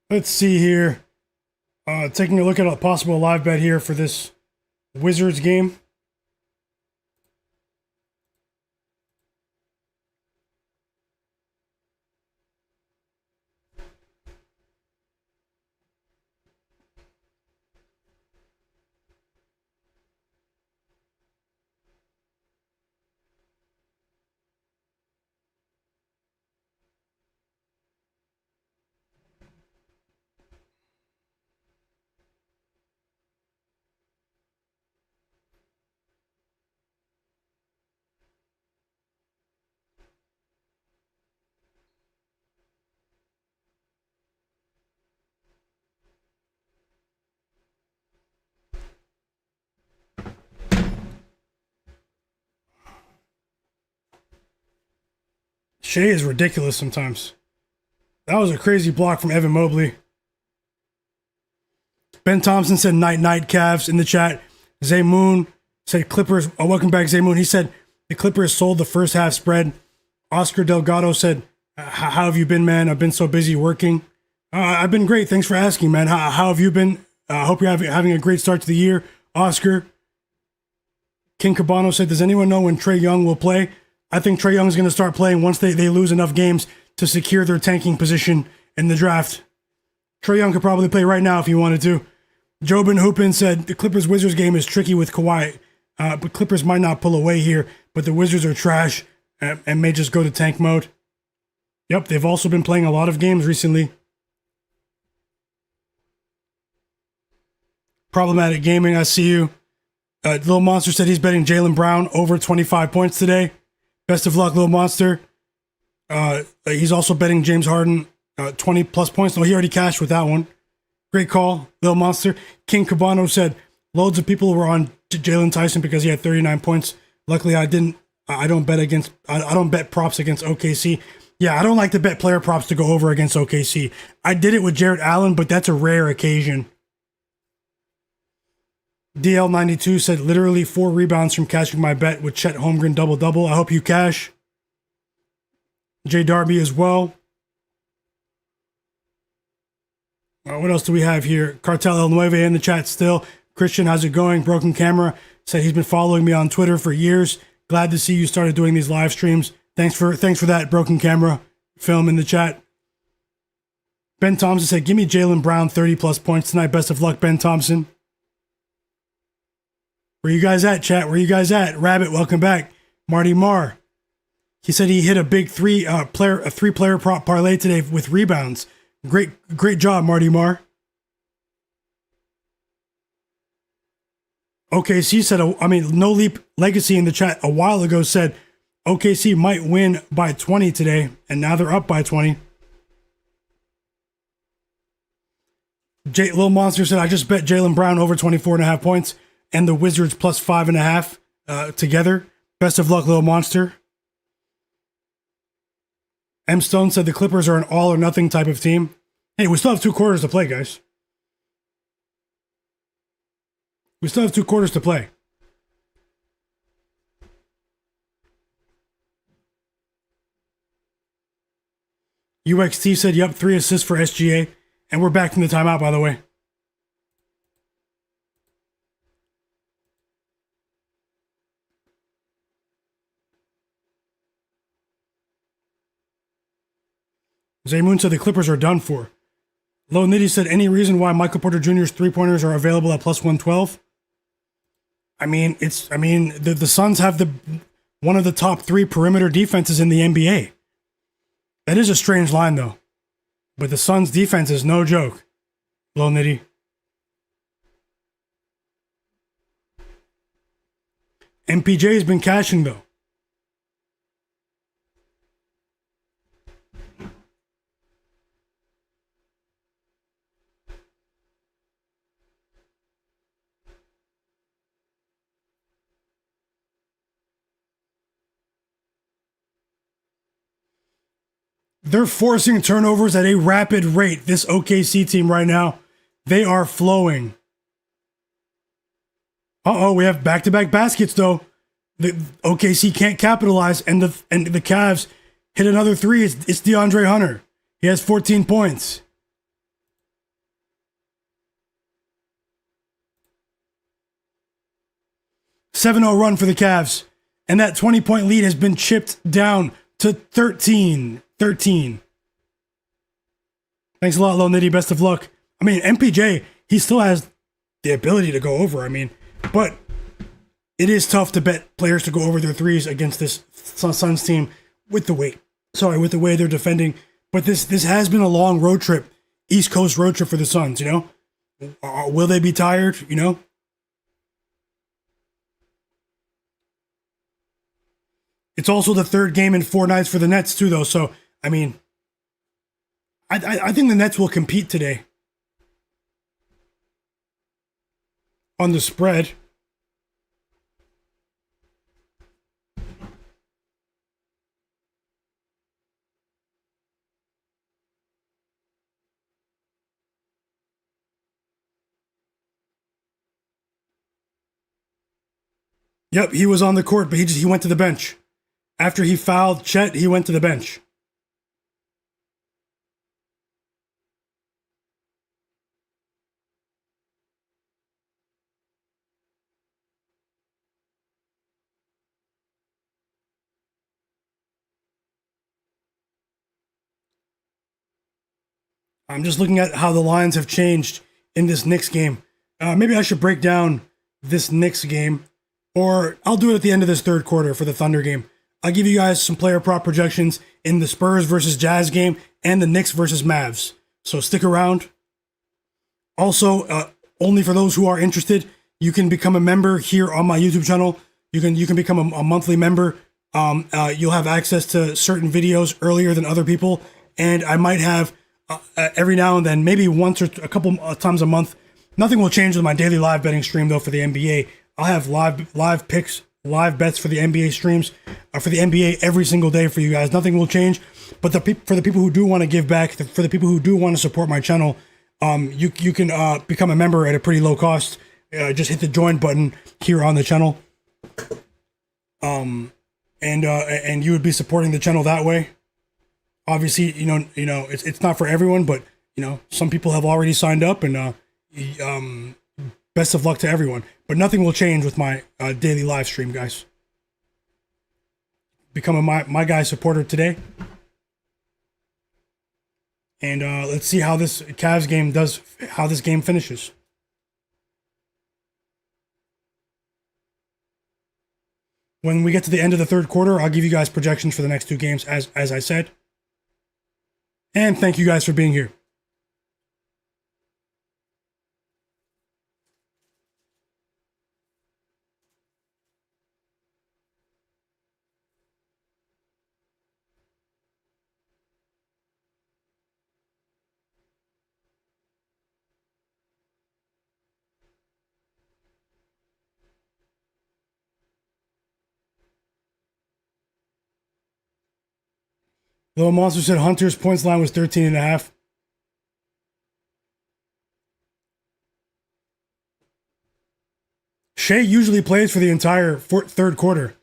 Let's see here. Taking a look at a possible live bet here for this Wizards game. Shai is ridiculous sometimes. That was a crazy block from Evan Mobley. Ben Thompson said night Cavs in the chat. Zay Moon said Clippers. Oh, welcome back, Zay Moon. He said the Clippers sold the first half spread. Oscar Delgado said, how have you been, man? I've been so busy working. I've been great. Thanks for asking, man. How have you been? I hope you're having a great start to the year. Oscar. King Cabano said, does anyone know when Trae Young will play? I think Trae Young is going to start playing once they lose enough games to secure their tanking position in the draft. Trae Young could probably play right now if he wanted to. Jobin Hoopin said, the Clippers-Wizards game is tricky with Kawhi, but Clippers might not pull away here, but the Wizards are trash and may just go to tank mode. Yep, they've also been playing a lot of games recently. Problematic Gaming, I see you. Lil Monster said he's betting Jaylen Brown over 25 points today. Best of luck, Lil Monster. He's also betting James Harden 20 plus points. No, he already cashed with that one. Great call, Lil Monster. King Cabano said loads of people were on Jalen Tyson because he had 39 points. Luckily, I didn't. I don't bet props against OKC. Yeah, I don't like to bet player props to go over against OKC. I did it with Jarrett Allen, but that's a rare occasion. DL92 said literally 4 rebounds from cashing my bet with Chet Holmgren double-double. I hope you cash. J Darby as well. What else do we have here? Cartel El Nueve in the chat still. Christian, how's it going? Broken Camera said he's been following me on Twitter for years. Glad to see you started doing these live streams. Thanks for that, Broken Camera film in the chat. Ben Thompson said, give me Jaylen Brown 30-plus points tonight. Best of luck, Ben Thompson. Where you guys at, chat? Where you guys at? Rabbit, welcome back. Marty Marr. He said he hit a big three-player prop parlay today with rebounds. Great job, Marty Marr. OKC said, No Leap Legacy in the chat a while ago said OKC might win by 20 today, and now they're up by 20. Lil Monster said, I just bet Jaylen Brown over 24.5 points and the Wizards plus 5.5 together. Best of luck, Lil Monster. M. Stone said the Clippers are an all or nothing type of team. Hey, we still have 2 quarters to play, guys. We still have 2 quarters to play. UXT said, yep, 3 assists for SGA. And we're back from the timeout, by the way. Zaymoon said the Clippers are done for. Low Nitty said, any reason why Michael Porter Jr.'s 3-pointers are available at plus 112? The Suns have one of the top 3 perimeter defenses in the NBA. That is a strange line, though. But the Suns' defense is no joke. Low Nitty. MPJ has been cashing, though. They're forcing turnovers at a rapid rate. This OKC team right now, they are flowing. We have back-to-back baskets though. The OKC can't capitalize, and the Cavs hit another 3. It's DeAndre Hunter. He has 14 points. .7-0 run for the Cavs, and that 20-point lead has been chipped down to 13. Thanks a lot, Low Nitty. Best of luck. MPJ, he still has the ability to go over. But it is tough to bet players to go over their threes against this Suns team with the way they're defending. But this has been a long road trip, East Coast road trip for the Suns, Will they be tired, It's also the 3rd game in 4 nights for the Nets, too, though. So, I think the Nets will compete today on the spread. Yep, he was on the court, but he went to the bench. After he fouled Chet, he went to the bench. I'm just looking at how the lines have changed in this Knicks game. Maybe I should break down this Knicks game, or I'll do it at the end of this 3rd quarter for the Thunder game. I'll give you guys some player prop projections in the Spurs versus Jazz game and the Knicks versus Mavs. So stick around. Also, only for those who are interested, you can become a member here on my YouTube channel. You can become a monthly member. You'll have access to certain videos earlier than other people, and I might have every now and then, maybe once or a couple times a month. Nothing will change with my daily live betting stream though for the NBA. I'll have live picks, live bets for the NBA streams, for the NBA every single day for you guys. Nothing will change, but for the people who do want to give back, for the people who do want to support my channel, you can become a member at a pretty low cost. just hit the join button here on the channel. And you would be supporting the channel that way. Obviously, it's not for everyone, but some people have already signed up, and best of luck to everyone. But nothing will change with my daily live stream, guys. Become a my guy supporter today, and let's see how this Cavs game does. How this game finishes. When we get to the end of the third quarter, I'll give you guys projections for the next two games, as I said. And thank you guys for being here. Little Monster said Hunter's points line was 13.5. Shai usually plays for the entire third quarter.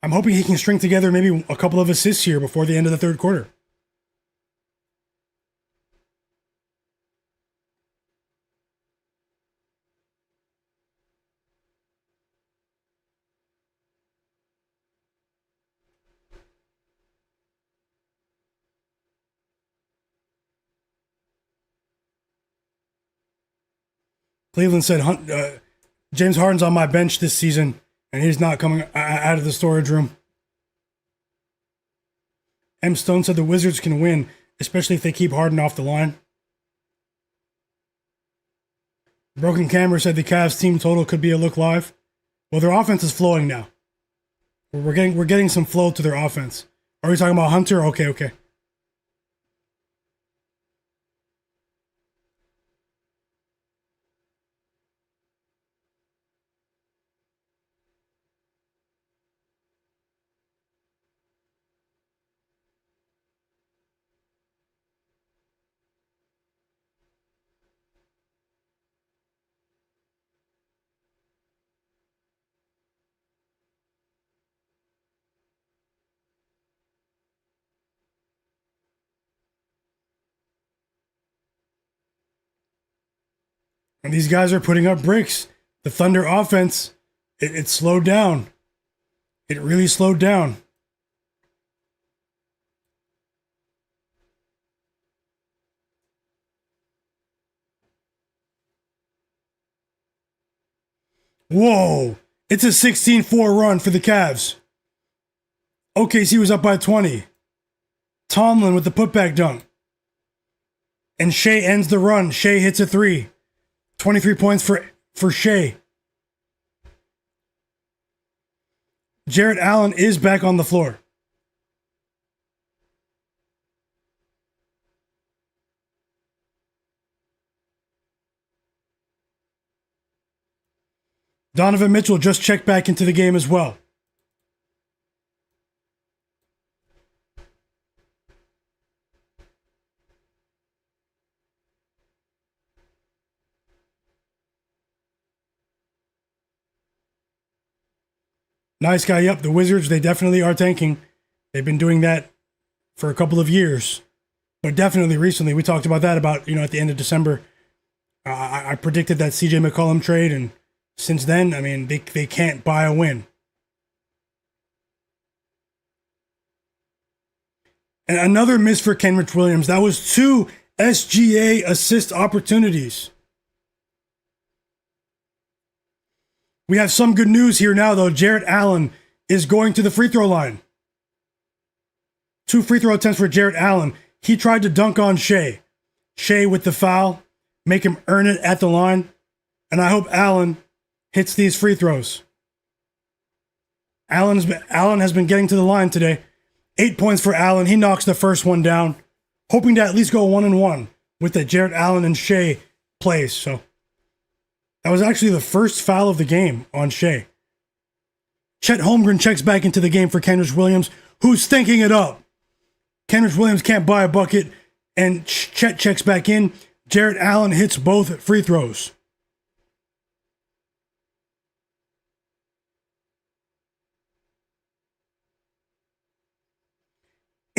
I'm hoping he can string together maybe a couple of assists here before the end of the third quarter. Cleveland said James Harden's on my bench this season, and he's not coming out of the storage room. M. Stone said the Wizards can win, especially if they keep Harden off the line. Broken Camera said the Cavs team total could be a look live. Well, their offense is flowing now. We're getting some flow to their offense. Are we talking about Hunter? Okay. And these guys are putting up bricks. The Thunder offense, it slowed down. It really slowed down. Whoa! It's a 16-4 run for the Cavs. OKC was up by 20. Tomlin with the putback dunk. And Shai ends the run. Shai hits a three. 23 points for Shai. Jarrett Allen is back on the floor. Donovan Mitchell just checked back into the game as well. Nice guy. Yep, the Wizards, they definitely are tanking. They've been doing that for a couple of years. But definitely recently, we talked about that at the end of December. I predicted that CJ McCollum trade, and since then, I mean, they can't buy a win. And another miss for Kenrich Williams. That was 2 SGA assist opportunities. We have some good news here now, though. Jarrett Allen is going to the free throw line. 2 free throw attempts for Jarrett Allen. He tried to dunk on Shai. Shai with the foul. Make him earn it at the line. And I hope Allen hits these free throws. Allen has been getting to the line today. 8 points for Allen. He knocks the first one down. Hoping to at least go 1-1 with the Jarrett Allen and Shai plays. So that was actually the first foul of the game on Shai. Chet Holmgren checks back into the game for Kenrich Williams, who's stinking it up. Kenrich Williams can't buy a bucket, and Chet checks back in. Jarrett Allen hits both free throws.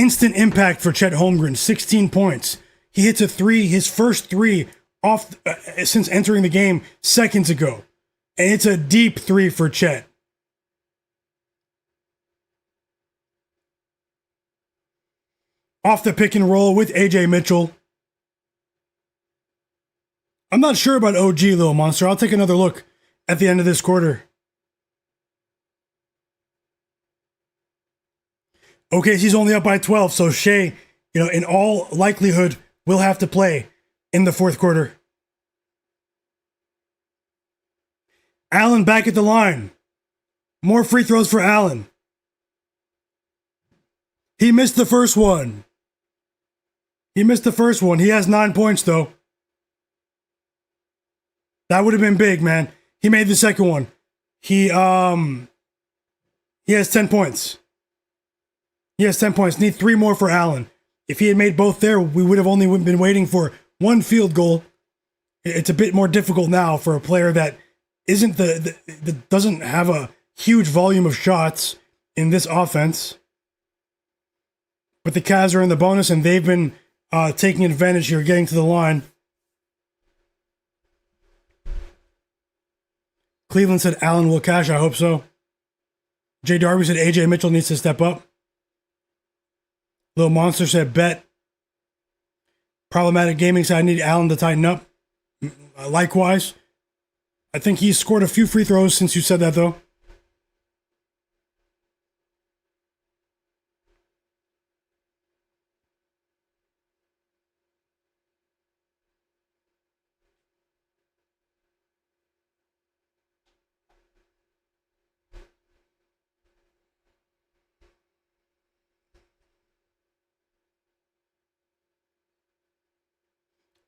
Instant impact for Chet Holmgren, 16 points. He hits a three, his first three off since entering the game seconds ago. And it's a deep three for Chet. Off the pick and roll with AJ Mitchell. I'm not sure about OG, Little Monster. I'll take another look at the end of this quarter. OKC's only up by 12, so Shai, in all likelihood, will have to play in the fourth quarter. Allen back at the line. More free throws for Allen. He missed the first one. He has 9 points, though. That would have been big, man. He made the second one. He has 10 points. Need 3 more for Allen. If he had made both there, we would have only been waiting for 1 field goal. It's a bit more difficult now for a player that that doesn't have a huge volume of shots in this offense. But the Cavs are in the bonus, and they've been taking advantage here, getting to the line. Cleveland said Allen will cash. I hope so. J. Darby said AJ Mitchell needs to step up. Little Monster said bet. Problematic Gaming said I need Allen to tighten up. Likewise. I think he's scored a few free throws since you said that, though.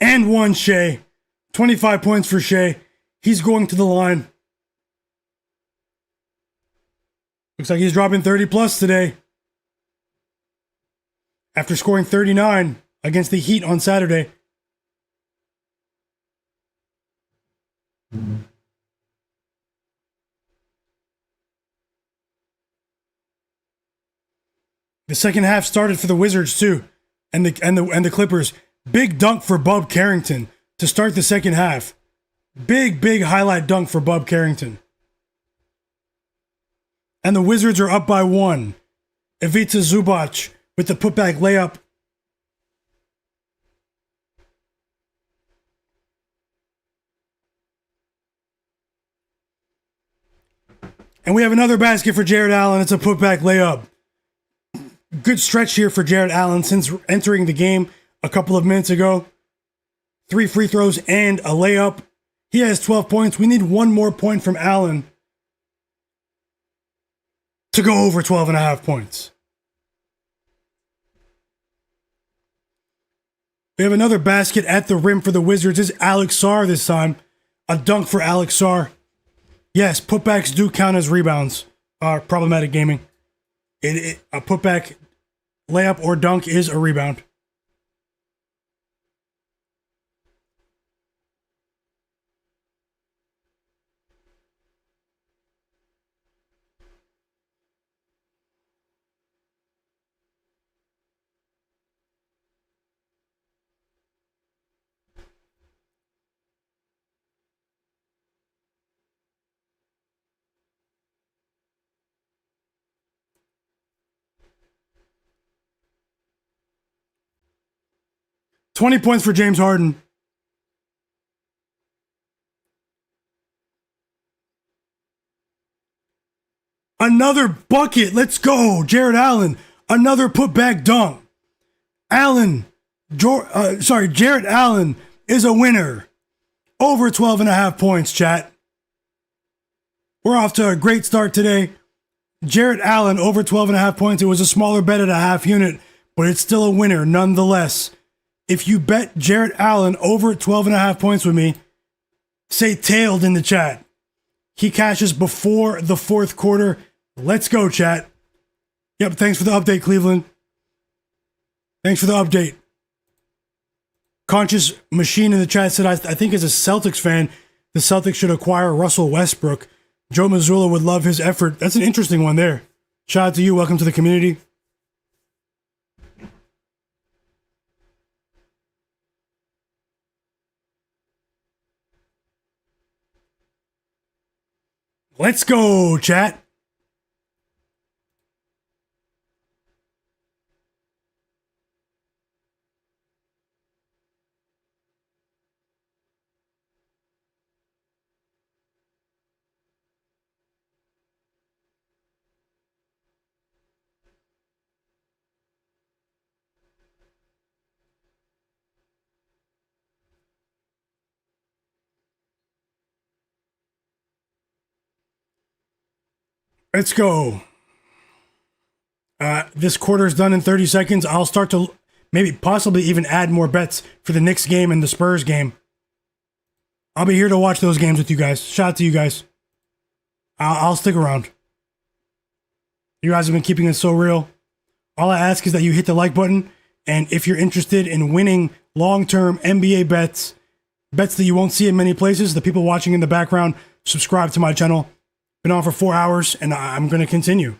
And one Shai. 25 points for Shai. He's going to the line. Looks like he's dropping 30 plus today. After scoring 39 against the Heat on Saturday. The second half started for the Wizards too, and the Clippers. Big dunk for Bub Carrington to start the second half. Big highlight dunk for Bub Carrington. And the Wizards are up by 1. Ivica Zubac with the putback layup. And we have another basket for Jarrett Allen. It's a putback layup. Good stretch here for Jarrett Allen since entering the game a couple of minutes ago. 3 free throws and a layup. He has 12 points. We need 1 more point from Allen to go over 12.5 points. We have another basket at the rim for the Wizards. It's Alex Sarr this time. A dunk for Alex Sarr. Yes, putbacks do count as rebounds. Problematic Gaming. A putback layup or dunk is a rebound. $20 points for James Harden. Another bucket. Let's go. Jarrett Allen. Another putback dunk. Jarrett Allen is a winner. Over 12.5 points, chat. We're off to a great start today. Jarrett Allen over 12.5 points. It was a smaller bet at a half unit, but it's still a winner nonetheless. If you bet Jarrett Allen over 12.5 points with me, say tailed in the chat. He cashes before the fourth quarter. Let's go, chat. Yep, thanks for the update, Cleveland. Thanks for the update. Conscious Machine in the chat said, I think as a Celtics fan, the Celtics should acquire Russell Westbrook. Joe Mazzulla would love his effort. That's an interesting one there. Shout out to you. Welcome to the community. Let's go, chat. Let's go. This quarter is done in 30 seconds. I'll start to maybe possibly even add more bets for the Knicks game and the Spurs game. I'll be here to watch those games with you guys. Shout out to you guys. I'll stick around. You guys have been keeping it so real. All I ask is that you hit the like button. And if you're interested in winning long-term NBA bets that you won't see in many places, the people watching in the background, subscribe to my channel. Been on for 4 hours, and I'm going to continue.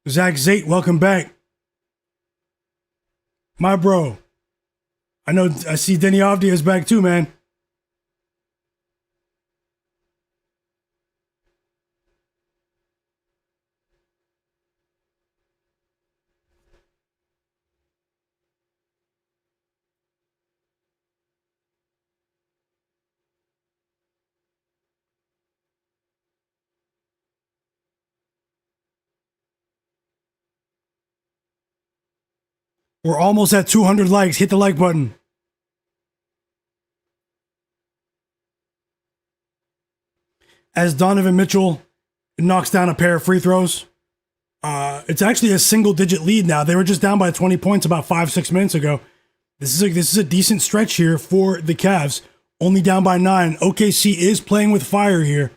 Zach Zate, welcome back. My bro. I see Denny Avdia is back too, man. We're almost at 200 likes. Hit the like button. As Donovan Mitchell knocks down a pair of free throws. It's actually a single-digit lead now. They were just down by 20 points about 5-6 minutes ago. This is a decent stretch here for the Cavs. Only down by 9. OKC is playing with fire here.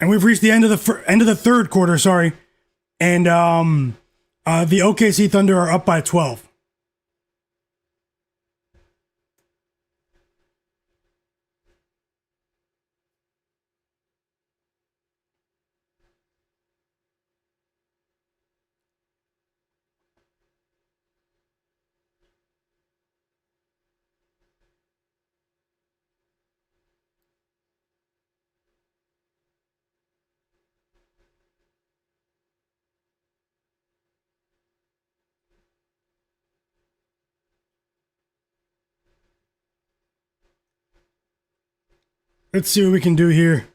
And we've reached the end of the third quarter, sorry. And the OKC Thunder are up by 12. Let's see what we can do here.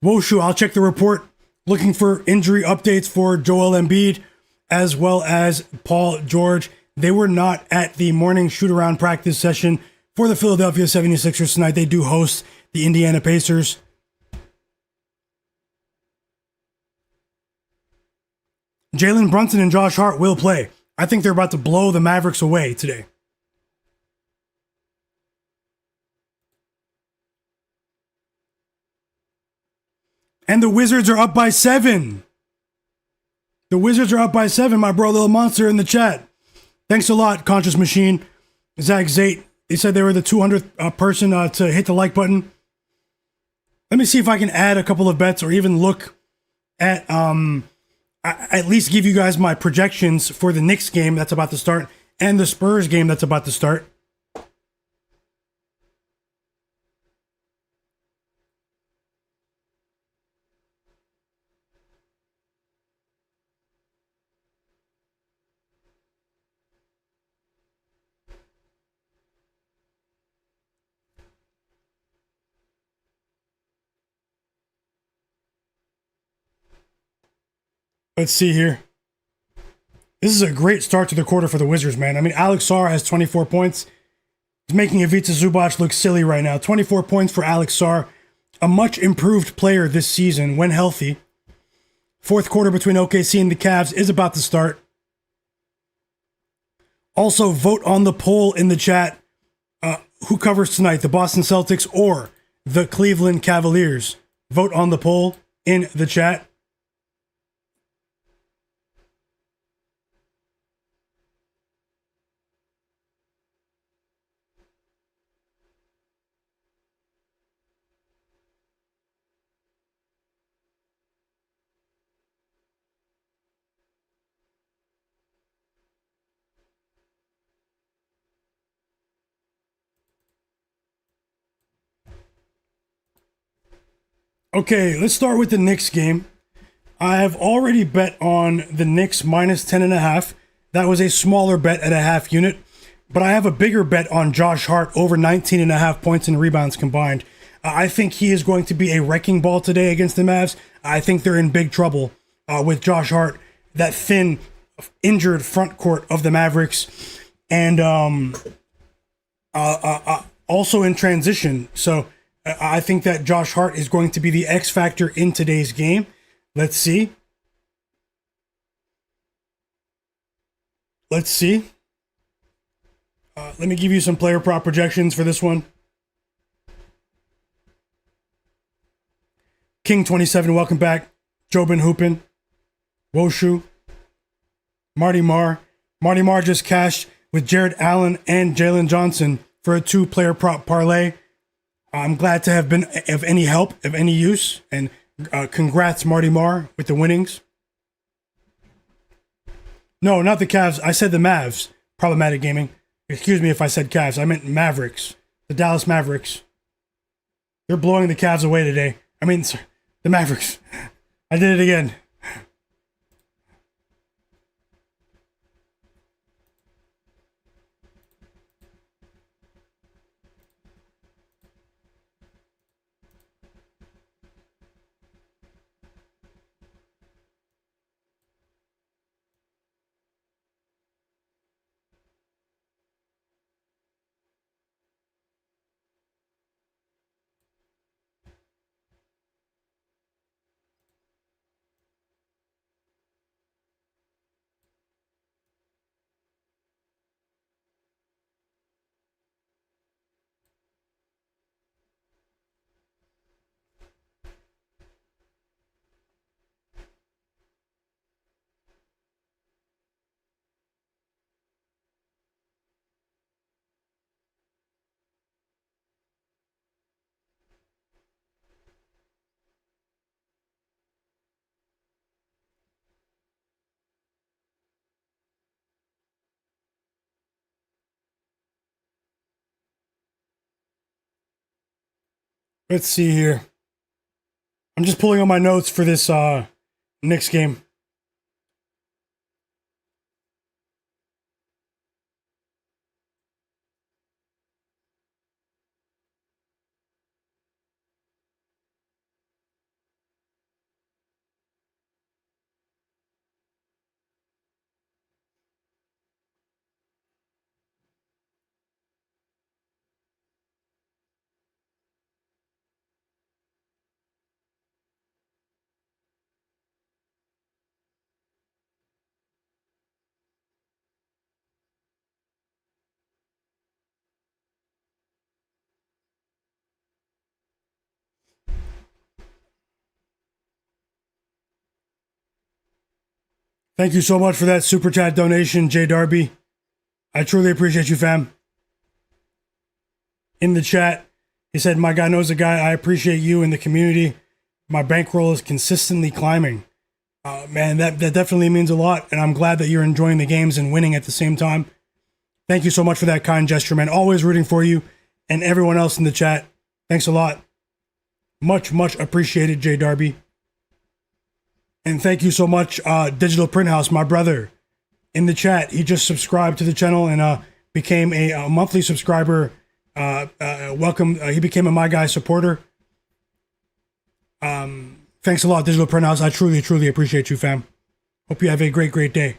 Woshu, I'll check the report. Looking for injury updates for Joel Embiid as well as Paul George. They were not at the morning shoot-around practice session for the Philadelphia 76ers tonight. They do host the Indiana Pacers. Jalen Brunson and Josh Hart will play. I think they're about to blow the Mavericks away today. And the Wizards are up by 7. The Wizards are up by 7, my bro, Little Monster in the chat. Thanks a lot, Conscious Machine. Zach Zate, they said they were the 200th person to hit the like button. Let me see if I can add a couple of bets or even look at, at least give you guys my projections for the Knicks game that's about to start and the Spurs game that's about to start. Let's see here. This is a great start to the quarter for the Wizards, man. I mean, Alex Sarr has 24 points. He's making Ivica Zubac look silly right now. 24 points for Alex Sarr, a much improved player this season when healthy. Fourth quarter between OKC and the Cavs is about to start. Also, vote on the poll in the chat. Who covers tonight, the Boston Celtics or the Cleveland Cavaliers? Vote on the poll in the chat. Okay, let's start with the Knicks game. I have already bet on the Knicks minus 10.5. That was a smaller bet at a half unit, but I have a bigger bet on Josh Hart over 19.5 points and rebounds combined. I think he is going to be a wrecking ball today against the Mavs. I think they're in big trouble with Josh Hart, that thin, injured front court of the Mavericks, and also in transition. So I think that Josh Hart is going to be the X factor in today's game. Let's see. Let me give you some player prop projections for this one. King27, welcome back. Jobin Hoopin. Woshu. Marty Marr. Marty Marr just cashed with Jared Allen and Jalen Johnson for a 2-player prop parlay. I'm glad to have been of any help, of any use, and congrats, Marty Marr, with the winnings. No, not the Cavs. I said the Mavs. Problematic Gaming. Excuse me if I said Cavs. I meant Mavericks. The Dallas Mavericks. They're blowing the Cavs away today. I mean, the Mavericks. I did it again. Let's see here. I'm just pulling on my notes for this Knicks game. Thank you so much for that super chat donation, Jay Darby. I truly appreciate you, fam. In the chat, he said, "My guy knows a guy. I appreciate you and the community. My bankroll is consistently climbing." Man, that definitely means a lot, and I'm glad that you're enjoying the games and winning at the same time. Thank you so much for that kind gesture, man. Always rooting for you and everyone else in the chat. Thanks a lot. Much, much appreciated, Jay Darby. And thank you so much, Digital Print House, my brother, in the chat. He just subscribed to the channel and became a monthly subscriber. Welcome. He became a My Guy supporter. Thanks a lot, Digital Print House. I truly, truly appreciate you, fam. Hope you have a great, great day.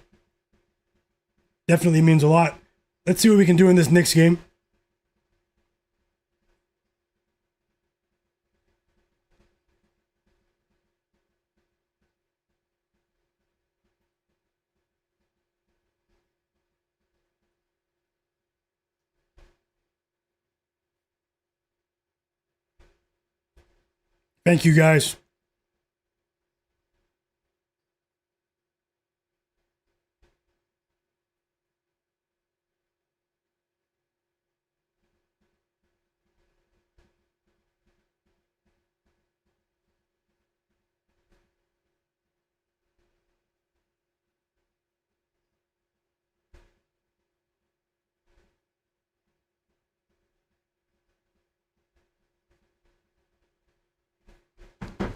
Definitely means a lot. Let's see what we can do in this Knicks game. Thank you, guys.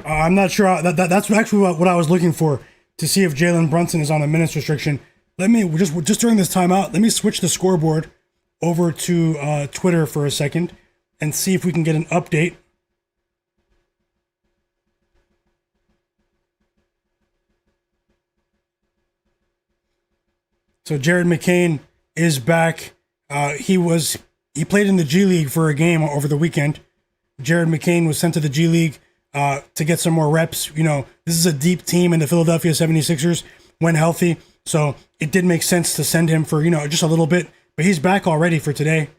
I'm not sure. That's actually what I was looking for, to see if Jalen Brunson is on a minutes restriction. Let me just during this timeout, let me switch the scoreboard over to Twitter for a second and see if we can get an update. So Jared McCain is back. He played in the G League for a game over the weekend. Jared McCain was sent to the G League to get some more reps. You know, this is a deep team in the Philadelphia 76ers when healthy. So it did make sense to send him for, just a little bit. But he's back already for today.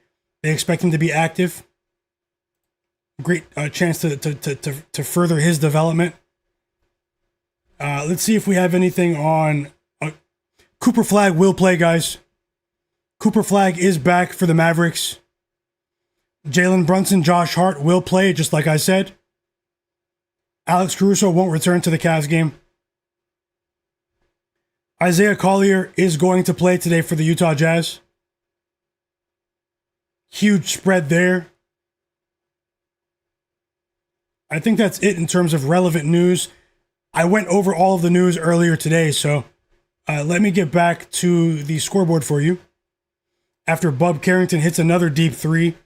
They expect him to be active. Great chance to further his development. Let's see if we have anything on. Cooper Flagg will play, guys. Cooper Flagg is back for the Mavericks. Jalen Brunson, Josh Hart will play, just like I said. Alex Caruso won't return to the Cavs game. Isaiah Collier is going to play today for the Utah Jazz. Huge spread there. I think that's it in terms of relevant news. I went over all of the news earlier today, so let me get back to the scoreboard for you. After Bub Carrington hits another deep three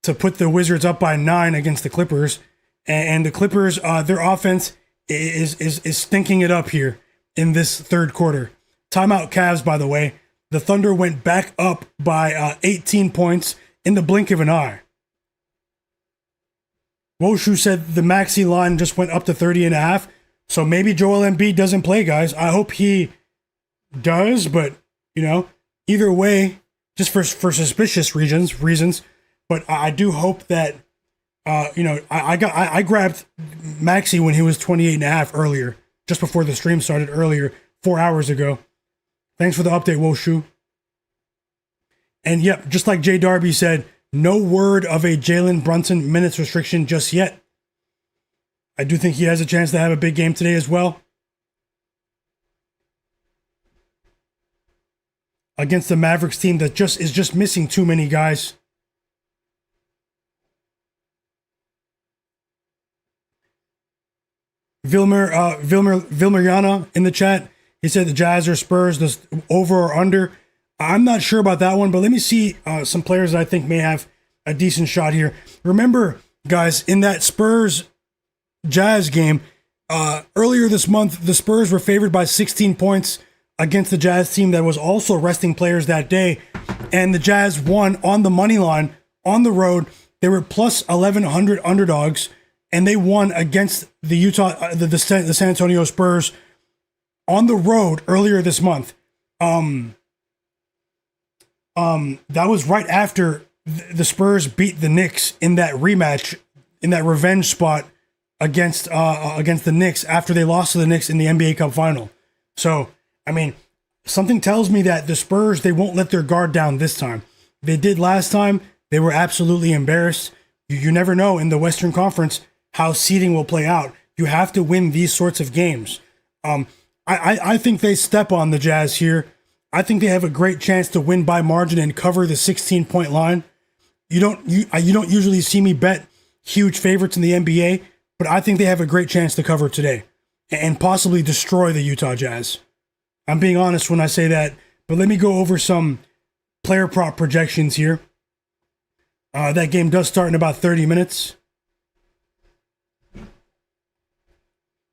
to put the Wizards up by 9 against the Clippers. And the Clippers, their offense is stinking it up here in this third quarter. Timeout Cavs, by the way. The Thunder went back up by 18 points in the blink of an eye. Woshu said the Maxey line just went up to 30.5. So maybe Joel Embiid doesn't play, guys. I hope he does, but, either way, just for suspicious reasons. But I do hope that, I grabbed Maxey when he was 28.5 earlier, just before the stream started earlier, 4 hours ago. Thanks for the update, Woshu. And yep, just like Jay Darby said, no word of a Jalen Brunson minutes restriction just yet. I do think he has a chance to have a big game today as well. Against the Mavericks team that is just missing too many guys. Vilmeriana in the chat, he said the Jazz or Spurs, this over or under. I'm not sure about that one, but let me see some players that I think may have a decent shot here. Remember, guys, in that Spurs-Jazz game, earlier this month, the Spurs were favored by 16 points against the Jazz team that was also resting players that day, and the Jazz won on the money line on the road. They were plus 1,100 underdogs, and they won against the San Antonio Spurs on the road earlier this month. That was right after the Spurs beat the Knicks in that rematch, in that revenge spot against the Knicks after they lost to the Knicks in the NBA Cup final. So, I mean, something tells me that the Spurs, they won't let their guard down this time. They did last time. They were absolutely embarrassed. You never know in the Western Conference how seeding will play out. You have to win these sorts of games. I think they step on the Jazz here. I think they have a great chance to win by margin and cover the 16-point line. You don't usually see me bet huge favorites in the NBA, but I think they have a great chance to cover today and possibly destroy the Utah Jazz. I'm being honest when I say that, but let me go over some player prop projections here. That game does start in about 30 minutes.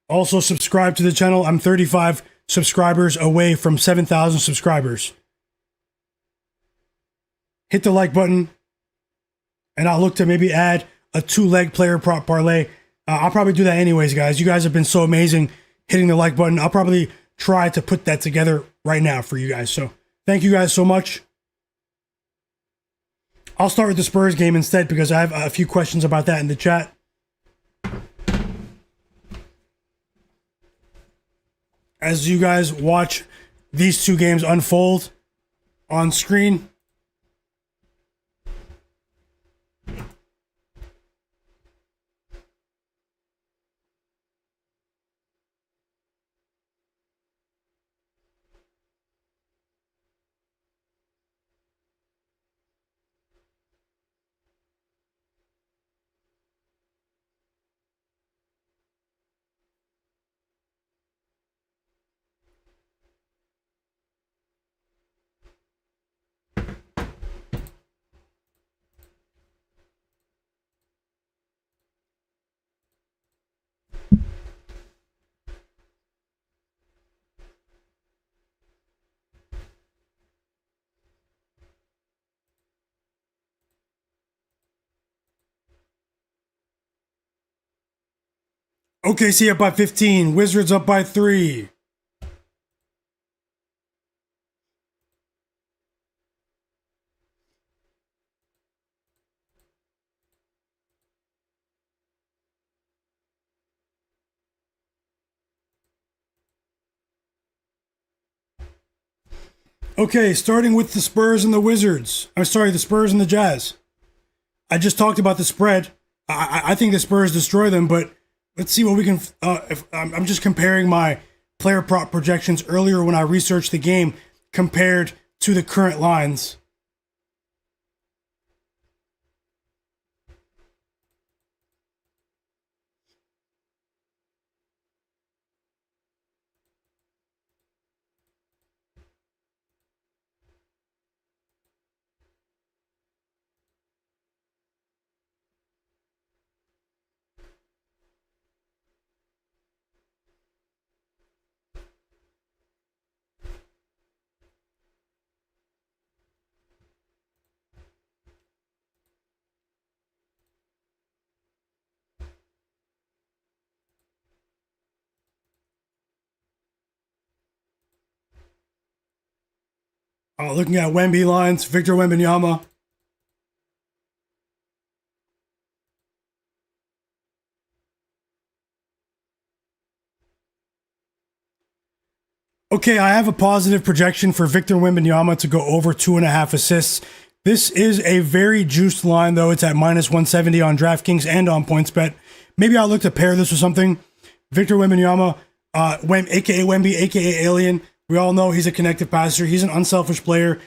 Also, subscribe to the channel. I'm 35 subscribers away from 7,000 subscribers. hit the like button, and I'll look to maybe add a 2-leg player prop parlay. I'll probably do that anyways, guys. You guys have been so amazing hitting the like button. I'll probably try to put that together right now for you guys. So thank you guys so much. I'll start with the Spurs game instead because I have a few questions about that in the chat. As you guys watch these two games unfold on screen, OKC up by 15, Wizards up by 3. Okay, starting with the Spurs and the Wizards. I'm sorry, the Spurs and the Jazz. I just talked about the spread. I think the Spurs destroy them, but let's see what we can. I'm just comparing my player prop projections earlier when I researched the game compared to the current lines. Looking at Wemby lines, Victor Wembanyama. Okay, I have a positive projection for Victor Wembanyama to go over 2.5 assists. This is a very juiced line, though. It's at minus 170 on DraftKings and on PointsBet. Maybe I'll look to pair this with something. Victor Wembanyama, aka Wemby, aka Alien. We all know he's a connected passer. He's an unselfish player.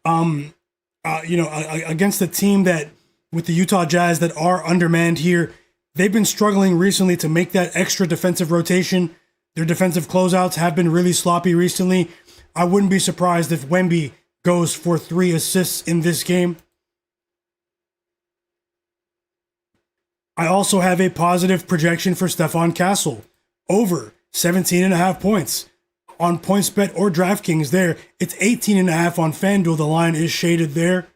Against the team that, with the Utah Jazz that are undermanned here, they've been struggling recently to make that extra defensive rotation. Their defensive closeouts have been really sloppy recently. I wouldn't be surprised if Wemby goes for 3 assists in this game. I also have a positive projection for Stephon Castle. Over 17.5 points. On PointsBet or DraftKings there, it's 18.5 on FanDuel. The line is shaded there.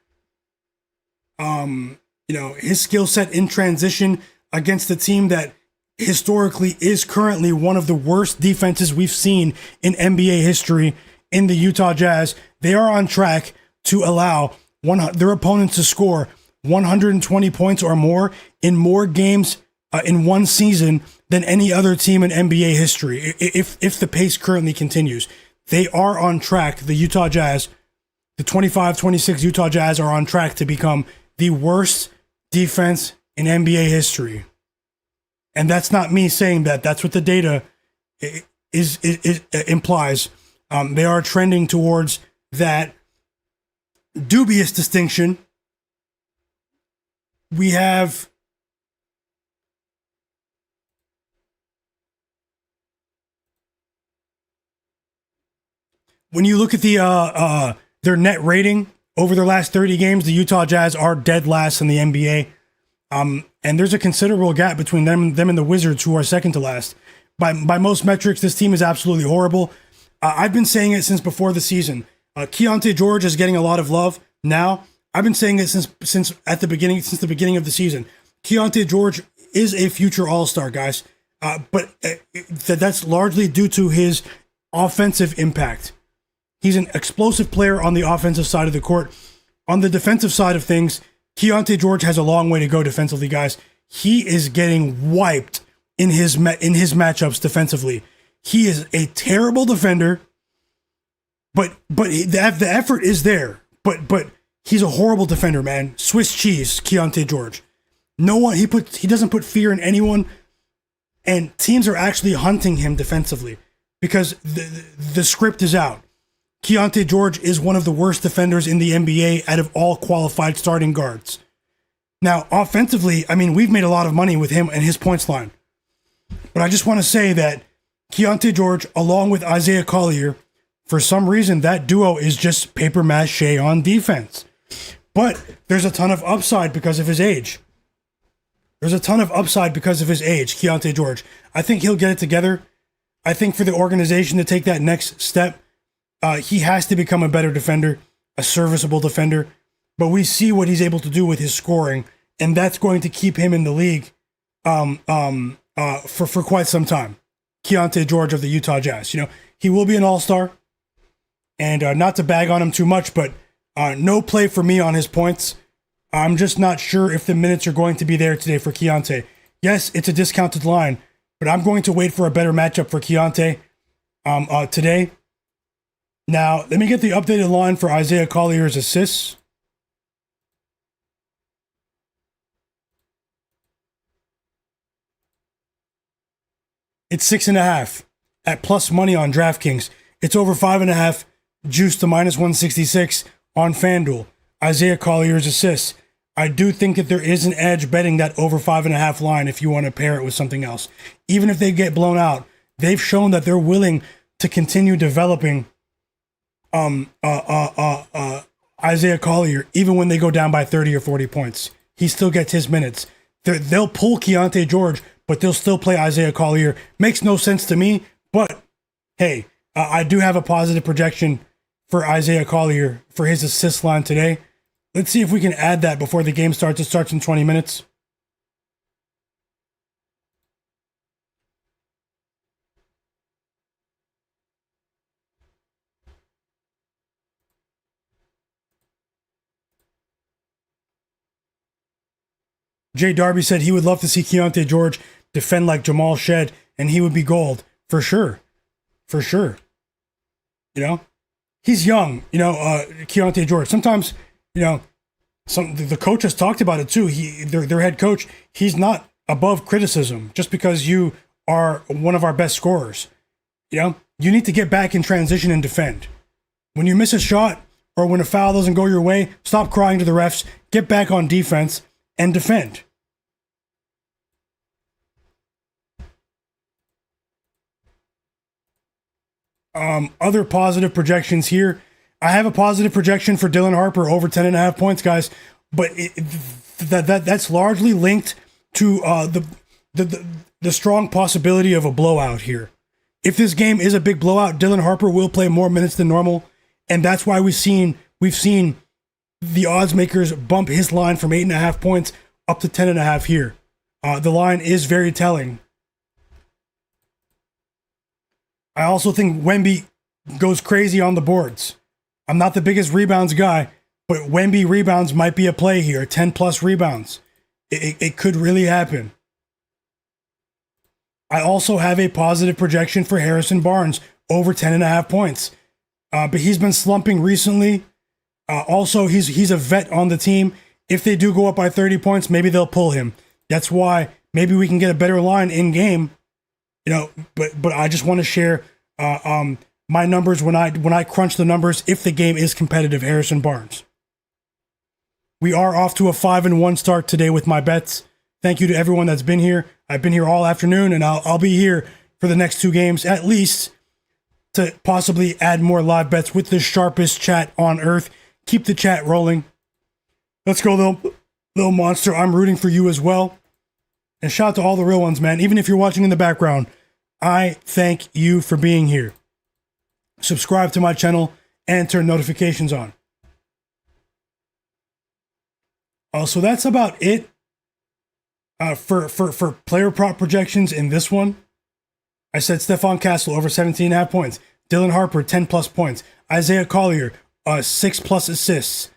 His skill set in transition against a team that historically is currently one of the worst defenses we've seen in NBA history in the Utah Jazz. They are on track to allow their opponents to score 120 points or more in more games in one season than any other team in NBA history. If the pace currently continues, they are on track. The Utah Jazz, the 25-26 Utah Jazz are on track to become the worst defense in NBA history. And that's not me saying that. That's what the data implies. They are trending towards that dubious distinction. We have when you look at their net rating over their last 30 games, the Utah Jazz are dead last in the NBA. And there's a considerable gap between them and the Wizards, who are second to last. By most metrics, this team is absolutely horrible. I've been saying it since before the season. Keontae George is getting a lot of love now. I've been saying it since the beginning of the season. Keontae George is a future All-Star, guys. But that's largely due to his offensive impact. He's an explosive player on the offensive side of the court. On the defensive side of things, Keontae George has a long way to go defensively, guys. He is getting wiped in his matchups defensively. He is a terrible defender, but the effort is there. But he's a horrible defender, man. Swiss cheese, Keontae George. No one he doesn't put fear in anyone, and teams are actually hunting him defensively because the script is out. Keontae George is one of the worst defenders in the NBA out of all qualified starting guards. Now, offensively, I mean, we've made a lot of money with him and his points line. But I just want to say that Keontae George, along with Isaiah Collier, for some reason, that duo is just paper mache on defense. But there's a ton of upside because of his age. Keontae George. I think he'll get it together. I think for the organization to take that next step, he has to become a better defender, a serviceable defender. But we see what he's able to do with his scoring, and that's going to keep him in the league for quite some time. Keontae George of the Utah Jazz. You know, he will be an all-star, and not to bag on him too much, but no play for me on his points. I'm just not sure if the minutes are going to be there today for Keontae. Yes, it's a discounted line, but I'm going to wait for a better matchup for Keontae today. Now, let me get the updated line for Isaiah Collier's assists. It's 6.5 at plus money on DraftKings. It's over 5.5, juiced to minus 166 on FanDuel. Isaiah Collier's assists. I do think that there is an edge betting that over 5.5 line if you want to pair it with something else. Even if they get blown out, they've shown that they're willing to continue developing Isaiah Collier even when they go down by 30 or 40 points. He still gets his minutes. They'll pull Keontae George, but they'll still play Isaiah Collier. Makes no sense to me, but hey, I do have a positive projection for Isaiah Collier for his assist line today. Let's see if we can add that before the game starts. It starts in 20 minutes. Jay Darby said he would love to see Keontae George defend like Jamal Shed, and he would be gold. For sure. For sure. You know? He's young, Keontae George. Sometimes, the coach has talked about it too. Their head coach, he's not above criticism just because you are one of our best scorers. You need to get back in transition and defend. When you miss a shot or when a foul doesn't go your way, stop crying to the refs, get back on defense and defend. Other positive projections here. I have a positive projection for Dylan Harper over 10.5 points, guys, but that's largely linked to the strong possibility of a blowout here. If this game is a big blowout, Dylan Harper will play more minutes than normal, and that's why we've seen the odds makers bump his line from 8.5 points up to 10.5 here. The line is very telling. I also think Wemby goes crazy on the boards. I'm not the biggest rebounds guy, but Wemby rebounds might be a play here. 10 plus rebounds. It could really happen. I also have a positive projection for Harrison Barnes over 10.5 points. But he's been slumping recently. Also, he's a vet on the team. If they do go up by 30 points, maybe they'll pull him. That's why maybe we can get a better line in game. But I just want to share my numbers when I crunch the numbers. If the game is competitive, Harrison Barnes. We are off to a 5-1 start today with my bets. Thank you to everyone that's been here. I've been here all afternoon, and I'll be here for the next 2 games at least to possibly add more live bets with the sharpest chat on earth. Keep the chat rolling. Let's go, little monster. I'm rooting for you as well. And shout out to all the real ones, man. Even if you're watching in the background, I thank you for being here. Subscribe to my channel and turn notifications on. So that's about it for player prop projections in this one. I said Stephon Castle over 17.5 points. Dylan Harper, 10 plus points. Isaiah Collier, 6 plus assists.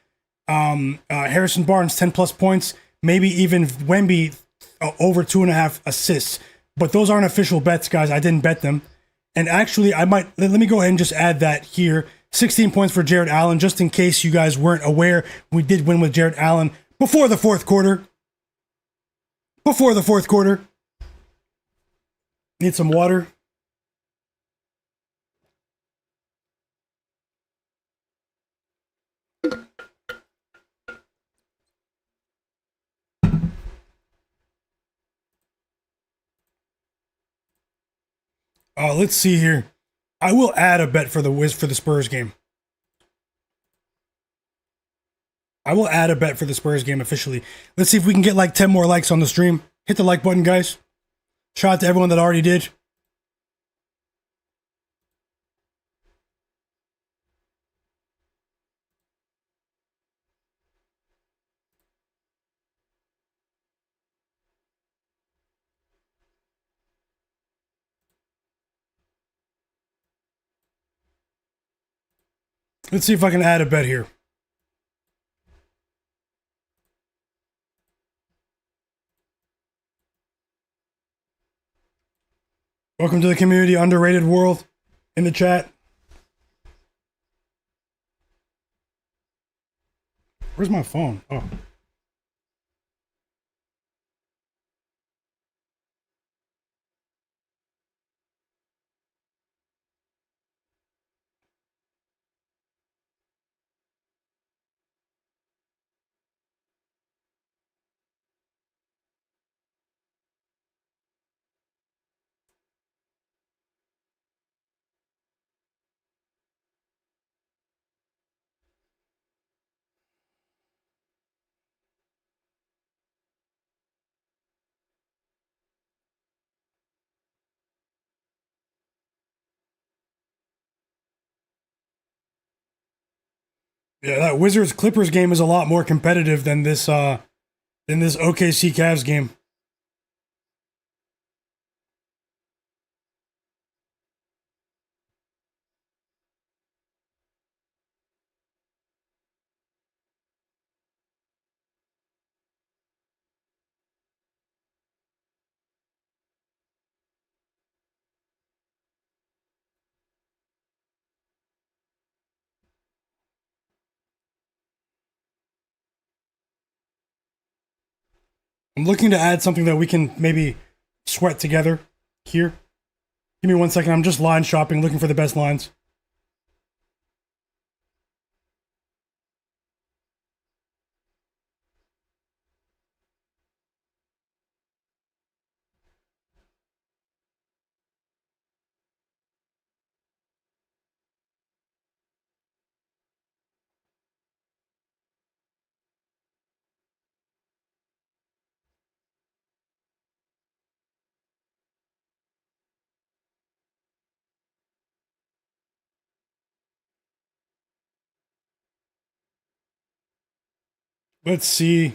Harrison Barnes, 10 plus points. Maybe even Wemby over 2.5 assists. But those aren't official bets, guys. I didn't bet them. And actually, I might, let me go ahead and just add that here. 16 points for Jared Allen, just in case you guys weren't aware. We did win with Jared Allen before the fourth quarter. Need some water. Let's see here. I will add a bet for the Spurs game. I will add a bet for the Spurs game officially. Let's see if we can get like 10 more likes on the stream. Hit the like button, guys. Shout out to everyone that already did. Let's see if I can add a bet here. Welcome to the community, underrated world, in the chat. Where's my phone? Oh. Yeah, that Wizards Clippers game is a lot more competitive than this OKC Cavs game. I'm looking to add something that we can maybe sweat together here. Give me 1 second. I'm just line shopping, looking for the best lines. Let's see.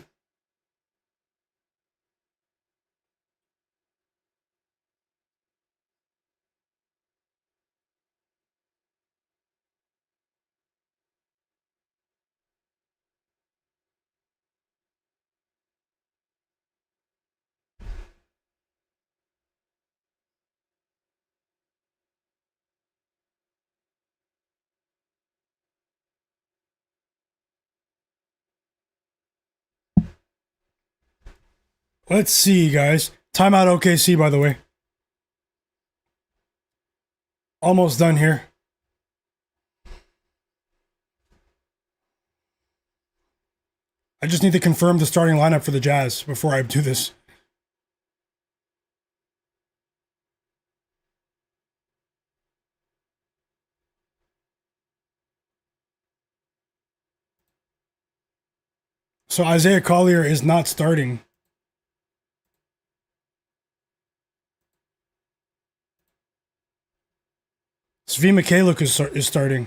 Let's see, guys. Timeout OKC, by the way. Almost done here. I just need to confirm the starting lineup for the Jazz before I do this. So Isaiah Collier is not starting. Svi Mikhailiuk is starting.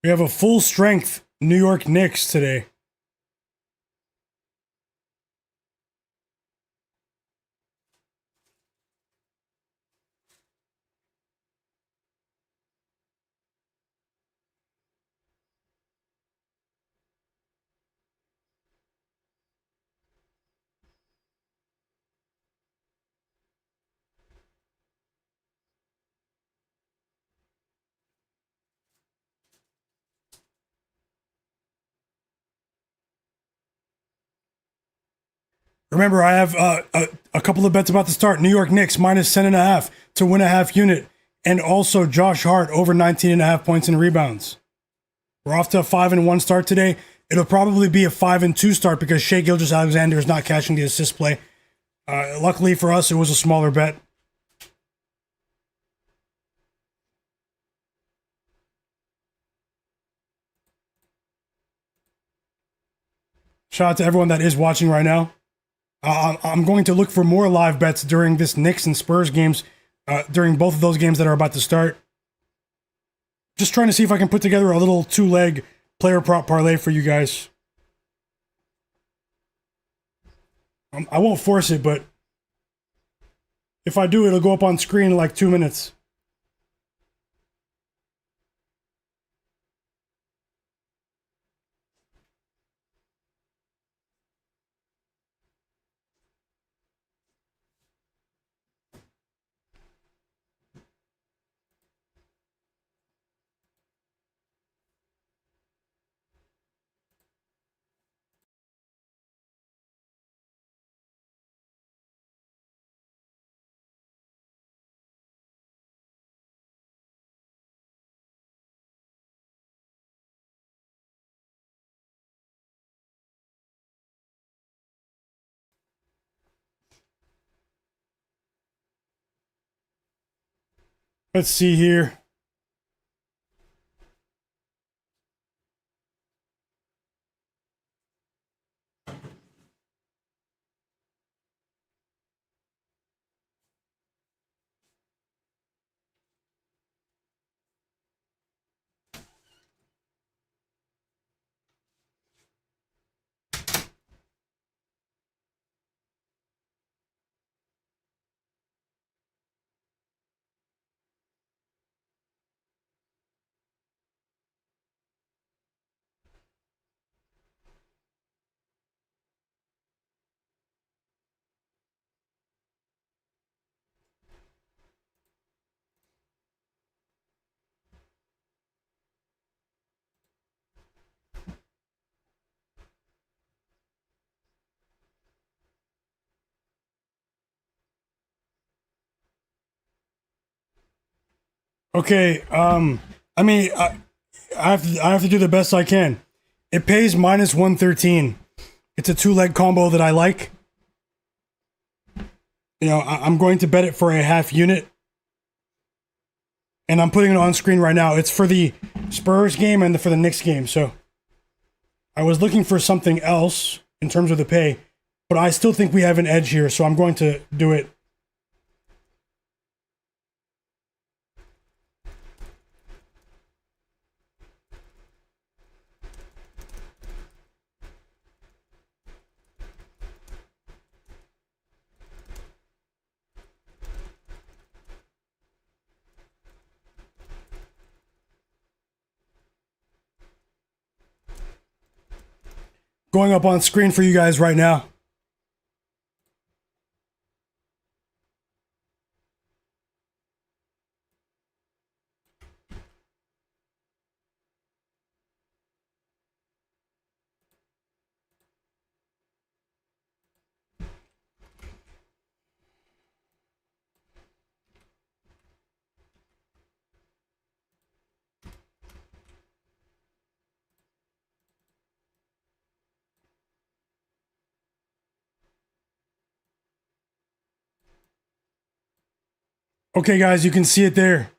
We have a full strength New York Knicks today. Remember, I have a couple of bets about to start. New York Knicks minus 10.5 to win a half unit. And also Josh Hart over 19.5 points and rebounds. We're off to a 5-1 start today. It'll probably be a 5-2 start because Shai Gilgeous-Alexander is not catching the assist play. Luckily for us, it was a smaller bet. Shout out to everyone that is watching right now. I'm going to look for more live bets during this Knicks and Spurs games, during both of those games that are about to start. Just trying to see if I can put together a little two-leg player prop parlay for you guys. I won't force it, but if I do, it'll go up on screen in like 2 minutes. Let's see here. Okay, I have to do the best I can. It pays minus 113. It's a two-leg combo that I like. I'm going to bet it for a half unit. And I'm putting it on screen right now. It's for the Spurs game and for the Knicks game. So I was looking for something else in terms of the pay, but I still think we have an edge here, so I'm going to do it. Going up on screen for you guys right now. Okay, guys, you can see it there.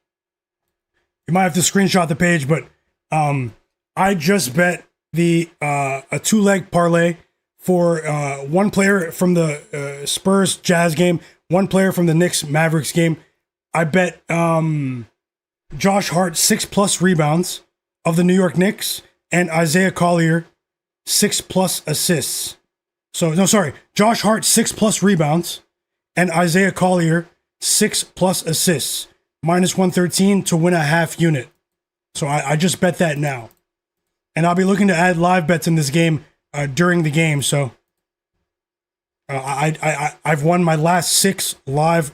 You might have to screenshot the page, but I just bet a two-leg parlay for one player from the Spurs Jazz game, one player from the Knicks Mavericks game. I bet Josh Hart 6+ rebounds, of the New York Knicks, and Isaiah Collier, 6+ assists. So, no, sorry. Josh Hart, 6+ rebounds, and Isaiah Collier, 6+ assists. -113 to win a half unit. So I just bet that now. And I'll be looking to add live bets in this game during the game. So I've won my last 6 live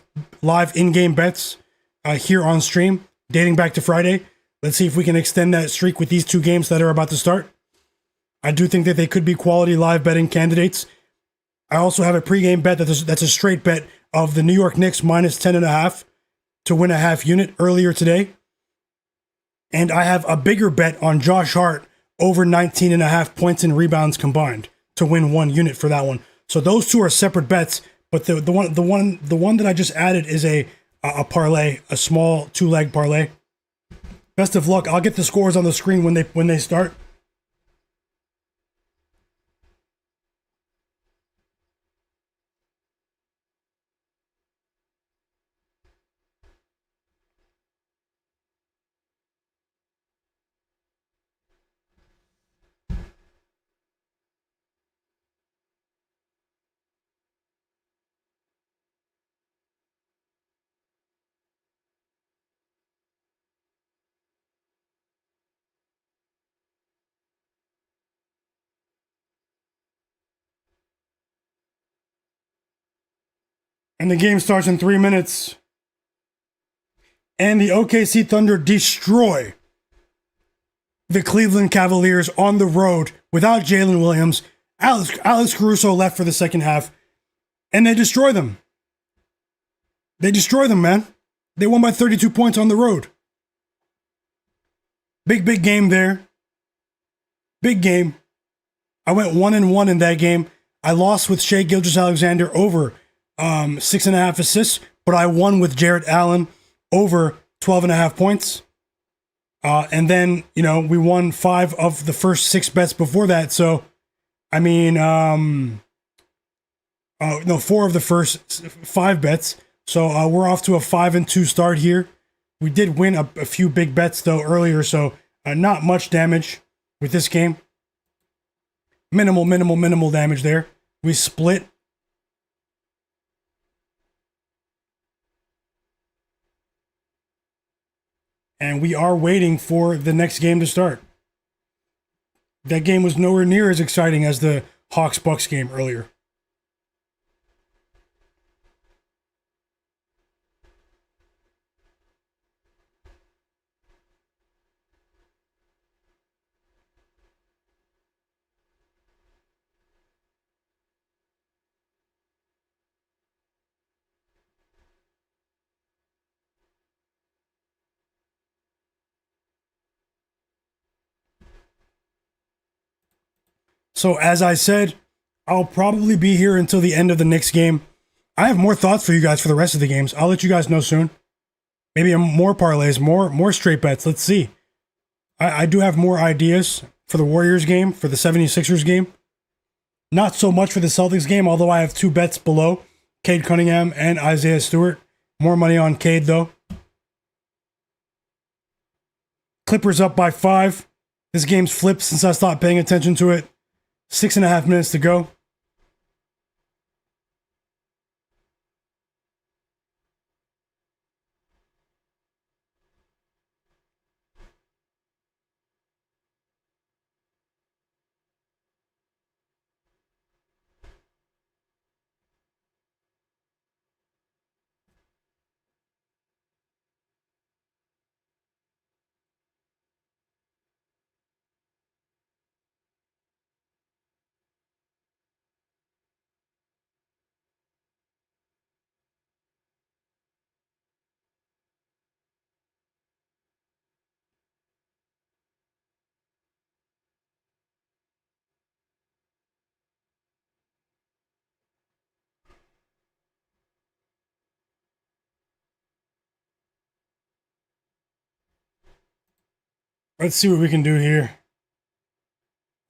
in-game bets here on stream, dating back to Friday. Let's see if we can extend that streak with these 2 games that are about to start. I do think that they could be quality live betting candidates. I also have a pregame bet that's a straight bet of the New York Knicks -10.5 to win a half unit earlier today. And I have a bigger bet on Josh Hart over 19.5 points and rebounds combined to win 1 unit for that one. So those 2 are separate bets, but the one that I just added is a parlay, a small 2-leg parlay. Best of luck. I'll get the scores on the screen when they start. And the game starts in 3 minutes. And the OKC Thunder destroy the Cleveland Cavaliers on the road without Jalen Williams. Alex Caruso left for the second half. And they destroy them. They destroy them, man. They won by 32 points on the road. Big game there. Big game. I went 1-1 in that game. I lost with Shai Gilgeous-Alexander over 6.5 assists, but I won with Jarrett Allen over 12.5 points. And then, we won 5 of the first 6 bets before that. So, 4 of the first 5 bets. So we're off to a 5-2 start here. We did win a few big bets though earlier, so not much damage with this game. Minimal damage there. We split. And we are waiting for the next game to start. That game was nowhere near as exciting as the Hawks-Bucks game earlier. So as I said, I'll probably be here until the end of the Knicks game. I have more thoughts for you guys for the rest of the games. I'll let you guys know soon. Maybe more parlays, more straight bets. Let's see. I do have more ideas for the Warriors game, for the 76ers game. Not so much for the Celtics game, although I have 2 bets below. Cade Cunningham and Isaiah Stewart. More money on Cade, though. Clippers up by 5. This game's flipped since I stopped paying attention to it. 6.5 minutes to go. Let's see what we can do here.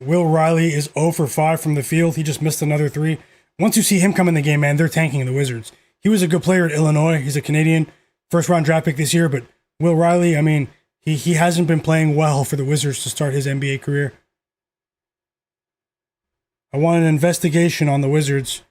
Will Riley is 0 for 5 from the field. He just missed another 3. Once you see him come in the game, man, they're tanking the Wizards. He was a good player at Illinois. He's a Canadian, first-round draft pick this year. But Will Riley, He hasn't been playing well for the Wizards to start his NBA career. I want an investigation on the Wizards.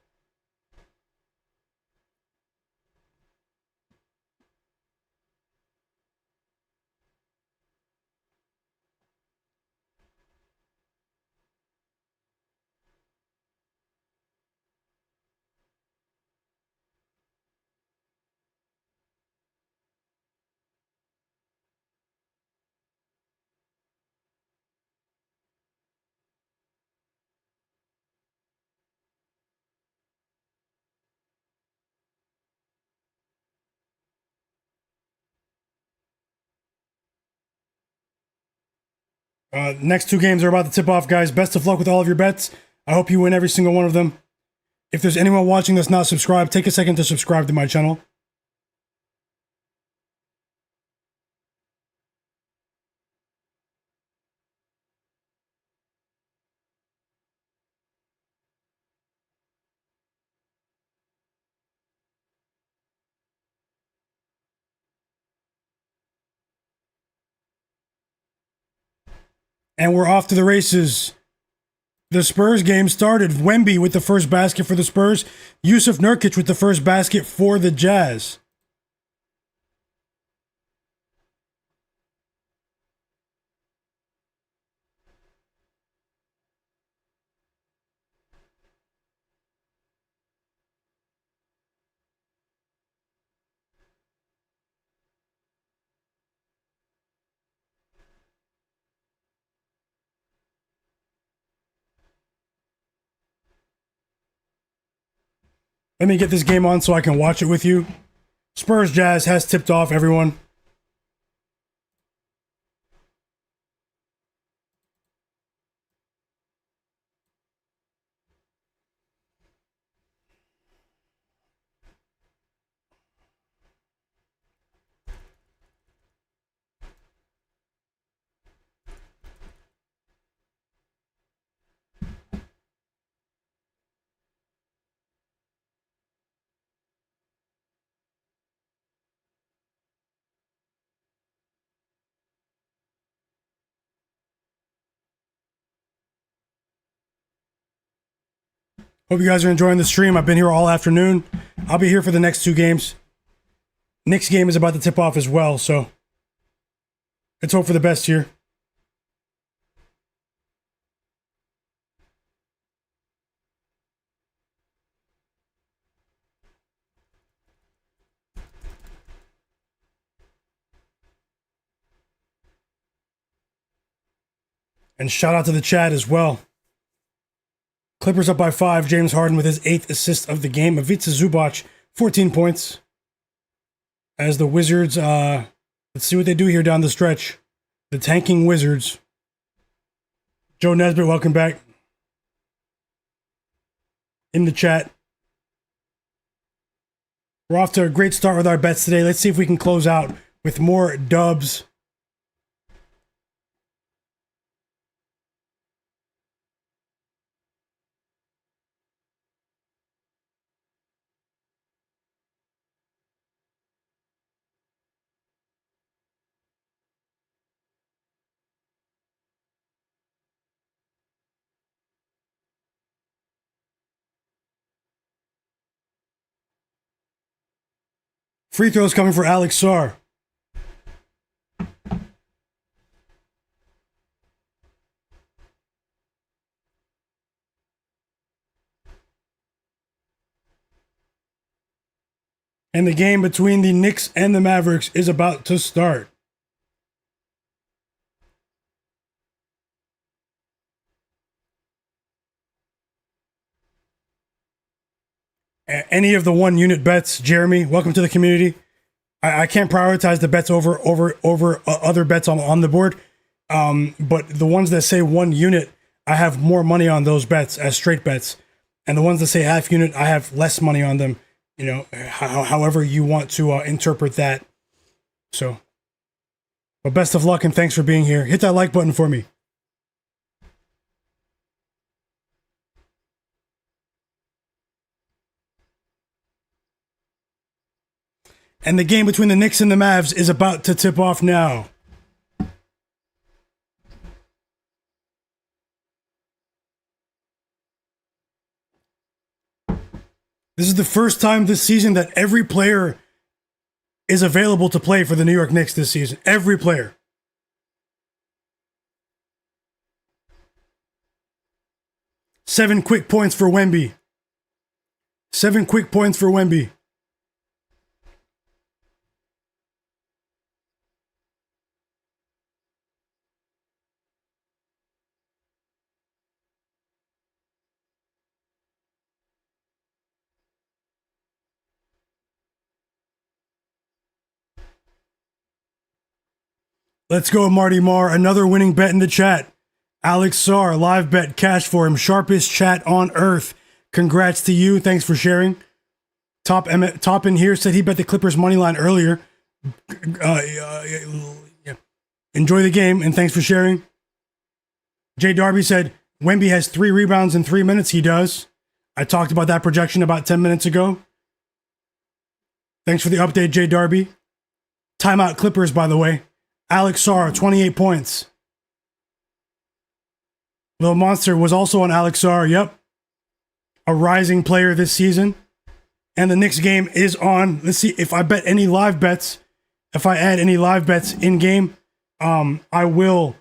Next two games are about to tip off, guys. Best of luck with all of your bets. I hope you win every single one of them. If there's anyone watching that's not subscribed, take a second to subscribe to my channel. And we're off to the races. The Spurs game started. Wemby with the first basket for the Spurs. Yusuf Nurkic with the first basket for the Jazz. Let me get this game on so I can watch it with you. Spurs Jazz has tipped off, everyone. Hope you guys are enjoying the stream. I've been here all afternoon. I'll be here for the next two games. Knicks game is about to tip off as well, so let's hope for the best here. And shout out to the chat as well. Clippers up by 5. James Harden with his 8th assist of the game. Ivica Zubac, 14 points. As the Wizards, let's see what they do here down the stretch. The tanking Wizards. Joe Nesbitt, welcome back. In the chat. We're off to a great start with our bets today. Let's see if we can close out with more dubs. Free throws coming for Alex Sarr. And the game between the Knicks and the Mavericks is about to start. Any of the 1 unit bets, Jeremy, welcome to the community. I can't prioritize the bets over other bets on the board. But the ones that say 1 unit, I have more money on those bets as straight bets. And the ones that say half unit, I have less money on them. You know, however you want to interpret that. So, but best of luck and thanks for being here. Hit that like button for me. And the game between the Knicks and the Mavs is about to tip off now. This is the first time this season that every player is available to play for the New York Knicks this season. Every player. Seven quick points for Wemby. 7 quick points for Wemby. Let's go, Marty Marr. Another winning bet in the chat. Alex Sarr, live bet, cash for him. Sharpest chat on earth. Congrats to you. Thanks for sharing. Top in here said he bet the Clippers money line earlier. Yeah. Enjoy the game, and thanks for sharing. Jay Darby said, Wemby has 3 rebounds in 3 minutes. He does. I talked about that projection about 10 minutes ago. Thanks for the update, Jay Darby. Timeout Clippers, by the way. Alex Sarr, 28 points. Lil Monster was also on Alex Sarr. Yep. A rising player this season. And the Knicks game is on. Let's see if I bet any live bets. If I add any live bets in game, I will,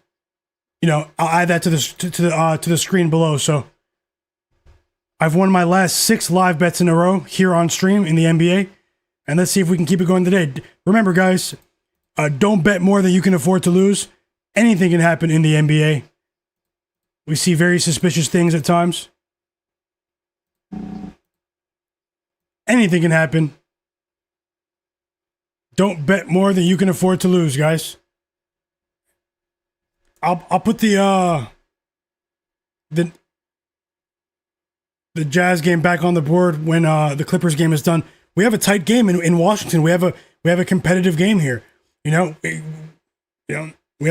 I'll add that to the screen below. So I've won my last 6 live bets in a row here on stream in the NBA. And let's see if we can keep it going today. Remember, guys, don't bet more than you can afford to lose. Anything can happen in the NBA. We see very suspicious things at times. Anything can happen. Don't bet more than you can afford to lose, guys. I'll put the Jazz game back on the board when the Clippers game is done. We have a tight game in Washington. We have a competitive game here. We have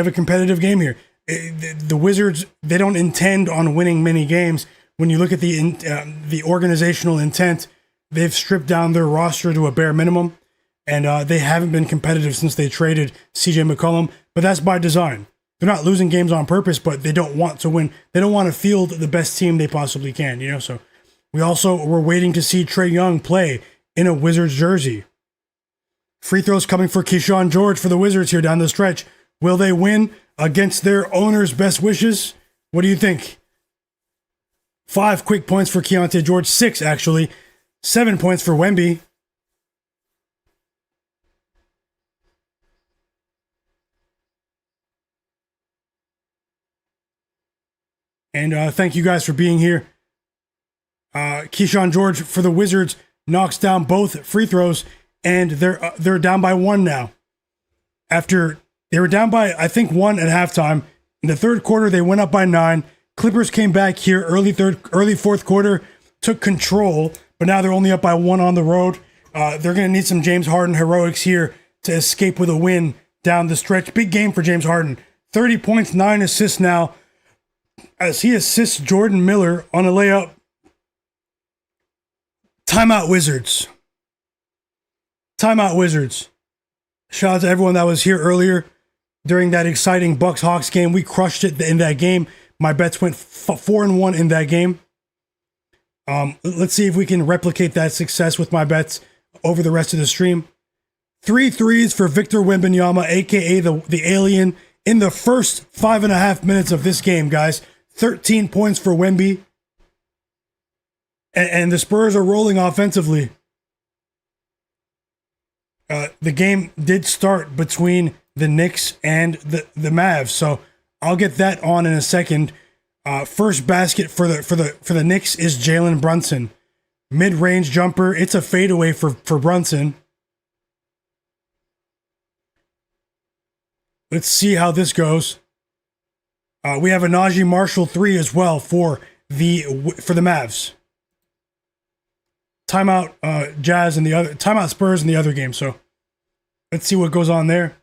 a competitive game here. The Wizards, they don't intend on winning many games. When you look at the organizational intent, they've stripped down their roster to a bare minimum, and they haven't been competitive since they traded CJ McCollum. But that's by design. They're not losing games on purpose, but they don't want to win. They don't want to field the best team they possibly can. So we're waiting to see Trae Young play in a Wizards jersey. Free throws coming for Keyshawn George for the Wizards here down the stretch. Will they win against their owner's best wishes? What do you think? 5 quick points for Keontae George. 6, actually. 7 points for Wemby. And thank you guys for being here. Keyshawn George for the Wizards knocks down both free throws, and they're down by 1 now. After they were down by, I think, 1 at halftime. In the third quarter, they went up by 9. Clippers came back here early fourth quarter, took control, but now they're only up by 1 on the road. They're going to need some James Harden heroics here to escape with a win down the stretch. Big game for James Harden. 30 points, 9 assists now, as he assists Jordan Miller on a layup. Timeout Wizards. Timeout Wizards. Shout out to everyone that was here earlier during that exciting Bucks-Hawks game. We crushed it in that game. My bets went 4-1 in that game. Let's see if we can replicate that success with my bets over the rest of the stream. 3 threes for Victor Wembanyama, a.k.a. the Alien, in the first 5.5 minutes of this game, guys. 13 points for Wemby. And the Spurs are rolling offensively. The game did start between the Knicks and the Mavs, so I'll get that on in a second. First basket for the Knicks is Jalen Brunson. Mid-range jumper. It's a fadeaway for Brunson. Let's see how this goes. We have a Najee Marshall 3 as well for the Mavs. Timeout Jazz and the other timeout Spurs in the other game. So let's see what goes on there.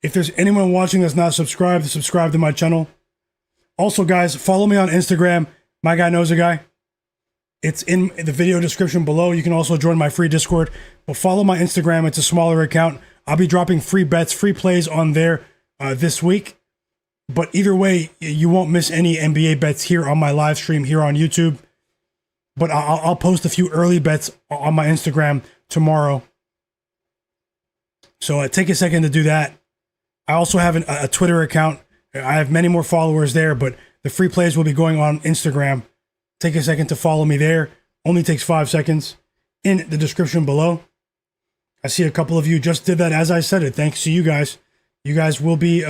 If there's anyone watching that's not subscribed, subscribe to my channel. Also, guys, follow me on Instagram, Myguyknowsaguy. It's in the video description below. You can also join my free Discord. But follow my Instagram. It's a smaller account. I'll be dropping free bets, free plays on there this week. But either way, you won't miss any NBA bets here on my live stream here on YouTube. but I'll post a few early bets on my Instagram tomorrow. So take a second to do that. I also have a Twitter account. I have many more followers there, but the free plays will be going on Instagram. Take a second to follow me there. Only takes 5 seconds. In the description below. I see a couple of you just did that as I said it. Thanks to you guys. You guys will be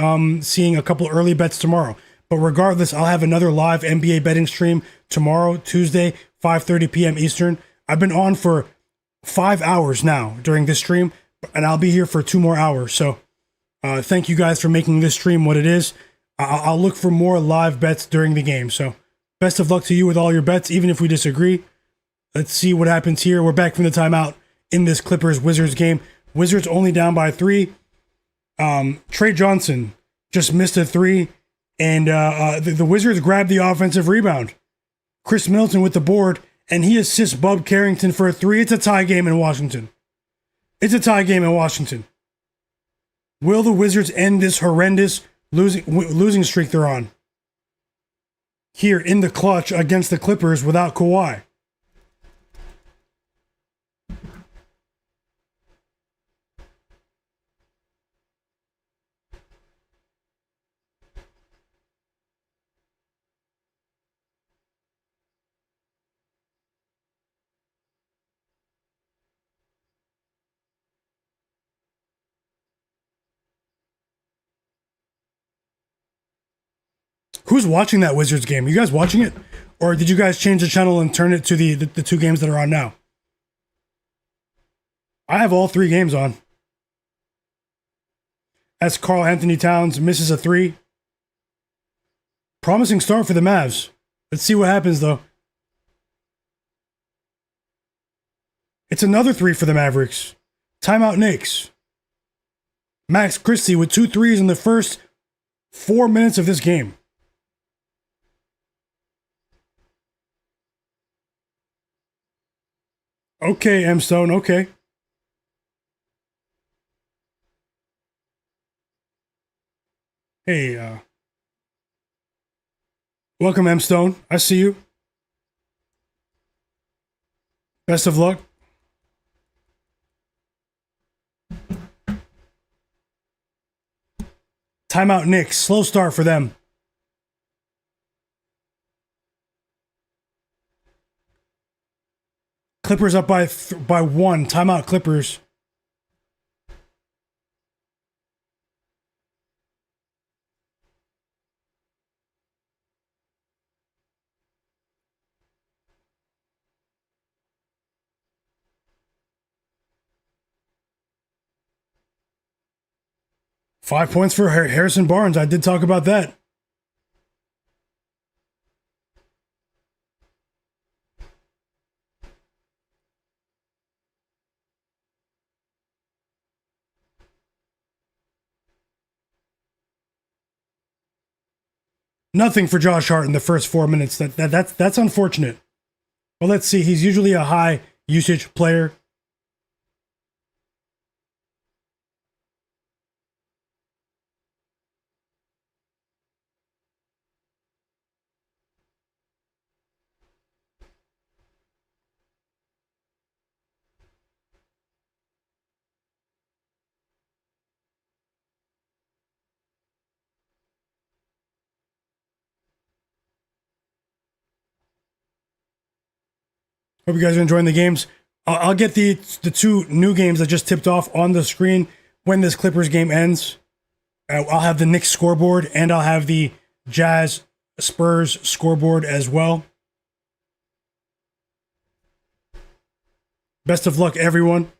seeing a couple early bets tomorrow. But regardless, I'll have another live NBA betting stream tomorrow, Tuesday, 5:30 p.m. Eastern. I've been on for 5 hours now during this stream, and I'll be here for 2 more hours. So thank you guys for making this stream what it is. I'll look for more live bets during the game. So best of luck to you with all your bets, even if we disagree. Let's see what happens here. We're back from the timeout in this Clippers-Wizards game. Wizards only down by 3. Trey Johnson just missed a 3, and the Wizards grabbed the offensive rebound. Chris Middleton with the board, and he assists Bub Carrington for a 3. It's a tie game in Washington. It's a tie game in Washington. Will the Wizards end this horrendous losing streak they're on here in the clutch against the Clippers without Kawhi? Who's watching that Wizards game? You guys watching it? Or did you guys change the channel and turn it to the 2 games that are on now? I have all 3 games on. As Karl Anthony Towns misses a 3. Promising start for the Mavs. Let's see what happens, though. It's another 3 for the Mavericks. Timeout Knicks. Max Christie with 2 threes in the first 4 minutes of this game. Okay, M. Stone, okay. Hey, welcome, M. Stone. I see you. Best of luck. Timeout Knicks. Slow start for them. Clippers up by 1. Timeout Clippers. Five points for Harrison Barnes. I did talk about that. Nothing for Josh Hart in the first 4 minutes. That's unfortunate. Well, let's see. He's usually a high usage player. Hope you guys are enjoying the games. I'll get the 2 new games that just tipped off on the screen when this Clippers game ends. I'll have the Knicks scoreboard, and I'll have the Jazz Spurs scoreboard as well. Best of luck, everyone.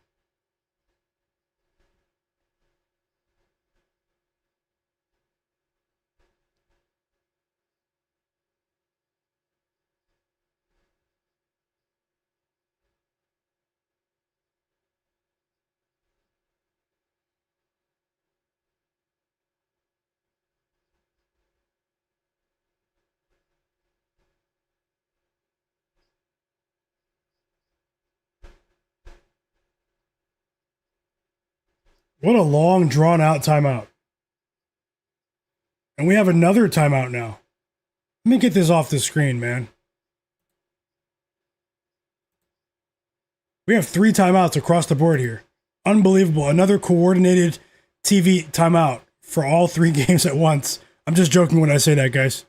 What a long, drawn-out timeout. And we have another timeout now. Let me get this off the screen, man. We have 3 timeouts across the board here. Unbelievable. Another coordinated TV timeout for all 3 games at once. I'm just joking when I say that, guys.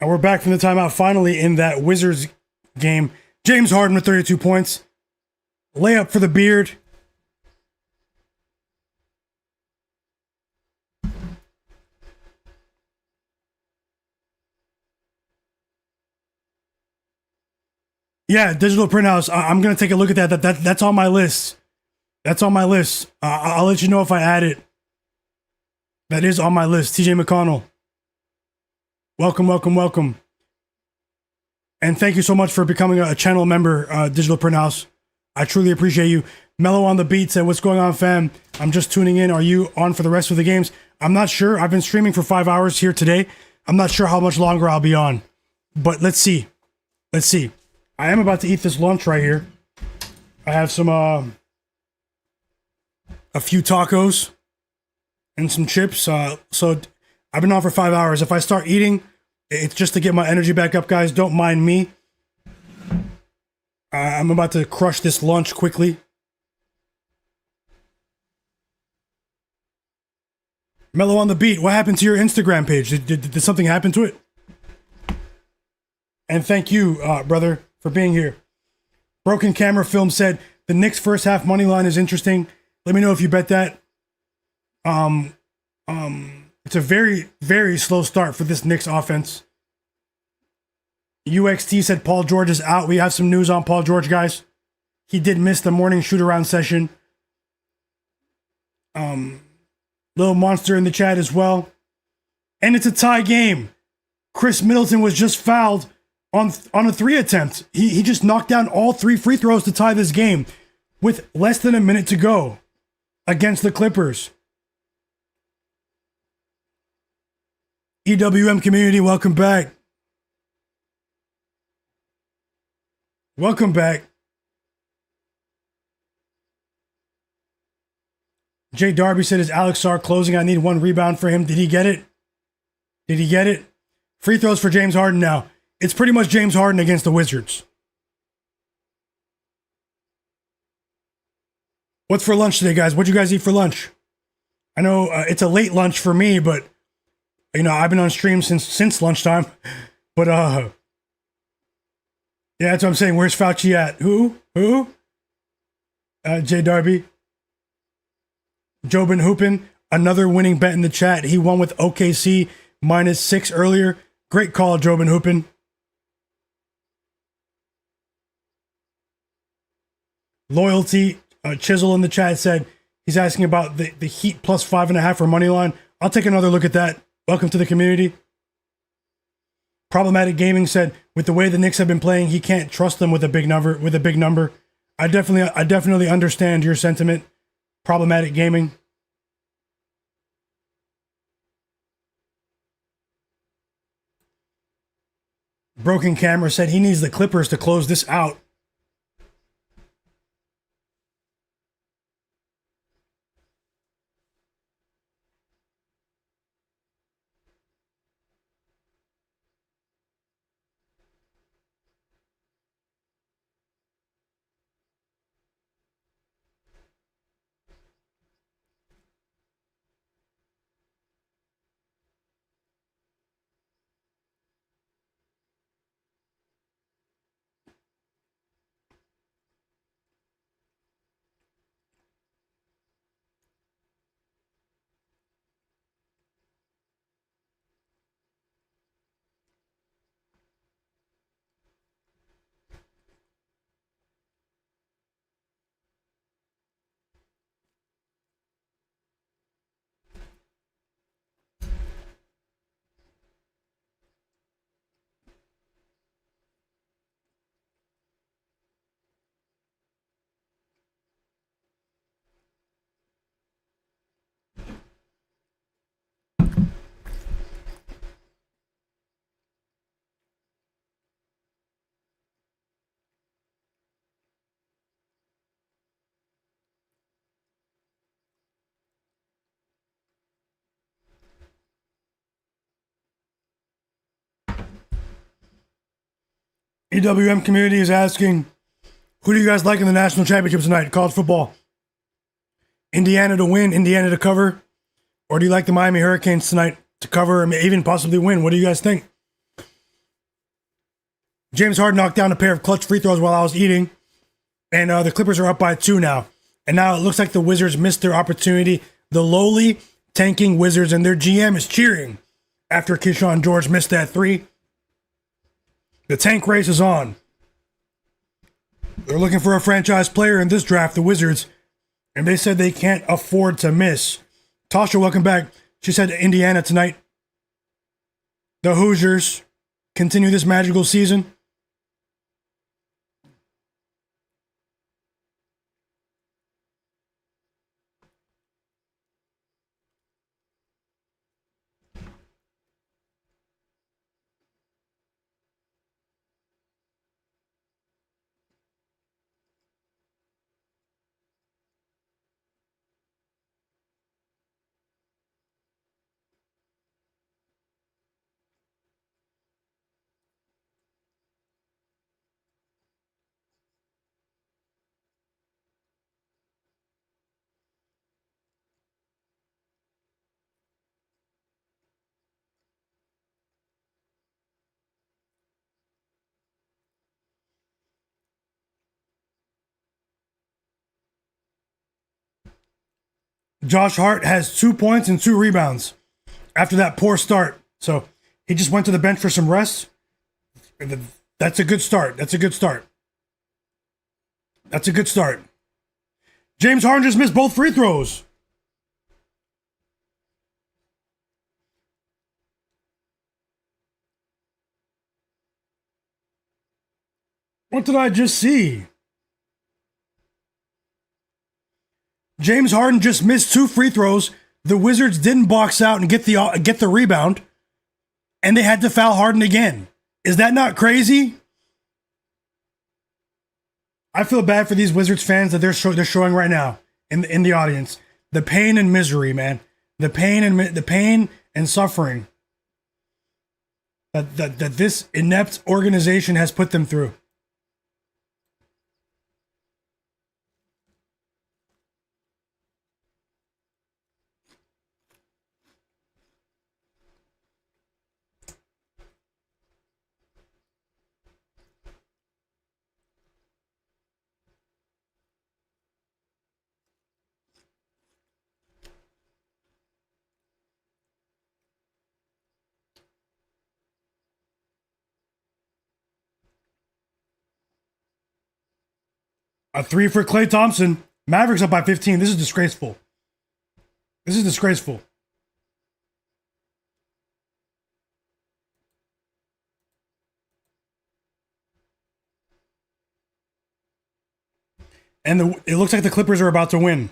And we're back from the timeout finally in that Wizards game. James Harden with 32 points. Layup for the beard. Yeah, digital print house. I'm going to take a look at that. That's on my list. That's on my list. I'll let you know if I add it. That is on my list. TJ McConnell. Welcome, welcome, welcome. And thank you so much for becoming a channel member, Digital Print House. I truly appreciate you. Mellow on the Beat said, what's going on, fam? I'm just tuning in. Are you on for the rest of the games? I'm not sure. I've been streaming for 5 hours here today. I'm not sure how much longer I'll be on. But let's see. Let's see. I am about to eat this lunch right here. I have some, a few tacos and some chips. So I've been on for 5 hours. If I start eating, it's just to get my energy back up, guys. Don't mind me. I'm about to crush this lunch quickly. Mellow on the Beat, what happened to your Instagram page? Did something happen to it? And thank you, brother, for being here. Broken Camera Film said, the Knicks first half money line is interesting. Let me know if you bet that. It's a very, very slow start for this Knicks offense. UXT said Paul George is out. We have some news on Paul George, guys. He did miss the morning shoot-around session. Little Monster in the chat as well. And it's a tie game. Chris Middleton was just fouled on a 3 attempt. He just knocked down all 3 free throws to tie this game with less than a minute to go against the Clippers. EWM community, welcome back. Welcome back. Jay Darby said, is Alex Sarr closing? I need 1 rebound for him. Did he get it? Did he get it? Free throws for James Harden now. It's pretty much James Harden against the Wizards. What's for lunch today, guys? What'd you guys eat for lunch? I know it's a late lunch for me, but you know, I've been on stream since lunchtime. But yeah, that's what I'm saying. Where's Fauci at? Who? Jay Darby. Jobin Hoopin, another winning bet in the chat. He won with OKC -6 earlier. Great call, Jobin Hoopin. Loyalty, Chisel in the chat said he's asking about the Heat plus 5.5 for money line. I'll take another look at that. Welcome to the community. Problematic Gaming said, with the way the Knicks have been playing, he can't trust them with a big number. I definitely understand your sentiment. Problematic Gaming. Broken Camera said he needs the Clippers to close this out. EWM community is asking, who do you guys like in the national championship tonight? College football. Indiana to win, Indiana to cover, or do you like the Miami Hurricanes tonight to cover and even possibly win? What do you guys think? James Harden knocked down a pair of clutch free throws while I was eating, and the Clippers are up by 2 now. And now it looks like the Wizards missed their opportunity. The lowly tanking Wizards and their GM is cheering after Keyshawn George missed that 3. The tank race is on. They're looking for a franchise player in this draft, the Wizards, and they said they can't afford to miss. Tasha, welcome back. She said Indiana tonight. The Hoosiers continue this magical season. Josh Hart has 2 points and 2 rebounds after that poor start. So he just went to the bench for some rest. That's a good start. That's a good start. That's a good start. James Harden just missed both free throws. What did I just see? James Harden just missed 2 free throws. The Wizards didn't box out and get the rebound, and they had to foul Harden again. Is that not crazy? I feel bad for these Wizards fans that they're showing right now in the audience. The pain and misery, man. The pain and suffering that this inept organization has put them through. A 3 for Klay Thompson. Mavericks up by 15. This is disgraceful. This is disgraceful. And it looks like the Clippers are about to win.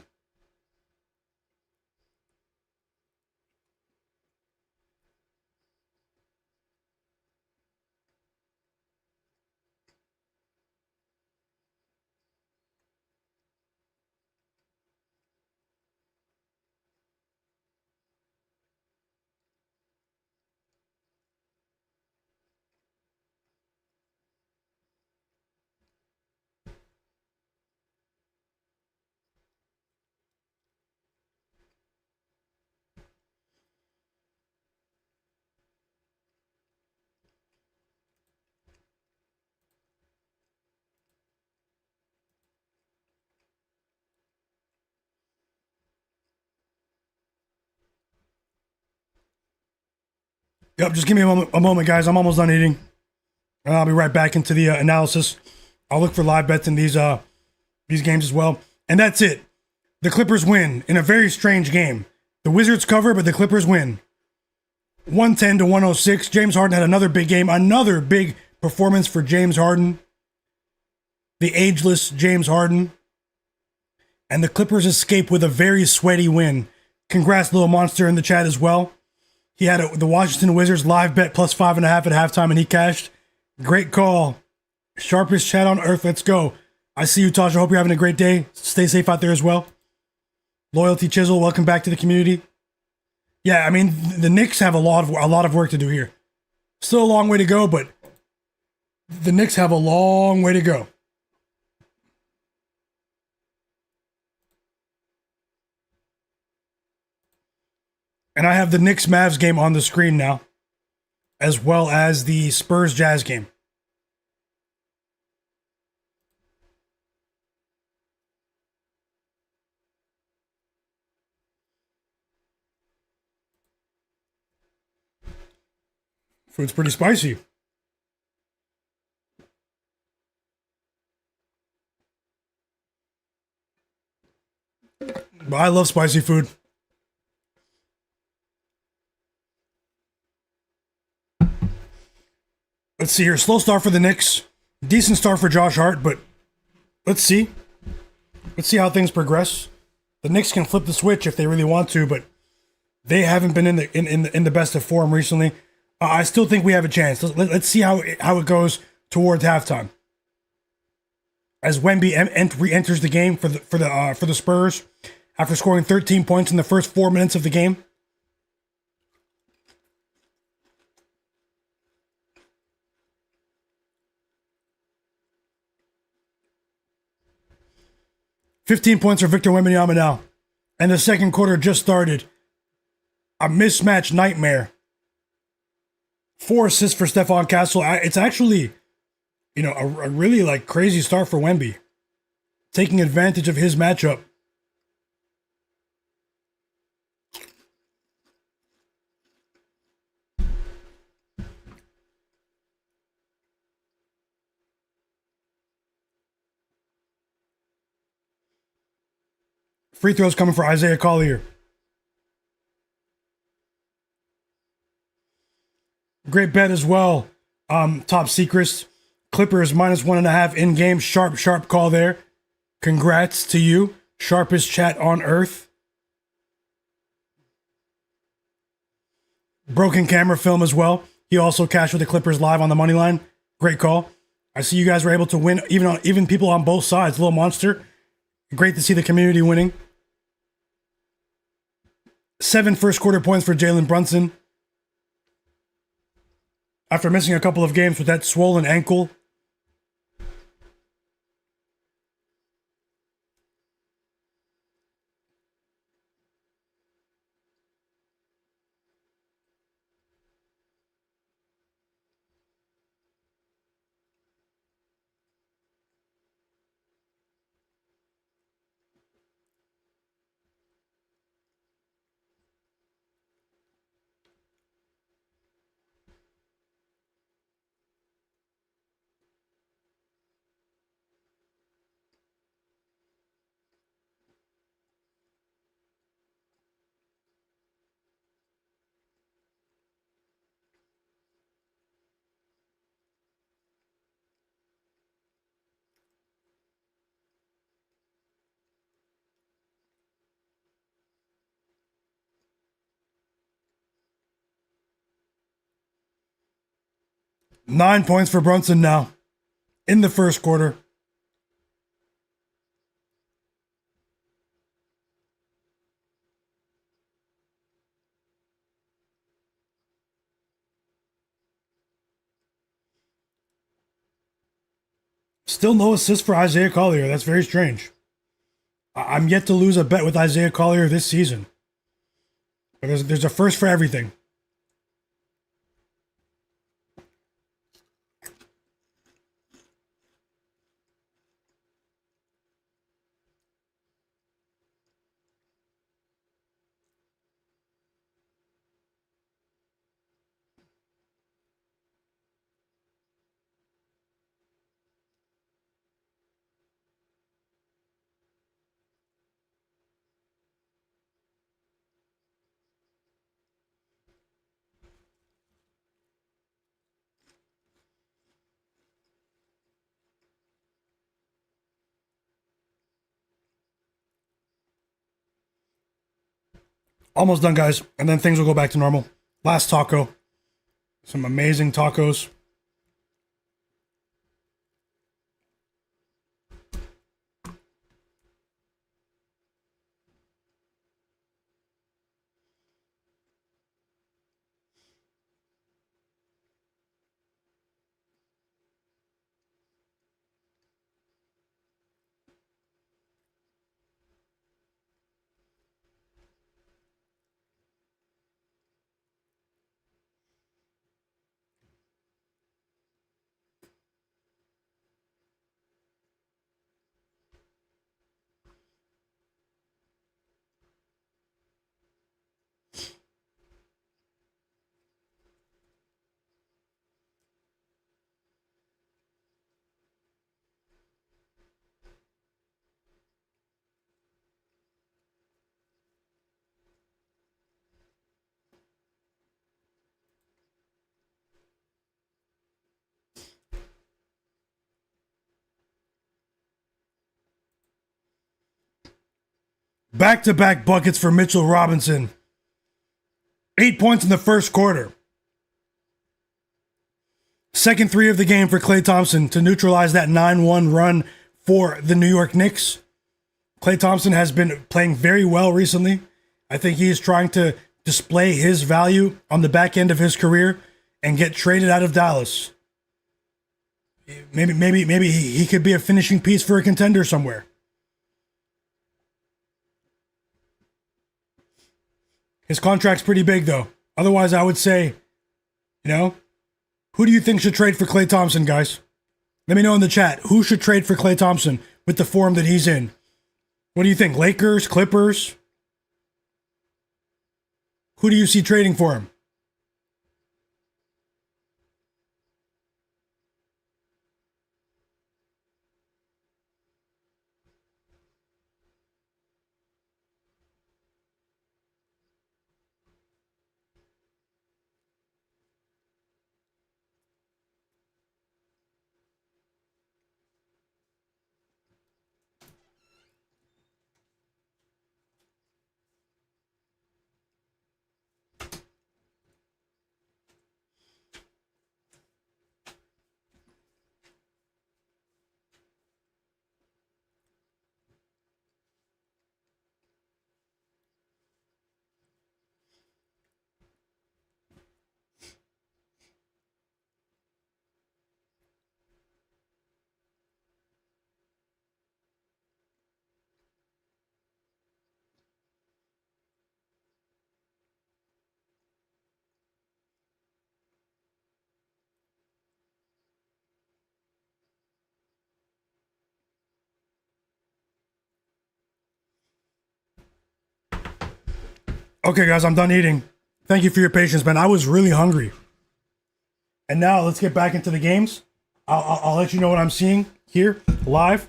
Yep, just give me a moment, guys. I'm almost done eating. And I'll be right back into the analysis. I'll look for live bets in these games as well. And that's it. The Clippers win in a very strange game. The Wizards cover, but the Clippers win. 110 to 106. James Harden had another big game. Another big performance for James Harden. The ageless James Harden. And the Clippers escape with a very sweaty win. Congrats, Little Monster, in the chat as well. He had the Washington Wizards live bet plus 5.5 at halftime, and he cashed. Great call. Sharpest chat on earth. Let's go. I see you, Tasha. Hope you're having a great day. Stay safe out there as well. Loyalty Chisel, welcome back to the community. Yeah, I mean, the Knicks have a lot of work to do here. Still a long way to go, but The Knicks have a long way to go. And I have the Knicks Mavs game on the screen now, as well as the Spurs Jazz game. Food's pretty spicy. But I love spicy food. Let's see here. Slow start for the Knicks. Decent start for Josh Hart, but let's see. Let's see how things progress. The Knicks can flip the switch if they really want to, but they haven't been in the best of form recently. I still think we have a chance. Let's see how it goes towards halftime. As Wemby re-enters the game for the Spurs after scoring 13 points in the first 4 minutes of the game. $15 points for Victor Wembanyama now. And the second quarter just started. A mismatch nightmare. 4 assists for Stephon Castle. It's actually, a really crazy start for Wemby. Taking advantage of his matchup. Free throws coming for Isaiah Collier. Great bet as well. Top secrets. Clippers -1.5 in game. Sharp call there. Congrats to you. Sharpest chat on earth. Broken camera film as well. He also cashed with the Clippers live on the money line. Great call. I see you guys were able to win, even people on both sides. Little monster. Great to see the community winning. 7 first quarter points for Jalen Brunson. After missing a couple of games with that swollen ankle. Nine points for Brunson now. In the first quarter. Still no assist for Isaiah Collier. That's very strange. I'm yet to lose a bet with Isaiah Collier this season. But there's a first for everything. Almost done, guys. And then things will go back to normal. Last taco. Some amazing tacos. Back-to-back buckets for Mitchell Robinson. 8 points in the first quarter. Second three of the game for Klay Thompson to neutralize that 9-1 run for the New York Knicks. Klay Thompson has been playing very well recently. I think he is trying to display his value on the back end of his career and get traded out of Dallas. Maybe he could be a finishing piece for a contender somewhere. His contract's pretty big, though. Otherwise, I would say, who do you think should trade for Klay Thompson, guys? Let me know in the chat. Who should trade for Klay Thompson with the form that he's in? What do you think? Lakers? Clippers? Who do you see trading for him? Okay, guys, I'm done eating. Thank you for your patience, man. I was really hungry. And now let's get back into the games. I'll let you know what I'm seeing here live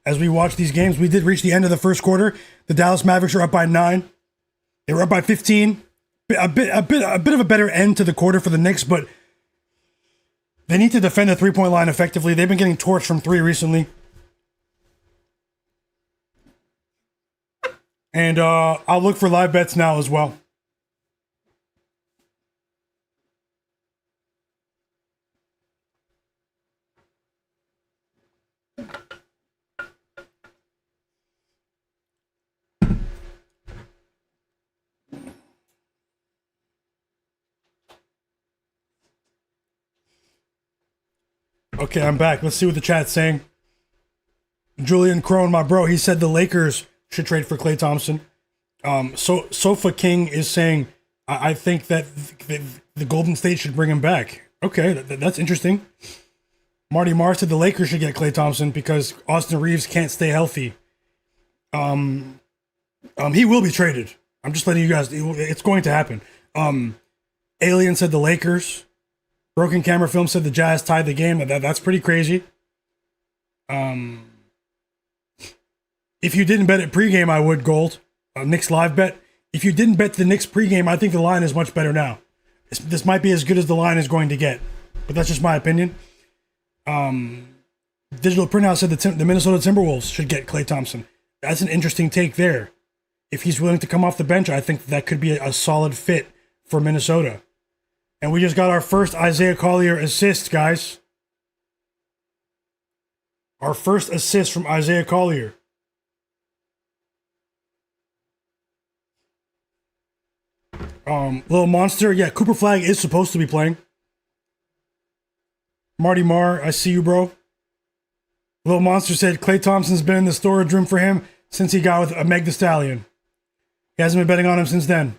as we watch these games. We did reach the end of the first quarter. The Dallas Mavericks are up by 9. They were up by 15. A bit of a better end to the quarter for the Knicks, but they need to defend the three-point line effectively. They've been getting torched from three recently. And I'll look for live bets now as well. Okay, I'm back. Let's see what the chat's saying. Julian Crone, my bro, he said the Lakers should trade for Klay Thompson. So Sofa King is saying, I think that the Golden State should bring him back. Okay, that's interesting. Marty Marr said the Lakers should get Klay Thompson because Austin Reeves can't stay healthy. He will be traded. I'm just letting you guys, it's going to happen. Alien said the Lakers. Broken Camera Film said the Jazz tied the game. That's pretty crazy. If you didn't bet it pregame, I would, Gold. Knicks live bet. If you didn't bet the Knicks pregame, I think the line is much better now. This might be as good as the line is going to get, but that's just my opinion. Digital Printhouse said the Minnesota Timberwolves should get Klay Thompson. That's an interesting take there. If he's willing to come off the bench, I think that could be a solid fit for Minnesota. And we just got our first Isaiah Collier assist, guys. Our first assist from Isaiah Collier. Little Monster, yeah, Cooper Flag is supposed to be playing. Marty Marr, I see you, bro. Little Monster said Klay Thompson's been in the storage room for him since he got with a Meg Thee Stallion. He hasn't been betting on him since then.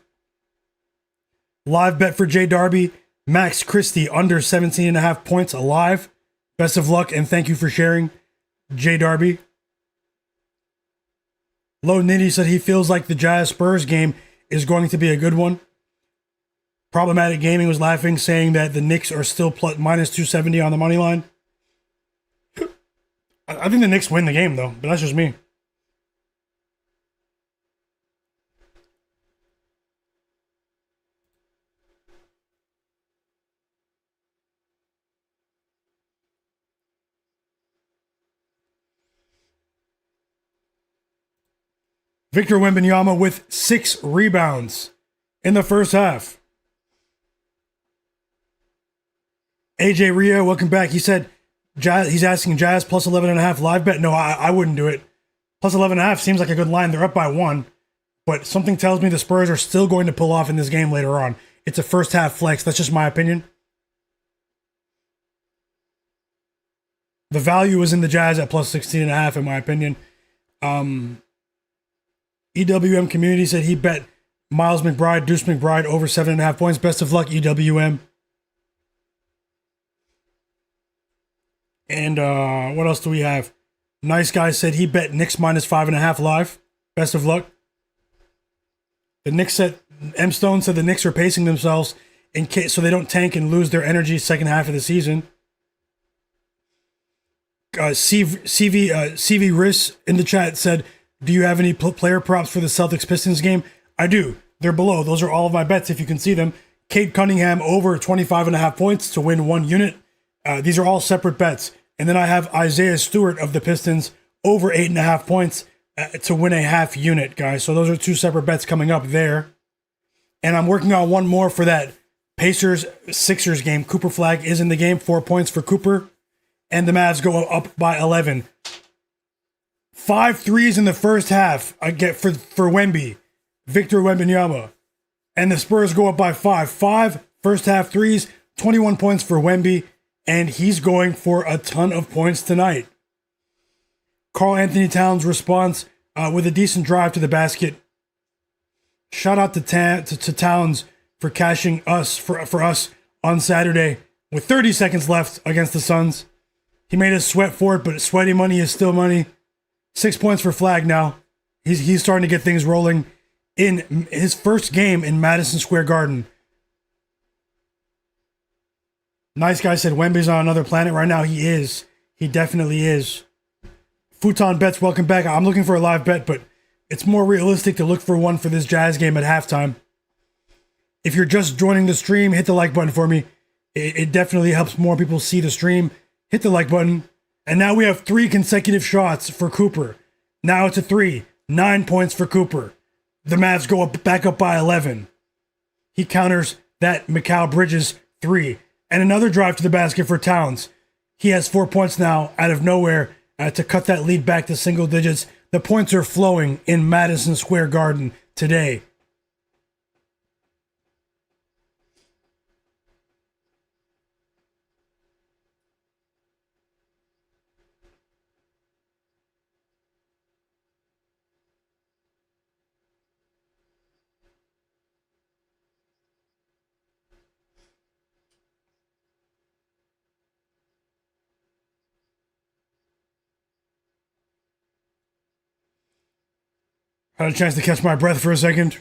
Live bet for Jay Darby. Max Christie under 17.5 points alive. Best of luck and thank you for sharing, Jay Darby. Low Nitty said he feels like the Jazz Spurs game is going to be a good one. Problematic Gaming was laughing, saying that the Knicks are still minus 270 on the money line. I think the Knicks win the game, though, but that's just me. Victor Wembanyama with 6 rebounds in the first half. AJ Ria, welcome back. He said he's asking Jazz plus 11.5 live bet. No, I wouldn't do it. Plus 11.5 seems like a good line. They're up by 1. But something tells me the Spurs are still going to pull off in this game later on. It's a first half flex. That's just my opinion. The value is in the Jazz at plus 16.5, in my opinion. EWM Community said he bet Miles McBride, Deuce McBride over 7.5 points. Best of luck, EWM. And what else do we have? Nice Guy said he bet Knicks minus 5.5 live. Best of luck. The Knicks said, M. Stone said the Knicks are pacing themselves in case so they don't tank and lose their energy second half of the season. CV Riss in the chat said, do you have any player props for the Celtics Pistons game? I do. They're below. Those are all of my bets if you can see them. Cade Cunningham over 25.5 points to win 1 unit. These are all separate bets. And then I have Isaiah Stewart of the Pistons over 8.5 points to win a half unit, guys. So those are 2 separate bets coming up there. And I'm working on one more for that Pacers-Sixers game. Cooper Flag is in the game. 4 points for Cooper. And the Mavs go up by 11. 5 threes in the first half I get for Wemby. Victor Wembanyama. And the Spurs go up by 5. 5 first half threes. 21 points for Wemby. And he's going for a ton of points tonight. Karl Anthony Towns responds with a decent drive to the basket. Shout out to Towns for cashing us for us on Saturday with 30 seconds left against the Suns. He made us sweat for it, but sweaty money is still money. 6 points for Flag now. He's starting to get things rolling in his first game in Madison Square Garden. Nice Guy said Wemby's on another planet right now. He is. He definitely is. Futon Bets, welcome back. I'm looking for a live bet, but it's more realistic to look for one for this Jazz game at halftime. If you're just joining the stream, hit the like button for me. It definitely helps more people see the stream. Hit the like button. And now we have 3 consecutive shots for Cooper. Now it's a 3. 9 points for Cooper. The Mavs go back up by 11. He counters that Mikal Bridges 3. And another drive to the basket for Towns. He has 4 points now out of nowhere to cut that lead back to single digits. The points are flowing in Madison Square Garden today. Had a chance to catch my breath for a second.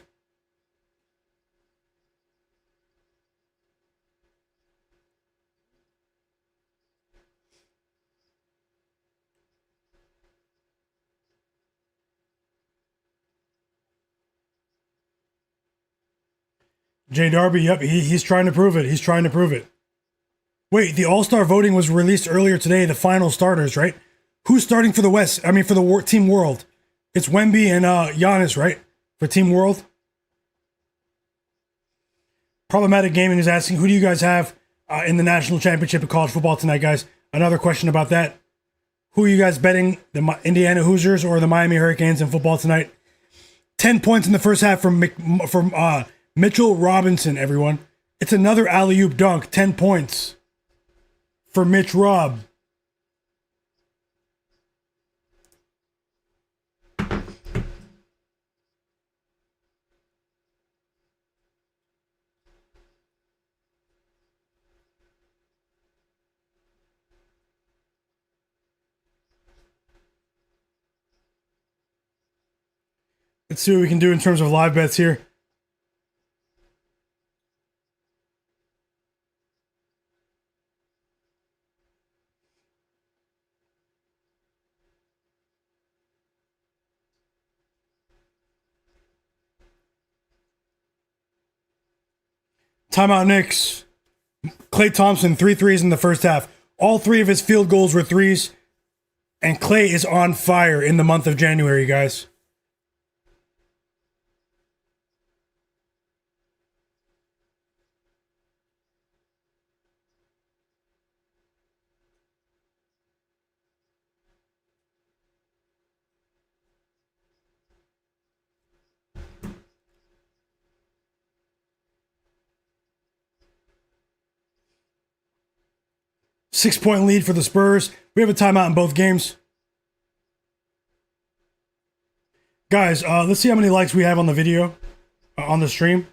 Jay Darby, yep, he's trying to prove it. He's trying to prove it. Wait, the All-Star voting was released earlier today, the final starters, right? Who's starting for the West? I mean, for the Team World. It's Wemby and Giannis, right? For Team World. Problematic Gaming is asking, who do you guys have in the national championship of college football tonight, guys? Another question about that. Who are you guys betting? The Indiana Hoosiers or the Miami Hurricanes in football tonight? 10 points in the first half from Mitchell Robinson, everyone. It's another alley-oop dunk. 10 points for Mitch Rob. Let's see what we can do in terms of live bets here. Timeout Knicks. Klay Thompson, 3 threes in the first half. All 3 of his field goals were threes. And Klay is on fire in the month of January, guys. 6-point lead for the Spurs. We have a timeout in both games. Guys, let's see how many likes we have on the video, on the stream.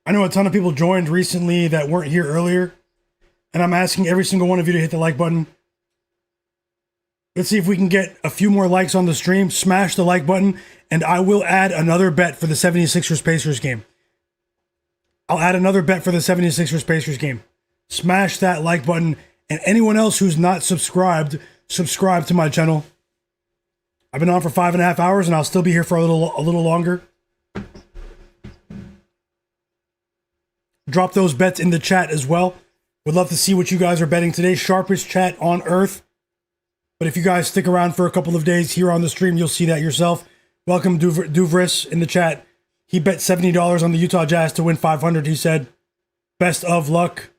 I know a ton of people joined recently that weren't here earlier, and I'm asking every single one of you to hit the like button. Let's see if we can get a few more likes on the stream. Smash the like button, and I will add another bet for the 76ers-Pacers game. I'll add another bet for the 76ers-Pacers game. Smash that like button, and anyone else who's not subscribed, subscribe to my channel. I've been on for 5.5 hours, and I'll still be here for a little longer. Drop those bets in the chat as well. Would love to see what you guys are betting today. Sharpest chat on earth. But if you guys stick around for a couple of days here on the stream, you'll see that yourself. Welcome, Duvris, in the chat. He bet $70 on the Utah Jazz to win 500, he said. Best of luck.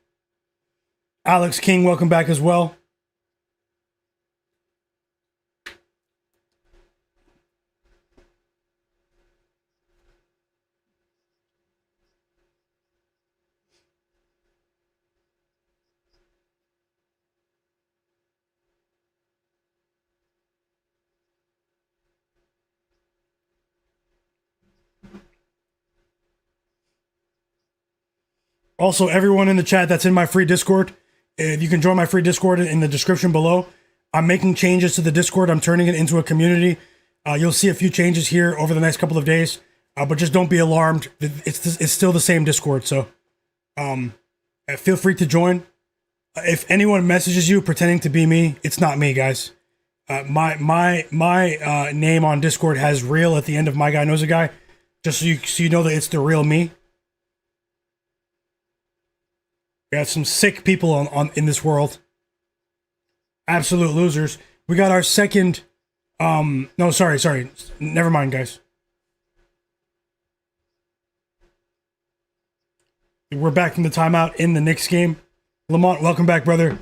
Alex King, welcome back as well. Also, everyone in the chat that's in my free Discord, you can join my free Discord in the description below. I'm making changes to the Discord. I'm turning it into a community. You'll see a few changes here over the next couple of days, but just don't be alarmed. It's still the same Discord, so feel free to join. If anyone messages you pretending to be me, it's not me, guys. My name on Discord has real at the end of Myguyknowsaguy, just so you know that it's the real me. We got some sick people in this world. Absolute losers. We got our second... No, sorry. Never mind, guys. We're back from the timeout in the Knicks game. Lamont, welcome back, brother.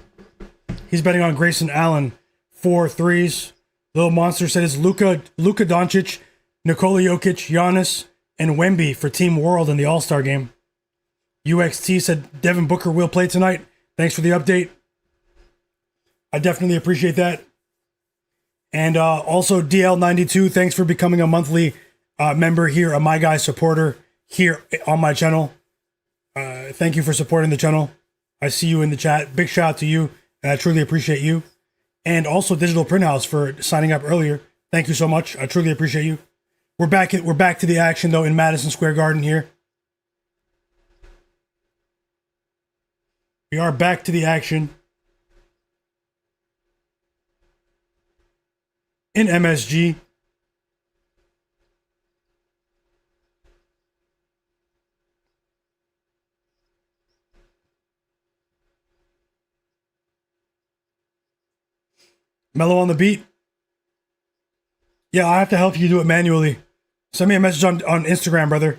He's betting on Grayson Allen. 4 threes. Little Monster said it's Luka Doncic, Nikola Jokic, Giannis, and Wemby for Team World in the All-Star game. UXT said Devin Booker will play tonight. Thanks for the update. I definitely appreciate that. And also DL92, thanks for becoming a monthly member here, a My Guy supporter here on my channel. Thank you for supporting the channel. I see you in the chat. Big shout out to you, and I truly appreciate you. And also Digital Print House for signing up earlier. Thank you so much. I truly appreciate you. We're back to the action though in Madison Square Garden here. We are back to the action in MSG. Mellow on the beat. Yeah, I have to help you do it manually. Send me a message on Instagram, brother.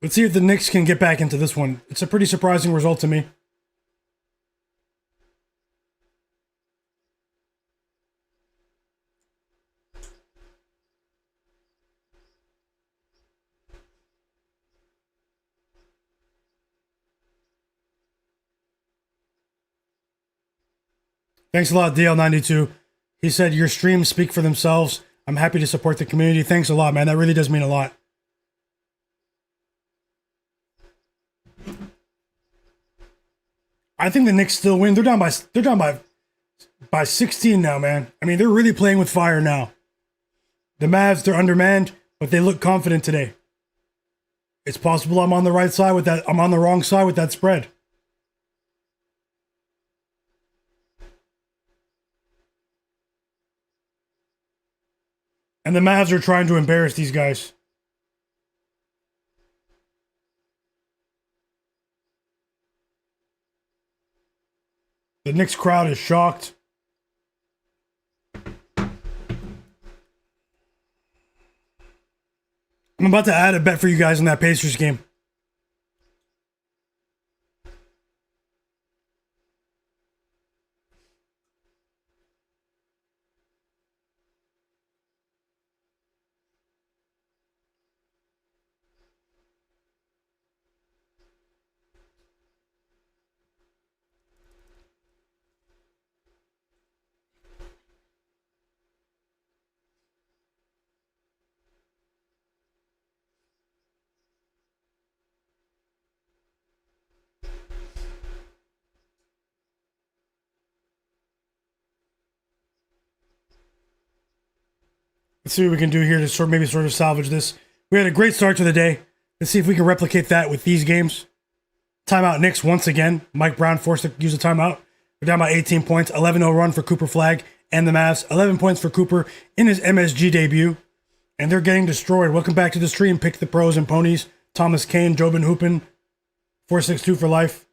Let's see if the Knicks can get back into this one. It's a pretty surprising result to me. Thanks a lot, DL92. He said, your streams speak for themselves. I'm happy to support the community. Thanks a lot, man. That really does mean a lot. I think the Knicks still win. They're down by 16 now, man. I mean, they're really playing with fire now. The Mavs, they're undermanned, but they look confident today. It's possible I'm on the right side with that. I'm on the wrong side with that spread. And the Mavs are trying to embarrass these guys. The Knicks crowd is shocked. I'm about to add a bet for you guys in that Pacers game. Let's see what we can do here to maybe sort of salvage this. We had a great start to the day. Let's see if we can replicate that with these games. Timeout Knicks once again. Mike Brown forced to use a timeout. We're down by 18 points. 11-0 run for Cooper Flagg and the Mavs. 11 points for Cooper in his MSG debut. And they're getting destroyed. Welcome back to the stream. Pick the pros and ponies. Thomas Kane, Jobin Hoopin. 462 for life.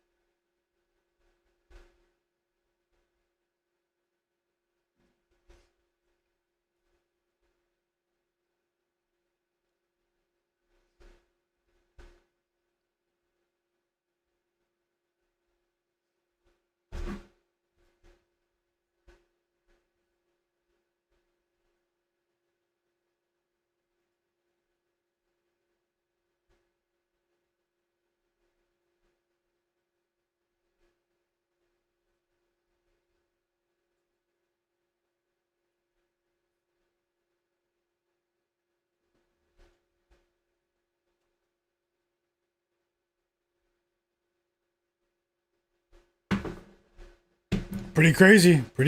Pretty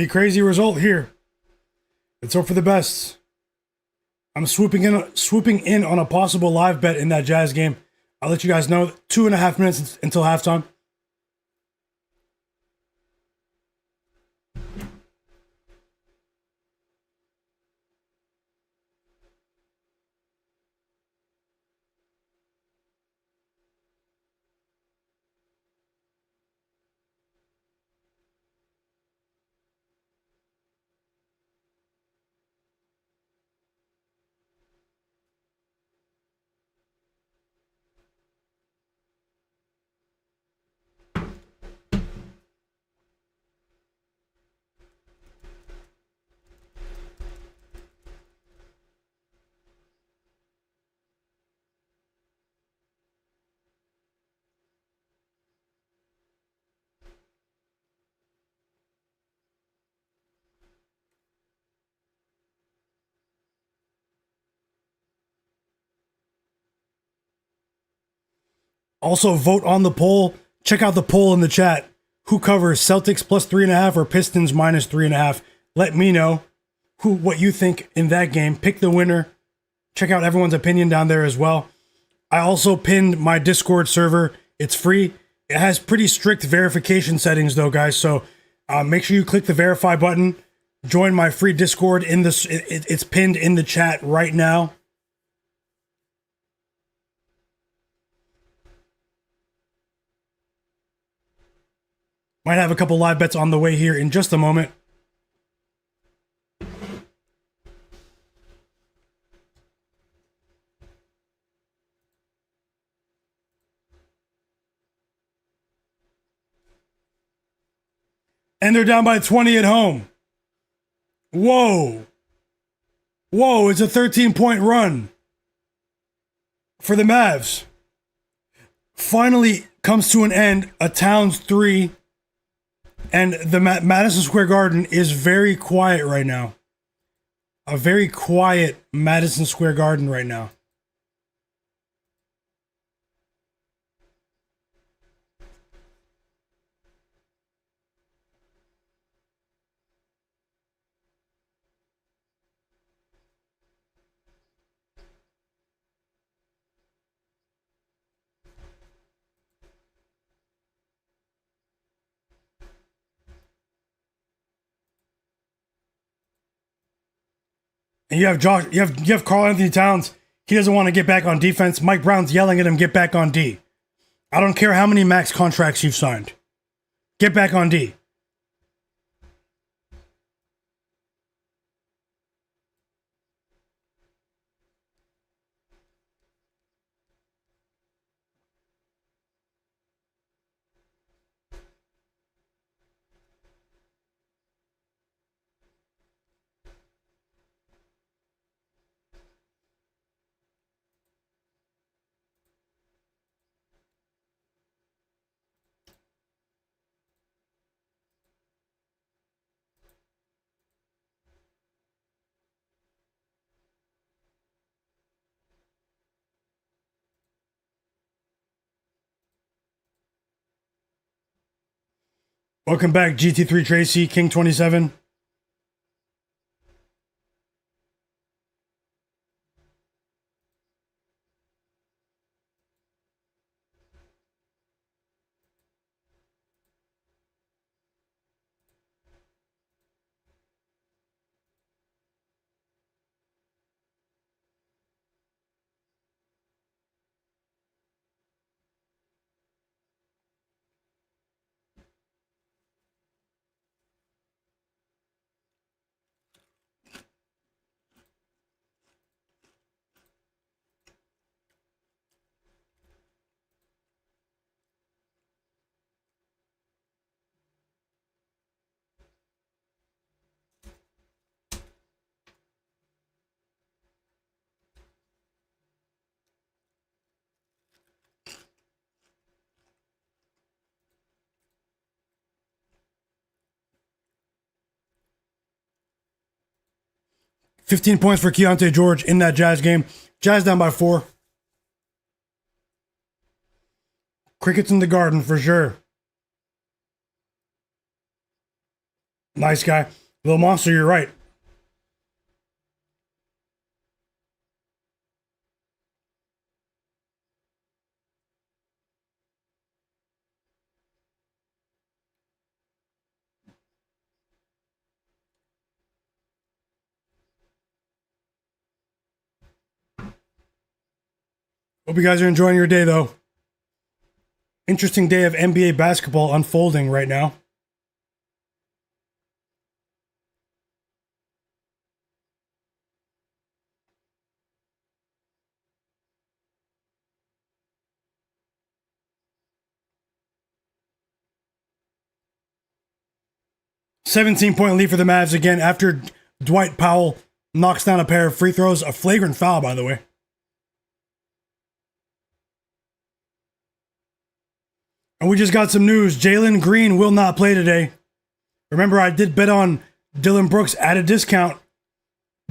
crazy result here. Let's hope for the best. I'm swooping in on a possible live bet in that Jazz game. I'll let you guys know. 2.5 minutes until halftime. Also, vote on the poll. Check out the poll in the chat. Who covers Celtics plus 3.5 or Pistons minus 3.5? Let me know what you think in that game. Pick the winner. Check out everyone's opinion down there as well. I also pinned my Discord server. It's free. It has pretty strict verification settings though, guys. So make sure you click the verify button. Join my free Discord in this. It's pinned in the chat right now. Might have a couple live bets on the way here in just a moment. And they're down by 20 at home. Whoa. Whoa, it's a 13-point run for the Mavs. Finally comes to an end. A Towns 3. And the Madison Square Garden is very quiet right now. A very quiet Madison Square Garden right now. And you have Karl Anthony Towns. He doesn't want to get back on defense. Mike Brown's yelling at him, get back on D. I don't care how many max contracts you've signed. Get back on D. Welcome back, GT3 Tracy, King 27. $15 points for Keontae George in that Jazz game. Jazz down by 4. Crickets in the garden for sure. Nice guy. Little monster, you're right. Hope you guys are enjoying your day, though. Interesting day of NBA basketball unfolding right now. $17-point lead for the Mavs again after Dwight Powell knocks down a pair of free throws. A flagrant foul, by the way. And we just got some news. Jalen Green will not play today. Remember, I did bet on Dillon Brooks at a discount.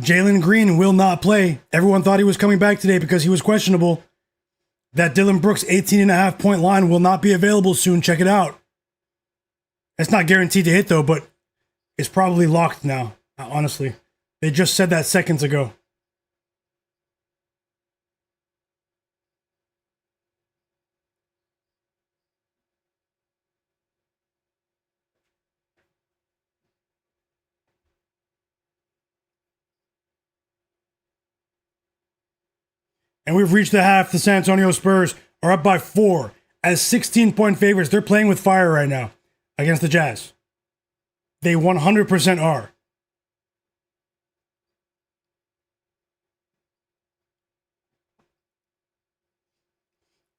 Jalen Green will not play. Everyone thought he was coming back today because he was questionable. That Dillon Brooks 18.5-point line will not be available soon. Check it out. It's not guaranteed to hit, though, but it's probably locked now, honestly. They just said that seconds ago. And we've reached the half. The San Antonio Spurs are up by 4 as 16-point favorites. They're playing with fire right now against the Jazz. They 100% are.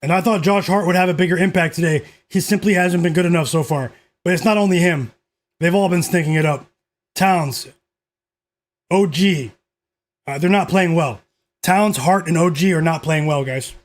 And I thought Josh Hart would have a bigger impact today. He simply hasn't been good enough so far. But it's not only him. They've all been stinking it up. Towns, OG, they're not playing well. Towns, Hart, and OG are not playing well, guys.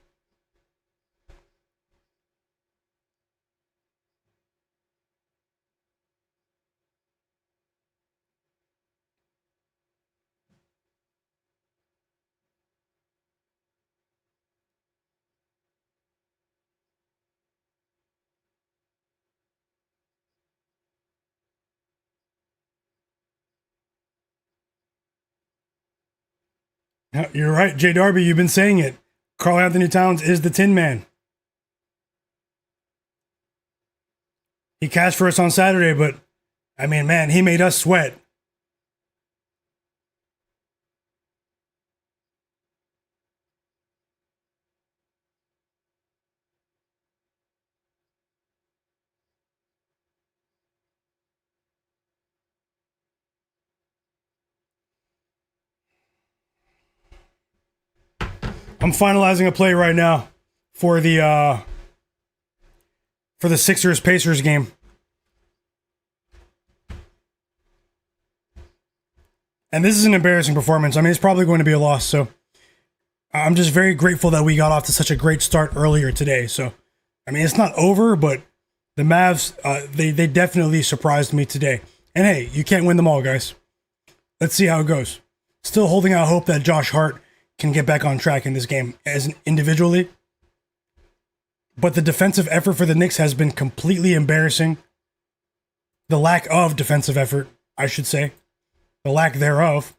You're right, Jay Darby, you've been saying it. Karl Anthony Towns is the Tin Man. He cashed for us on Saturday, but, I mean, man, he made us sweat. I'm finalizing a play right now for the Sixers-Pacers game. And this is an embarrassing performance. I mean, it's probably going to be a loss, so I'm just very grateful that we got off to such a great start earlier today. So, I mean, it's not over, but the Mavs, they definitely surprised me today. And hey, you can't win them all, guys. Let's see how it goes. Still holding out hope that Josh Hart can get back on track in this game as individually. But the defensive effort for the Knicks has been completely embarrassing. the lack of defensive effort, I should say, the lack thereof.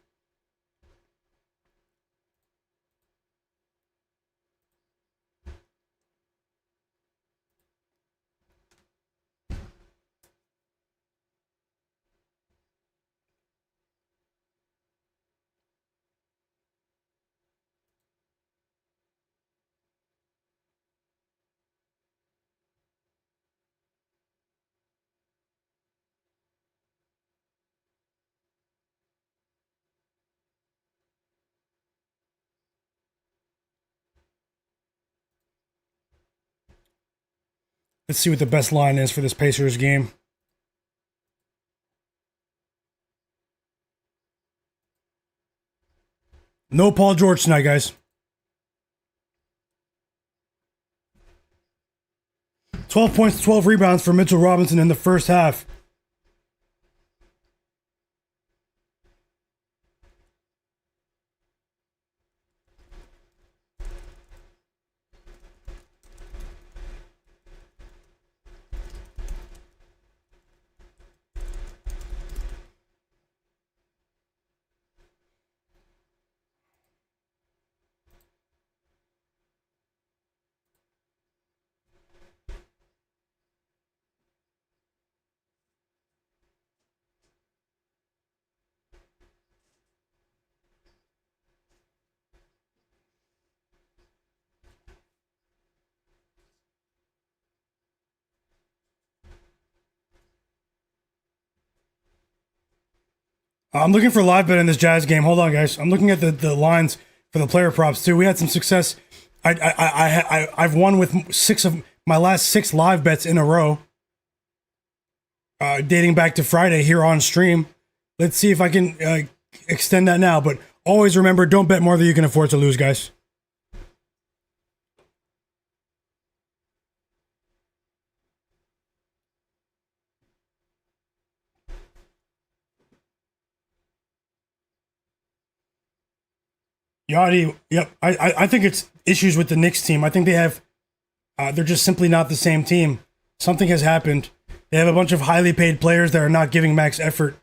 Let's see what the best line is for this Pacers game. No Paul George tonight, guys. 12 points, 12 rebounds for Mitchell Robinson in the first half. I'm looking for live bet in this Jazz game. Hold on, guys. I'm looking at the lines for the player props too. We had some success. I've won with 6 of my last 6 live bets in a row, dating back to Friday here on stream. Let's see if I can extend that now. But always remember, don't bet more than you can afford to lose, guys. Yachty, yep. I think it's issues with the Knicks team. I think they have, they're just simply not the same team. Something has happened. They have a bunch of highly paid players that are not giving max effort.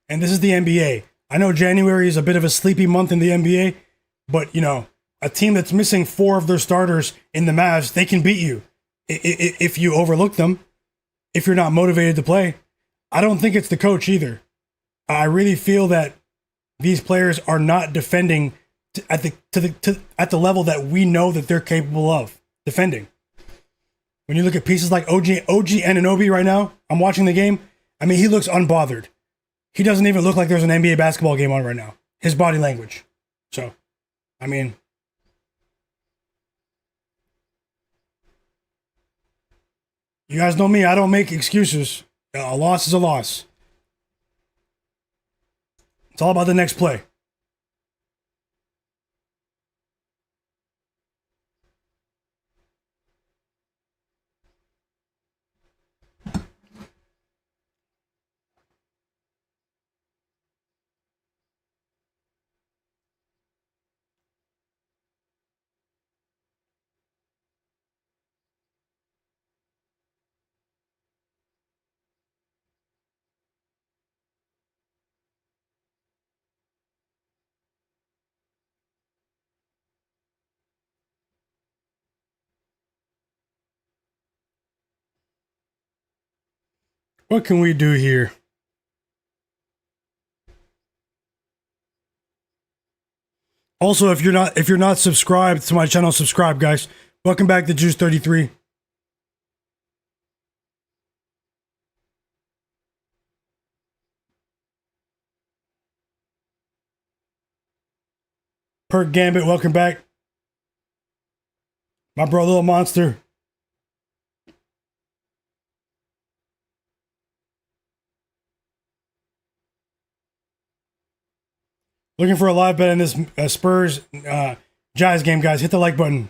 And this is the NBA. I know January is a bit of a sleepy month in the NBA, but, you know, a team that's missing 4 of their starters in the Mavs, they can beat you if you overlook them, if you're not motivated to play. I don't think it's the coach either. I really feel that these players are not defending at the level that we know that they're capable of defending. When you look at pieces like OG Anunoby right now, I'm watching the game. I mean, he looks unbothered. He doesn't even look like there's an NBA basketball game on right now. His body language. So, I mean, you guys know me. I don't make excuses. A loss is a loss. It's all about the next play. What can we do here? Also, if you're not subscribed to my channel, subscribe, guys. Welcome back to Juice 33. Perk Gambit, welcome back. My bro, Little Monster. Looking for a live bet in this Spurs Jazz game, guys. Hit the like button.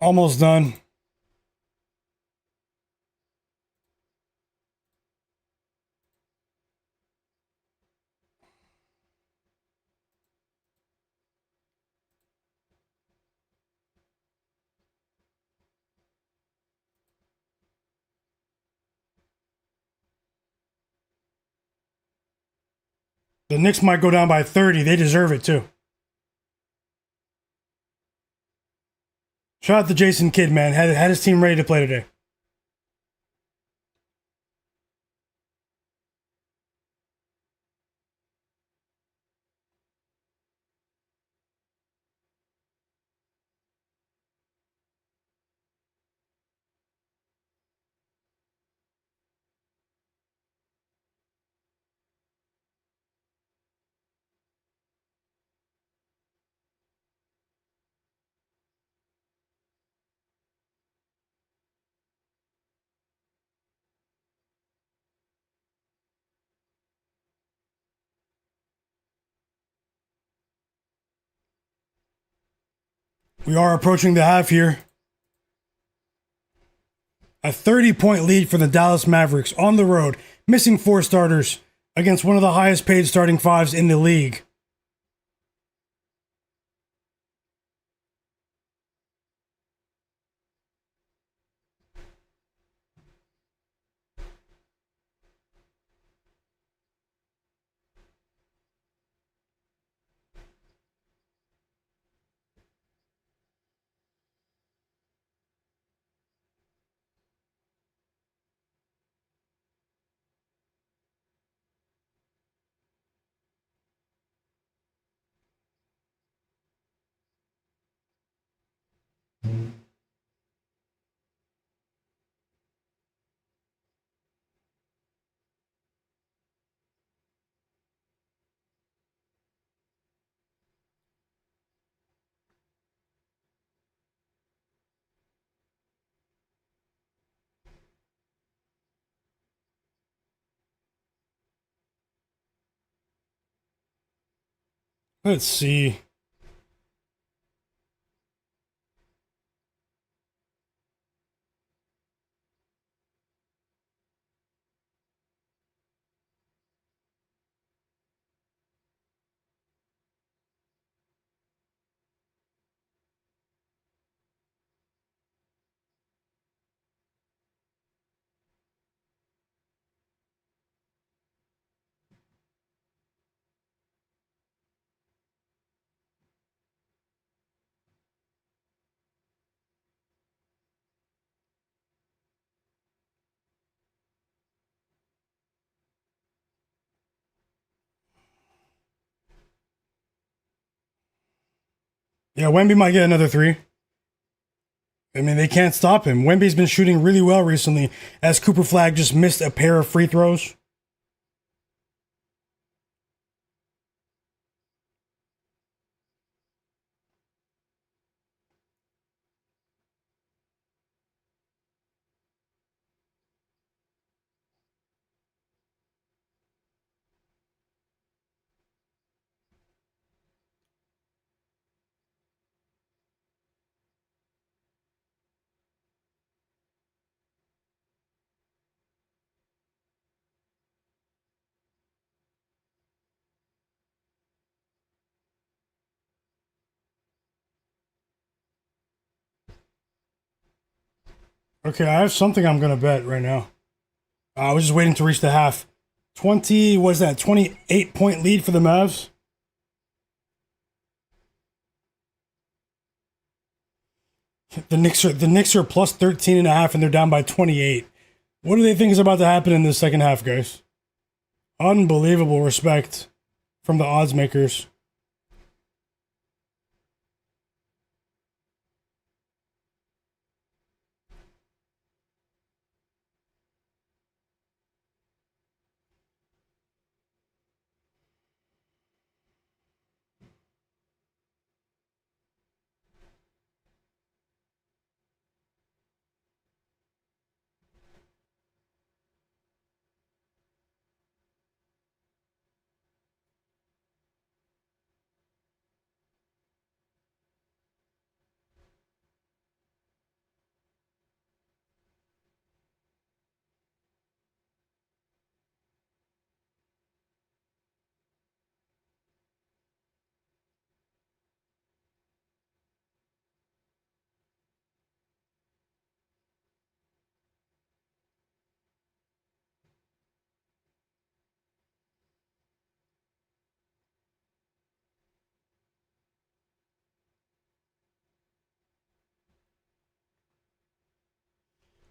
Almost done. The Knicks might go down by 30. They deserve it too. Shout out to Jason Kidd, man. Had his team ready to play today. We are approaching the half here. A 30-point lead for the Dallas Mavericks on the road, missing 4 starters against one of the highest paid starting fives in the league. Let's see. Yeah, Wemby might get another 3. I mean, they can't stop him. Wemby's been shooting really well recently, as Cooper Flag just missed a pair of free throws. Okay, I have something I'm gonna bet right now. I was just waiting to reach the half. 20, what is that? 28-point lead for the Mavs. The Knicks are plus 13 and a half, and they're down by 28. What do they think is about to happen in the second half, guys? Unbelievable respect from the odds makers.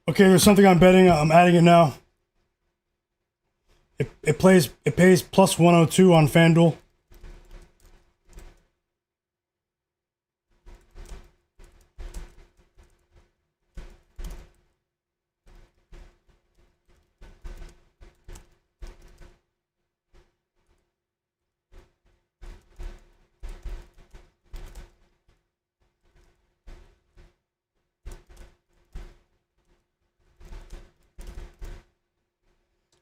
Okay, there's something I'm betting. I'm adding it now. It pays plus 102 on FanDuel.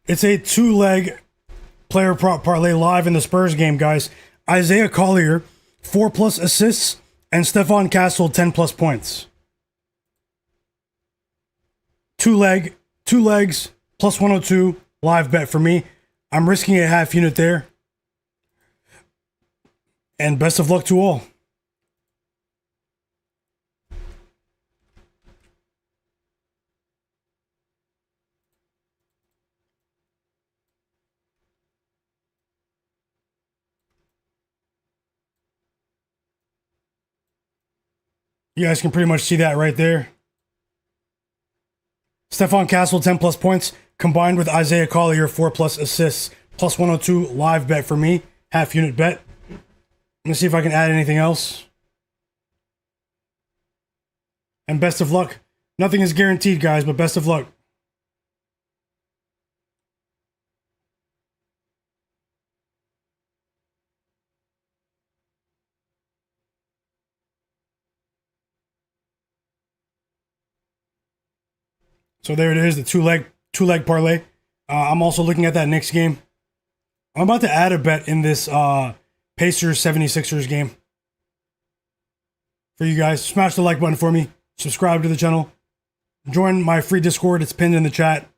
It's a two-leg player prop parlay live in the Spurs game, guys. Isaiah Collier, 4+ assists, and Stephon Castle, 10+ points. Two legs, plus 102, live bet for me. I'm risking a half unit there. And best of luck to all. You guys can pretty much see that right there. Stephon Castle, 10+ points, combined with Isaiah Collier, 4+ assists, plus 102, live bet for me. Half unit bet. Let me see if I can add anything else. And best of luck. Nothing is guaranteed, guys, but best of luck. So there it is, the two-leg parlay. I'm also looking at that Knicks game. I'm about to add a bet in this Pacers 76ers game. For you guys, smash the like button for me. Subscribe to the channel. Join my free Discord. It's pinned in the chat.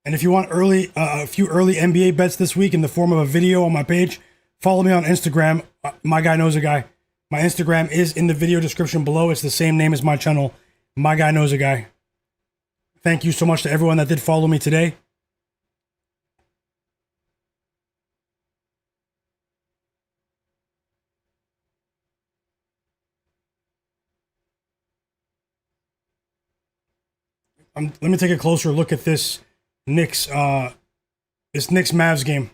And if you want a few early NBA bets this week in the form of a video on my page, follow me on Instagram. Myguyknowsaguy. My Instagram is in the video description below. It's the same name as my channel, Myguyknowsaguy. Thank you so much to everyone that did follow me today. Let me take a closer look at this Knicks Mavs game.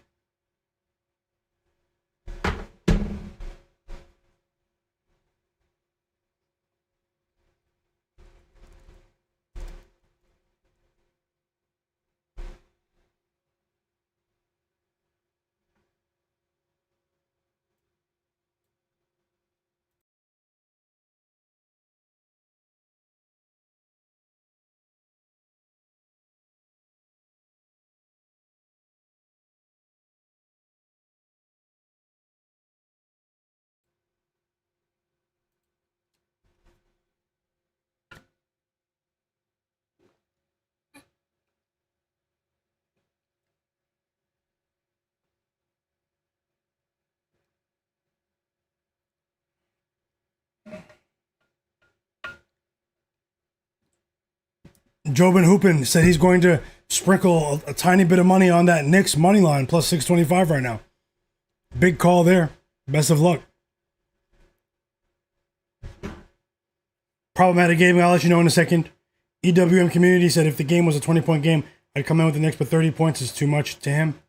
Jobin Hoopin said he's going to sprinkle a tiny bit of money on that Knicks money line, plus 625 right now. Big call there. Best of luck. Problematic gaming, I'll let you know in a second. EWM community said if the game was a 20-point game, I'd come in with the Knicks, but 30 points is too much to him.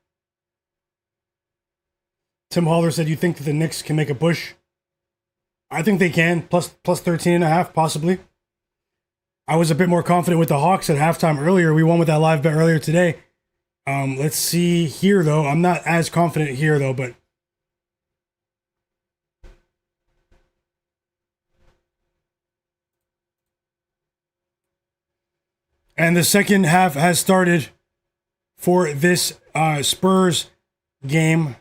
Tim Haller said, you think that the Knicks can make a push? I think they can, plus 13.5, possibly. I was a bit more confident with the Hawks at halftime earlier. We won with that live bet earlier today. Let's see here, though. I'm not as confident here, though, but... And the second half has started for this Spurs game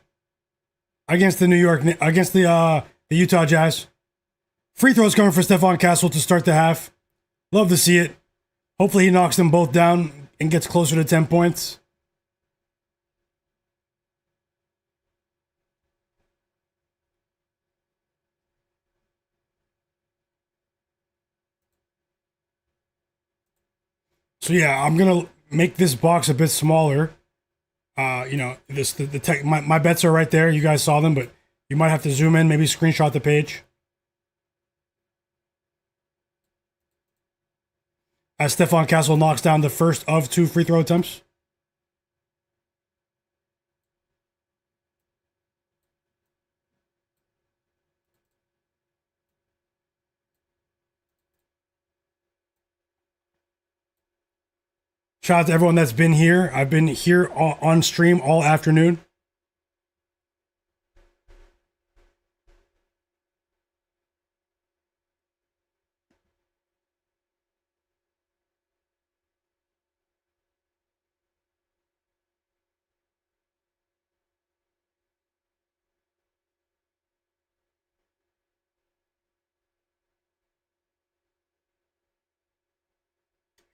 against the Utah Jazz. Free throws coming for Stephon Castle to start the half. Love to see it. Hopefully he knocks them both down and gets closer to 10 points. So yeah, I'm gonna make this box a bit smaller. My bets are right there. You guys saw them, but you might have to zoom in, maybe screenshot the page. as Stephon Castle knocks down the first of 2 free throw attempts. Shout out to everyone that's been here. I've been here on stream all afternoon.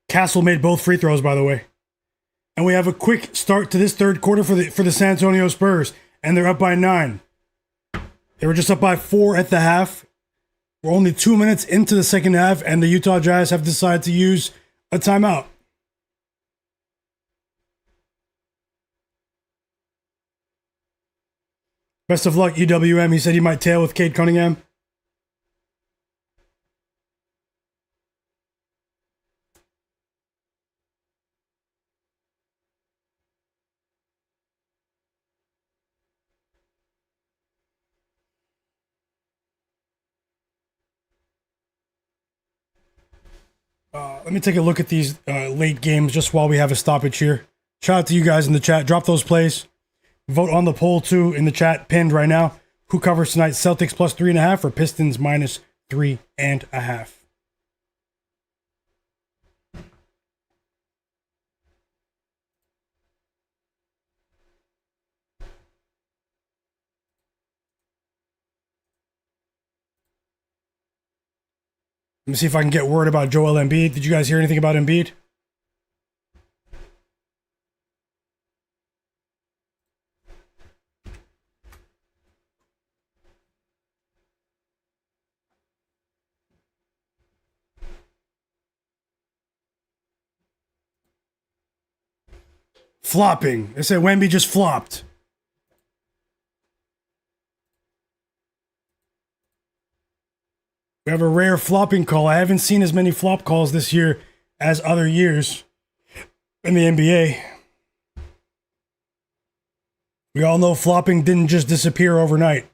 Castle made both free throws, by the way. And we have a quick start to this third quarter for the San Antonio Spurs. And they're up by 9. They were just up by 4 at the half. We're only 2 minutes into the second half, and the Utah Jazz have decided to use a timeout. Best of luck, EWM. He said he might tail with Cade Cunningham. Let me take a look at these late games just while we have a stoppage here. Shout out to you guys in the chat. Drop those plays. Vote on the poll too in the chat, pinned right now. Who covers tonight? Celtics plus 3.5 or Pistons minus 3.5? Let me see if I can get word about Joel Embiid. Did you guys hear anything about Embiid? Flopping. They said Wemby just flopped. We have a rare flopping call. I haven't seen as many flop calls this year as other years in the NBA. We all know flopping didn't just disappear overnight.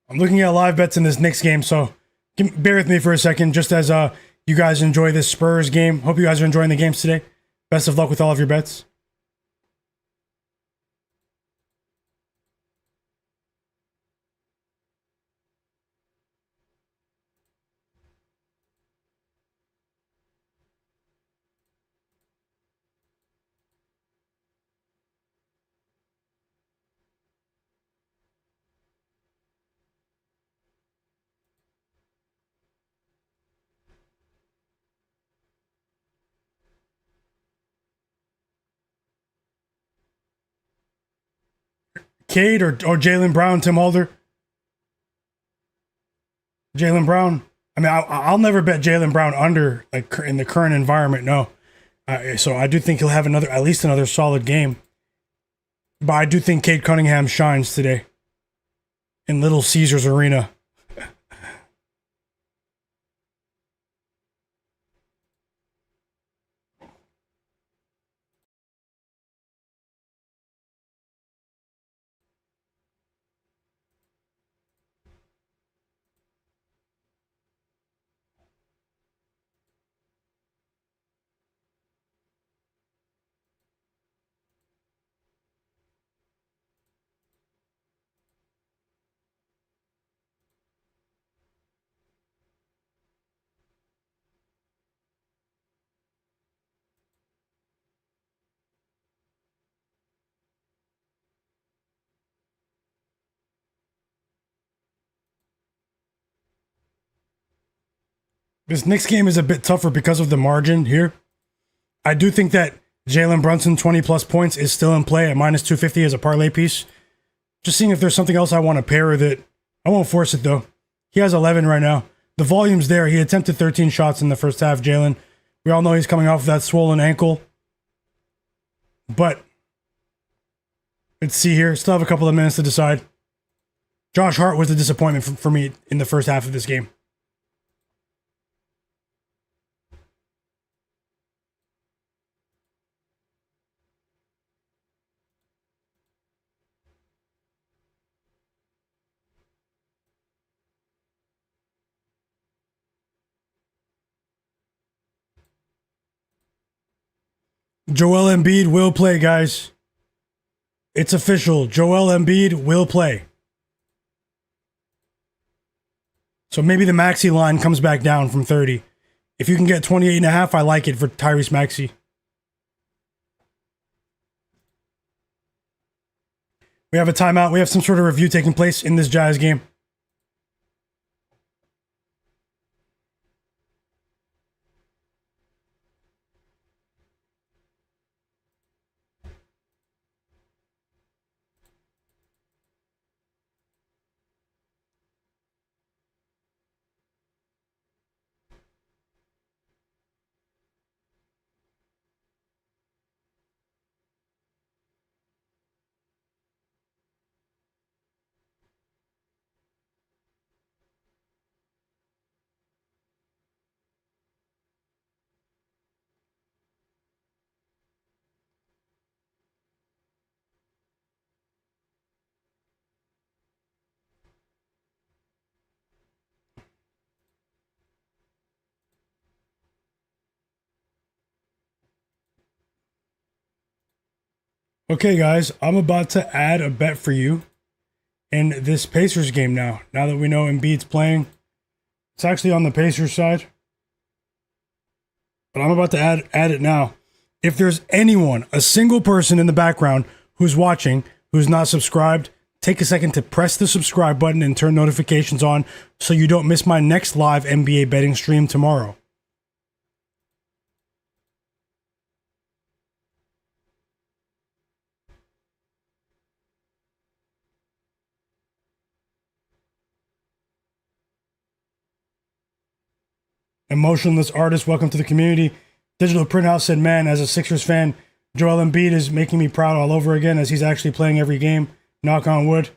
I'm looking at live bets in this Knicks game, so bear with me for a second, just as you guys enjoy this Spurs game. Hope you guys are enjoying the games today. Best of luck with all of your bets. Cade or Jalen Brown, Tim Holder? Jaylen Brown. I mean, I'll never bet Jaylen Brown under, like, in the current environment. No. So I do think he'll have at least another solid game. But I do think Cade Cunningham shines today in Little Caesars Arena. This next game is a bit tougher because of the margin here. I do think that Jalen Brunson 20 plus points is still in play at minus 250 as a parlay piece. Just seeing if there's something else I want to pair with it. I won't force it though. He has 11 right now. The volume's there. He attempted 13 shots in the first half, Jalen. We all know he's coming off of that swollen ankle. But let's see here. Still have a couple of minutes to decide. Josh Hart was a disappointment for me in the first half of this game. Joel Embiid will play, guys. It's official. Joel Embiid will play. So maybe the Maxey line comes back down from 30. If you can get 28.5, I like it for Tyrese Maxey. We have a timeout. We have some sort of review taking place in this Jazz game. Okay, guys, I'm about to add a bet for you in this Pacers game now. Now that we know Embiid's playing, it's actually on the Pacers side. But I'm about to add it now. If there's anyone, a single person in the background who's watching, who's not subscribed, take a second to press the subscribe button and turn notifications on so you don't miss my next live NBA betting stream tomorrow. Emotionless artist, welcome to the community. Digital Print House said, man, as a Sixers fan, Joel Embiid is making me proud all over again as he's actually playing every game. Knock on wood.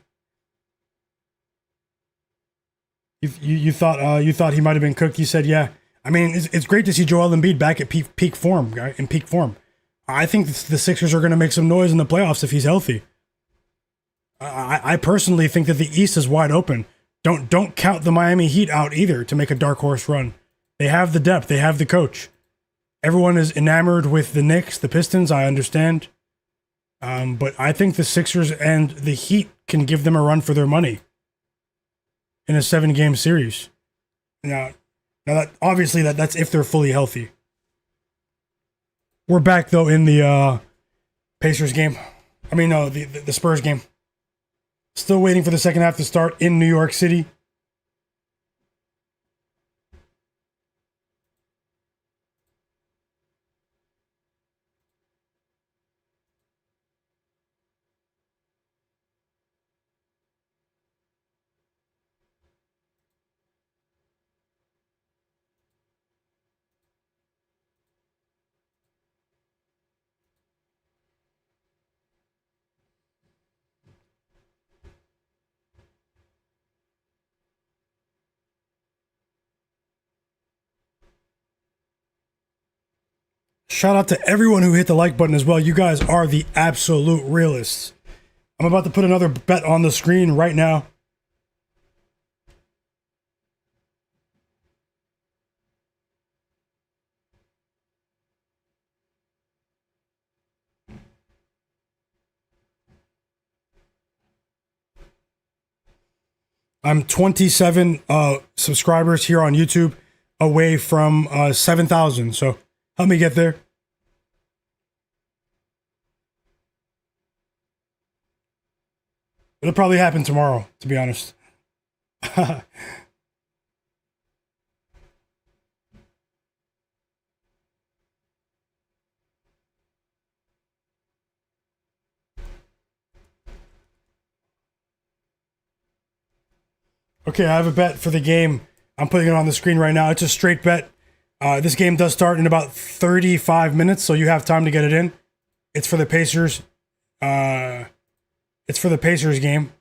You thought he might have been cooked. You said, yeah. I mean, it's great to see Joel Embiid back at peak form, guy. In peak form. I think the Sixers are going to make some noise in the playoffs if he's healthy. I personally think that the East is wide open. Don't count the Miami Heat out either to make a dark horse run. They have the depth. They have the coach. Everyone is enamored with the Knicks, the Pistons. I understand. But I think the Sixers and the Heat can give them a run for their money in a 7-game series. Now that obviously that's if they're fully healthy. We're back though in the Pacers game. I mean, no, the Spurs game. Still waiting for the second half to start in New York City. Shout out to everyone who hit the like button as well. You guys are the absolute realists. I'm about to put another bet on the screen right now. I'm 27 subscribers here on YouTube away from 7,000. So help me get there. It'll probably happen tomorrow, to be honest. Okay, I have a bet for the game. I'm putting it on the screen right now. It's a straight bet. This game does start in about 35 minutes, so you have time to get it in. It's for the Pacers. It's for the Pacers game.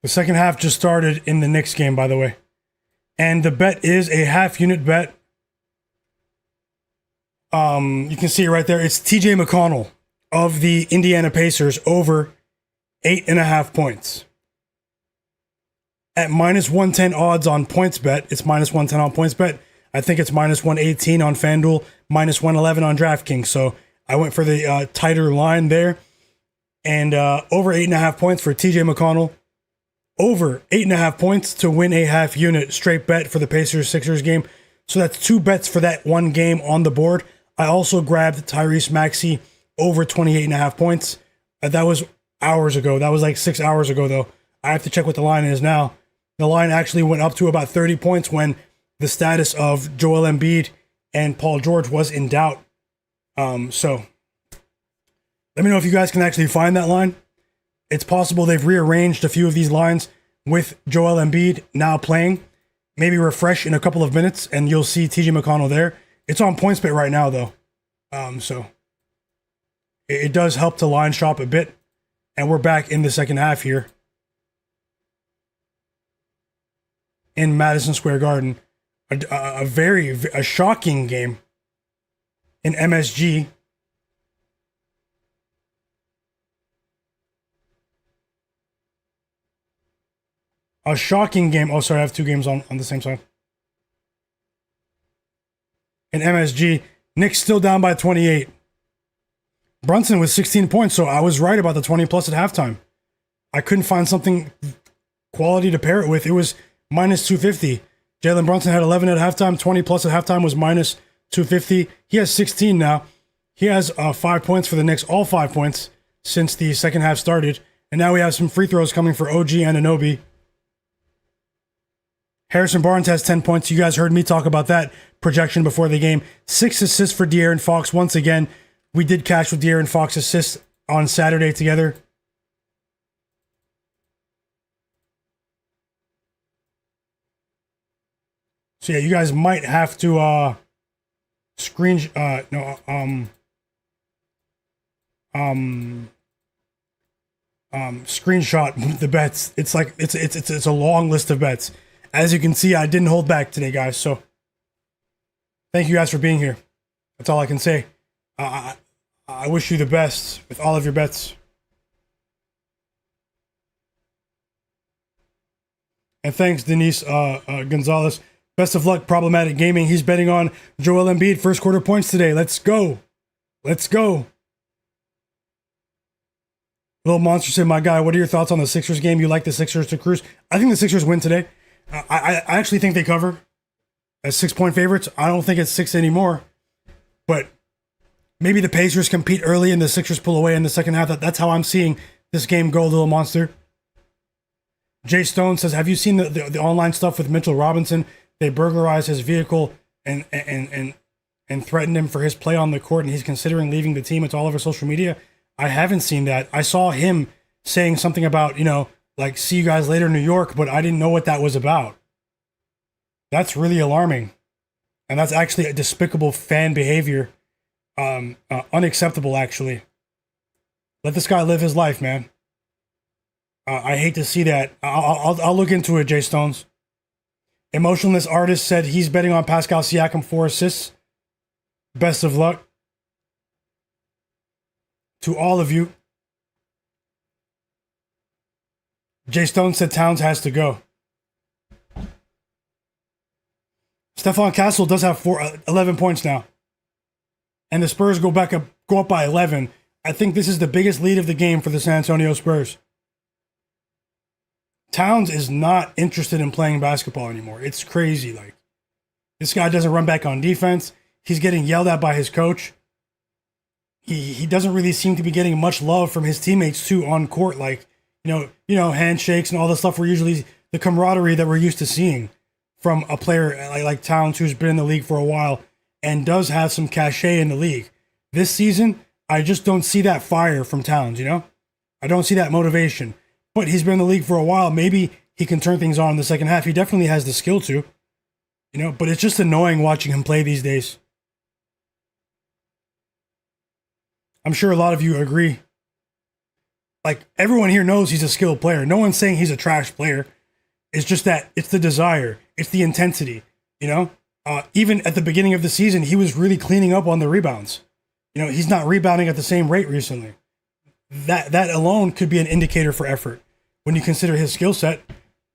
The second half just started in the Knicks game, by the way. And the bet is a half unit bet. You can see it right there. It's TJ McConnell of the Indiana Pacers over 8.5 points. At minus 110 odds on points bet, it's minus 110 on points bet. I think it's minus 118 on FanDuel, minus 111 on DraftKings. So I went for the tighter line there. And over 8.5 points for TJ McConnell. Over 8.5 points to win a half unit straight bet for the Pacers-Sixers game. So that's 2 bets for that one game on the board. I also grabbed Tyrese Maxey over 28.5 points. That was hours ago. That was like 6 hours ago, though. I have to check what the line is now. The line actually went up to about 30 points when the status of Joel Embiid and Paul George was in doubt. So let me know if you guys can actually find that line. It's possible they've rearranged a few of these lines with Joel Embiid now playing. Maybe refresh in a couple of minutes and you'll see TJ McConnell there. It's on PointsBet right now though. So it does help to line shop a bit. And we're back in the second half here in Madison Square Garden. A shocking game in MSG. A shocking game. Oh, sorry, I have 2 games on the same side. In MSG, Knicks still down by 28. Brunson with 16 points, so I was right about the 20 plus at halftime. I couldn't find something quality to pair it with. It was minus 250. Jalen Brunson had 11 at halftime. 20 plus at halftime was minus 250. He has 16 now. He has 5 points for the Knicks, all 5 points since the second half started. And now we have some free throws coming for OG Anunoby. Harrison Barnes has 10 points. You guys heard me talk about that projection before the game. 6 assists for De'Aaron Fox. Once again, we did cash with De'Aaron Fox assists on Saturday together. So yeah, you guys might have to screenshot the bets. It's like it's a long list of bets. As you can see, I didn't hold back today, guys. So thank you guys for being here. That's all I can say. I wish you the best with all of your bets. And thanks, Denise Gonzalez. Best of luck, Problematic Gaming. He's betting on Joel Embiid first quarter points today. Let's go. Let's go. Little Monster said, my guy, what are your thoughts on the Sixers game? You like the Sixers to cruise? I think the Sixers win today. I actually think they cover as 6-point favorites. I don't think it's 6 anymore. But maybe the Pacers compete early and the Sixers pull away in the second half. That's how I'm seeing this game go, Little Monster. Jay Stone says, have you seen the online stuff with Mitchell Robinson? They burglarized his vehicle and threatened him for his play on the court, and he's considering leaving the team. It's all over social media. I haven't seen that. I saw him saying something about, like, see you guys later in New York, but I didn't know what that was about. That's really alarming. And that's actually a despicable fan behavior. Unacceptable, actually. Let this guy live his life, man. I hate to see that. I'll look into it, Jay Stones. Emotionless Artist said he's betting on Pascal Siakam 4 assists. Best of luck to all of you. Jay Stone said Towns has to go. Stephon Castle does have 11 points now. And the Spurs go up by 11. I think this is the biggest lead of the game for the San Antonio Spurs. Towns is not interested in playing basketball anymore. It's crazy. Like, this guy doesn't run back on defense. He's getting yelled at by his coach. He doesn't really seem to be getting much love from his teammates too on court. Like, handshakes and all the stuff we're usually the camaraderie that we're used to seeing from a player like Towns, who's been in the league for a while and does have some cachet in the league. This season, I just don't see that fire from Towns, I don't see that motivation. But he's been in the league for a while. Maybe he can turn things on in the second half. He definitely has the skill to, but it's just annoying watching him play these days. I'm sure a lot of you agree. Like, everyone here knows he's a skilled player. No one's saying he's a trash player. It's just that it's the desire. It's the intensity, Even at the beginning of the season, he was really cleaning up on the rebounds. He's not rebounding at the same rate recently. That alone could be an indicator for effort when you consider his skill set,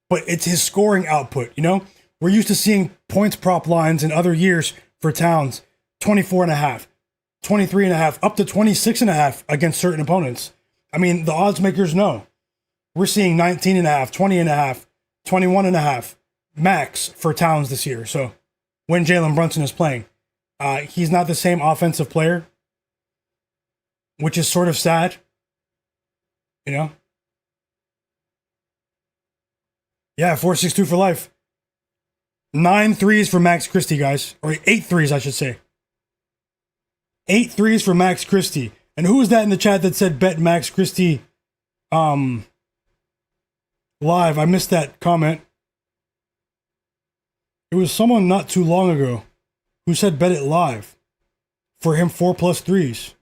but it's his scoring output, We're used to seeing points prop lines in other years for Towns, 24.5, 23.5, up to 26.5 against certain opponents. I mean, the odds makers know. We're seeing 19.5, 20.5, 21.5 max for Towns this year. So when Jalen Brunson is playing, he's not the same offensive player, which is sort of sad, Yeah, 462 for life. 9 threes for Max Christie, guys. Or 8 threes, I should say. 8 threes for Max Christie. And who was that in the chat that said bet Max Christie live? I missed that comment. It was someone not too long ago who said bet it live for him 4+ threes.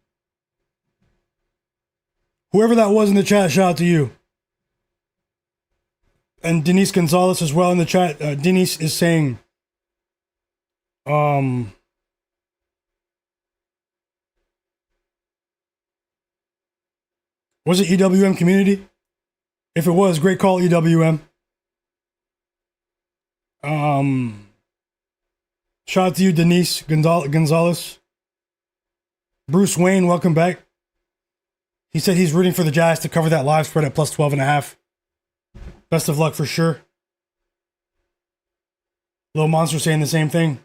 Whoever that was in the chat, shout out to you. And Denise Gonzalez as well in the chat. Denise is saying, was it EWM community? If it was, great call, EWM. Shout out to you, Denise Gonzalez. Bruce Wayne, welcome back. He said he's rooting for the Jazz to cover that live spread at plus 12.5. Best of luck for sure. Lil Monster saying the same thing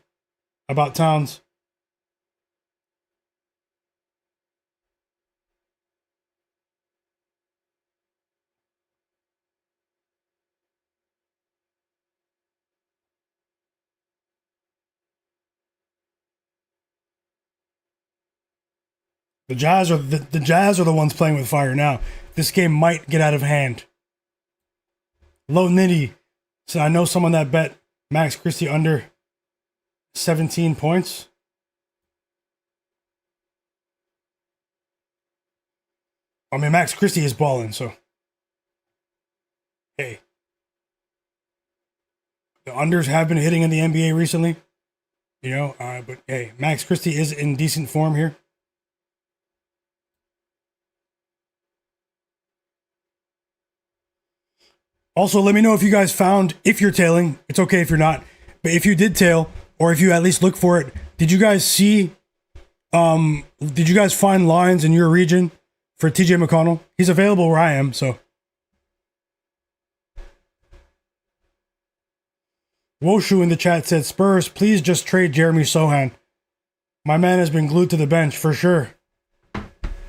about Towns. The Jazz are the ones playing with fire now. This game might get out of hand. Low Nitty. So I know someone that bet Max Christie under 17 points. I mean, Max Christie is balling, so hey. The unders have been hitting in the NBA recently, but hey, Max Christie is in decent form here. Also, let me know if you guys found, if you're tailing, it's okay if you're not, but if you did tail, or if you at least look for it, did you guys find lines in your region for TJ McConnell? He's available where I am, so. Woshu in the chat said, Spurs, please just trade Jeremy Sohan. My man has been glued to the bench, for sure.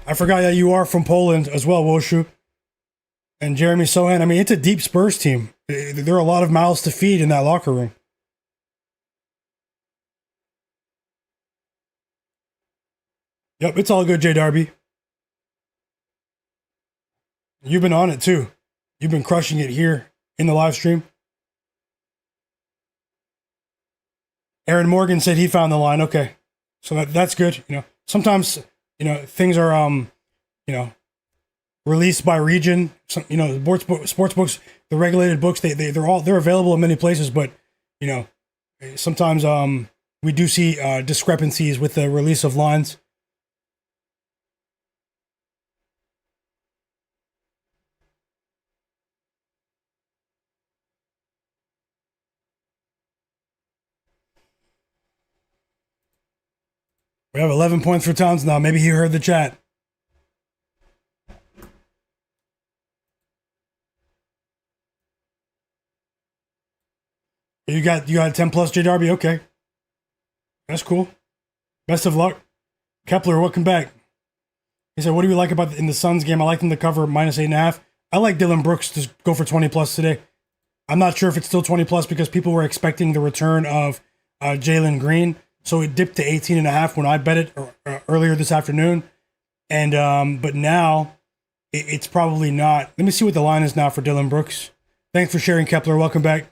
I forgot that you are from Poland as well, Woshu. And Jeremy Sohan, I mean, it's a deep Spurs team. There are a lot of mouths to feed in that locker room. Yep, it's all good, J Darby. You've been on it too. You've been crushing it here in the live stream. Aaron Morgan said he found the line. Okay. So that's good. Sometimes, things are, released by region. Some, the sports books, the regulated books, they're available in many places, but sometimes we do see discrepancies with the release of lines. We have 11 points for Towns now. Maybe he heard the chat. You got 10 plus, J Darby. Okay, that's cool. Best of luck, Kepler. Welcome back. He said, "What do you like about in the Suns game? I like them to cover -8.5. I like Dillon Brooks to go for 20 plus today. I'm not sure if it's still 20 plus because people were expecting the return of Jalen Green. So it dipped to 18.5 when I bet it earlier this afternoon. And but now it's probably not. Let me see what the line is now for Dillon Brooks. Thanks for sharing, Kepler. Welcome back.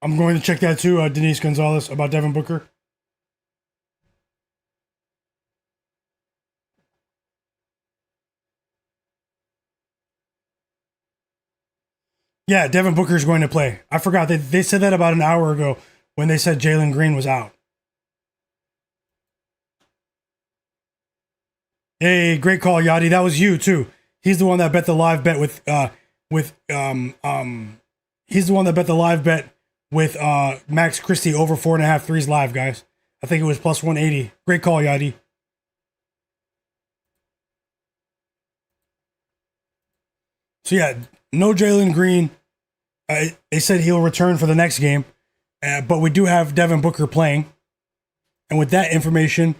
I'm going to check that too, Denise Gonzalez, about Devin Booker. Yeah, Devin Booker is going to play. I forgot. They said that about an hour ago when they said Jalen Green was out. Hey, great call, Yachty. That was you too. He's the one that bet the live bet with he's the one that bet the live bet with Max Christie over 4.5 threes live, guys. I think it was plus 180. Great call, Yachty. So yeah, no Jalen Green. They said he'll return for the next game, but we do have Devin Booker playing, and with that information,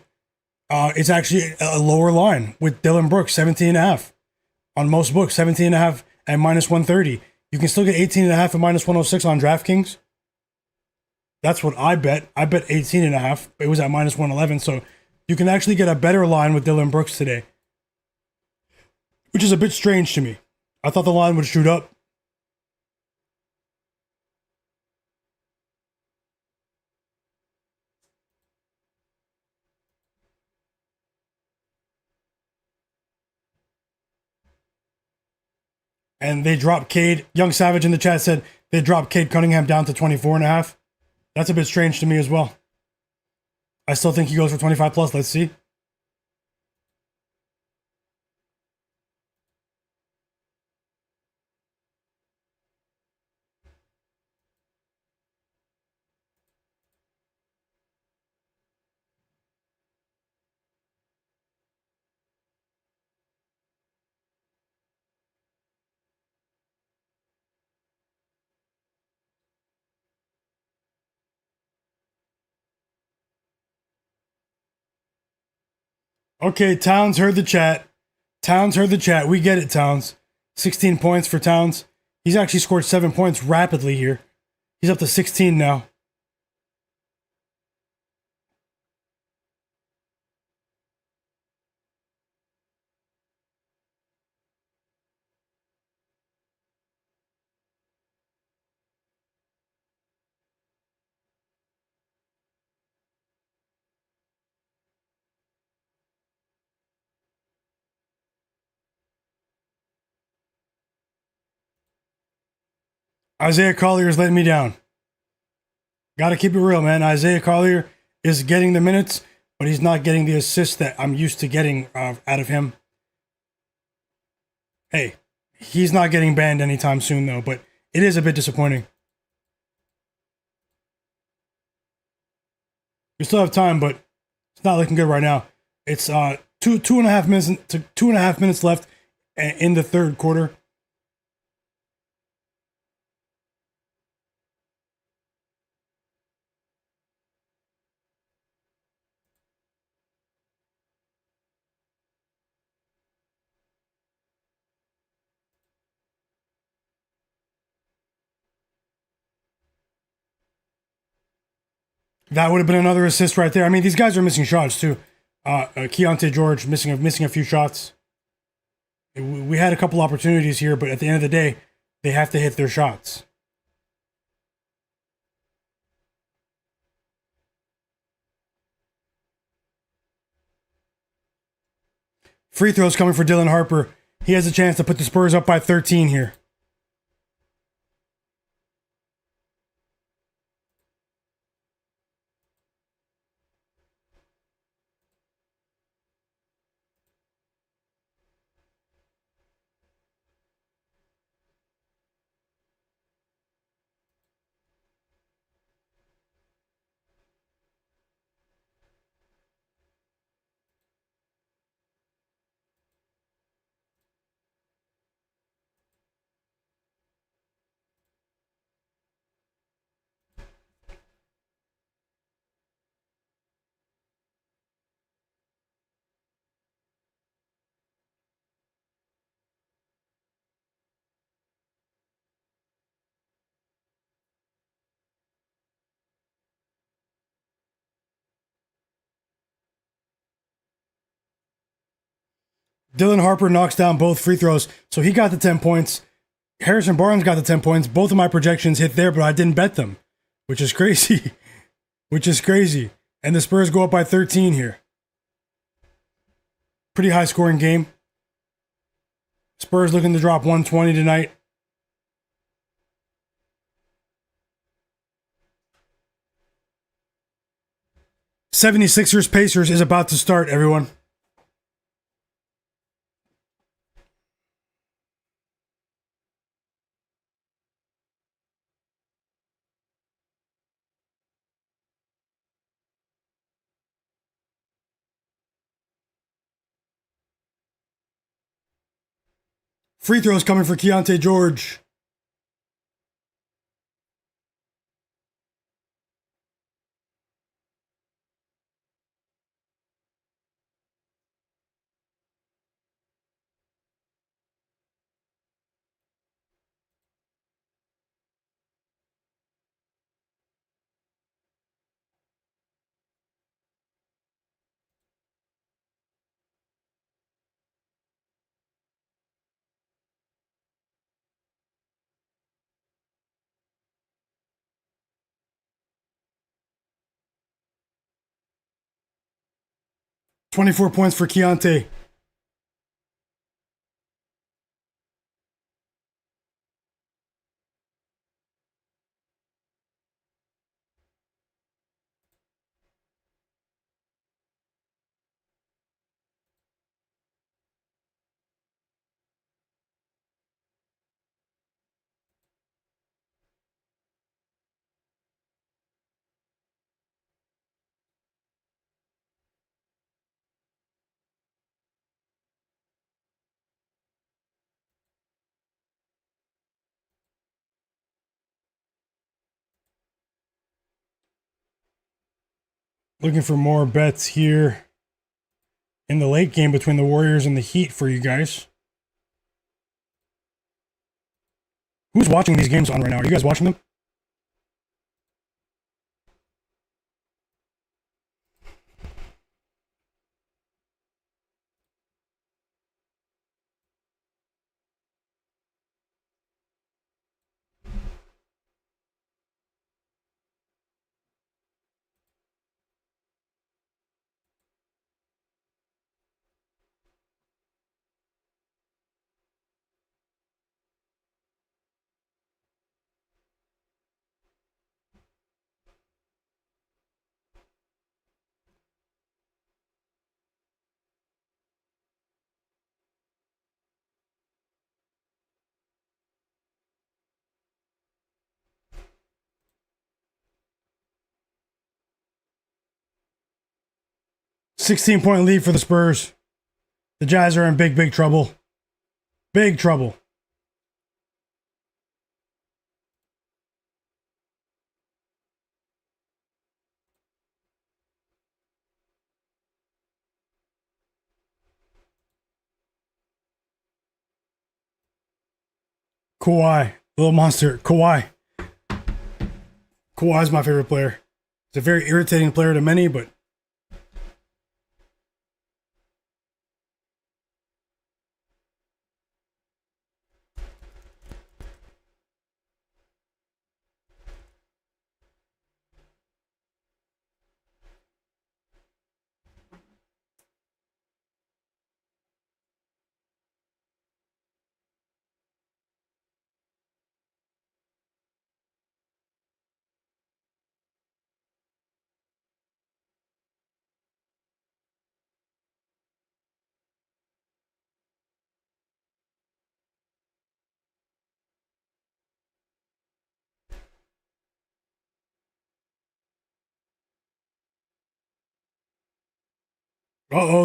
it's actually a lower line with Dillon Brooks, 17.5 on most books, 17.5 and minus 130. You can still get 18.5 and minus 106 on DraftKings. That's what I bet. I bet 18.5. It was at minus 111, so you can actually get a better line with Dillon Brooks today, which is a bit strange to me. I thought the line would shoot up. And they dropped Cade. Young Savage in the chat said they dropped Cade Cunningham down to 24.5. That's a bit strange to me as well. I still think he goes for 25 plus. Let's see. Okay, Towns heard the chat. Towns heard the chat. We get it, Towns. 16 points for Towns. He's actually scored 7 points rapidly here. He's up to 16 now. Isaiah Collier's letting me down. Got to keep it real, man. Isaiah Collier is getting the minutes, but he's not getting the assists that I'm used to getting out of him. Hey, he's not getting banned anytime soon, though, but it is a bit disappointing. We still have time, but it's not looking good right now. It's two and a half minutes left in the third quarter. That would have been another assist right there. I mean, these guys are missing shots too. Keontae George missing a few shots. We had a couple opportunities here, but at the end of the day, they have to hit their shots. Free throws coming for Dylan Harper. He has a chance to put the Spurs up by 13 here. Dylan Harper knocks down both free throws, so he got the 10 points. Harrison Barnes got the 10 points. Both of my projections hit there, but I didn't bet them, which is crazy. Which is crazy. And the Spurs go up by 13 here. Pretty high scoring game. Spurs looking to drop 120 tonight. '76ers Pacers is about to start, everyone. Free throws coming for Keontae George. .24 points for Keontae. Looking for more bets here in the late game between the Warriors and the Heat for you guys. Who's watching these games on right now? Are you guys watching them? .16 lead for the Spurs. The Jazz are in big trouble. Big trouble. Kawhi, little monster. Kawhi's my favorite player. He's a very irritating player to many, but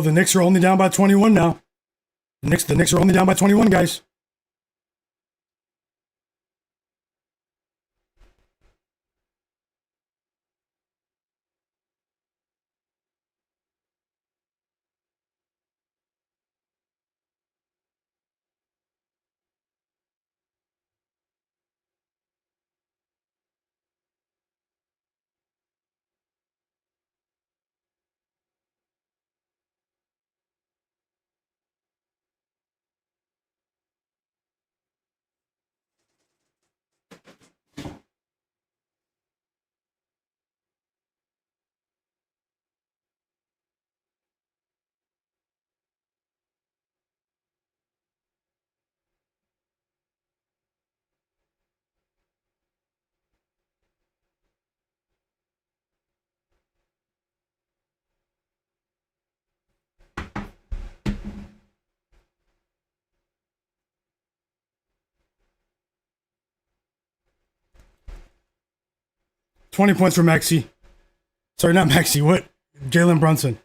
the Knicks are only down by 21 now. The Knicks are only down by 21, guys. 20 points for Maxey. Sorry, not Maxey. What? Jalen Brunson.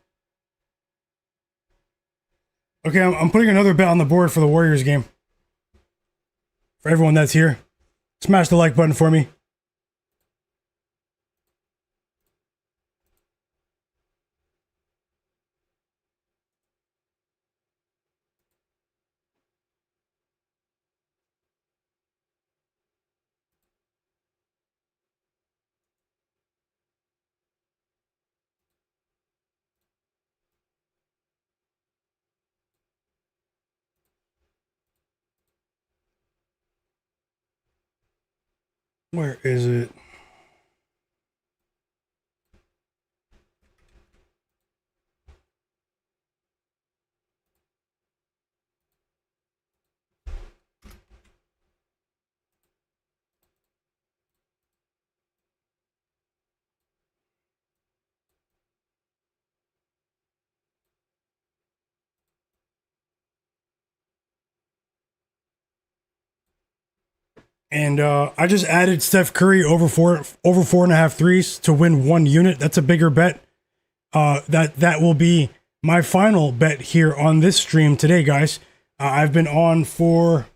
Okay, I'm putting another bet on the board for the Warriors game. For everyone that's here, smash the like button for me. Where is it? And I just added Steph Curry over 4.5 threes to win 1 unit. That's a bigger bet. That will be my final bet here on this stream today, guys. I've been on for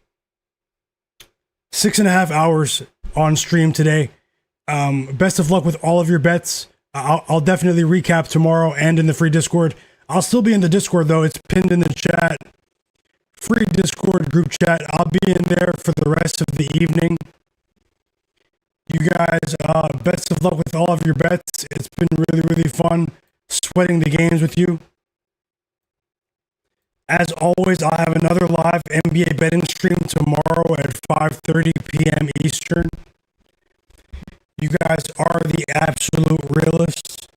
6.5 hours on stream today. Best of luck with all of your bets. I'll definitely recap tomorrow and in the free Discord. I'll still be in the Discord though. It's pinned in the chat. Free Discord group chat. I'll be in there for the rest of the evening. You guys, best of luck with all of your bets. It's been really, really fun sweating the games with you. As always, I'll have another live NBA betting stream tomorrow at 5:30 p.m. Eastern. You guys are the absolute realists.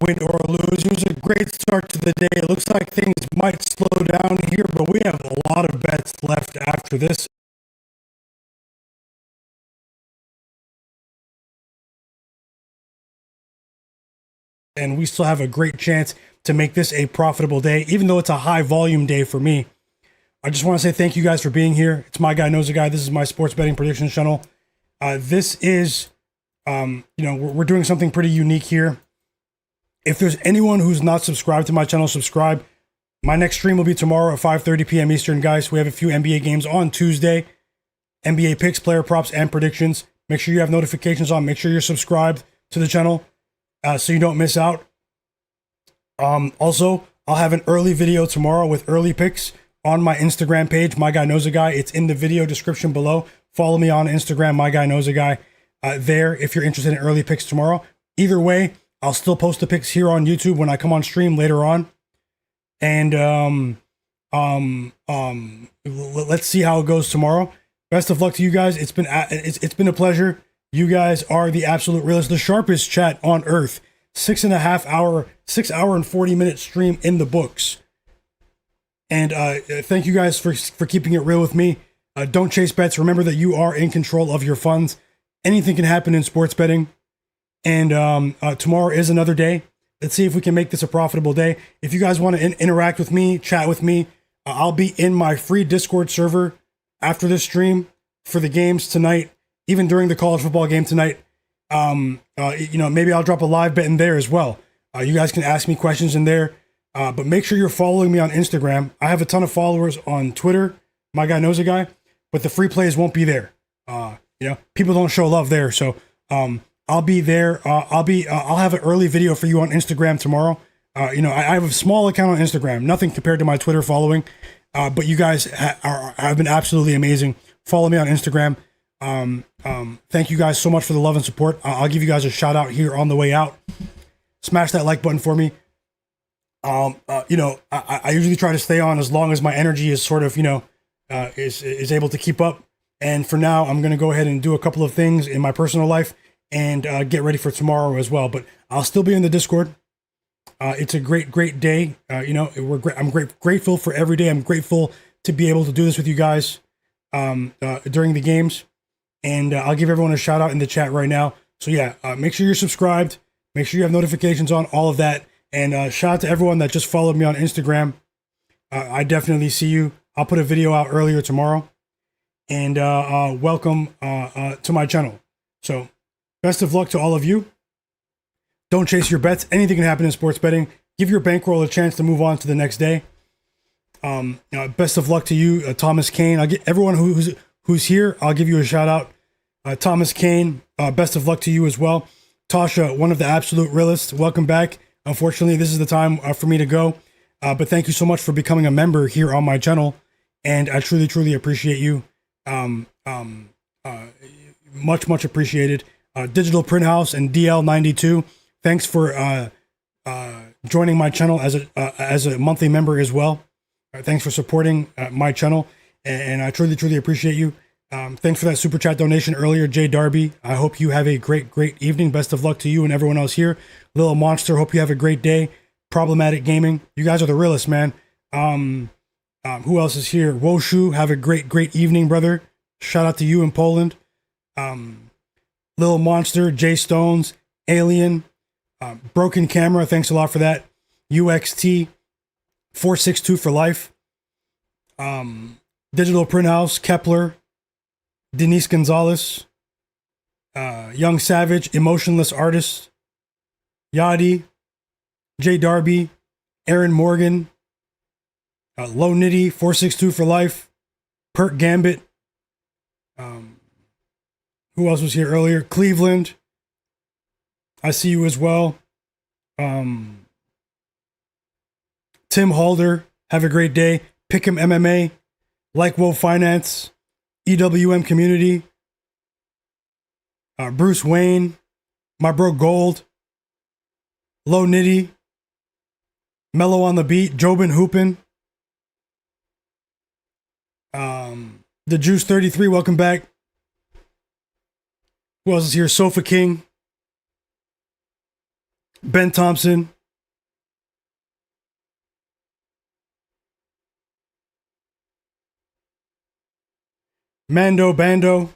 Win or lose, it was a great start to the day. It looks like things might slow down here, but we have a lot of bets left after this. And we still have a great chance to make this a profitable day, even though it's a high volume day for me. I just want to say thank you guys for being here. It's My Guy Knows a Guy. This is my sports betting predictions channel. This is, we're doing something pretty unique here. If there's anyone who's not subscribed to my channel, subscribe. My next stream will be tomorrow at 5:30 p.m. Eastern, guys. We have a few NBA games on Tuesday. NBA picks, player props, and predictions. Make sure you have notifications on. Make sure you're subscribed to the channel so you don't miss out. Also, I'll have an early video tomorrow with early picks on my Instagram page, My Guy Knows a Guy. It's in the video description below. Follow me on Instagram, My Guy Knows a Guy. There, if you're interested in early picks tomorrow. Either way, I'll still post the picks here on YouTube when I come on stream later on. And let's see how it goes tomorrow. Best of luck to you guys. It's been a pleasure. You guys are the absolute realest, the sharpest chat on earth. 6 hour and 40-minute stream in the books. And thank you guys for keeping it real with me. Don't chase bets. Remember that you are in control of your funds. Anything can happen in sports betting. And tomorrow is another day. Let's see if we can make this a profitable day. If you guys want to interact with me, chat with me, I'll be in my free Discord server after this stream for the games tonight, even during the college football game tonight. Maybe I'll drop a live bet in there as well. You guys can ask me questions in there, but make sure you're following me on Instagram. I have a ton of followers on Twitter. My Guy Knows a Guy, but the free plays won't be there. People don't show love there. So, I'll be there. I'll have an early video for you on Instagram tomorrow. I have a small account on Instagram, nothing compared to my Twitter following. But you guys have been absolutely amazing. Follow me on Instagram. Thank you guys so much for the love and support. I'll give you guys a shout out here on the way out. Smash that like button for me. I usually try to stay on as long as my energy is sort of, is able to keep up. And for now, I'm going to go ahead and do a couple of things in my personal life and get ready for tomorrow as well. But I'll still be in the Discord. It's a great day. I'm grateful for every day. I'm grateful to be able to do this with you guys during the games. And I'll give everyone a shout out in the chat right now. So yeah, make sure you're subscribed. Make sure you have notifications on, all of that. And shout out to everyone that just followed me on Instagram. I definitely see you. I'll put a video out earlier tomorrow. And welcome to my channel. So Best of luck to all of you. Don't chase your bets. Anything can happen in sports betting. Give your bankroll a chance to move on to the next day. Best of luck to you, Thomas Kane. I'll get everyone who's here. I'll give you a shout out. Thomas Kane, best of luck to you as well. Tasha, one of the absolute realists, welcome back. Unfortunately, this is the time for me to go. But thank you so much for becoming a member here on my channel. And I truly, truly appreciate you. Much appreciated. Digital Print House and DL92, thanks for joining my channel as a monthly member as well. Thanks for supporting my channel, and I truly, truly appreciate you. Thanks for that super chat donation earlier, Jay Darby. I hope you have a great evening. Best of luck to you and everyone else here. Little Monster, hope you have a great day. Problematic Gaming, you guys are the realists, man. Who else is here? Woshu, have a great evening, brother. Shout out to you in Poland. Little Monster, Jay Stones, Alien, Broken Camera, thanks a lot for that. UXT, 462 for life. Digital Print House, Kepler, Denise Gonzalez, Young Savage, Emotionless Artist, Yadi, Jay Darby, Aaron Morgan, Low Nitty, 462 for life, Perk Gambit. Who else was here earlier? Cleveland, I see you as well. Tim Halder, have a great day. Pick'em MMA, Like Woe Finance, EWM Community, Bruce Wayne, my bro Gold, Low Nitty, Mellow on the Beat, Jobin Hoopin, The Juice 33, welcome back. Who else is here? Sofa King, Ben Thompson, Mando Bando,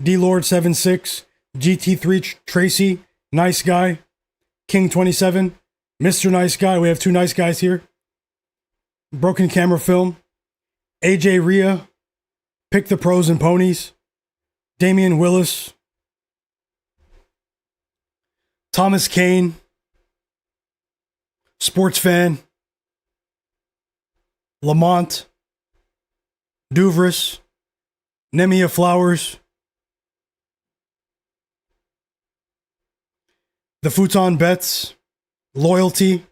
D-Lord76, GT3 Tracy, Nice Guy, King27, Mr. Nice Guy. We have two nice guys here. Broken Camera Film, AJ Rhea, Pick the Pros and Ponies, Damian Willis, Thomas Kane, Sports Fan, Lamont, Duvris, Nemia Flowers, The Futon Bets, Loyalty,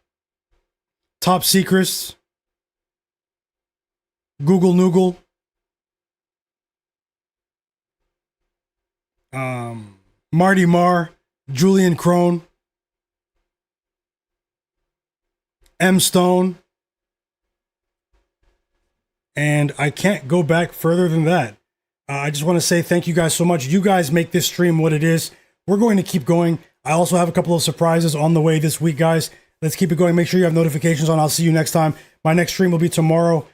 Top Secrets, Google Noogle, Marty Marr, Julian Crone, M Stone, and I can't go back further than that. I just want to say thank you guys so much. You guys make this stream what it is. We're going to keep going. I also have a couple of surprises on the way this week, guys. Let's keep it going. Make sure you have notifications on. I'll see you next time. My next stream will be tomorrow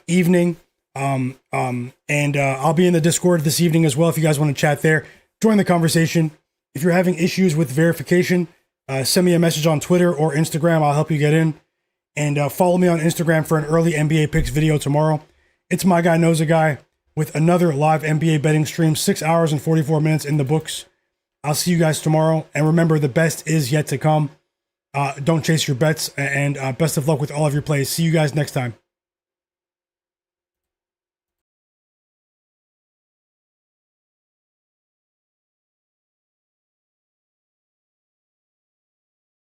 evening. And I'll be in the Discord this evening as well if you guys want to chat there. Join the conversation. If you're having issues with verification, send me a message on Twitter or Instagram. I'll help you get in. And follow me on Instagram for an early NBA picks video tomorrow. It's Myguyknowsaguy with another live NBA betting stream, 6 hours and 44 minutes in the books. I'll see you guys tomorrow. And remember, the best is yet to come. Don't chase your bets. And best of luck with all of your plays. See you guys next time.